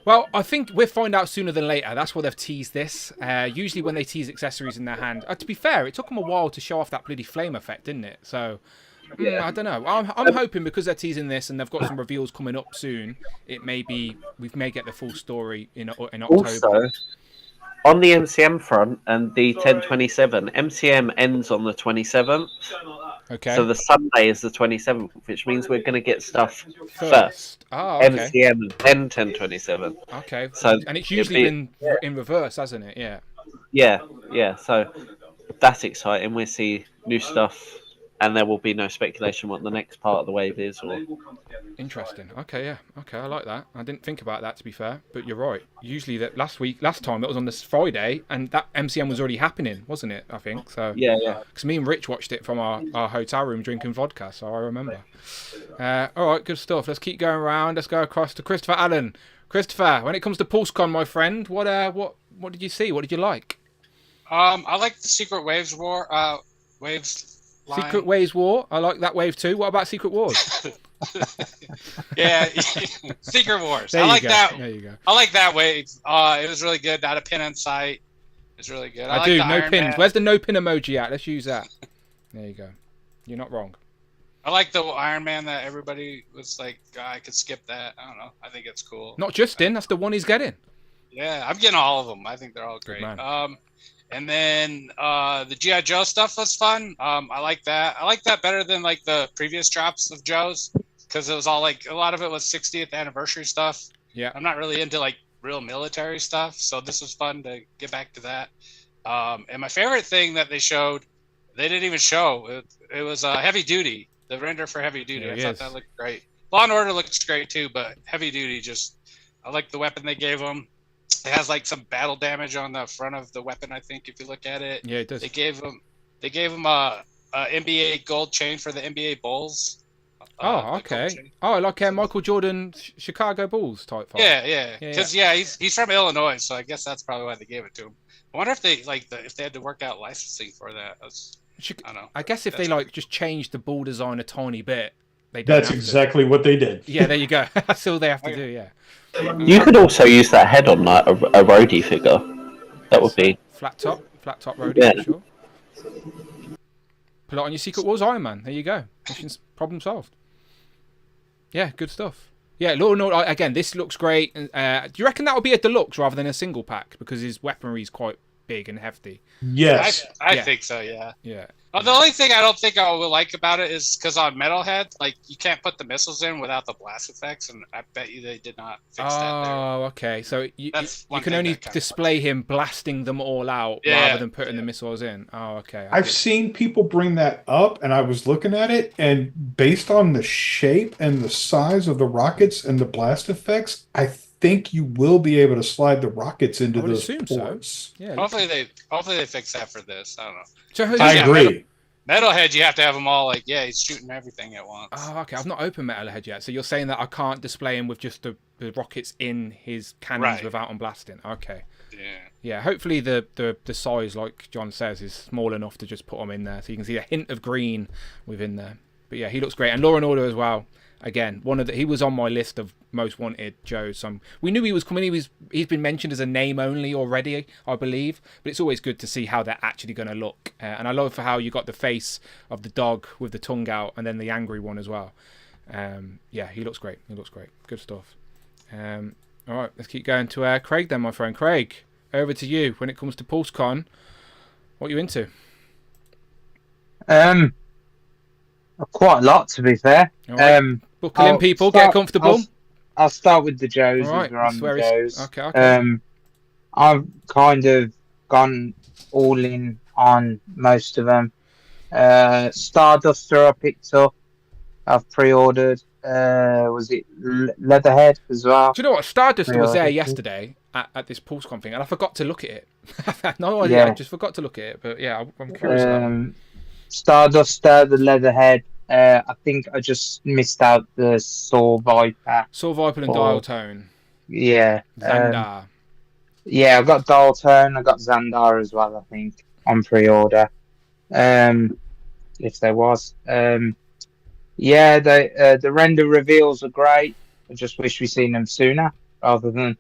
Well, I think we'll find out sooner than later. That's why they've teased this. Usually when they tease accessories in their hand... to be fair, it took them a while to show off that bloody flame effect, didn't it? So, I don't know. I'm hoping because they're teasing this and they've got some reveals coming up soon, we may get the full story in October. Also, on the MCM front and the 1027, MCM ends on the 27th. Okay. So the Sunday is the 27th, which means we're going to get stuff first. Oh, okay. MCM and then 1027. Okay. So and it's usually been in reverse, hasn't it? Yeah. Yeah. So that's exciting. We'll see new stuff, and there will be no speculation what the next part of the wave is. Interesting. Okay, yeah. Okay, I like that. I didn't think about that, to be fair, but you're right. Usually that last time it was on this Friday, and that MCM was already happening, wasn't it? I think so. Yeah. Because me and Rich watched it from our hotel room drinking vodka, so I remember. All right, good stuff. Let's keep going around. Let's go across to Christopher Allen. Christopher, when it comes to Pulse Con, my friend, what did you see? What did you like? I like the Secret Waves Waves line. Secret Waves War. I like that wave too. What about Secret Wars? Yeah, Secret Wars. There I you like go. that. There you go. I like that wave. It was really good. Not a pin in sight. It's really good. I like do. the No Iron pins. Man. Where's the no pin emoji at? Let's use that. There you go. You're not wrong. I like the Iron Man that everybody was like, I could skip that. I don't know. I think it's cool. Not Justin. That's the one he's getting. Yeah, I'm getting all of them. I think they're all great. man. And then the G.I. Joe stuff was fun. I like that. I like that better than like the previous drops of Joe's because it was all like a lot of it was 60th anniversary stuff. Yeah. I'm not really into like real military stuff, so this was fun to get back to that. And my favorite thing that they showed, they didn't even show. It was Heavy Duty, the render for Heavy Duty. I thought that looked great. Law and Order looks great too, but Heavy Duty I like the weapon they gave him. It has like some battle damage on the front of the weapon, I think, if you look at it. Yeah, it does. They gave him a NBA gold chain for the NBA Bulls. Oh, okay. Oh, like Michael Jordan, Chicago Bulls type. Yeah. Because he's from Illinois, so I guess that's probably why they gave it to him. I wonder if they if they had to work out licensing for that. I don't know. I guess if they just changed the ball design a tiny bit, they. That's exactly what they did. Yeah, there you go. That's all they have to do. Yeah. You could also use that head on like a roadie figure. That would be flat top roadie. Yeah. For sure. Put it on your Secret Wars Iron Man. There you go. Problem solved. Yeah, good stuff. Yeah, Law and Order, again, this looks great. Do you reckon that would be a deluxe rather than a single pack because his weaponry is quite big and hefty? Yes, I think so. Yeah. Yeah. The only thing I don't think I will like about it is because on Metalhead, like you can't put the missiles in without the blast effects, and I bet you they did not fix that there. Oh, okay. So you one can thing only that kinda display him blasting them all out rather than putting the missiles in. Oh, okay. I've seen people bring that up, and I was looking at it, and based on the shape and the size of the rockets and the blast effects, I think you will be able to slide the rockets into those ports. So. Yeah. Hopefully they fix that for this. I don't know. So I agree. Metalhead, you have to have them all like, he's shooting everything at once. Oh, okay. I've not opened Metalhead yet. So you're saying that I can't display him with just the rockets in his cannons without them blasting. Okay. Yeah. Yeah. Hopefully the size, like John says, is small enough to just put them in there, so you can see a hint of green within there. But yeah, he looks great, and Law and Order as well. Again, he was on my list of most wanted Joes. We knew he was coming. He's been mentioned as a name only already, I believe. But it's always good to see how they're actually going to look. And I love how you got the face of the dog with the tongue out, and then the angry one as well. Yeah, he looks great. Good stuff. All right, let's keep going to Craig then, my friend. Craig, over to you. When it comes to Pulse Con, what are you into? Quite a lot, to be fair. Right. Buckle in, people. Get comfortable. I'll start with the Joes. All right. On the Joes. Okay. I've kind of gone all in on most of them. Starduster I picked up. I've pre-ordered. Was it Leatherhead as well? Do you know what? Starduster was there yesterday at this Pulse Con thing, and I forgot to look at it. I had no idea. Yeah. I just forgot to look at it. But yeah, I'm curious about it. Starduster, the Leatherhead. I think I just missed out the Saw Viper. Saw Viper and Dial Tone. Yeah. Xandar. Yeah, I got Dial Tone. I got Xandar as well, I think, on pre-order. If there was. Yeah, the render reveals are great. I just wish we'd seen them sooner rather than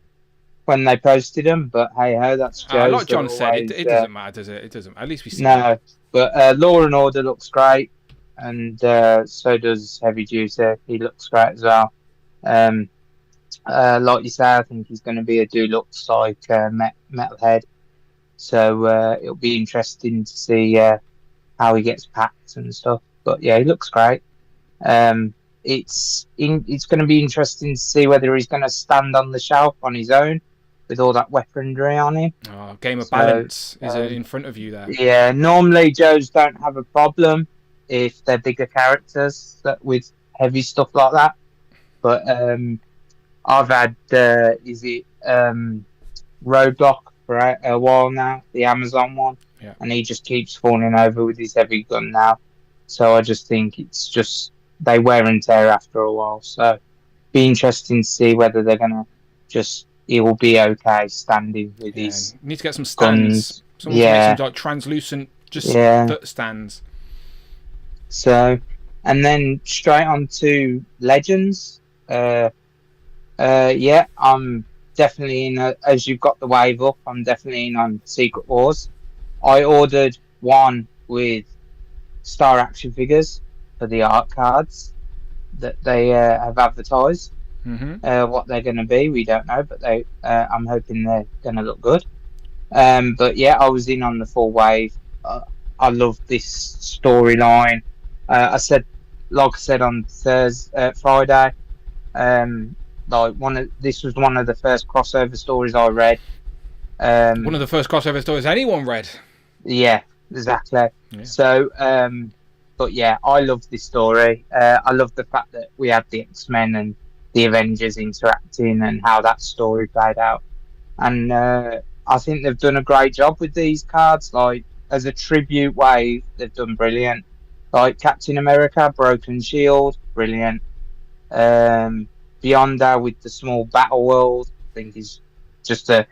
when they posted them. But hey ho, that's Joe's. Like John said, it doesn't matter, does it? It doesn't. At least we see. No, but Law and Order looks great, and so does Heavy Duty. He looks great as well. Like you say, I think he's going to be a deluxe like Metalhead. So it'll be interesting to see how he gets packed and stuff. But yeah, he looks great. It's going to be interesting to see whether he's going to stand on the shelf on his own with all that weaponry on him. Oh, game of balance is in front of you there. Yeah, normally Joes don't have a problem if they're bigger characters with heavy stuff like that. But I've had Roadblock for a while now, the Amazon one, and he just keeps falling over with his heavy gun now. So I just think it's just they wear and tear after a while. So be interesting to see whether they're gonna just he will be okay standing with his. You need to get some stands. Guns. Someone to make some like translucent, just foot stands. So, and then straight on to Legends. Yeah, I'm definitely in. As you've got the wave up, I'm definitely in on Secret Wars. I ordered one with Star Action figures for the art cards that they have advertised. What they're going to be, we don't know, but they. I'm hoping they're going to look good. But yeah, I was in on the full wave. I love this storyline. Like I said on Friday, this was one of the first crossover stories I read. One of the first crossover stories anyone read. Yeah, exactly. Yeah. So, but yeah, I love this story. I love the fact that we had the X-Men and the Avengers interacting and how that story played out. And I think they've done a great job with these cards. Like, as a tribute wave, they've done brilliant. Like Captain America, Broken Shield, brilliant. Beyonder with the small Battle World, I think is just to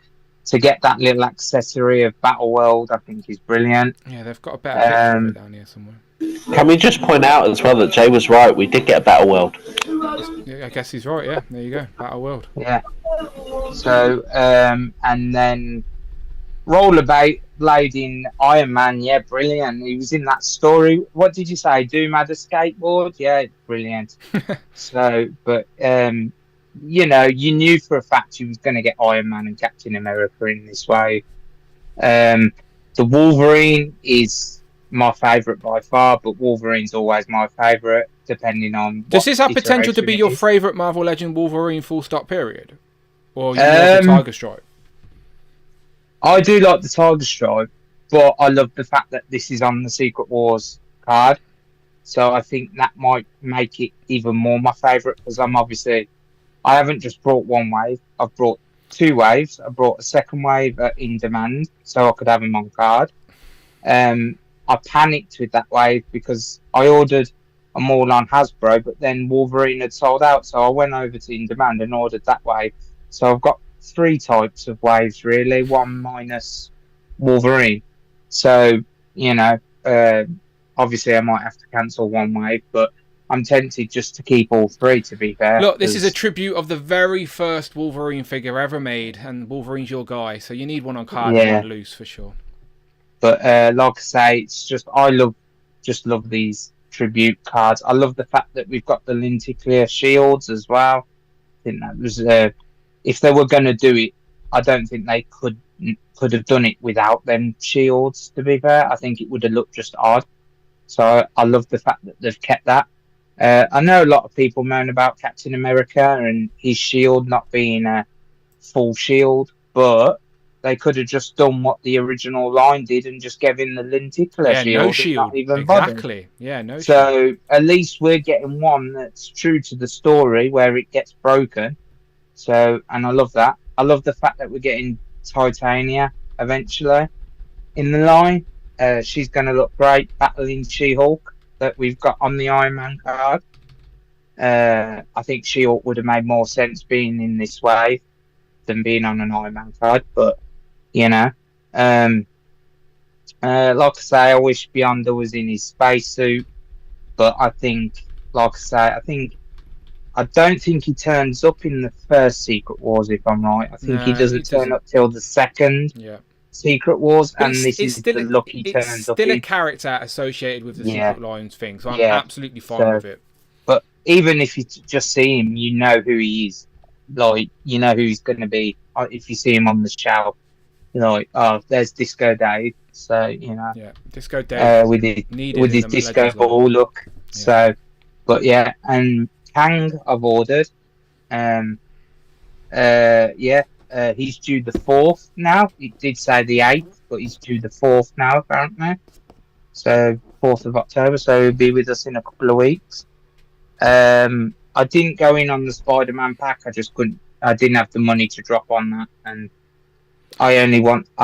get that little accessory of Battle World, I think is brilliant. Yeah, they've got a better picture of it down here somewhere. Can we just point out as well that Jay was right? We did get a Battle World. Yeah, I guess he's right. Yeah, there you go, Battle World. Yeah. So, and then rollerblading Iron Man, yeah, brilliant. He was in that story. What did you say? Doom had a skateboard? Yeah, brilliant. So, but you know, you knew for a fact you was going to get Iron Man and Captain America in this way. The Wolverine is my favourite by far, but Wolverine's always my favourite, depending on. Does this have potential to be your favourite Marvel Legend Wolverine full stop period? Or you love the Tiger Stripe? I do like the Tiger Stripe, but I love the fact that this is on the Secret Wars card. So I think that might make it even more my favourite, because I haven't just brought one wave, I've brought two waves. I brought a second wave in demand, so I could have them on card. I panicked with that wave because I ordered them all on Hasbro, but then Wolverine had sold out, so I went over to in demand and ordered that wave. So I've got three types of waves, really, one minus Wolverine. So, you know, obviously I might have to cancel one wave, but I'm tempted just to keep all three, to be fair. Look, this is a tribute of the very first Wolverine figure ever made, and Wolverine's your guy, so you need one on card and one loose for sure. But like I say, it's just I love these tribute cards. I love the fact that we've got the Lenticular shields as well. I think that was if they were going to do it, I don't think they could have done it without them shields. To be fair, I think it would have looked just odd. So I love the fact that they've kept that. I know a lot of people moan about Captain America and his shield not being a full shield, but they could have just done what the original line did and just gave him the lenticular shield. No shield. Exactly. Bothered. Yeah, no shield. So at least we're getting one that's true to the story where it gets broken. So, and I love that. I love the fact that we're getting Titania eventually in the line. She's going to look great battling She-Hulk that we've got on the Iron Man card. I think She-Hulk would have made more sense being in this wave than being on an Iron Man card, but you know, like I say, I wish Beyonder was in his spacesuit, but I think, like I say, I don't think he turns up in the first Secret Wars, if I'm right. I think he doesn't turn up till the second Secret Wars, and this is the look he turns up in. It's still a character associated with the Secret Lines thing, so I'm absolutely fine with it. But even if you just see him, you know who he is. Like, you know who he's going to be. If you see him on the shelf, you're like, oh, there's Disco Dave. So, you know. Yeah, Disco Dave. With his disco ball look. Yeah. So, but yeah, and Kang I've ordered. He's due the 4th now. It did say the 8th, but he's due the 4th now, apparently. So, 4th of October, so he'll be with us in a couple of weeks. I didn't go in on the Spider-Man pack. I didn't have the money to drop on that, and I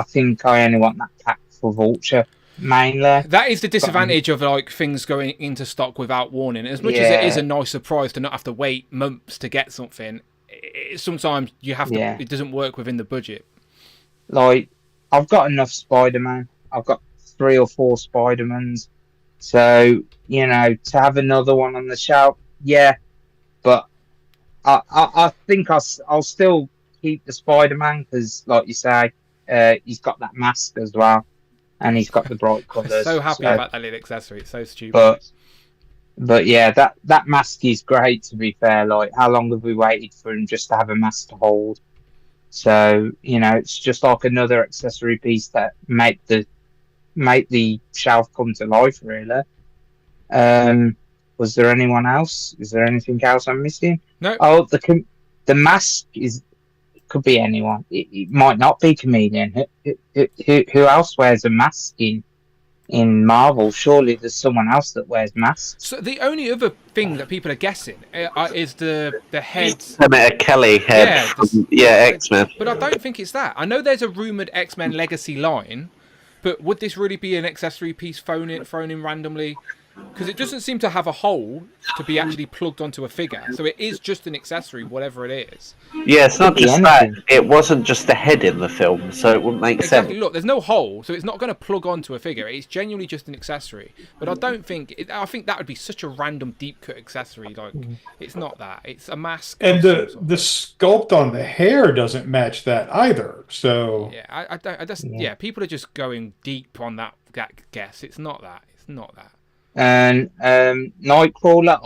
think I only want that pack for Vulture mainly. That is the disadvantage of like things going into stock without warning. As much as it is a nice surprise to not have to wait months to get something, sometimes you have to. Yeah. It doesn't work within the budget. Like, I've got enough Spider-Man. I've got 3 or 4 Spider-Mans. So, you know, to have another one on the shelf, yeah. But I think I'll still keep the Spider-Man because, like you say, he's got that mask as well. And he's got the bright colours. So happy about that little accessory. It's so stupid. But yeah, that mask is great, to be fair. Like, how long have we waited for him just to have a mask to hold? So, you know, it's just like another accessory piece that make the shelf come to life, really. Was there anyone else? Is there anything else I'm missing? No. Oh, the mask could be anyone. It might not be Chameleon. Who else wears a mask in Marvel? Surely there's someone else that wears masks. So the only other thing that people are guessing is the head. Senator Kelly head from X-Men. But I don't think it's that. I know there's a rumoured X-Men Legacy line, but would this really be an accessory piece thrown in randomly? Because it doesn't seem to have a hole to be actually plugged onto a figure. So it is just an accessory, whatever it is. Yeah, it's not just that. It wasn't just the head in the film, so it wouldn't make sense. Look, there's no hole, so it's not going to plug onto a figure. It's genuinely just an accessory. But I don't think... I think that would be such a random deep-cut accessory. Like, it's not that. It's a mask. And the sculpt on the hair doesn't match that either, so... Yeah, I just... Yeah, people are just going deep on that guess. It's not that. It's not that. And Nightcrawler,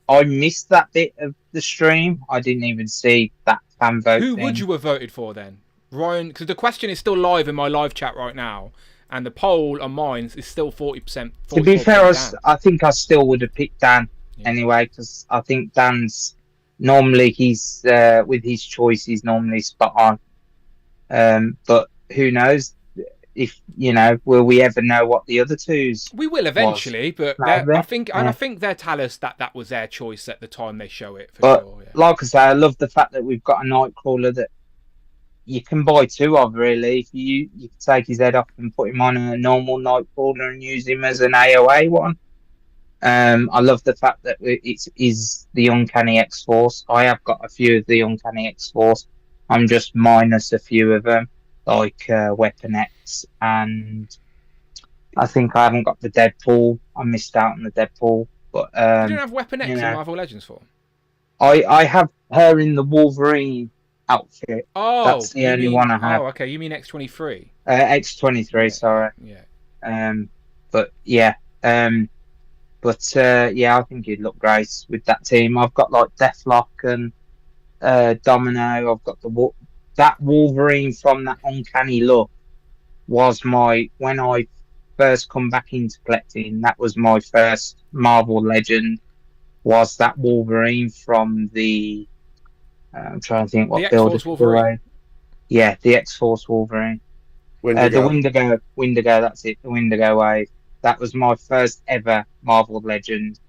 I missed that bit of the stream. I didn't even see that fan vote. Who would you have voted for then, Ryan? Because the question is still live in my live chat right now, and the poll on mine is still 40%. To be fair, I think I still would have picked Dan anyway, because I think Dan's normally he's with his choice, he's normally spot on. But who knows? If you know, will we ever know what the other twos? We will eventually, but I think they'll tell us that was their choice at the time they show it. Sure, yeah. Like I say, I love the fact that we've got a Nightcrawler that you can buy 2 of. Really, if you can take his head off and put him on a normal Nightcrawler and use him as an AOA one. I love the fact that it is the Uncanny X-Force. I have got a few of the Uncanny X-Force. I'm just minus a few of them, like Weapon X, and I think I haven't got the Deadpool. I missed out on the Deadpool, but you don't have Weapon X in Marvel Legends for? I have her in the Wolverine outfit. Oh, that's the only one I have. Oh, okay. You mean X-23? X-23. Sorry. Yeah. But yeah. Yeah, I think he'd look great with that team. I've got like Deathlock and Domino. I've got that Wolverine from that Uncanny look was when I first come back into collecting, that was my first Marvel Legend, was that Wolverine from the I'm trying to think what build it was. Yeah, the X-Force Wolverine. The Wendigo, that's it, the Wendigo wave. That was my first ever Marvel Legend,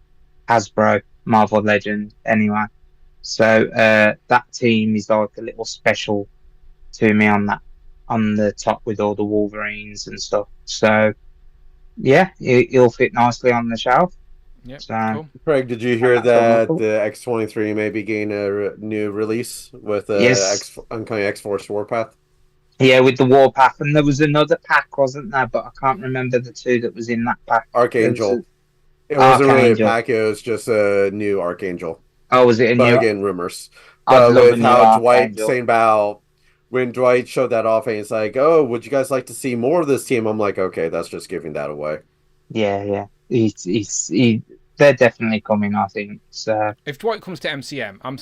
Hasbro Marvel Legend anyway. So that team is like a little special to me on the top with all the Wolverines and stuff. So yeah, it'll fit nicely on the shelf. Yep, so, cool. Craig, did you hear that the X-23 may be getting a new release with Uncanny X-Force Warpath? Yeah, with the Warpath, and there was another pack, wasn't there? But I can't remember the 2 that was in that pack. Archangel. It wasn't really a pack; it was just a new Archangel. Oh, was it a new? Again, rumors. But with how Dwight saying about when Dwight showed that off, and it's like, "Oh, would you guys like to see more of this team?" I'm like, "Okay, that's just giving that away." Yeah. They're definitely coming, I think. So if Dwight comes to MCM, I'm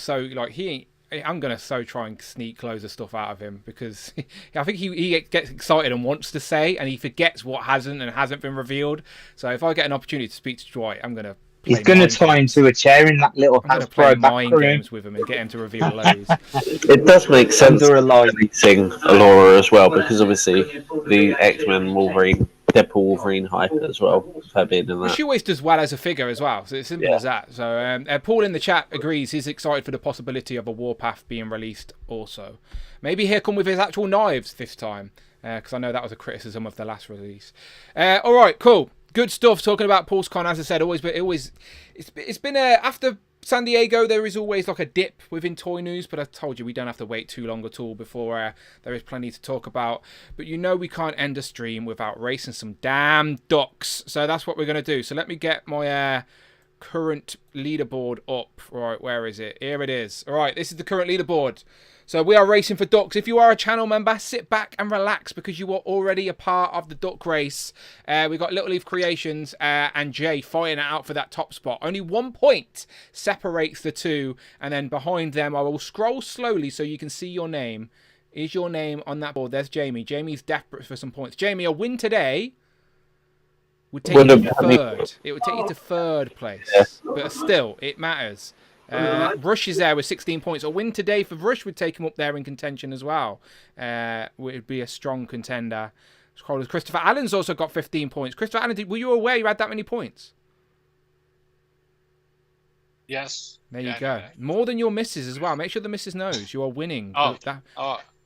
gonna try and sneak loads of stuff out of him, because I think he gets excited and wants to say, and he forgets what hasn't been revealed. So if I get an opportunity to speak to Dwight, I'm gonna. He's gonna tie him to a chair in that little Hasbro mind games with him and get him to reveal loads. It does make sense releasing Allura as well, because obviously the X-Men Wolverine, Deadpool Wolverine hype as well. Her being in that. She always does well as a figure as well, so it's simple as that. So Paul in the chat agrees. He's excited for the possibility of a Warpath being released also. Maybe he'll come with his actual knives this time, because I know that was a criticism of the last release. All right, cool. Good stuff talking about Pulse Con. As I said, it's been after San Diego, there is always like a dip within toy news, but I told you we don't have to wait too long at all before there is plenty to talk about. But you know we can't end a stream without racing some damn ducks. So that's what we're going to do. So let me get my current leaderboard up. Right, where is it? Here it is. All right, this is the current leaderboard. So we are racing for ducks. If you are a channel member, sit back and relax because you are already a part of the duck race. We've got Little Leaf Creations and Jay fighting it out for that top spot. Only 1 point separates the two. And then behind them, I will scroll slowly so you can see your name. Is your name on that board? There's Jamie. Jamie's desperate for some points. Jamie, a win today would take you to third. It would take you to third place. Yeah. But still, it matters. Rush is there with 16 points. A win today for Rush would take him up there in contention as well. Would be a strong contender. Christopher Allen's also got 15 points. Christopher Allen, were you aware you had that many points? Yes. There you go. More than your missus as well. Make sure the missus knows you are winning. Oh,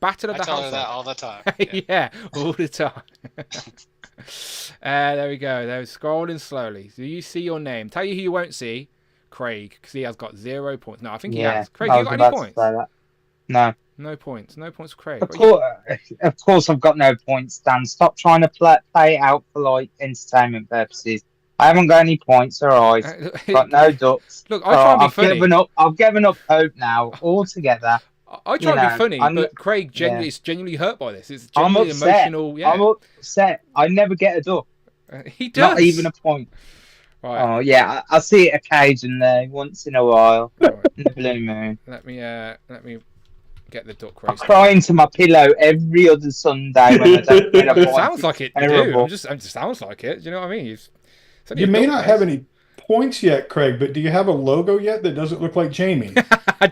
Battle of the I tell her household. that all the time. Yeah, all the time. There we go. They're scrolling slowly. Do you see your name? Tell you who you won't see. Craig, because he has got 0 points. No, I think he has. Craig, you got any points? No. No points. No points for Craig. Of course, I've got no points, Dan. Stop trying to play it out for like entertainment purposes. I haven't got any points, alright. Got no ducks. Look, I try and be funny. I've given up hope now altogether. I try and be funny, but Craig is genuinely hurt by this. It's I'm genuinely upset. emotional. Yeah. I'm upset. I never get a duck. He does. Not even a point. Right. Oh yeah, I see it occasionally, once in a while. In the blue moon. Let me get the duck race. I cry into my pillow every other Sunday when I don't get a point. Sounds like it. It just sounds like it. Do you know what I mean? You may not have any points yet, Craig, but do you have a logo yet that doesn't look like Jamie?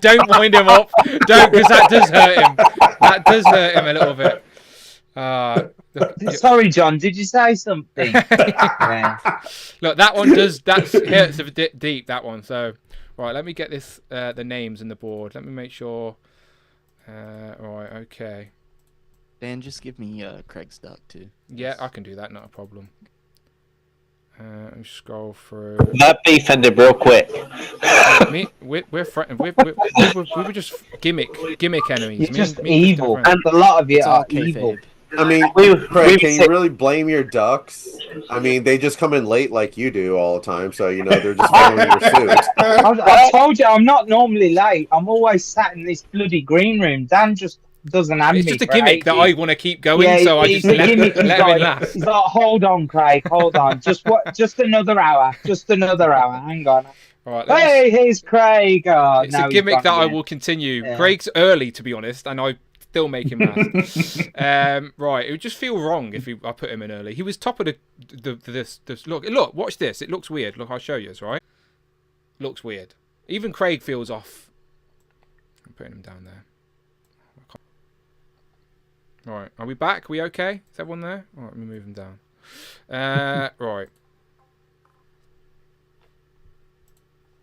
Don't wind him up. Don't, because that does hurt him. That does hurt him a little bit. Sorry, John. Did you say something? Yeah. Look, that one does. That hurts a bit deep. That one. So, right. Let me get this. The names in the board. Let me make sure. Right. Okay. Dan, just give me Craig's duck too. Yeah, I can do that. Not a problem. Let me scroll through. That beef ended real quick. We're just gimmick enemies. You're just evil, and a lot of you are evil. I mean, Craig, can you really blame your ducks? I mean, they just come in late like you do all the time, so you know they're just following your suit. I told you I'm not normally late. I'm always sat in this bloody green room. Dan just doesn't have me. It's just a gimmick that I want to keep going, so I just let him laugh. He's like, hold on, Craig, hold on. Just another hour. Just another hour. Hang on. Right, hey, here's Craig. Oh, it's a gimmick that I will continue. Yeah. Craig's early, to be honest, and I still make him laugh. Right, it would just feel wrong if I put him in early. He was top of this. Look, watch this. It looks weird. Look, I'll show you. Right, looks weird. Even Craig feels off. I'm putting him down there. Right, are we back? Are we okay? Is everyone there? All right, let me move him down. Right.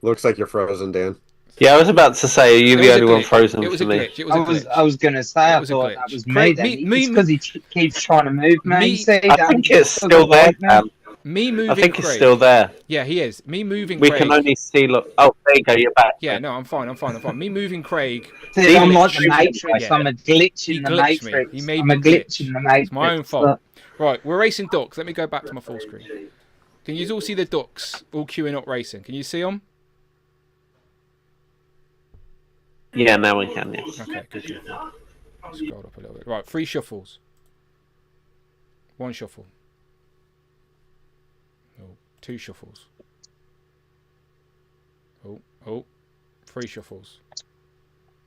Looks like you're frozen, Dan. Yeah, I was about to say, are you the only one frozen for me? It was a glitch. I was going to say, I thought that was me. It's because he keeps trying to move me. I think it's still there. Me moving I think Craig. It's still there. Yeah, he is. Me moving we Craig. Can only see... Oh, there you go, you're back. Yeah, no, I'm fine. Me moving Craig. See, I'm like the Matrix. I'm a glitch in the Matrix. He made I'm a glitch in the Matrix. It's my own fault. Right, we're racing ducks. Let me go back to my full screen. Can you all see the ducks all queuing up racing? Can you see them? Yeah, now we can, yes. Okay, good. Scroll up a little bit. Right, 3 shuffles. 1 shuffle. 2 shuffles. 3 shuffles.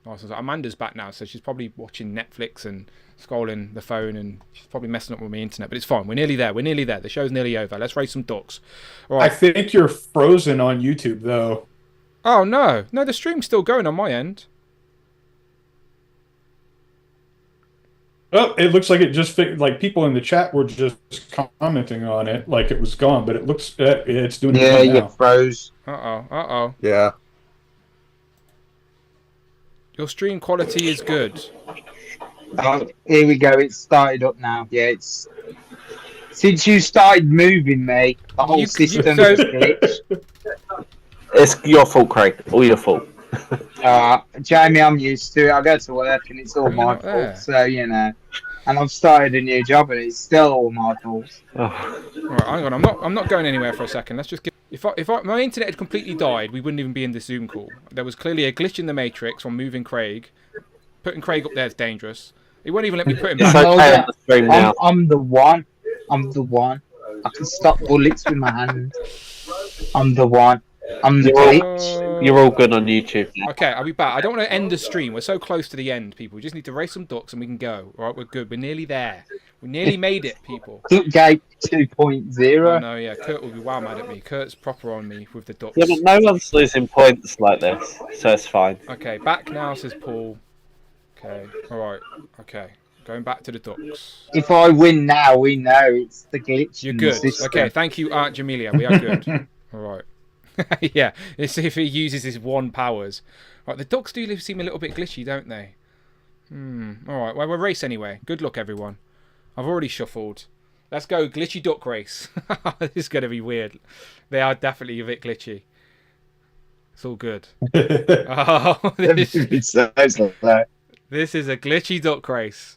Oh, so Amanda's back now, so she's probably watching Netflix and scrolling the phone, and she's probably messing up with my internet, but it's fine. We're nearly there. The show's nearly over. Let's race some ducks. All right. I think you're frozen on YouTube, though. Oh, no. No, the stream's still going on my end. Oh, it looks like it just like people in the chat were just commenting on it, like it was gone. But it looks it's doing it now. Yeah, you froze. Uh-oh. Yeah. Your stream quality is good. Oh, here we go. It's started up now. Yeah, it's since you started moving me, the whole system is glitched. It's your fault, Craig. All your fault. Jamie, I'm used to it. I go to work and it's all my fault. So, you know. And I've started a new job and it's still all my fault. Right, hang on. I'm not going anywhere for a second. Let's just get. If my internet had completely died, we wouldn't even be in this Zoom call. There was clearly a glitch in the matrix on moving Craig. Putting Craig up there is dangerous. He won't even let me put him back. I'm the one. I'm the one. I can stop bullets with my hand. I'm the one. I'm the glitch. You're all good on YouTube now. Okay, I'll be back. I don't want to end the stream. We're so close to the end, people. We just need to race some ducks and we can go. All right, we're good. We're nearly there. We nearly made it, people. Duckgate 2.0. Oh, no, yeah. Kurt will be wow mad at me. Kurt's proper on me with the ducks. Yeah, but no one's losing points like this, so it's fine. Okay, back now, says Paul. Okay, all right. Okay, going back to the ducks. If I win now, we know it's the glitch. You're good. Okay, thank you, Aunt Jamelia. We are good. All right. Yeah, let's see if he uses his one powers. Right, the ducks do seem a little bit glitchy, don't they? All right, well, we'll race anyway. Good luck, everyone. I've already shuffled. Let's go, glitchy duck race. This is going to be weird. They are definitely a bit glitchy. It's all good. Oh, this is a glitchy duck race.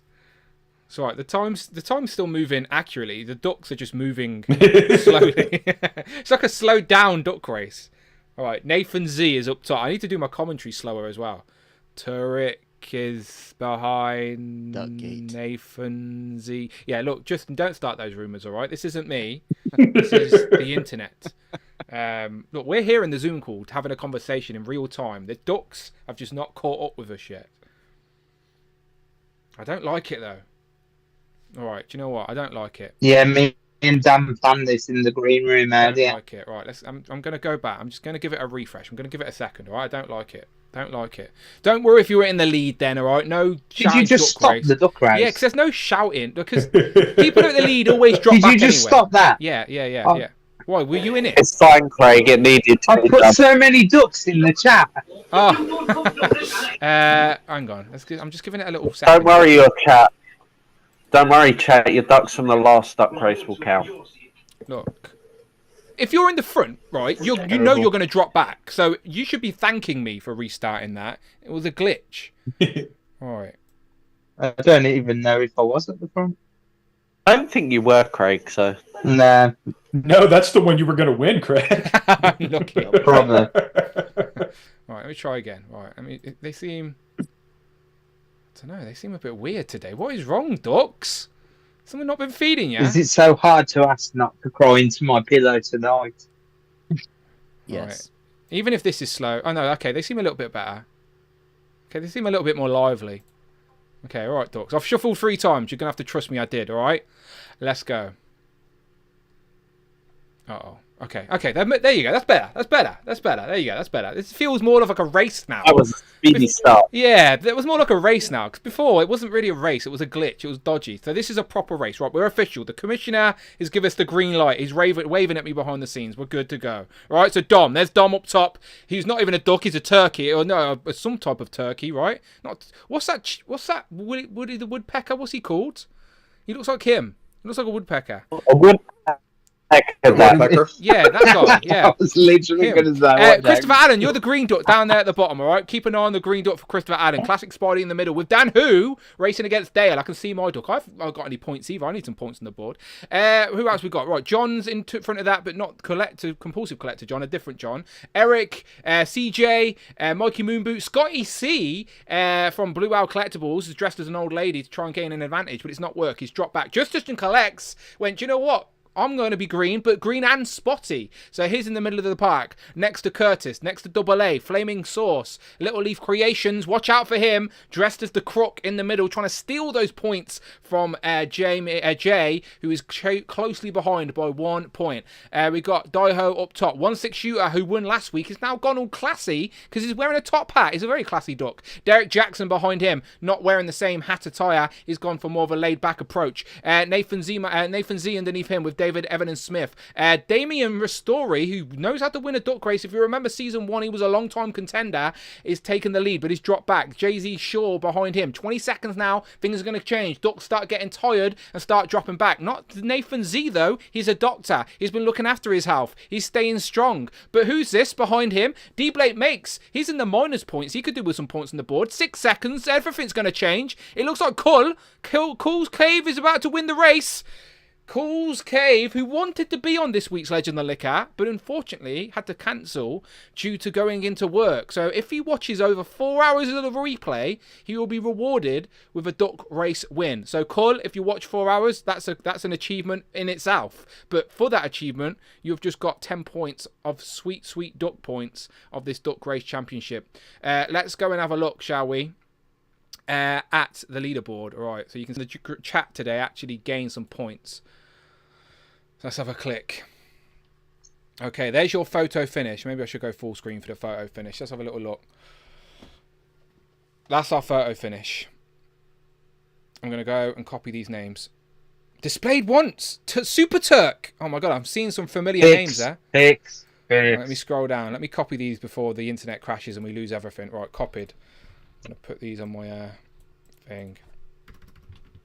It's all right. The time's still moving accurately. The ducks are just moving slowly. It's like a slowed down duck race. All right, Nathan Z is up top. I need to do my commentary slower as well. Turek is behind Nathan Z. Yeah, look, just don't start those rumors. All right, this isn't me. This is the internet. Look, we're here in the Zoom call having a conversation in real time. The ducks have just not caught up with us yet. I don't like it though. All right, do you know what? I don't like it. Yeah, me and Dan planned this in the green room earlier. I don't like it. Right, I'm going to go back. I'm just going to give it a refresh. I'm going to give it a second. All right, I don't like it. Don't like it. Don't worry if you were in the lead then. All right, no. Did you just stop the duck race? Yeah, because there's no shouting. Because people at the lead always drop back. Did you just stop that? Yeah. Oh. Why were you in it? It's fine, Craig. It needed to I put so many ducks in the chat. Oh. Hang on. I'm just giving it a little second. Don't worry, your chat. Don't worry, chat. Your ducks from the last duck race will count. Look, if you're in the front, right, you know you're going to drop back. So you should be thanking me for restarting that. It was a glitch. All right. I don't even know if I was at the front. I don't think you were, Craig. So nah. No, that's the one you were going to win, Craig. Lucky. Probably. Right, let me try again. Right, I mean, they seem. I don't know. They seem a bit weird today. What is wrong, ducks? Someone not been feeding you? Is it so hard to ask not to crawl into my pillow tonight? Yes. Right. Even if this is slow. Oh, no, okay. They seem a little bit better. Okay, they seem a little bit more lively. Okay, all right, ducks. I've shuffled 3 times. You're going to have to trust me I did, all right? Let's go. Uh-oh. Okay, there you go. That's better. There you go. That's better. This feels more like a race now. That was a speedy start. Yeah, it was more like a race now. Because before, it wasn't really a race. It was a glitch. It was dodgy. So this is a proper race. Right, we're official. The commissioner has given us the green light. He's waving at me behind the scenes. We're good to go. All right, so Dom. There's Dom up top. He's not even a duck. He's a turkey. Or no, some type of turkey, right? What's that? Woody the woodpecker? What's he called? He looks like him. He looks like a woodpecker. A woodpecker. Yeah, that guy. Yeah, I was literally going to say. Christopher Allen, you're the green duck down there at the bottom. All right, keep an eye on the green duck for Christopher Allen. Classic Spidey in the middle with Dan Who racing against Dale. I can see my duck. I've not got any points either. I need some points on the board. Who else we got? Right, John's in front of that, but not compulsive collector John, a different John. Eric, CJ, Mikey Moonboot, Scotty C from Blue Owl Collectables is dressed as an old lady to try and gain an advantage, but it's not work. He's dropped back. Justin collects. Went, do you know what? I'm going to be green, but green and spotty. So he's in the middle of the park, next to Curtis, next to Double A, Flaming Sauce, Little Leaf Creations. Watch out for him, dressed as the crook in the middle, trying to steal those points from Jay, who is closely behind by 1 point. We got Daiho up top, 1-6 shooter who won last week. He's now gone all classy because he's wearing a top hat. He's a very classy duck. Derek Jackson behind him, not wearing the same hat attire. He's gone for more of a laid-back approach. Nathan Z underneath him with David, Evan, and Smith. Damian Ristori, who knows how to win a duck race. If you remember season 1, he was a long-time contender, is taking the lead, but he's dropped back. Jay-Z Shaw behind him. 20 seconds now. Things are going to change. Ducks start getting tired and start dropping back. Not Nathan Z, though. He's a doctor. He's been looking after his health. He's staying strong. But who's this behind him? D-Blake Makes. He's in the minus points. He could do with some points on the board. 6 seconds. Everything's going to change. It looks like Cool's Cave is about to win the race. Cool's Cave, who wanted to be on this week's Legend of Liquor, but unfortunately had to cancel due to going into work. So if he watches over 4 hours of the replay, he will be rewarded with a duck race win. So Cool, if you watch 4 hours, that's an achievement in itself. But for that achievement, you've just got 10 points of sweet, sweet duck points of this duck race championship. Let's go and have a look, shall we? At the leaderboard. All right, so you can see the chat today actually gain some points. So let's have a click. Okay, there's your photo finish. Maybe I should go full screen for the photo finish. Let's have a little look. That's our photo finish. I'm going to go and copy these names. Displayed once. Super Turk. Oh my God, I'm seeing some familiar names there. Right, let me scroll down. Let me copy these before the internet crashes and we lose everything. Right, copied. I'm going to put these on my thing.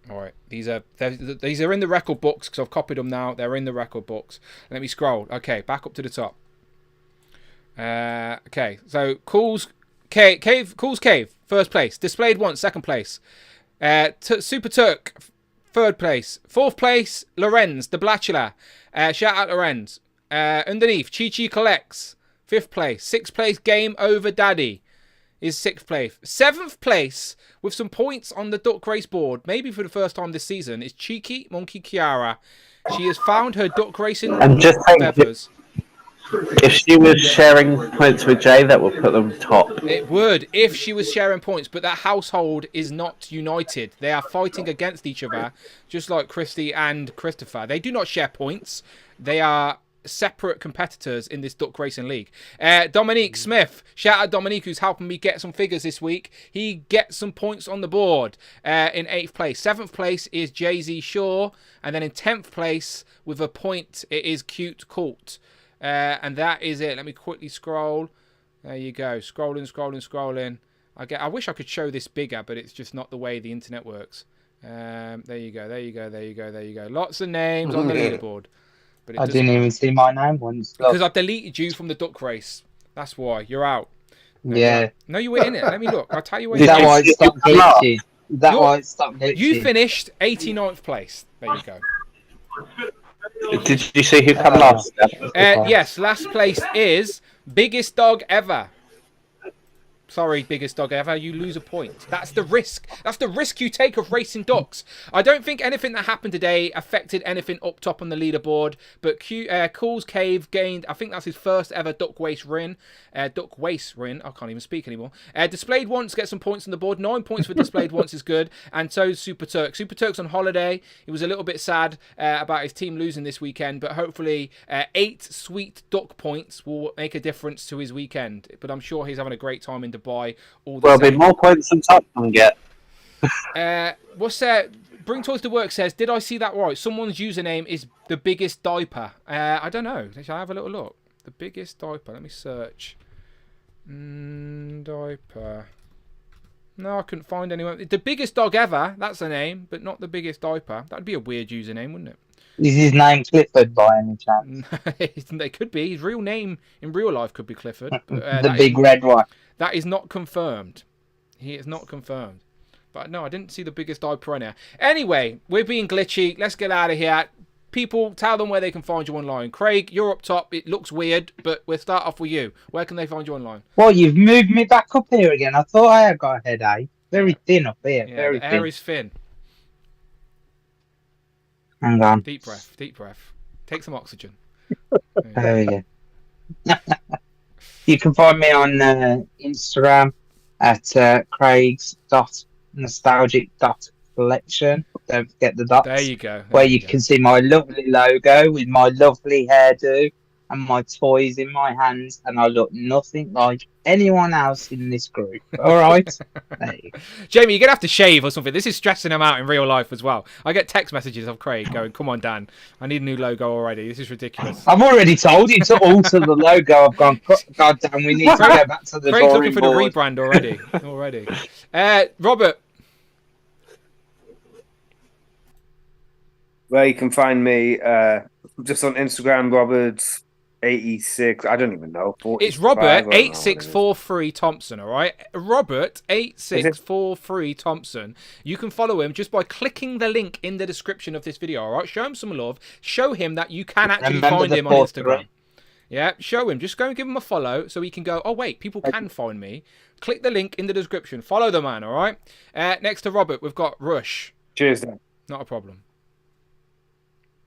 All right, these are in the record books because I've copied them now. They're in the record books. Let me scroll. Okay, back up to the top. Okay, so Cool's Cave, first place. Displayed once, second place. Super Turk, third place. Fourth place, Lorenz, the Blatchula. Shout out Lorenz. Underneath, Chi Chi Collects, fifth place. Sixth place, Game Over Daddy is sixth place. Seventh place, with some points on the duck race board, maybe for the first time this season, is Cheeky Monkey Kiara. She has found her duck racing feathers. If she was sharing points with Jay, that would put them top. It would, if she was sharing points, but that household is not united. They are fighting against each other, just like Christy and Christopher. They do not share points. They are separate competitors in this duck racing league. Dominique Smith, shout out Dominique, who's helping me get some figures this week. He gets some points on the board in 8th place. 7th place is Jay-Z Shaw, and then in 10th place with a point it is Cute Colt. And that is it. Let me quickly scroll. There you go. Scrolling. I wish I could show this bigger, but it's just not the way the internet works. There you go. Lots of names on the leaderboard. But I didn't even see my name once. Because I deleted you from the duck race. That's why. You're out. Yeah. No, you were in it. Let me look. I'll tell you where Is that why it stopped glitching? Is that why it stopped glitching? You finished 89th place. There you go. Did you see who come last? Yes, last place is Biggest Dog Ever. Sorry, Biggest Dog Ever, you lose a point. That's the risk. That's the risk you take of racing ducks. I don't think anything that happened today affected anything up top on the leaderboard, but Cool's Cave gained, I think that's his first ever duck race win. I can't even speak anymore. Displayed Once gets some points on the board. 9 points for Displayed Once is good, and so is Super Turk. Super Turk's on holiday. He was a little bit sad about his team losing this weekend, but hopefully 8 sweet duck points will make a difference to his weekend. But I'm sure he's having a great time in Dubai. There'll be more points than Tottenham get. What's that? Bring Toys to Work says, did I see that right? Someone's username is the biggest diaper. I don't know. Shall I have a little look? The biggest diaper. Let me search. Diaper. No, I couldn't find anyone. The biggest dog ever. That's the name, but not the biggest diaper. That'd be a weird username, wouldn't it? Is his name Clifford by any chance? They could be. His real name in real life could be Clifford. But, the big red one. That is not confirmed. He is not confirmed. But no, I didn't see the biggest diaper on here. Anyway, we're being glitchy. Let's get out of here. People, tell them where they can find you online. Craig, you're up top. It looks weird, but we'll start off with you. Where can they find you online? Well, you've moved me back up here again. I thought I had got a headache. Very thin up here. Yeah, very the thin. air is thin. Hang on. Deep breath. Deep breath. Take some oxygen. There we go. You can find me on Instagram at craigs.nostalgic.collection. Don't forget the dots. There you go. Where you can see my lovely logo with my lovely hairdo and my toys in my hands, and I look nothing like anyone else in this group. All right? Jamie, you're going to have to shave or something. This is stressing him out in real life as well. I get text messages of Craig going, come on, Dan, I need a new logo already. This is ridiculous. I've already told you to alter the logo. I've gone, God damn, we need to go back to the Craig's drawing looking for board. the rebrand already. Robert. Where you can find me, just on Instagram, Roberts86. I don't even know. It's Robert 8643 Thompson, all right? Robert 8643 Thompson. You can follow him just by clicking the link in the description of this video, all right? Show him some love. Show him that you can actually find him on Instagram. Yeah, show him. Just go and give him a follow so he can go, oh, wait, people can find me. Click the link in the description. Follow the man, all right? Next to Robert, we've got Rush. Cheers, Dan. Not a problem.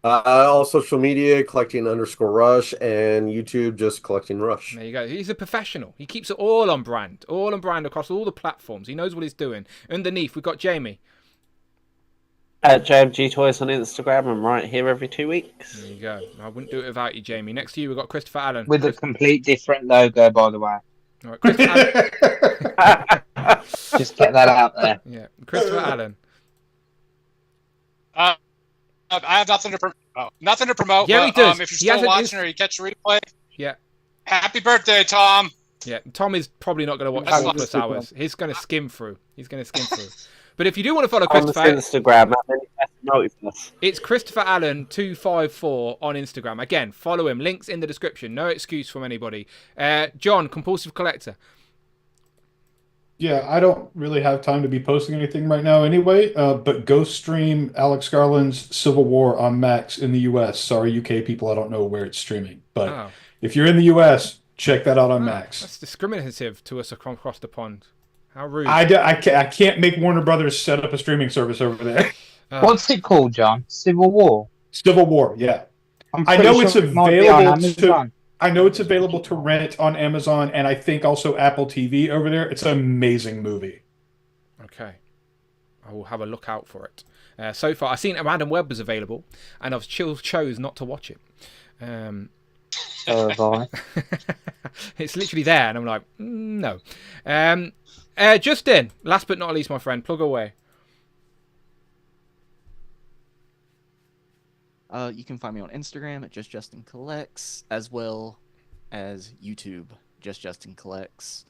All social media, collecting_Rush, and YouTube, just collecting Rush. There you go. He's a professional. He keeps it all on brand across all the platforms. He knows what he's doing. Underneath, we've got Jamie. JMG Toys on Instagram. I'm right here every 2 weeks. There you go. I wouldn't do it without you, Jamie. Next to you, we've got Christopher Allen. With a complete different logo, by the way. All right, Christopher Allen. Just get that out there. Yeah, Christopher Allen. I have nothing to promote. Yeah, but, he does. If you're still watching or you catch a replay, yeah. Happy birthday, Tom. Yeah, Tom is probably not going to watch 4+ hours. He's going to skim through. But if you do want to follow Christopher, on Instagram, it's Christopher Allen 254 on Instagram. Again, follow him. Links in the description. No excuse from anybody. John, Compulsive Collector. Yeah, I don't really have time to be posting anything right now anyway, but go stream Alex Garland's Civil War on Max in the US. Sorry, UK people, I don't know where it's streaming. But if you're in the US, check that out on Max. That's discriminative to us across the pond. How rude. I can't make Warner Brothers set up a streaming service over there. What's it called, John? Civil War? Civil War, yeah. I know it's available I know it's available to rent on Amazon and I think also Apple TV over there. It's an amazing movie. Okay. I will have a look out for it. So far, I've seen Random Web was available and I've chose not to watch it. It's literally there and I'm like, no. Justin, last but not least, my friend, plug away. You can find me on Instagram at JustJustinCollects, as well as YouTube, JustJustinCollects.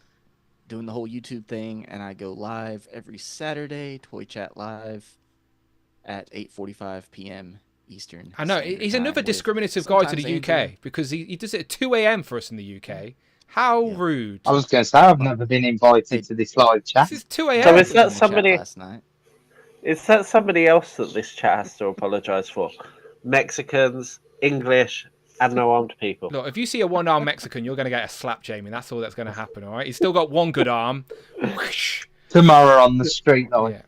Doing the whole YouTube thing, and I go live every Saturday, Toy Chat Live, at 8:45 p.m. Eastern. I know, he's another discriminative guy to the UK, because he does it at 2 a.m. for us in the UK. How rude. I was going to say, I've never been invited to this live chat. This is 2 a.m. So is that somebody... last night. Is that somebody else that this chat has to apologise for? Mexicans, English, and no armed people. Look, if you see a one-armed Mexican, you're going to get a slap, Jamie. That's all that's going to happen, all right? He's still got one good arm. Tomorrow on the street, though. Yeah.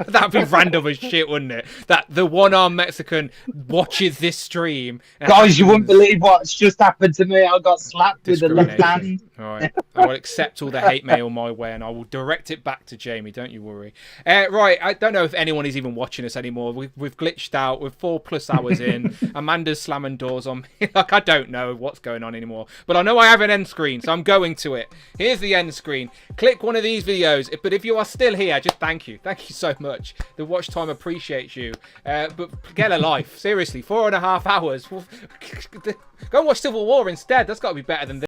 That'd be random as shit, wouldn't it? That the one-armed Mexican watches this stream. Guys, you wouldn't believe what's just happened to me. I got slapped with the left hand. All right. I will accept all the hate mail my way and I will direct it back to Jamie. Don't you worry. Right. I don't know if anyone is even watching us anymore. We've glitched out. We're 4+ hours in. Amanda's slamming doors on me. Like, I don't know what's going on anymore. But I know I have an end screen, so I'm going to it. Here's the end screen. Click one of these videos. But if you are still here, just thank you. Thank you so much. The watch time appreciates you. But get a life. Seriously, 4.5 hours. Go and watch Civil War instead. That's got to be better than this.